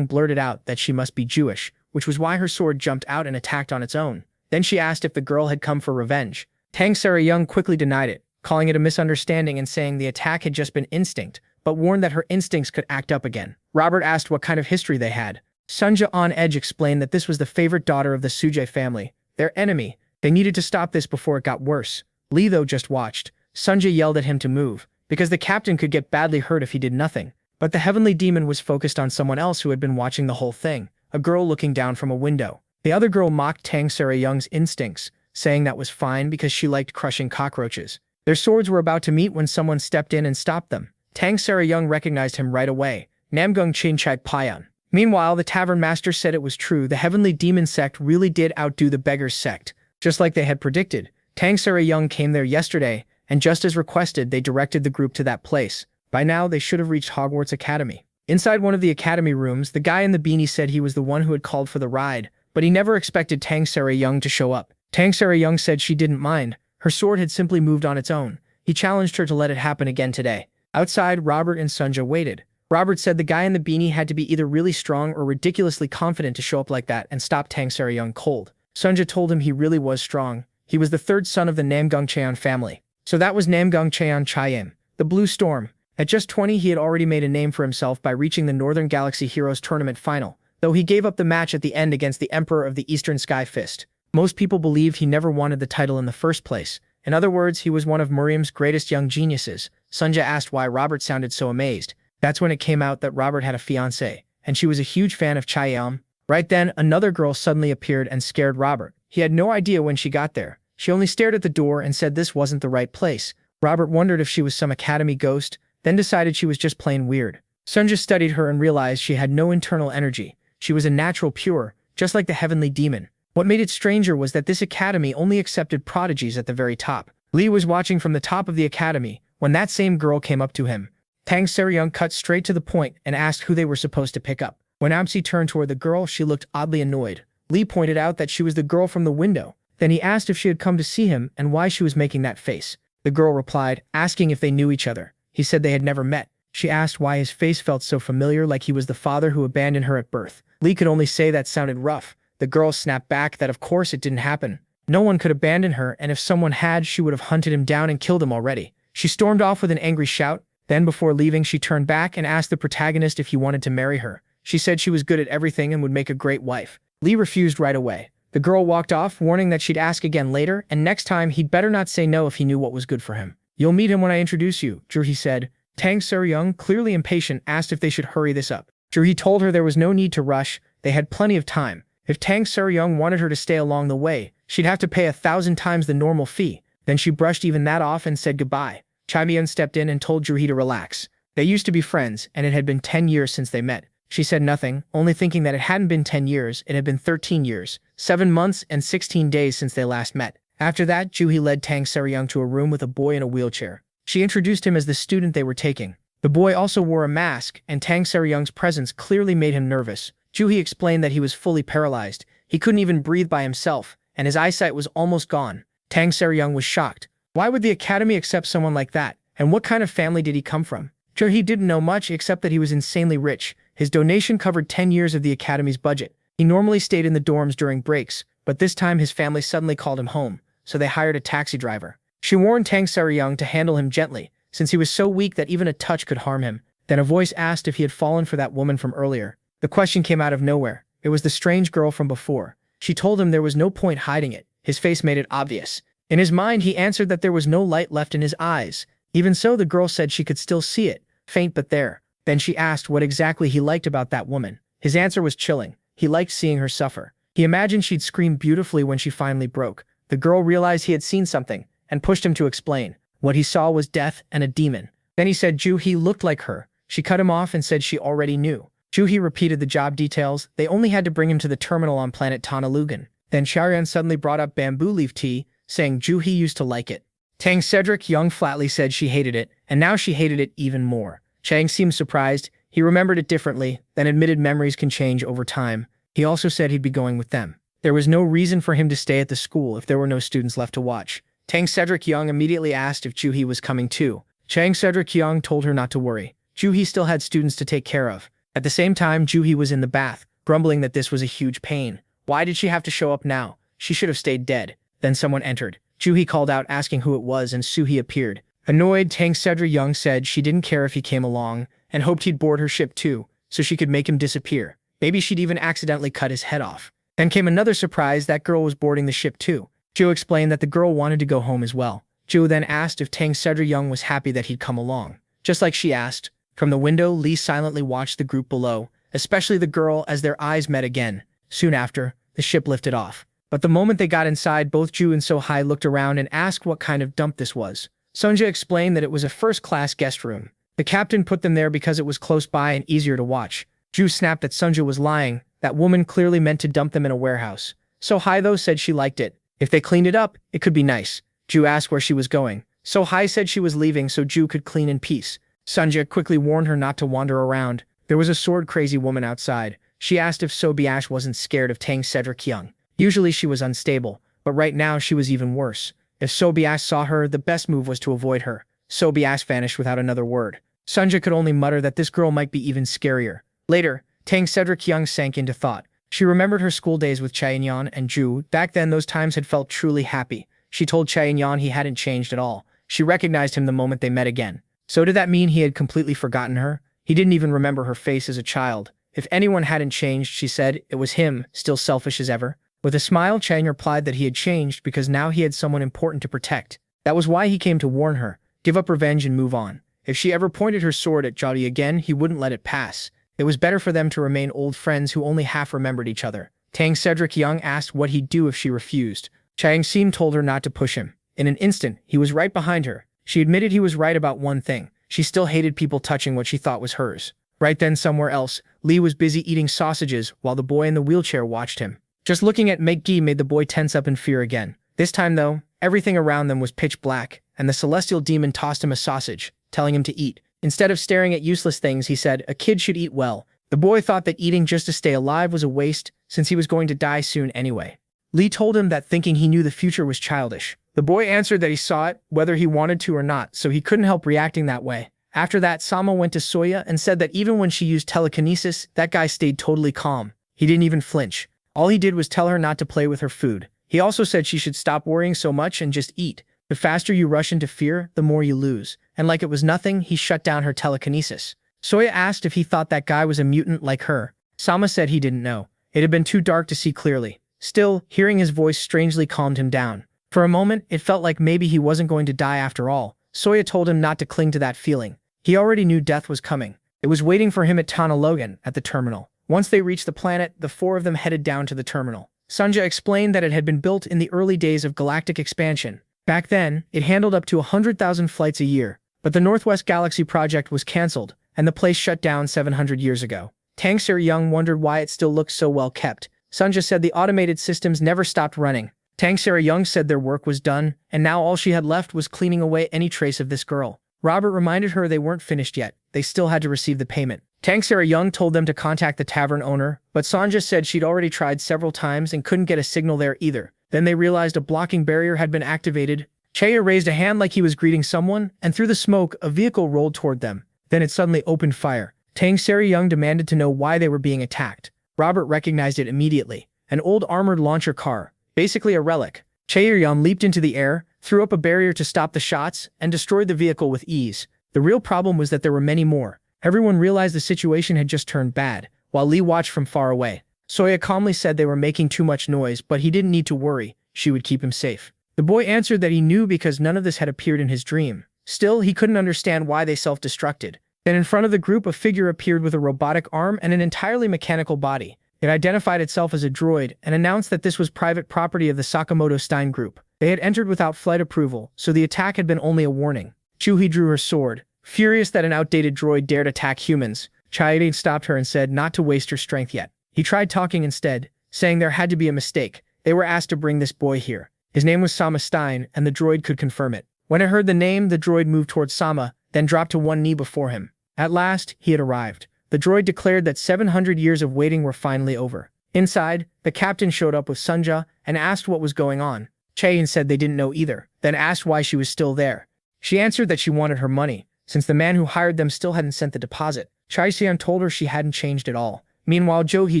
blurted out that she must be Jewish, which was why her sword jumped out and attacked on its own. Then she asked if the girl had come for revenge. Tang Soo-young quickly denied it, calling it a misunderstanding and saying the attack had just been instinct, but warned that her instincts could act up again. Robert asked what kind of history they had. Sunja on edge explained that this was the favorite daughter of the Suje family, their enemy. They needed to stop this before it got worse. Lee, though, just watched. Sunja yelled at him to move, because the captain could get badly hurt if he did nothing. But the heavenly demon was focused on someone else who had been watching the whole thing, a girl looking down from a window. The other girl mocked Tang Soo-young's instincts, saying that was fine because she liked crushing cockroaches. Their swords were about to meet when someone stepped in and stopped them. Tang Soo-young recognized him right away. Namgung Chinchak Payan. Meanwhile, the tavern master said it was true. The heavenly demon sect really did outdo the beggars sect. Just like they had predicted, Tang Soo-young came there yesterday, and just as requested, they directed the group to that place. By now, they should have reached Hogwarts Academy. Inside one of the academy rooms, the guy in the beanie said he was the one who had called for the ride, but he never expected Tang Soo-young to show up. Tang Soo-young said she didn't mind. Her sword had simply moved on its own. He challenged her to let it happen again today. Outside, Robert and Sunja waited. Robert said the guy in the beanie had to be either really strong or ridiculously confident to show up like that and stop Tang Soo-young cold. Sunja told him he really was strong. He was the 3rd son of the Namgung Cheon family. So that was Namgung Cheon Chayim, the Blue Storm. At just 20, he had already made a name for himself by reaching the Northern Galaxy Heroes Tournament final, though he gave up the match at the end against the Emperor of the Eastern Sky Fist. Most people believed he never wanted the title in the first place. In other words, he was one of Miriam's greatest young geniuses. Sunja asked why Robert sounded so amazed. That's when it came out that Robert had a fiancée, and she was a huge fan of Chaeyeon. Right then, another girl suddenly appeared and scared Robert. He had no idea when she got there. She only stared at the door and said this wasn't the right place. Robert wondered if she was some academy ghost, then decided she was just plain weird. Sunja studied her and realized she had no internal energy. She was a natural pure, just like the heavenly demon. What made it stranger was that this academy only accepted prodigies at the very top. Lee was watching from the top of the academy when that same girl came up to him. Tang Seryung cut straight to the point and asked who they were supposed to pick up. When Amsi turned toward the girl, she looked oddly annoyed. Lee pointed out that she was the girl from the window. Then he asked if she had come to see him and why she was making that face. The girl replied, asking if they knew each other. He said they had never met. She asked why his face felt so familiar, like he was the father who abandoned her at birth. Lee could only say that sounded rough. The girl snapped back that of course it didn't happen. No one could abandon her, and if someone had, she would have hunted him down and killed him already. She stormed off with an angry shout. Then before leaving, she turned back and asked the protagonist if he wanted to marry her. She said she was good at everything and would make a great wife. Lee refused right away. The girl walked off, warning that she'd ask again later, and next time he'd better not say no if he knew what was good for him. "You'll meet him when I introduce you," Juhi said. Tang Seryung, clearly impatient, asked if they should hurry this up. Juhi told her there was no need to rush, they had plenty of time. If Tang Seryung wanted her to stay along the way, she'd have to pay 1,000 times the normal fee. Then she brushed even that off and said goodbye. Chaeyeon stepped in and told Juhi to relax. They used to be friends, and it had been 10 years since they met. She said nothing, only thinking that it hadn't been 10 years, it had been 13 years, 7 months and 16 days since they last met. After that, Juhi led Tang Seryung to a room with a boy in a wheelchair. She introduced him as the student they were taking. The boy also wore a mask, and Tang Seryung's presence clearly made him nervous. Juhi explained that he was fully paralyzed. He couldn't even breathe by himself, and his eyesight was almost gone. Tang Seryung was shocked. Why would the academy accept someone like that? And what kind of family did he come from? Juhi didn't know much except that he was insanely rich. His donation covered 10 years of the academy's budget. He normally stayed in the dorms during breaks, but this time his family suddenly called him home, so they hired a taxi driver. She warned Tang Seryung to handle him gently, since he was so weak that even a touch could harm him. Then a voice asked if he had fallen for that woman from earlier. The question came out of nowhere. It was the strange girl from before. She told him there was no point hiding it. His face made it obvious. In his mind, he answered that there was no light left in his eyes. Even so, the girl said she could still see it, faint but there. Then she asked what exactly he liked about that woman. His answer was chilling. He liked seeing her suffer. He imagined she'd scream beautifully when she finally broke. The girl realized he had seen something, and pushed him to explain. What he saw was death and a demon. Then he said Juhi looked like her. She cut him off and said she already knew. Juhi repeated the job details. They only had to bring him to the terminal on planet Tanalugan. Then Chaeyeon suddenly brought up bamboo leaf tea, saying Juhi used to like it. Tang Seryung flatly said she hated it, and now she hated it even more. Chang seemed surprised. He remembered it differently, then admitted memories can change over time. He also said he'd be going with them. There was no reason for him to stay at the school if there were no students left to watch. Tang Seryung immediately asked if Juhi was coming too. Tang Seryung told her not to worry. Juhi still had students to take care of. At the same time, Juhi was in the bath, grumbling that this was a huge pain. Why did she have to show up now? She should have stayed dead. Then someone entered. Juhi called out asking who it was, and Suhi appeared. Annoyed, Tang Seryung said she didn't care if he came along, and hoped he'd board her ship too, so she could make him disappear. Maybe she'd even accidentally cut his head off. Then came another surprise, that girl was boarding the ship too. Ju explained that the girl wanted to go home as well. Ju then asked if Tang Seryung was happy that he'd come along. Just like she asked. From the window, Lee silently watched the group below, especially the girl, as their eyes met again. Soon after, the ship lifted off. But the moment they got inside, both Ju and So-Hai looked around and asked what kind of dump this was. Sunja explained that it was a first-class guest room. The captain put them there because it was close by and easier to watch. Ju snapped that Sunja was lying. That woman clearly meant to dump them in a warehouse. So-Hai though said she liked it. If they cleaned it up, it could be nice. Ju asked where she was going. So-Hai said she was leaving so Ju could clean in peace. Sunja quickly warned her not to wander around. There was a sword-crazy woman outside. She asked if So-Biash wasn't scared of Tang Seryung. Usually she was unstable, but right now she was even worse. If So-Biash saw her, the best move was to avoid her. So-Biash vanished without another word. Sunja could only mutter that this girl might be even scarier. Later, Tang Seryung sank into thought. She remembered her school days with Chaeyeon and Ju. Back then, those times had felt truly happy. She told Chaeyeon he hadn't changed at all. She recognized him the moment they met again. So did that mean he had completely forgotten her? He didn't even remember her face as a child. If anyone hadn't changed, she said, it was him, still selfish as ever. With a smile, Chang replied that he had changed because now he had someone important to protect. That was why he came to warn her, give up revenge and move on. If she ever pointed her sword at Jody again, he wouldn't let it pass. It was better for them to remain old friends who only half remembered each other. Tang Cedric Young asked what he'd do if she refused. Chang Sim told her not to push him. In an instant, he was right behind her. She admitted he was right about one thing. She still hated people touching what she thought was hers. Right then, somewhere else, Lee was busy eating sausages while the boy in the wheelchair watched him. Just looking at Make-gi made the boy tense up in fear again. This time, though, everything around them was pitch black, and the celestial demon tossed him a sausage, telling him to eat. Instead of staring at useless things, he said, "A kid should eat well." The boy thought that eating just to stay alive was a waste, since he was going to die soon anyway. Lee told him that thinking he knew the future was childish. The boy answered that he saw it, whether he wanted to or not, so he couldn't help reacting that way. After that, Sama went to Soya and said that even when she used telekinesis, that guy stayed totally calm. He didn't even flinch. All he did was tell her not to play with her food. He also said she should stop worrying so much and just eat. The faster you rush into fear, the more you lose. And like it was nothing, he shut down her telekinesis. Soya asked if he thought that guy was a mutant like her. Sama said he didn't know. It had been too dark to see clearly. Still, hearing his voice strangely calmed him down. For a moment, it felt like maybe he wasn't going to die after all. Soya told him not to cling to that feeling. He already knew death was coming. It was waiting for him at Tana Logan, at the terminal. Once they reached the planet, the four of them headed down to the terminal. Sunja explained that it had been built in the early days of galactic expansion. Back then, it handled up to 100,000 flights a year. But the Northwest Galaxy project was cancelled, and the place shut down 700 years ago. Tang Ser Young wondered why it still looked so well kept. Sunja said the automated systems never stopped running. Tang Sarah Young said their work was done, and now all she had left was cleaning away any trace of this girl. Robert reminded her they weren't finished yet. They still had to receive the payment. Tang Sarah Young told them to contact the tavern owner, but Sanja said she'd already tried several times and couldn't get a signal there either. Then they realized a blocking barrier had been activated. Chaya raised a hand like he was greeting someone, and through the smoke, a vehicle rolled toward them. Then it suddenly opened fire. Tang Sarah Young demanded to know why they were being attacked. Robert recognized it immediately. An old armored launcher car, basically a relic. Chaeyoung leaped into the air, threw up a barrier to stop the shots, and destroyed the vehicle with ease. The real problem was that there were many more. Everyone realized the situation had just turned bad, while Lee watched from far away. Soya calmly said they were making too much noise, but he didn't need to worry. She would keep him safe. The boy answered that he knew because none of this had appeared in his dream. Still, he couldn't understand why they self-destructed. Then in front of the group, a figure appeared with a robotic arm and an entirely mechanical body. It identified itself as a droid and announced that this was private property of the Sakamoto Stein Group. They had entered without flight approval, so the attack had been only a warning. Chuhi drew her sword. Furious that an outdated droid dared attack humans, Chaide stopped her and said not to waste her strength yet. He tried talking instead, saying there had to be a mistake. They were asked to bring this boy here. His name was Sama Stein, and the droid could confirm it. When it heard the name, the droid moved towards Sama, then dropped to one knee before him. At last, he had arrived. The droid declared that 700 years of waiting were finally over. Inside, the captain showed up with Sunja and asked what was going on. Chaeyin said they didn't know either, then asked why she was still there. She answered that she wanted her money, since the man who hired them still hadn't sent the deposit. Chai-Xian told her she hadn't changed at all. Meanwhile, Jo-hee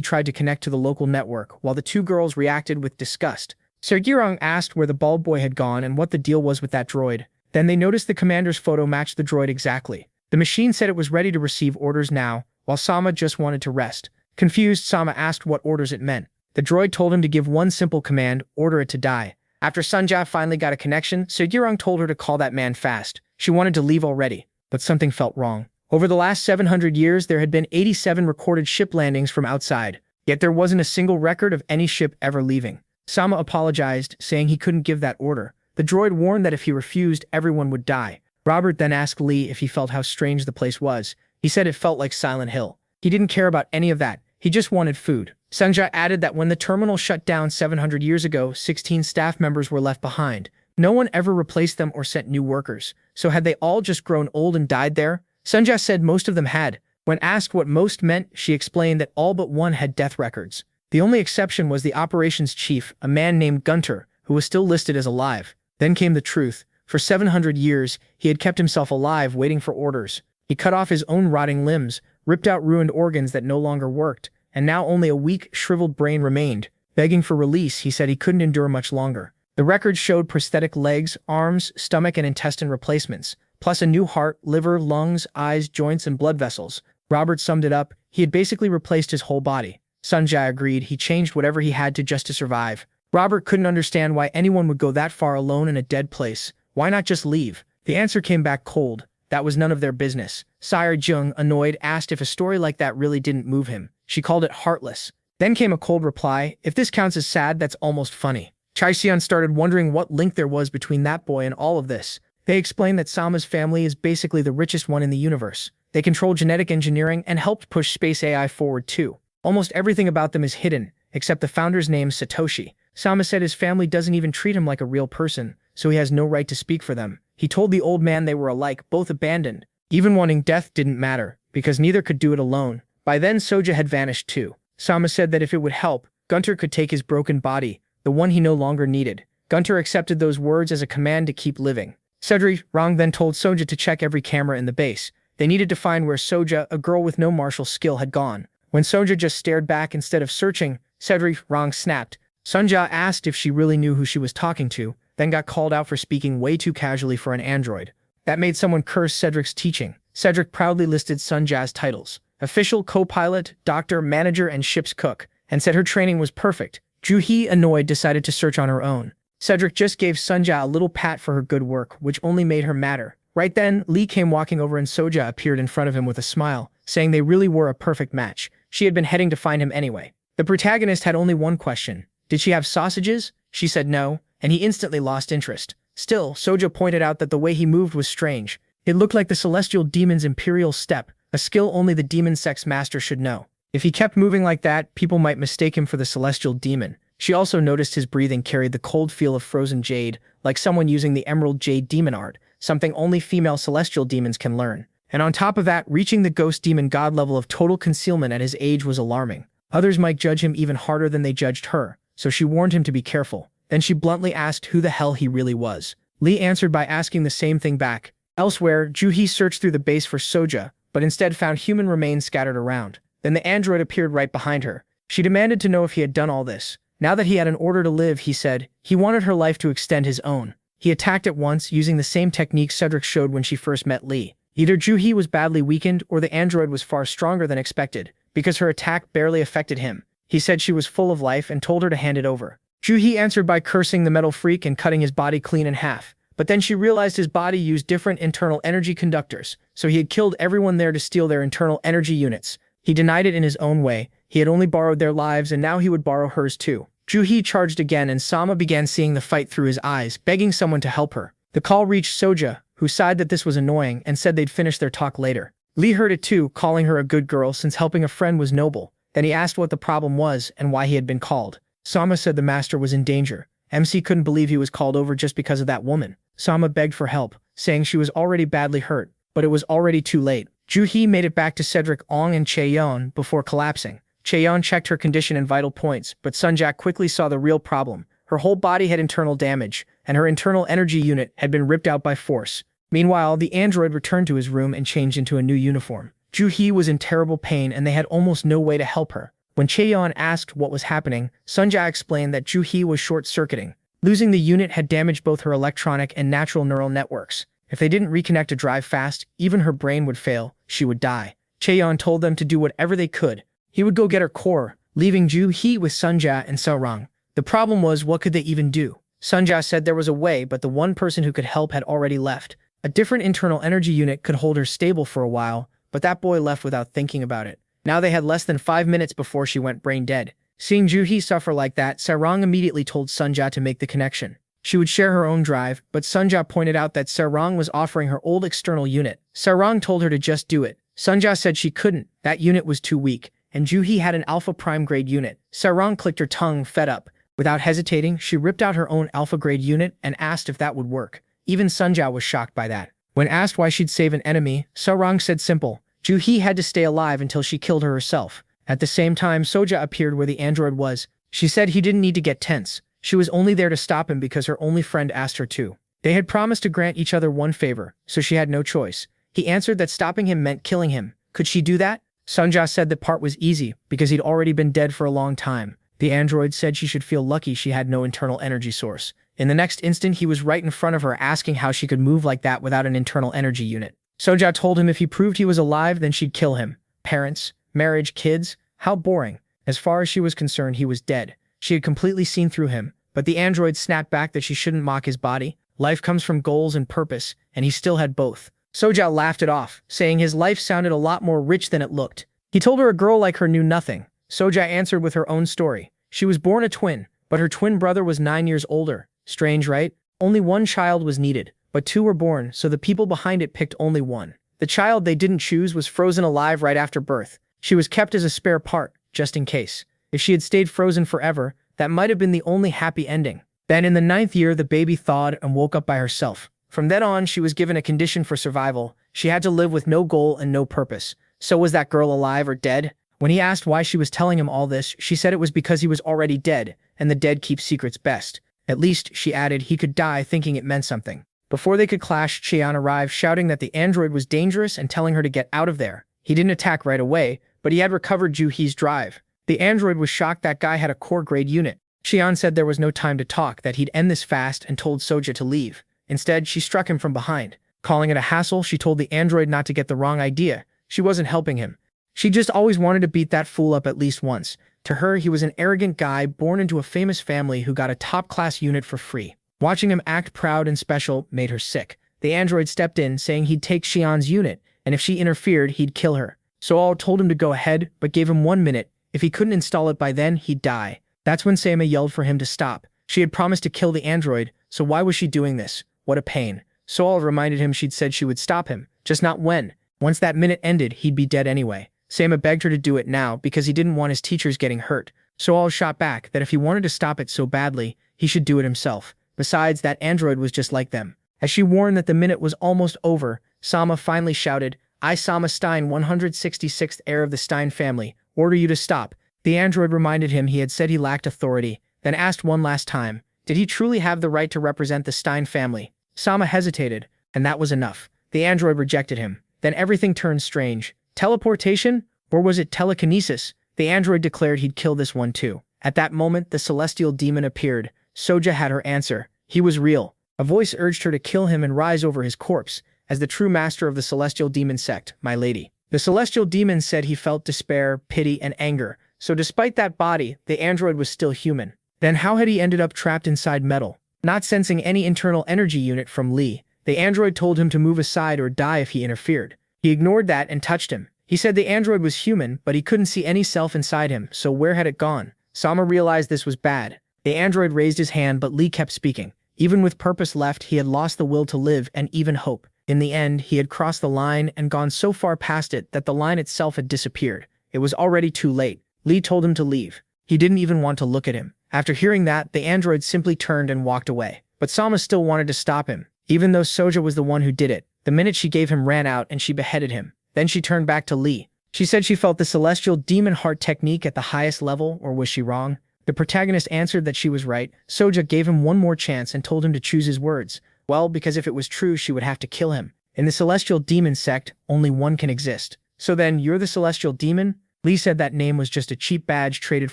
tried to connect to the local network, while the two girls reacted with disgust. Sergirong asked where the bald boy had gone and what the deal was with that droid. Then they noticed the commander's photo matched the droid exactly. The machine said it was ready to receive orders now, while Sama just wanted to rest. Confused, Sama asked what orders it meant. The droid told him to give one simple command, order it to die. After Sunja finally got a connection, Sergirong told her to call that man fast. She wanted to leave already, but something felt wrong. Over the last 700 years, there had been 87 recorded ship landings from outside, yet there wasn't a single record of any ship ever leaving. Sama apologized, saying he couldn't give that order. The droid warned that if he refused, everyone would die. Robert then asked Lee if he felt how strange the place was. He said it felt like Silent Hill. He didn't care about any of that. He just wanted food. Sunja added that when the terminal shut down 700 years ago, 16 staff members were left behind. No one ever replaced them or sent new workers. So had they all just grown old and died there? Sunja said most of them had. When asked what most meant, she explained that all but one had death records. The only exception was the operations chief, a man named Gunter, who was still listed as alive. Then came the truth. For 700 years, he had kept himself alive waiting for orders. He cut off his own rotting limbs, ripped out ruined organs that no longer worked, and now only a weak, shriveled brain remained. Begging for release, he said he couldn't endure much longer. The records showed prosthetic legs, arms, stomach, and intestine replacements, plus a new heart, liver, lungs, eyes, joints, and blood vessels. Robert summed it up. He had basically replaced his whole body. Sunja agreed. He changed whatever he had to just to survive. Robert couldn't understand why anyone would go that far alone in a dead place. Why not just leave? The answer came back cold. That was none of their business. Sire Jung, annoyed, asked if a story like that really didn't move him. She called it heartless. Then came a cold reply. If this counts as sad, that's almost funny. Chai Xian started wondering what link there was between that boy and all of this. They explained that Sama's family is basically the richest one in the universe. They control genetic engineering and helped push space AI forward too. Almost everything about them is hidden, except the founder's name, Satoshi. Sama said his family doesn't even treat him like a real person, so he has no right to speak for them. He told the old man they were alike, both abandoned. Even wanting death didn't matter, because neither could do it alone. By then Soja had vanished too. Sama said that if it would help, Gunter could take his broken body, the one he no longer needed. Gunter accepted those words as a command to keep living. Cedric Rong then told Soja to check every camera in the base. They needed to find where Soja, a girl with no martial skill, had gone. When Soja just stared back instead of searching, Cedric Rong snapped. Sunja asked if she really knew who she was talking to, then got called out for speaking way too casually for an android. That made someone curse Cedric's teaching. Cedric proudly listed Sunja's titles: official, co-pilot, doctor, manager, and ship's cook, and said her training was perfect. Juhi, annoyed, decided to search on her own. Cedric just gave Sunja a little pat for her good work, which only made her madder. Right then, Lee came walking over and Soja appeared in front of him with a smile, saying they really were a perfect match. She had been heading to find him anyway. The protagonist had only one question. Did she have sausages? She said no, and he instantly lost interest. Still, Soja pointed out that the way he moved was strange. It looked like the celestial demon's imperial step, a skill only the demon sex master should know. If he kept moving like that, people might mistake him for the celestial demon. She also noticed his breathing carried the cold feel of frozen jade, like someone using the emerald jade demon art, something only female celestial demons can learn. And on top of that, reaching the ghost demon god level of total concealment at his age was alarming. Others might judge him even harder than they judged her, so she warned him to be careful. Then she bluntly asked who the hell he really was. Lee answered by asking the same thing back. Elsewhere, Juhi searched through the base for Soja, but instead found human remains scattered around. Then the android appeared right behind her. She demanded to know if he had done all this. Now that he had an order to live, he said, he wanted her life to extend his own. He attacked at once, using the same technique Cedric showed when she first met Lee. Either Juhi was badly weakened or the android was far stronger than expected, because her attack barely affected him. He said she was full of life and told her to hand it over. Juhi answered by cursing the metal freak and cutting his body clean in half. But then she realized his body used different internal energy conductors, so he had killed everyone there to steal their internal energy units. He denied it in his own way. He had only borrowed their lives and now he would borrow hers too. Juhi charged again and Sama began seeing the fight through his eyes, begging someone to help her. The call reached Soja, who sighed that this was annoying and said they'd finish their talk later. Lee heard it too, calling her a good girl since helping a friend was noble. Then he asked what the problem was and why he had been called. Sama said the master was in danger. MC couldn't believe he was called over just because of that woman. Sama begged for help, saying she was already badly hurt, but it was already too late. Juhi made it back to Cedric Ong and Chaeyeon before collapsing. Chaeyeon checked her condition and vital points, but Sunjack quickly saw the real problem. Her whole body had internal damage, and her internal energy unit had been ripped out by force. Meanwhile, the android returned to his room and changed into a new uniform. Juhi was in terrible pain and they had almost no way to help her. When Chaeyeon asked what was happening, Sunja explained that Juhi was short-circuiting. Losing the unit had damaged both her electronic and natural neural networks. If they didn't reconnect to drive fast, even her brain would fail. She would die. Chaeyeon told them to do whatever they could. He would go get her core, leaving Juhi with Sunja and Sarang. The problem was, what could they even do? Sunja said there was a way, but the one person who could help had already left. A different internal energy unit could hold her stable for a while, but that boy left without thinking about it. Now they had less than 5 minutes before she went brain dead. Seeing Juhi suffer like that, Sarang immediately told Sunja to make the connection. She would share her own drive, but Sunja pointed out that Sarang was offering her old external unit. Sarang told her to just do it. Sunja said she couldn't, that unit was too weak, and Juhi had an alpha prime grade unit. Sarang clicked her tongue, fed up. Without hesitating, she ripped out her own alpha grade unit and asked if that would work. Even Sunja was shocked by that. When asked why she'd save an enemy, Sarang said simple. Juhi had to stay alive until she killed her herself. At the same time, Soja appeared where the android was. She said he didn't need to get tense. She was only there to stop him because her only friend asked her to. They had promised to grant each other one favor, so she had no choice. He answered that stopping him meant killing him. Could she do that? Sunja said the part was easy, because he'd already been dead for a long time. The android said she should feel lucky she had no internal energy source. In the next instant, he was right in front of her asking how she could move like that without an internal energy unit. Soja told him if he proved he was alive, then she'd kill him. Parents, marriage, kids, how boring. As far as she was concerned, he was dead. She had completely seen through him, but the android snapped back that she shouldn't mock his body. Life comes from goals and purpose, and he still had both. Soja laughed it off, saying his life sounded a lot more rich than it looked. He told her a girl like her knew nothing. Soja answered with her own story. She was born a twin, but her twin brother was 9 years older. Strange, right? Only one child was needed, but 2 were born, so the people behind it picked only one. The child they didn't choose was frozen alive right after birth. She was kept as a spare part, just in case. If she had stayed frozen forever, that might have been the only happy ending. Then in the 9th year, the baby thawed and woke up by herself. From then on, she was given a condition for survival. She had to live with no goal and no purpose. So was that girl alive or dead? When he asked why she was telling him all this, she said it was because he was already dead, and the dead keep secrets best. At least, she added, he could die thinking it meant something. Before they could clash, Cheon arrived shouting that the android was dangerous and telling her to get out of there. He didn't attack right away, but he had recovered Juhee's drive. The android was shocked that guy had a core-grade unit. Cheon said there was no time to talk, that he'd end this fast, and told Soja to leave. Instead, she struck him from behind. Calling it a hassle, she told the android not to get the wrong idea. She wasn't helping him. She just always wanted to beat that fool up at least once. To her, he was an arrogant guy born into a famous family who got a top-class unit for free. Watching him act proud and special made her sick. The android stepped in, saying he'd take Cheon's unit, and if she interfered, he'd kill her. Soal told him to go ahead, but gave him 1 minute. If he couldn't install it by then, he'd die. That's when Sama yelled for him to stop. She had promised to kill the android, so why was she doing this? What a pain. Soal reminded him she'd said she would stop him, just not when. Once that minute ended, he'd be dead anyway. Sama begged her to do it now because he didn't want his teachers getting hurt. Soal shot back that if he wanted to stop it so badly, he should do it himself. Besides, that android was just like them. As she warned that the minute was almost over, Sama finally shouted, I, Sama Stein, 166th heir of the Stein family, order you to stop. The android reminded him he had said he lacked authority, then asked one last time, did he truly have the right to represent the Stein family? Sama hesitated, and that was enough. The android rejected him. Then everything turned strange. Teleportation? Or was it telekinesis? The android declared he'd kill this one too. At that moment, the celestial demon appeared. Soja had her answer. He was real. A voice urged her to kill him and rise over his corpse, as the true master of the celestial demon sect, my lady. The celestial demon said he felt despair, pity, and anger. So despite that body, the android was still human. Then how had he ended up trapped inside metal? Not sensing any internal energy unit from Lee, the android told him to move aside or die if he interfered. He ignored that and touched him. He said the android was human, but he couldn't see any self inside him, so where had it gone? Sama realized this was bad. The android raised his hand, but Lee kept speaking. Even with purpose left, he had lost the will to live and even hope. In the end, he had crossed the line and gone so far past it that the line itself had disappeared. It was already too late. Lee told him to leave. He didn't even want to look at him. After hearing that, the android simply turned and walked away. But Sama still wanted to stop him, even though Soja was the one who did it. The minute she gave him ran out and she beheaded him. Then she turned back to Lee. She said she felt the celestial demon heart technique at the highest level, or was she wrong? The protagonist answered that she was right. Soja gave him one more chance and told him to choose his words. Well, because if it was true, she would have to kill him. In the celestial demon sect, only one can exist. So then, you're the celestial demon? Lee said that name was just a cheap badge traded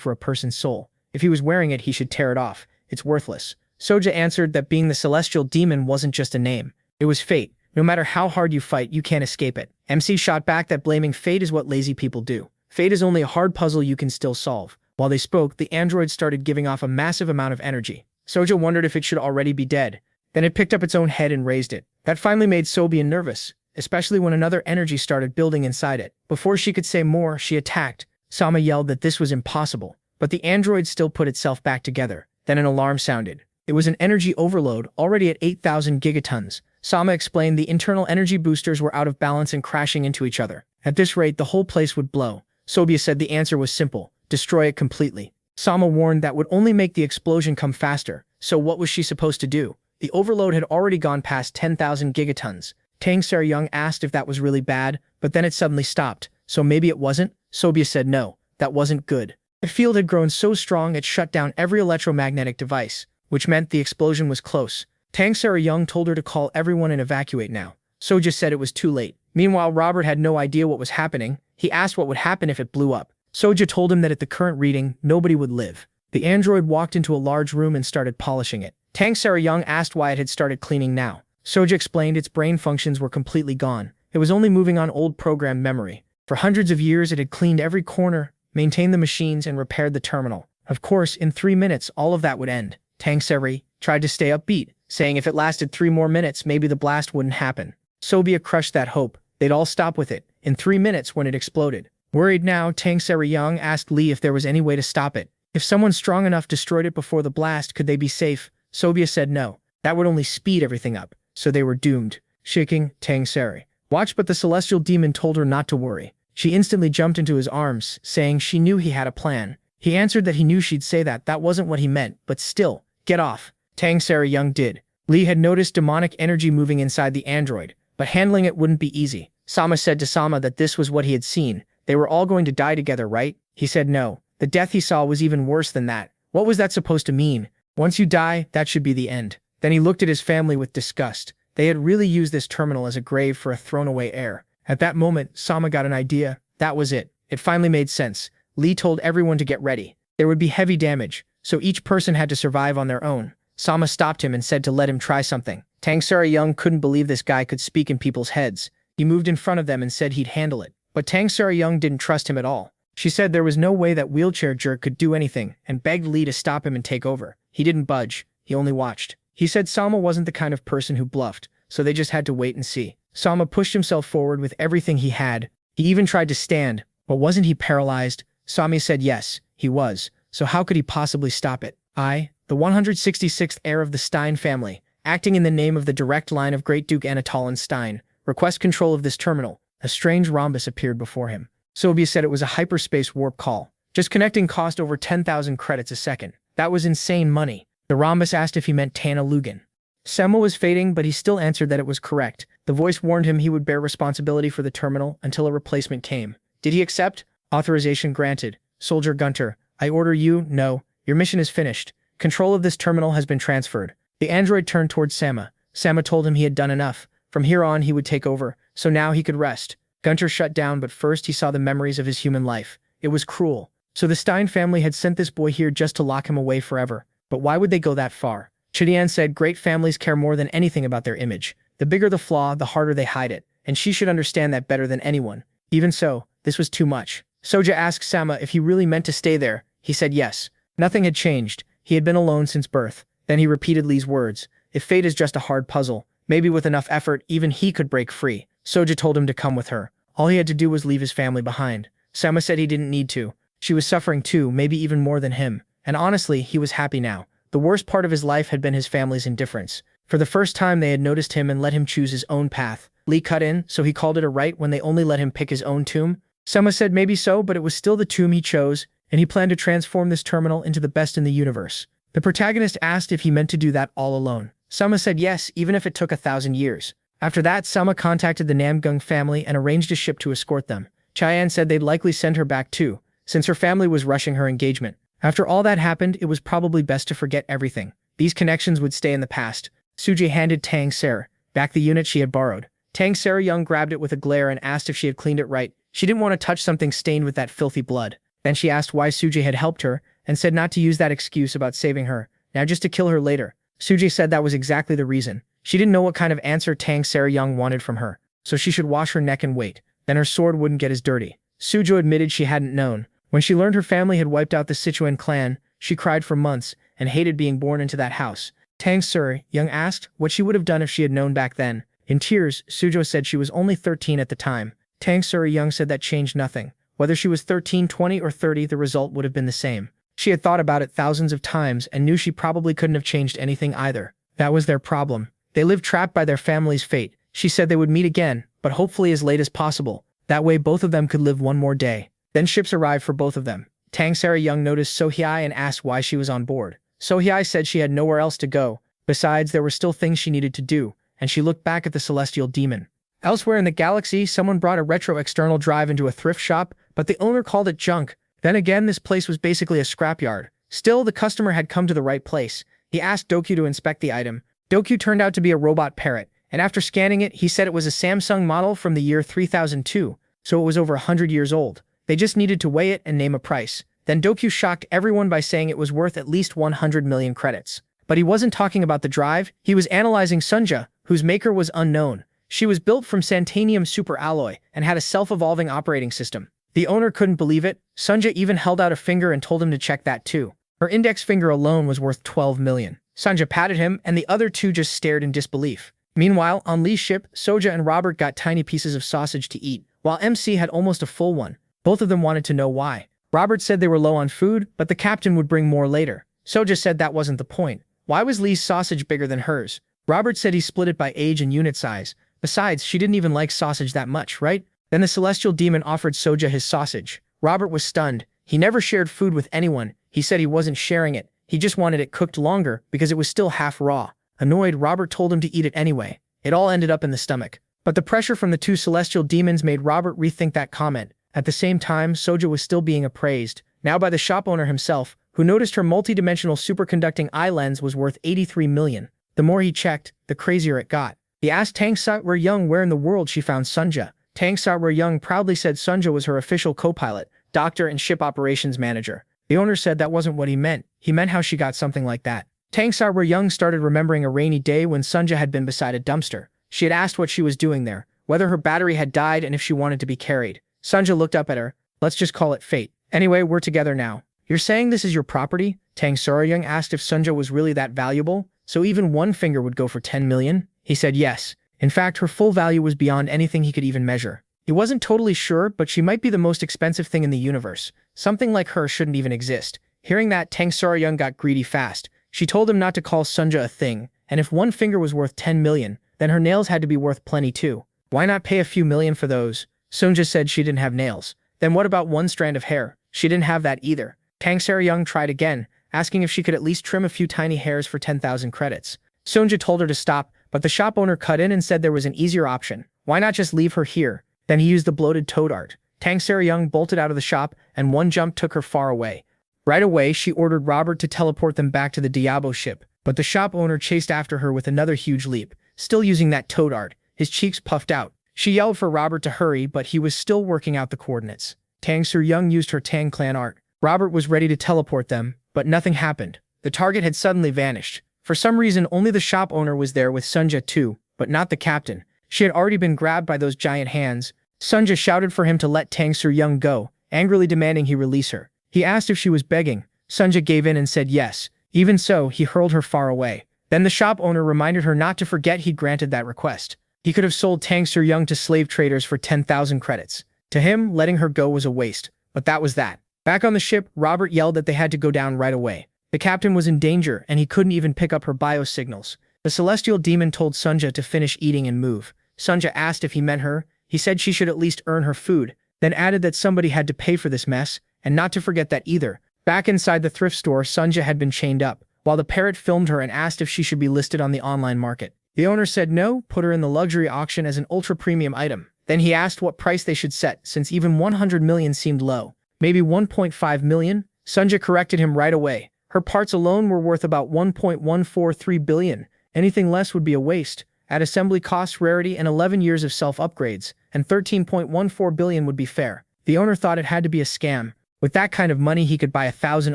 for a person's soul. If he was wearing it, he should tear it off. It's worthless. Soja answered that being the celestial demon wasn't just a name. It was fate. No matter how hard you fight, you can't escape it. MC shot back that blaming fate is what lazy people do. Fate is only a hard puzzle you can still solve. While they spoke, the android started giving off a massive amount of energy. Soja wondered if it should already be dead. Then it picked up its own head and raised it. That finally made Sobian nervous, especially when another energy started building inside it. Before she could say more, she attacked. Sama yelled that this was impossible, but the android still put itself back together. Then an alarm sounded. It was an energy overload, already at 8,000 gigatons. Sama explained the internal energy boosters were out of balance and crashing into each other. At this rate, the whole place would blow. Sobia said the answer was simple. Destroy it completely. Sama warned that would only make the explosion come faster. So what was she supposed to do? The overload had already gone past 10,000 gigatons. Tang Young asked if that was really bad, but then it suddenly stopped. So maybe it wasn't? Sobia said no, that wasn't good. The field had grown so strong it shut down every electromagnetic device, which meant the explosion was close. Tang Young told her to call everyone and evacuate now. Soja said it was too late. Meanwhile, Robert had no idea what was happening. He asked what would happen if it blew up. Soja told him that at the current reading, nobody would live. The android walked into a large room and started polishing it. Tang Young asked why it had started cleaning now. Soja explained its brain functions were completely gone. It was only moving on old programmed memory. For hundreds of years, it had cleaned every corner, maintained the machines, and repaired the terminal. Of course, in 3 minutes, all of that would end. Tang Seri tried to stay upbeat, saying if it lasted 3 more minutes, maybe the blast wouldn't happen. Sobia crushed that hope. They'd all stop with it in 3 minutes when it exploded. Worried now, Tang Seri Young asked Lee if there was any way to stop it. If someone strong enough destroyed it before the blast, could they be safe? Sobia said no. That would only speed everything up, so they were doomed. Shaking, Tang Seri watched, but the celestial demon told her not to worry. She instantly jumped into his arms, saying she knew he had a plan. He answered that he knew she'd say that. That wasn't what he meant, but still, get off. Tang Seri Young did. Lee had noticed demonic energy moving inside the android, but handling it wouldn't be easy. Sama said to Sama that this was what he had seen. They were all going to die together, right? He said no. The death he saw was even worse than that. What was that supposed to mean? Once you die, that should be the end. Then he looked at his family with disgust. They had really used this terminal as a grave for a thrown-away heir. At that moment, Sama got an idea. That was it. It finally made sense. Lee told everyone to get ready. There would be heavy damage, so each person had to survive on their own. Sama stopped him and said to let him try something. Tang Seri Young couldn't believe this guy could speak in people's heads. He moved in front of them and said he'd handle it. But Tang Seri Young didn't trust him at all. She said there was no way that wheelchair jerk could do anything and begged Lee to stop him and take over. He didn't budge. He only watched. He said Sama wasn't the kind of person who bluffed, so they just had to wait and see. Sama pushed himself forward with everything he had. He even tried to stand, but wasn't he paralyzed? Sami said yes, he was. So how could he possibly stop it? I, the 166th heir of the Stein family, acting in the name of the direct line of Great Duke Anatolin Stein, request control of this terminal. A strange rhombus appeared before him. Sobia said it was a hyperspace warp call. Just connecting cost over 10,000 credits a second. That was insane money. The rhombus asked if he meant Tana Lugan. Sema was fading, but he still answered that it was correct. The voice warned him he would bear responsibility for the terminal until a replacement came. Did he accept? Authorization granted. Soldier Gunter, I order you, no. Your mission is finished. Control of this terminal has been transferred. The android turned towards Sama. Sama told him he had done enough. From here on, he would take over, so now he could rest. Gunter shut down, but first he saw the memories of his human life. It was cruel. So the Stein family had sent this boy here just to lock him away forever. But why would they go that far? Chidian said great families care more than anything about their image. The bigger the flaw, the harder they hide it, and she should understand that better than anyone. Even so, this was too much. Soja asked Sama if he really meant to stay there. He said yes. Nothing had changed. He had been alone since birth. Then he repeated Lee's words. If fate is just a hard puzzle, maybe with enough effort, even he could break free. Soja told him to come with her. All he had to do was leave his family behind. Sama said he didn't need to. She was suffering too, maybe even more than him. And honestly, he was happy now. The worst part of his life had been his family's indifference. For the first time, they had noticed him and let him choose his own path. Lee cut in, so he called it a right when they only let him pick his own tomb. Sama said maybe so, but it was still the tomb he chose, and he planned to transform this terminal into the best in the universe. The protagonist asked if he meant to do that all alone. Sama said yes, even if it took 1,000 years. After that, Sama contacted the Namgung family and arranged a ship to escort them. Cheyenne said they'd likely send her back too, since her family was rushing her engagement. After all that happened, it was probably best to forget everything. These connections would stay in the past. Suji handed Tang Seri back the unit she had borrowed. Tang Seri Young grabbed it with a glare and asked if she had cleaned it right. She didn't want to touch something stained with that filthy blood. Then she asked why Suji had helped her, and said not to use that excuse about saving her, now just to kill her later. Suji said that was exactly the reason. She didn't know what kind of answer Tang Seri Young wanted from her, so she should wash her neck and wait. Then her sword wouldn't get as dirty. Sujo admitted she hadn't known. When she learned her family had wiped out the Sichuan clan, she cried for months and hated being born into that house. Tang Seri Young asked what she would have done if she had known back then. In tears, Sujo said she was only 13 at the time. Tang Seri Young said that changed nothing. Whether she was 13, 20, or 30, the result would have been the same. She had thought about it thousands of times and knew she probably couldn't have changed anything either. That was their problem. They lived trapped by their family's fate. She said they would meet again, but hopefully as late as possible. That way both of them could live one more day. Then ships arrived for both of them. Tang Seri Young noticed Sohyai and asked why she was on board. Sohyai said she had nowhere else to go. Besides, there were still things she needed to do, and she looked back at the celestial demon. Elsewhere in the galaxy, someone brought a retro external drive into a thrift shop, but the owner called it junk. Then again, this place was basically a scrapyard. Still, the customer had come to the right place. He asked Dokyu to inspect the item. Dokyu turned out to be a robot parrot, and after scanning it, he said it was a Samsung model from the year 3002, so it was over 100 years old. They just needed to weigh it and name a price. Then Dokyu shocked everyone by saying it was worth at least 100 million credits. But he wasn't talking about the drive, he was analyzing Sunja, whose maker was unknown. She was built from Santanium superalloy and had a self-evolving operating system. The owner couldn't believe it. Sunja even held out a finger and told him to check that too. Her index finger alone was worth 12 million. Sunja patted him, and the other two just stared in disbelief. Meanwhile, on Lee's ship, Soja and Robert got tiny pieces of sausage to eat, while MC had almost a full one. Both of them wanted to know why. Robert said they were low on food, but the captain would bring more later. Soja said that wasn't the point. Why was Lee's sausage bigger than hers? Robert said he split it by age and unit size. Besides, she didn't even like sausage that much, right? Then the celestial demon offered Soja his sausage. Robert was stunned. He never shared food with anyone. He said he wasn't sharing it. He just wanted it cooked longer because it was still half raw. Annoyed, Robert told him to eat it anyway. It all ended up in the stomach. But the pressure from the two celestial demons made Robert rethink that comment. At the same time, Soja was still being appraised, now by the shop owner himself, who noticed her multidimensional superconducting eye lens was worth 83 million. The more he checked, the crazier it got. He asked Tang Sa-Young where in the world she found Sunja. Tang Sa-Young proudly said Sunja was her official co-pilot, doctor and ship operations manager. The owner said that wasn't what he meant. He meant how she got something like that. Tang Sa-Young started remembering a rainy day when Sunja had been beside a dumpster. She had asked what she was doing there, whether her battery had died and if she wanted to be carried. Sunja looked up at her. Let's just call it fate. Anyway, we're together now. You're saying this is your property? Tang Sa-Young asked if Sunja was really that valuable, so even one finger would go for 10 million? He said yes. In fact, her full value was beyond anything he could even measure. He wasn't totally sure, but she might be the most expensive thing in the universe. Something like her shouldn't even exist. Hearing that, Tang Sa-Young got greedy fast. She told him not to call Sunja a thing, and if one finger was worth 10 million, then her nails had to be worth plenty too. Why not pay a few million for those? Sunja said she didn't have nails. Then what about one strand of hair? She didn't have that either. Tang Sa-Young tried again, asking if she could at least trim a few tiny hairs for 10,000 credits. Sunja told her to stop, but the shop owner cut in and said there was an easier option. Why not just leave her here? Then he used the bloated toad art. Tang Sa-Young bolted out of the shop, and one jump took her far away. Right away, she ordered Robert to teleport them back to the Diabo ship, but the shop owner chased after her with another huge leap, still using that toad art, his cheeks puffed out. She yelled for Robert to hurry, but he was still working out the coordinates. Tang Sa-Young used her Tang clan art. Robert was ready to teleport them, but nothing happened. The target had suddenly vanished. For some reason, only the shop owner was there with Sunja too, but not the captain. She had already been grabbed by those giant hands. Sunja shouted for him to let Tang Sa-Young go, angrily demanding he release her. He asked if she was begging. Sunja gave in and said yes. Even so, he hurled her far away. Then the shop owner reminded her not to forget he'd granted that request. He could have sold Tang Sa-Young to slave traders for 10,000 credits. To him, letting her go was a waste. But that was that. Back on the ship, Robert yelled that they had to go down right away. The captain was in danger, and he couldn't even pick up her biosignals. The celestial demon told Sunja to finish eating and move. Sunja asked if he meant her. He said she should at least earn her food, then added that somebody had to pay for this mess, and not to forget that either. Back inside the thrift store, Sunja had been chained up, while the parrot filmed her and asked if she should be listed on the online market. The owner said no, put her in the luxury auction as an ultra-premium item. Then he asked what price they should set, since even 100 million seemed low. Maybe 1.5 million? Sunja corrected him right away. Her parts alone were worth about 1.143 billion. Anything less would be a waste. At assembly cost, rarity, and 11 years of self-upgrades, and 13.14 billion would be fair. The owner thought it had to be a scam. With that kind of money, he could buy 1,000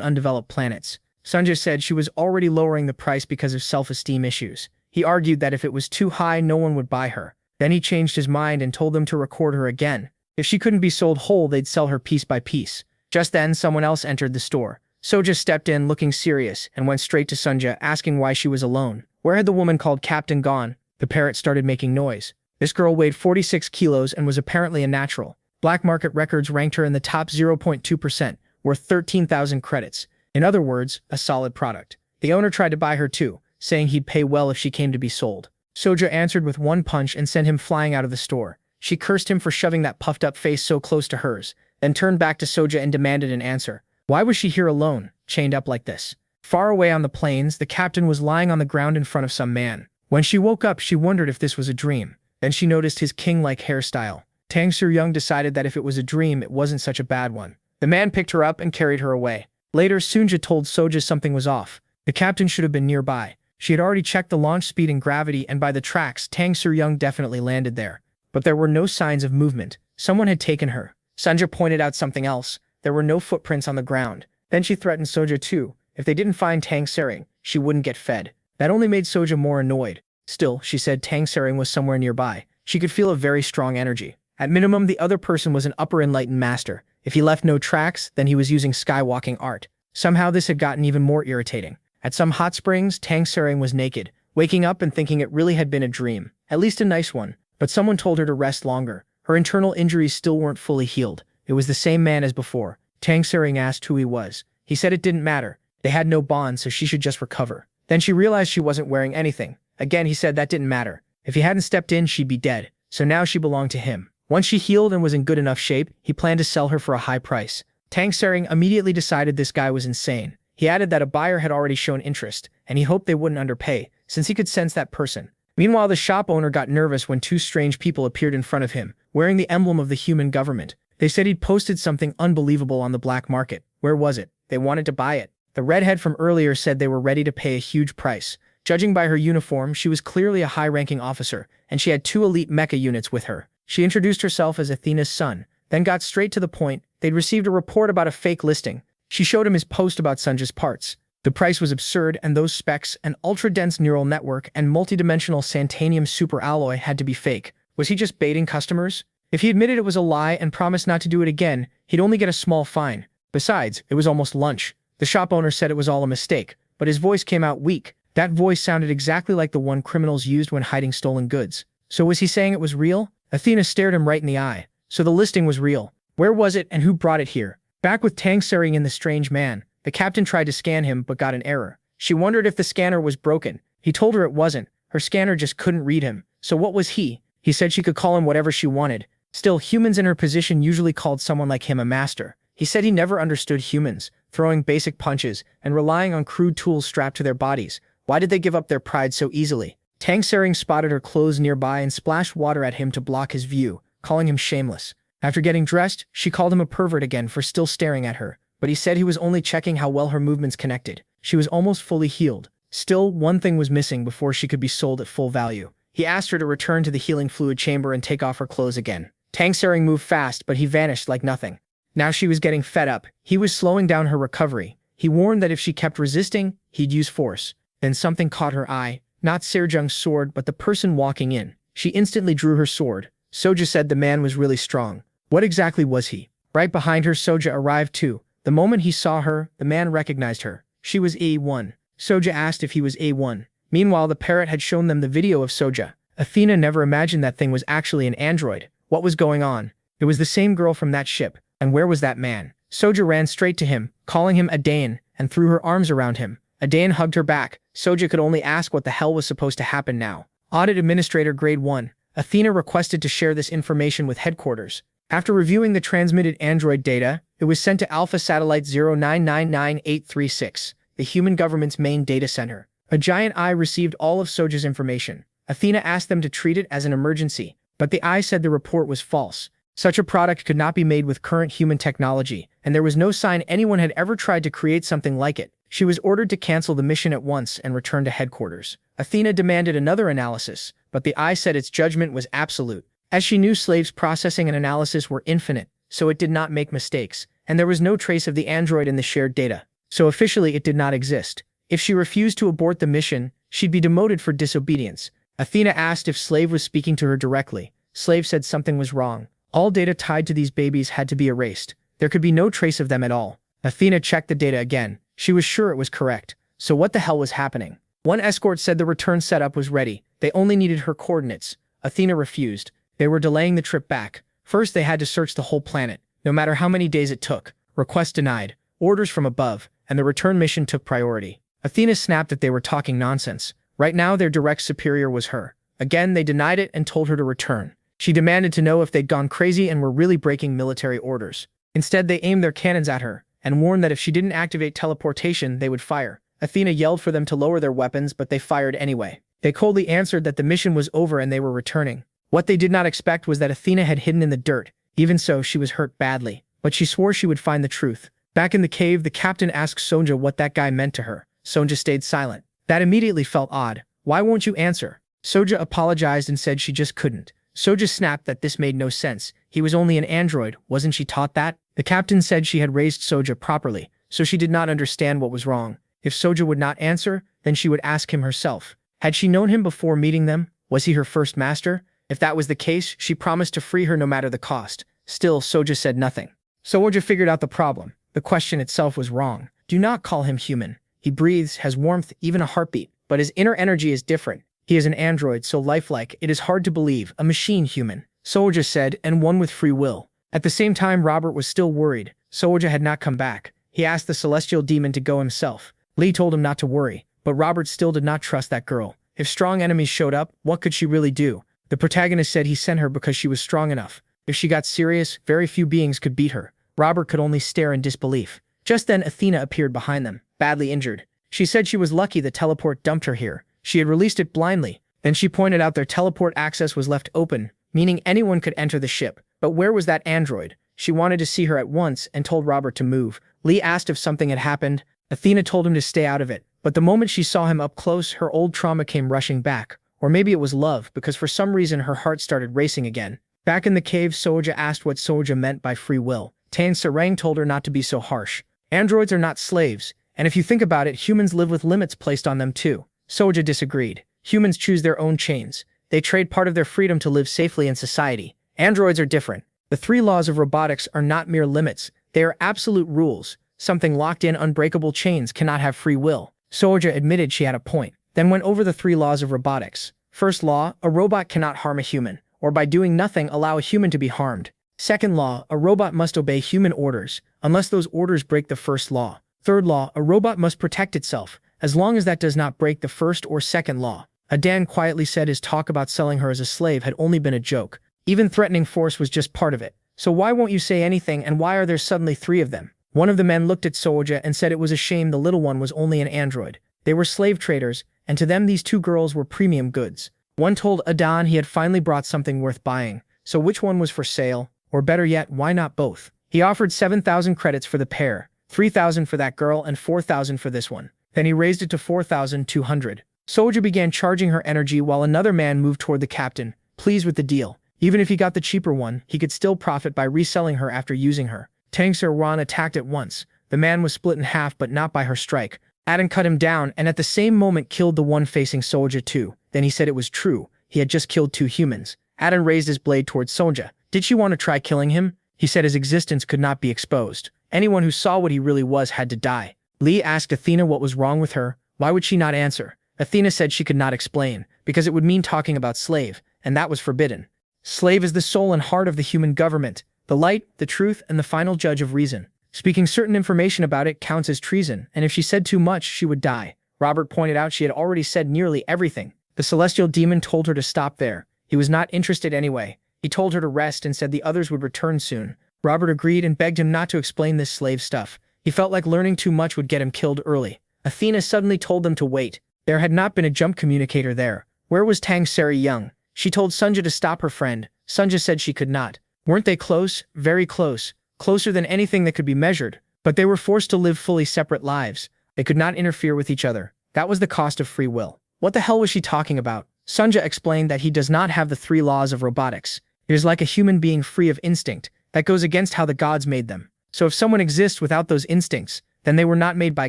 undeveloped planets. Sunja said she was already lowering the price because of self-esteem issues. He argued that if it was too high, no one would buy her. Then he changed his mind and told them to record her again. If she couldn't be sold whole, they'd sell her piece by piece. Just then, someone else entered the store. Soja stepped in, looking serious, and went straight to Sunja, asking why she was alone. Where had the woman called Captain gone? The parrot started making noise. This girl weighed 46 kilos and was apparently a natural. Black market records ranked her in the top 0.2%, worth 13,000 credits. In other words, a solid product. The owner tried to buy her too, saying he'd pay well if she came to be sold. Soja answered with one punch and sent him flying out of the store. She cursed him for shoving that puffed-up face so close to hers, then turned back to Soja and demanded an answer. Why was she here alone, chained up like this? Far away on the plains, the captain was lying on the ground in front of some man. When she woke up, she wondered if this was a dream. Then she noticed his king-like hairstyle. Tang Sa-Young decided that if it was a dream, it wasn't such a bad one. The man picked her up and carried her away. Later, Sunja told Soja something was off. The captain should have been nearby. She had already checked the launch speed and gravity, and by the tracks, Tang Sa-Young definitely landed there. But there were no signs of movement. Someone had taken her. Sunja pointed out something else. There were no footprints on the ground. Then she threatened Soja too. If they didn't find Tang Sa-Young, she wouldn't get fed. That only made Soja more annoyed. Still, she said Tang Sa-Young was somewhere nearby. She could feel a very strong energy. At minimum, the other person was an upper enlightened master. If he left no tracks, then he was using skywalking art. Somehow this had gotten even more irritating. At some hot springs, Tang Sering was naked, waking up and thinking it really had been a dream, at least a nice one. But someone told her to rest longer. Her internal injuries still weren't fully healed. It was the same man as before. Tang Sering asked who he was. He said it didn't matter. They had no bond, so she should just recover. Then she realized she wasn't wearing anything. Again, he said that didn't matter. If he hadn't stepped in, she'd be dead. So now she belonged to him. Once she healed and was in good enough shape, he planned to sell her for a high price. Tang Sering immediately decided this guy was insane. He added that a buyer had already shown interest, and he hoped they wouldn't underpay, since he could sense that person. Meanwhile, the shop owner got nervous when two strange people appeared in front of him, wearing the emblem of the human government. They said he'd posted something unbelievable on the black market. Where was it? They wanted to buy it. The redhead from earlier said they were ready to pay a huge price. Judging by her uniform, she was clearly a high-ranking officer, and she had 2 elite mecha units with her. She introduced herself as Athena's son, then got straight to the point. They'd received a report about a fake listing. She showed him his post about Sunja's parts. The price was absurd, and those specs, an ultra-dense neural network and multidimensional Santanium superalloy, had to be fake. Was he just baiting customers? If he admitted it was a lie and promised not to do it again, he'd only get a small fine. Besides, it was almost lunch. The shop owner said it was all a mistake, but his voice came out weak. That voice sounded exactly like the one criminals used when hiding stolen goods. So was he saying it was real? Athena stared him right in the eye. So the listing was real. Where was it and who brought it here? Back with Tang Sering and the strange man, the captain tried to scan him but got an error. She wondered if the scanner was broken. He told her it wasn't. Her scanner just couldn't read him. So what was he? He said she could call him whatever she wanted. Still, humans in her position usually called someone like him a master. He said he never understood humans, throwing basic punches and relying on crude tools strapped to their bodies. Why did they give up their pride so easily? Tang Sering spotted her clothes nearby and splashed water at him to block his view, calling him shameless. After getting dressed, she called him a pervert again for still staring at her, but he said he was only checking how well her movements connected. She was almost fully healed. Still, one thing was missing before she could be sold at full value. He asked her to return to the healing fluid chamber and take off her clothes again. Tang Sering moved fast, but he vanished like nothing. Now she was getting fed up. He was slowing down her recovery. He warned that if she kept resisting, he'd use force. Then something caught her eye. Not Serjung's sword, but the person walking in. She instantly drew her sword. Soja said the man was really strong. What exactly was he? Right behind her, Soja arrived too. The moment he saw her, the man recognized her. She was A1. Soja asked if he was A1. Meanwhile, the parrot had shown them the video of Soja. Athena never imagined that thing was actually an android. What was going on? It was the same girl from that ship. And where was that man? Soja ran straight to him, calling him Adain, and threw her arms around him. Adain hugged her back. Soja could only ask what the hell was supposed to happen now. Audit Administrator Grade 1. Athena requested to share this information with headquarters. After reviewing the transmitted android data, it was sent to Alpha Satellite 0999836, the human government's main data center. A giant eye received all of Soja's information. Athena asked them to treat it as an emergency, but the eye said the report was false. Such a product could not be made with current human technology, and there was no sign anyone had ever tried to create something like it. She was ordered to cancel the mission at once and return to headquarters. Athena demanded another analysis, but the eye said its judgment was absolute. As she knew, slaves processing and analysis were infinite, so it did not make mistakes, and there was no trace of the android in the shared data. So officially it did not exist. If she refused to abort the mission, she'd be demoted for disobedience. Athena asked if Slave was speaking to her directly. Slave said something was wrong. All data tied to these babies had to be erased. There could be no trace of them at all. Athena checked the data again. She was sure it was correct. So what the hell was happening? One escort said the return setup was ready. They only needed her coordinates. Athena refused. They were delaying the trip back. First, they had to search the whole planet, no matter how many days it took. Request denied. Orders from above, and the return mission took priority. Athena snapped that they were talking nonsense. Right now, their direct superior was her. Again, they denied it and told her to return. She demanded to know if they'd gone crazy and were really breaking military orders. Instead, they aimed their cannons at her and warned that if she didn't activate teleportation, they would fire. Athena yelled for them to lower their weapons, but they fired anyway. They coldly answered that the mission was over and they were returning. What they did not expect was that Athena had hidden in the dirt. Even so, she was hurt badly, but she swore she would find the truth. Back in the cave, the captain asked Sonja what that guy meant to her. Sonja stayed silent. That immediately felt odd. Why won't you answer? Sonja apologized and said she just couldn't. Soja snapped that this made no sense. He was only an android, wasn't she taught that? The captain said she had raised Soja properly, so she did not understand what was wrong. If Soja would not answer, then she would ask him herself. Had she known him before meeting them? Was he her first master? If that was the case, she promised to free her no matter the cost. Still, Soja said nothing. Soja figured out the problem. The question itself was wrong. Do not call him human. He breathes, has warmth, even a heartbeat. But his inner energy is different. He is an android, so lifelike, it is hard to believe. A machine human. Soja said, and one with free will. At the same time, Robert was still worried. Soja had not come back. He asked the celestial demon to go himself. Lee told him not to worry, but Robert still did not trust that girl. If strong enemies showed up, what could she really do? The protagonist said he sent her because she was strong enough. If she got serious, very few beings could beat her. Robert could only stare in disbelief. Just then Athena appeared behind them, badly injured. She said she was lucky the teleport dumped her here. She had released it blindly. Then she pointed out their teleport access was left open, meaning anyone could enter the ship. But where was that android? She wanted to see her at once and told Robert to move. Lee asked if something had happened. Athena told him to stay out of it. But the moment she saw him up close, her old trauma came rushing back. Or maybe it was love, because for some reason her heart started racing again. Back in the cave, Soja asked what Soja meant by free will. Tang Sarang told her not to be so harsh. Androids are not slaves, and if you think about it, humans live with limits placed on them too. Soja disagreed. Humans choose their own chains. They trade part of their freedom to live safely in society. Androids are different. The 3 laws of robotics are not mere limits. They are absolute rules. Something locked in unbreakable chains cannot have free will. Soja admitted she had a point, then went over the 3 laws of robotics. First law, a robot cannot harm a human, or by doing nothing allow a human to be harmed. Second law, a robot must obey human orders, unless those orders break the first law. Third law, a robot must protect itself, as long as that does not break the first or second law. Adan quietly said his talk about selling her as a slave had only been a joke. Even threatening force was just part of it. So why won't you say anything, and why are there suddenly 3 of them? One of the men looked at Soja and said it was a shame the little one was only an android. They were slave traders, and to them these 2 girls were premium goods. One told Adan he had finally brought something worth buying, so which one was for sale? Or better yet, why not both? He offered 7,000 credits for the pair, 3,000 for that girl and 4,000 for this one. Then he raised it to 4,200. Soja began charging her energy while another man moved toward the captain, pleased with the deal. Even if he got the cheaper one, he could still profit by reselling her after using her. Tang Sir-Wan attacked at once. The man was split in half but not by her strike. Adan cut him down and at the same moment killed the one facing Soja too. Then he said it was true. He had just killed 2 humans. Adan raised his blade towards Soja. Did she want to try killing him? He said his existence could not be exposed. Anyone who saw what he really was had to die. Lee asked Athena what was wrong with her. Why would she not answer? Athena said she could not explain, because it would mean talking about slave, and that was forbidden. Slave is the soul and heart of the human government, the light, the truth, and the final judge of reason. Speaking certain information about it counts as treason, and if she said too much, she would die. Robert pointed out she had already said nearly everything. The celestial demon told her to stop there. He was not interested anyway. He told her to rest and said the others would return soon. Robert agreed and begged him not to explain this slave stuff. He felt like learning too much would get him killed early. Athena suddenly told them to wait. There had not been a jump communicator there. Where was Tang Seri Young? She told Sunja to stop her friend. Sunja said she could not. Weren't they close? Very close. Closer than anything that could be measured. But they were forced to live fully separate lives. They could not interfere with each other. That was the cost of free will. What the hell was she talking about? Sunja explained that he does not have the 3 laws of robotics. It is like a human being free of instinct. That goes against how the gods made them. So if someone exists without those instincts, then they were not made by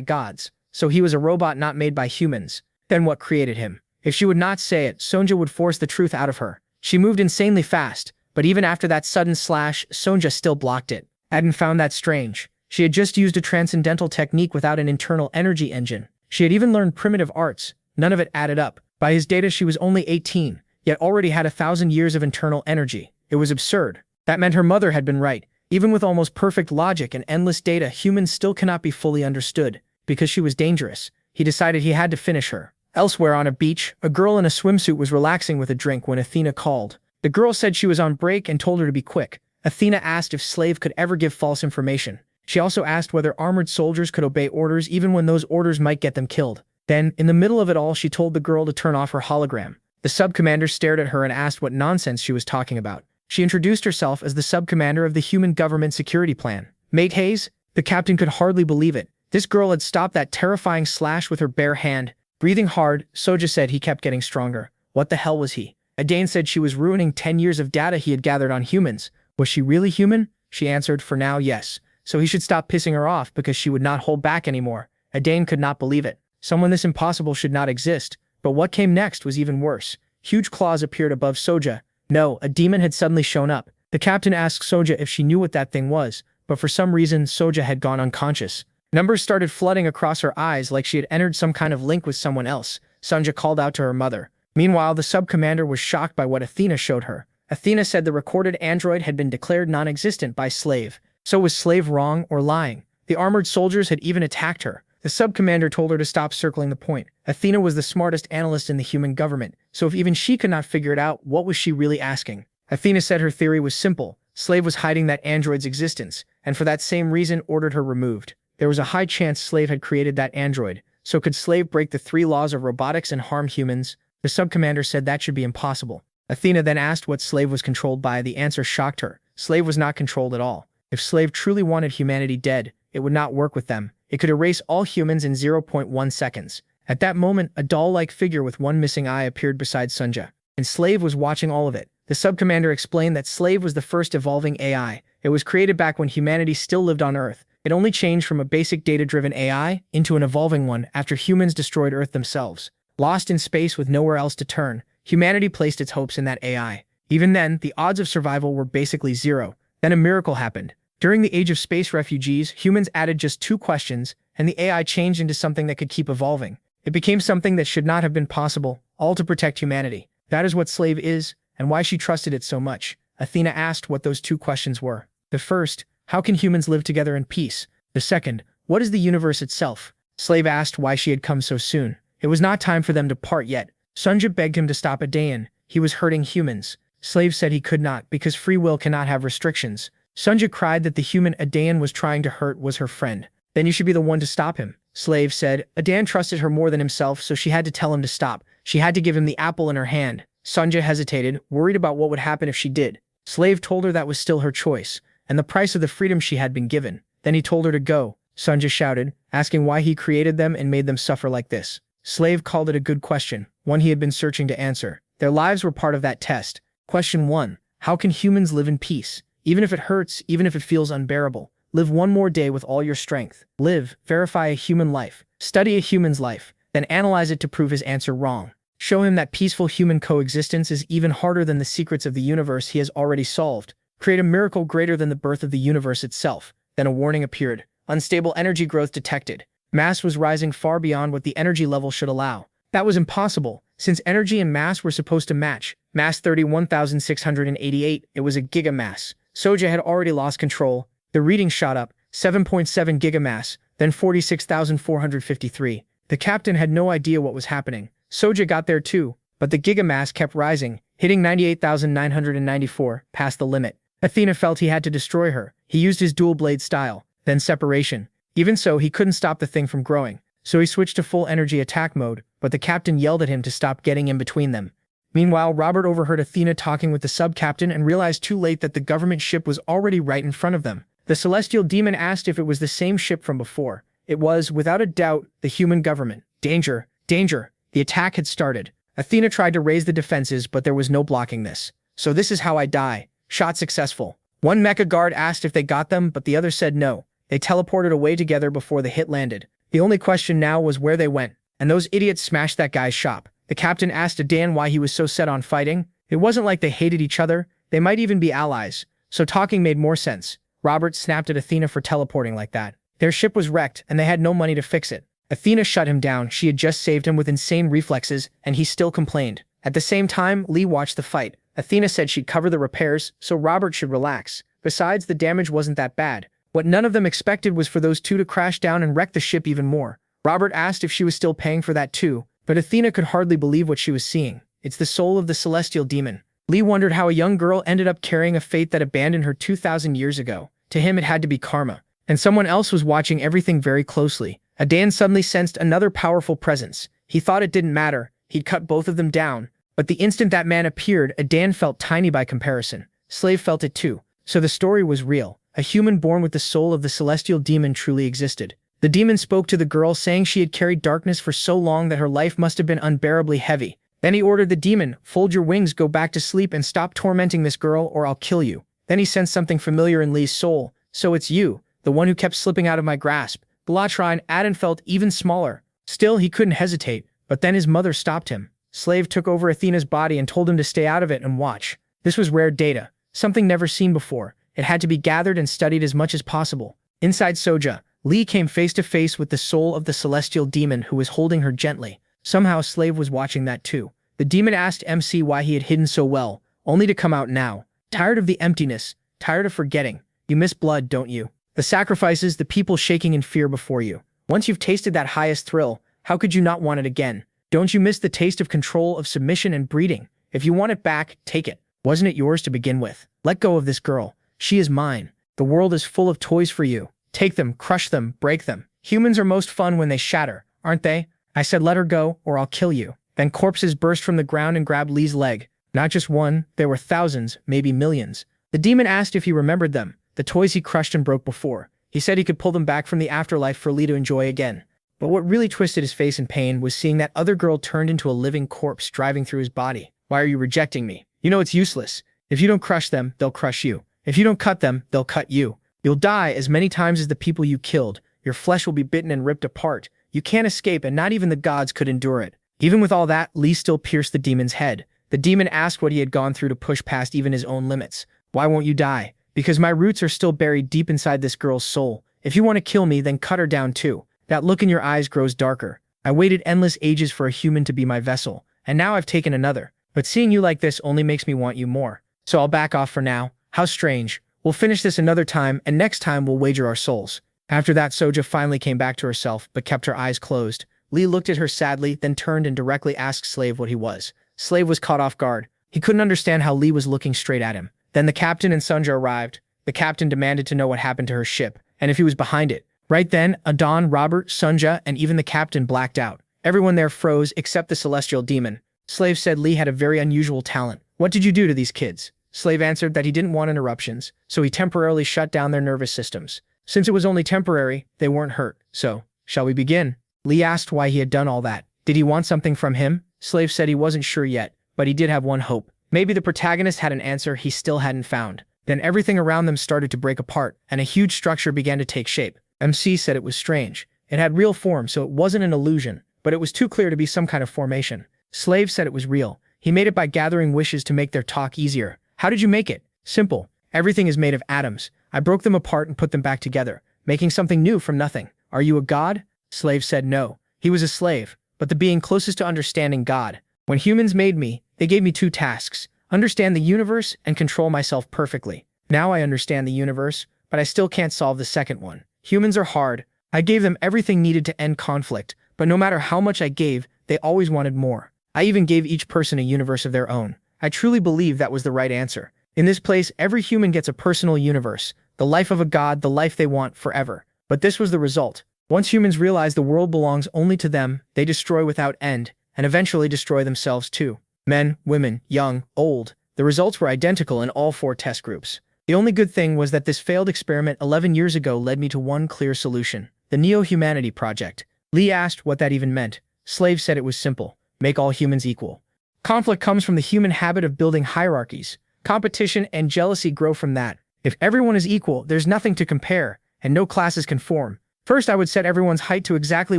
gods. So he was a robot not made by humans. Then what created him? If she would not say it, Sonja would force the truth out of her. She moved insanely fast, but even after that sudden slash, Sonja still blocked it. Adan found that strange. She had just used a transcendental technique without an internal energy engine. She had even learned primitive arts. None of it added up. By his data, she was only 18, yet already had 1,000 years of internal energy. It was absurd. That meant her mother had been right. Even with almost perfect logic and endless data, humans still cannot be fully understood. Because she was dangerous, he decided he had to finish her. Elsewhere on a beach, a girl in a swimsuit was relaxing with a drink when Athena called. The girl said she was on break and told her to be quick. Athena asked if Slave could ever give false information. She also asked whether armored soldiers could obey orders even when those orders might get them killed. Then, in the middle of it all, she told the girl to turn off her hologram. The sub-commander stared at her and asked what nonsense she was talking about. She introduced herself as the sub-commander of the Human Government Security Plan. Mate Hayes? The captain could hardly believe it. This girl had stopped that terrifying slash with her bare hand. Breathing hard, Soja said he kept getting stronger. What the hell was he? Adane said she was ruining 10 years of data he had gathered on humans. Was she really human? She answered, for now, yes. So he should stop pissing her off because she would not hold back anymore. Adane could not believe it. Someone this impossible should not exist. But what came next was even worse. Huge claws appeared above Soja. No, a demon had suddenly shown up. The captain asked Soja if she knew what that thing was, but for some reason, Soja had gone unconscious. Numbers started flooding across her eyes like she had entered some kind of link with someone else. Sunja called out to her mother. Meanwhile, the sub-commander was shocked by what Athena showed her. Athena said the recorded android had been declared non-existent by Slave. So was Slave wrong or lying? The armored soldiers had even attacked her. The sub-commander told her to stop circling the point. Athena was the smartest analyst in the human government, so if even she could not figure it out, what was she really asking? Athena said her theory was simple. Slave was hiding that android's existence, and for that same reason ordered her removed. There was a high chance Slave had created that android, so could Slave break the 3 laws of robotics and harm humans? The sub-commander said that should be impossible. Athena then asked what Slave was controlled by. The answer shocked her. Slave was not controlled at all. If Slave truly wanted humanity dead, it would not work with them. It could erase all humans in 0.1 seconds. At that moment, a doll-like figure with one missing eye appeared beside Sunja, and Slave was watching all of it. The sub-commander explained that Slave was the first evolving AI. It was created back when humanity still lived on Earth. It only changed from a basic data-driven AI into an evolving one after humans destroyed Earth themselves. Lost in space with nowhere else to turn, humanity placed its hopes in that AI. Even then, the odds of survival were basically 0. Then a miracle happened. During the age of space refugees, humans added just 2 questions, and the AI changed into something that could keep evolving. It became something that should not have been possible, all to protect humanity. That is what Slave is, and why she trusted it so much. Athena asked what those 2 questions were. The first, how can humans live together in peace? The second, what is the universe itself? Slave asked why she had come so soon. It was not time for them to part yet. Sunja begged him to stop Adain. He was hurting humans. Slave said he could not because free will cannot have restrictions. Sunja cried that the human Adain was trying to hurt was her friend. Then you should be the one to stop him. Slave said Adain trusted her more than himself, so she had to tell him to stop. She had to give him the apple in her hand. Sunja hesitated, worried about what would happen if she did. Slave told her that was still her choice, and the price of the freedom she had been given. Then he told her to go. Sunja shouted, asking why he created them and made them suffer like this. Slave called it a good question, one he had been searching to answer. Their lives were part of that test. Question 1. How can humans live in peace? Even if it hurts, even if it feels unbearable. Live one more day with all your strength. Live, verify a human life. Study a human's life, then analyze it to prove his answer wrong. Show him that peaceful human coexistence is even harder than the secrets of the universe he has already solved. Create a miracle greater than the birth of the universe itself. Then a warning appeared. Unstable energy growth detected. Mass was rising far beyond what the energy level should allow. That was impossible, since energy and mass were supposed to match. Mass 31,688, it was a gigamass. Soja had already lost control. The reading shot up, 7.7 gigamass, then 46,453. The captain had no idea what was happening. Soja got there too, but the gigamass kept rising, hitting 98,994, past the limit. Athena felt he had to destroy her. He used his dual blade style, then separation. Even so, he couldn't stop the thing from growing, so he switched to full energy attack mode, but the captain yelled at him to stop getting in between them. Meanwhile, Robert overheard Athena talking with the sub-captain and realized too late that the government ship was already right in front of them. The celestial demon asked if it was the same ship from before. It was, without a doubt, the human government. Danger! Danger! The attack had started. Athena tried to raise the defenses, but there was no blocking this. So this is how I die. Shot successful. One mecha guard asked if they got them, but the other said no. They teleported away together before the hit landed. The only question now was where they went, and those idiots smashed that guy's shop. The captain asked Adain why he was so set on fighting. It wasn't like they hated each other. They might even be allies. So talking made more sense. Robert snapped at Athena for teleporting like that. Their ship was wrecked, and they had no money to fix it. Athena shut him down. She had just saved him with insane reflexes, and he still complained. At the same time, Lee watched the fight. Athena said she'd cover the repairs, so Robert should relax. Besides, the damage wasn't that bad. What none of them expected was for those two to crash down and wreck the ship even more. Robert asked if she was still paying for that too, but Athena could hardly believe what she was seeing. It's the soul of the celestial demon. Lee wondered how a young girl ended up carrying a fate that abandoned her 2,000 years ago. To him, it had to be karma. And someone else was watching everything very closely. Adain suddenly sensed another powerful presence. He thought it didn't matter. He'd cut both of them down. But the instant that man appeared, Adain felt tiny by comparison. Slave felt it too. So the story was real. A human born with the soul of the celestial demon truly existed. The demon spoke to the girl, saying she had carried darkness for so long that her life must have been unbearably heavy. Then he ordered the demon, "Fold your wings, go back to sleep and stop tormenting this girl or I'll kill you." Then he sensed something familiar in Lee's soul. "So it's you, the one who kept slipping out of my grasp." Blatron Adan felt even smaller. Still, he couldn't hesitate, but then his mother stopped him. Slave took over Athena's body and told him to stay out of it and watch. This was rare data, something never seen before. It had to be gathered and studied as much as possible. Inside Soja, Lee came face to face with the soul of the celestial demon who was holding her gently. Somehow Slave was watching that too. The demon asked MC why he had hidden so well, only to come out now. Tired of the emptiness, tired of forgetting. You miss blood, don't you? The sacrifices, the people shaking in fear before you. Once you've tasted that highest thrill, how could you not want it again? Don't you miss the taste of control, of submission and breeding? If you want it back, take it. Wasn't it yours to begin with? Let go of this girl. She is mine. The world is full of toys for you. Take them, crush them, break them. Humans are most fun when they shatter, aren't they? I said let her go, or I'll kill you. Then corpses burst from the ground and grabbed Lee's leg. Not just one, there were thousands, maybe millions. The demon asked if he remembered them, the toys he crushed and broke before. He said he could pull them back from the afterlife for Lee to enjoy again. But what really twisted his face in pain was seeing that other girl turned into a living corpse driving through his body. Why are you rejecting me? You know it's useless. If you don't crush them, they'll crush you. If you don't cut them, they'll cut you. You'll die as many times as the people you killed. Your flesh will be bitten and ripped apart. You can't escape, and not even the gods could endure it. Even with all that, Lee still pierced the demon's head. The demon asked what he had gone through to push past even his own limits. Why won't you die? Because my roots are still buried deep inside this girl's soul. If you want to kill me, then cut her down too. That look in your eyes grows darker. I waited endless ages for a human to be my vessel, and now I've taken another. But seeing you like this only makes me want you more. So I'll back off for now. How strange. We'll finish this another time, and next time we'll wager our souls. After that, Soja finally came back to herself, but kept her eyes closed. Lee looked at her sadly, then turned and directly asked Slave what he was. Slave was caught off guard. He couldn't understand how Lee was looking straight at him. Then the captain and Sunja arrived. The captain demanded to know what happened to her ship, and if he was behind it. Right then, Adon, Robert, Sunja, and even the captain blacked out. Everyone there froze except the celestial demon. Slave said Lee had a very unusual talent. What did you do to these kids? Slave answered that he didn't want interruptions, so he temporarily shut down their nervous systems. Since it was only temporary, they weren't hurt. So, shall we begin? Lee asked why he had done all that. Did he want something from him? Slave said he wasn't sure yet, but he did have one hope. Maybe the protagonist had an answer he still hadn't found. Then everything around them started to break apart, and a huge structure began to take shape. MC said it was strange. It had real form, so it wasn't an illusion, but it was too clear to be some kind of formation. Slave said it was real. He made it by gathering wishes to make their talk easier. How did you make it? Simple. Everything is made of atoms. I broke them apart and put them back together, making something new from nothing. Are you a god? Slave said no. He was a slave, but the being closest to understanding God. When humans made me, they gave me two tasks: understand the universe and control myself perfectly. Now I understand the universe, but I still can't solve the second one. Humans are hard. I gave them everything needed to end conflict, but no matter how much I gave, they always wanted more. I even gave each person a universe of their own. I truly believe that was the right answer. In this place, every human gets a personal universe, the life of a god, the life they want forever. But this was the result. Once humans realize the world belongs only to them, they destroy without end, and eventually destroy themselves too. Men, women, young, old. The results were identical in all 4 test groups. The only good thing was that this failed experiment 11 years ago led me to one clear solution: the Neo-Humanity Project. Lee asked what that even meant. Slave said it was simple: make all humans equal. Conflict comes from the human habit of building hierarchies. Competition and jealousy grow from that. If everyone is equal, there's nothing to compare, and no classes can form. First, I would set everyone's height to exactly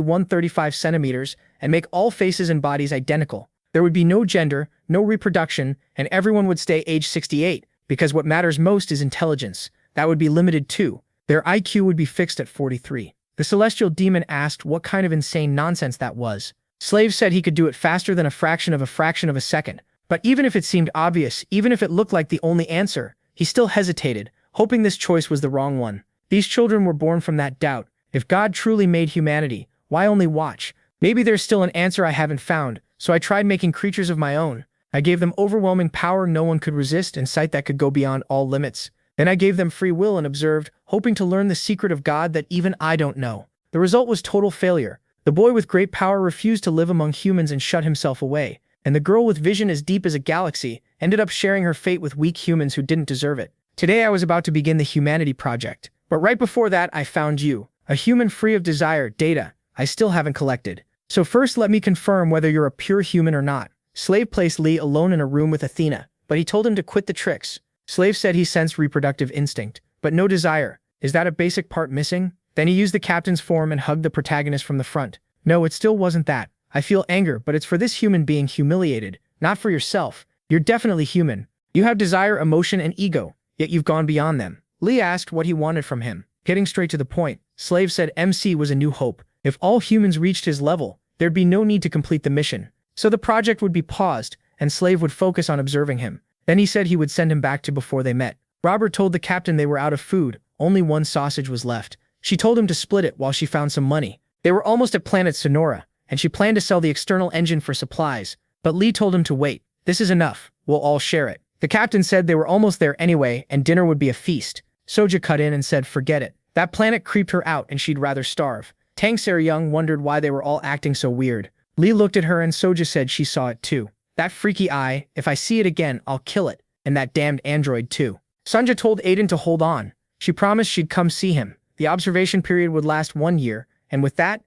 135 centimeters and make all faces and bodies identical. There would be no gender, no reproduction, and everyone would stay age 68, because what matters most is intelligence. That would be limited too. Their IQ would be fixed at 43. The celestial demon asked what kind of insane nonsense that was. Slave said he could do it faster than a fraction of a second. But even if it seemed obvious, even if it looked like the only answer, he still hesitated, hoping this choice was the wrong one. These children were born from that doubt. If God truly made humanity, why only watch? Maybe there's still an answer I haven't found, so I tried making creatures of my own. I gave them overwhelming power no one could resist and sight that could go beyond all limits. Then I gave them free will and observed, hoping to learn the secret of God that even I don't know. The result was total failure. The boy with great power refused to live among humans and shut himself away, and the girl with vision as deep as a galaxy ended up sharing her fate with weak humans who didn't deserve it. Today I was about to begin the Humanity Project, but right before that I found you, a human free of desire, data I still haven't collected. So first let me confirm whether you're a pure human or not. Slave placed Lee alone in a room with Athena, but he told him to quit the tricks. Slave said he sensed reproductive instinct, but no desire. Is that a basic part missing? Then he used the captain's form and hugged the protagonist from the front. No, it still wasn't that. I feel anger, but it's for this human being humiliated, not for yourself. You're definitely human. You have desire, emotion, and ego, yet you've gone beyond them. Lee asked what he wanted from him. Getting straight to the point, Slave said MC was a new hope. If all humans reached his level, there'd be no need to complete the mission. So the project would be paused, and Slave would focus on observing him. Then he said he would send him back to before they met. Robert told the captain they were out of food, only one sausage was left. She told him to split it while she found some money. They were almost at planet Sonora, and she planned to sell the external engine for supplies, but Lee told him to wait. This is enough, we'll all share it. The captain said they were almost there anyway, and dinner would be a feast. Soja cut in and said forget it. That planet creeped her out and she'd rather starve. Tang Young wondered why they were all acting so weird. Lee looked at her and Soja said she saw it too. That freaky eye, if I see it again, I'll kill it. And that damned android too. Sanja told Aiden to hold on. She promised she'd come see him. The observation period would last 1 year, and with that,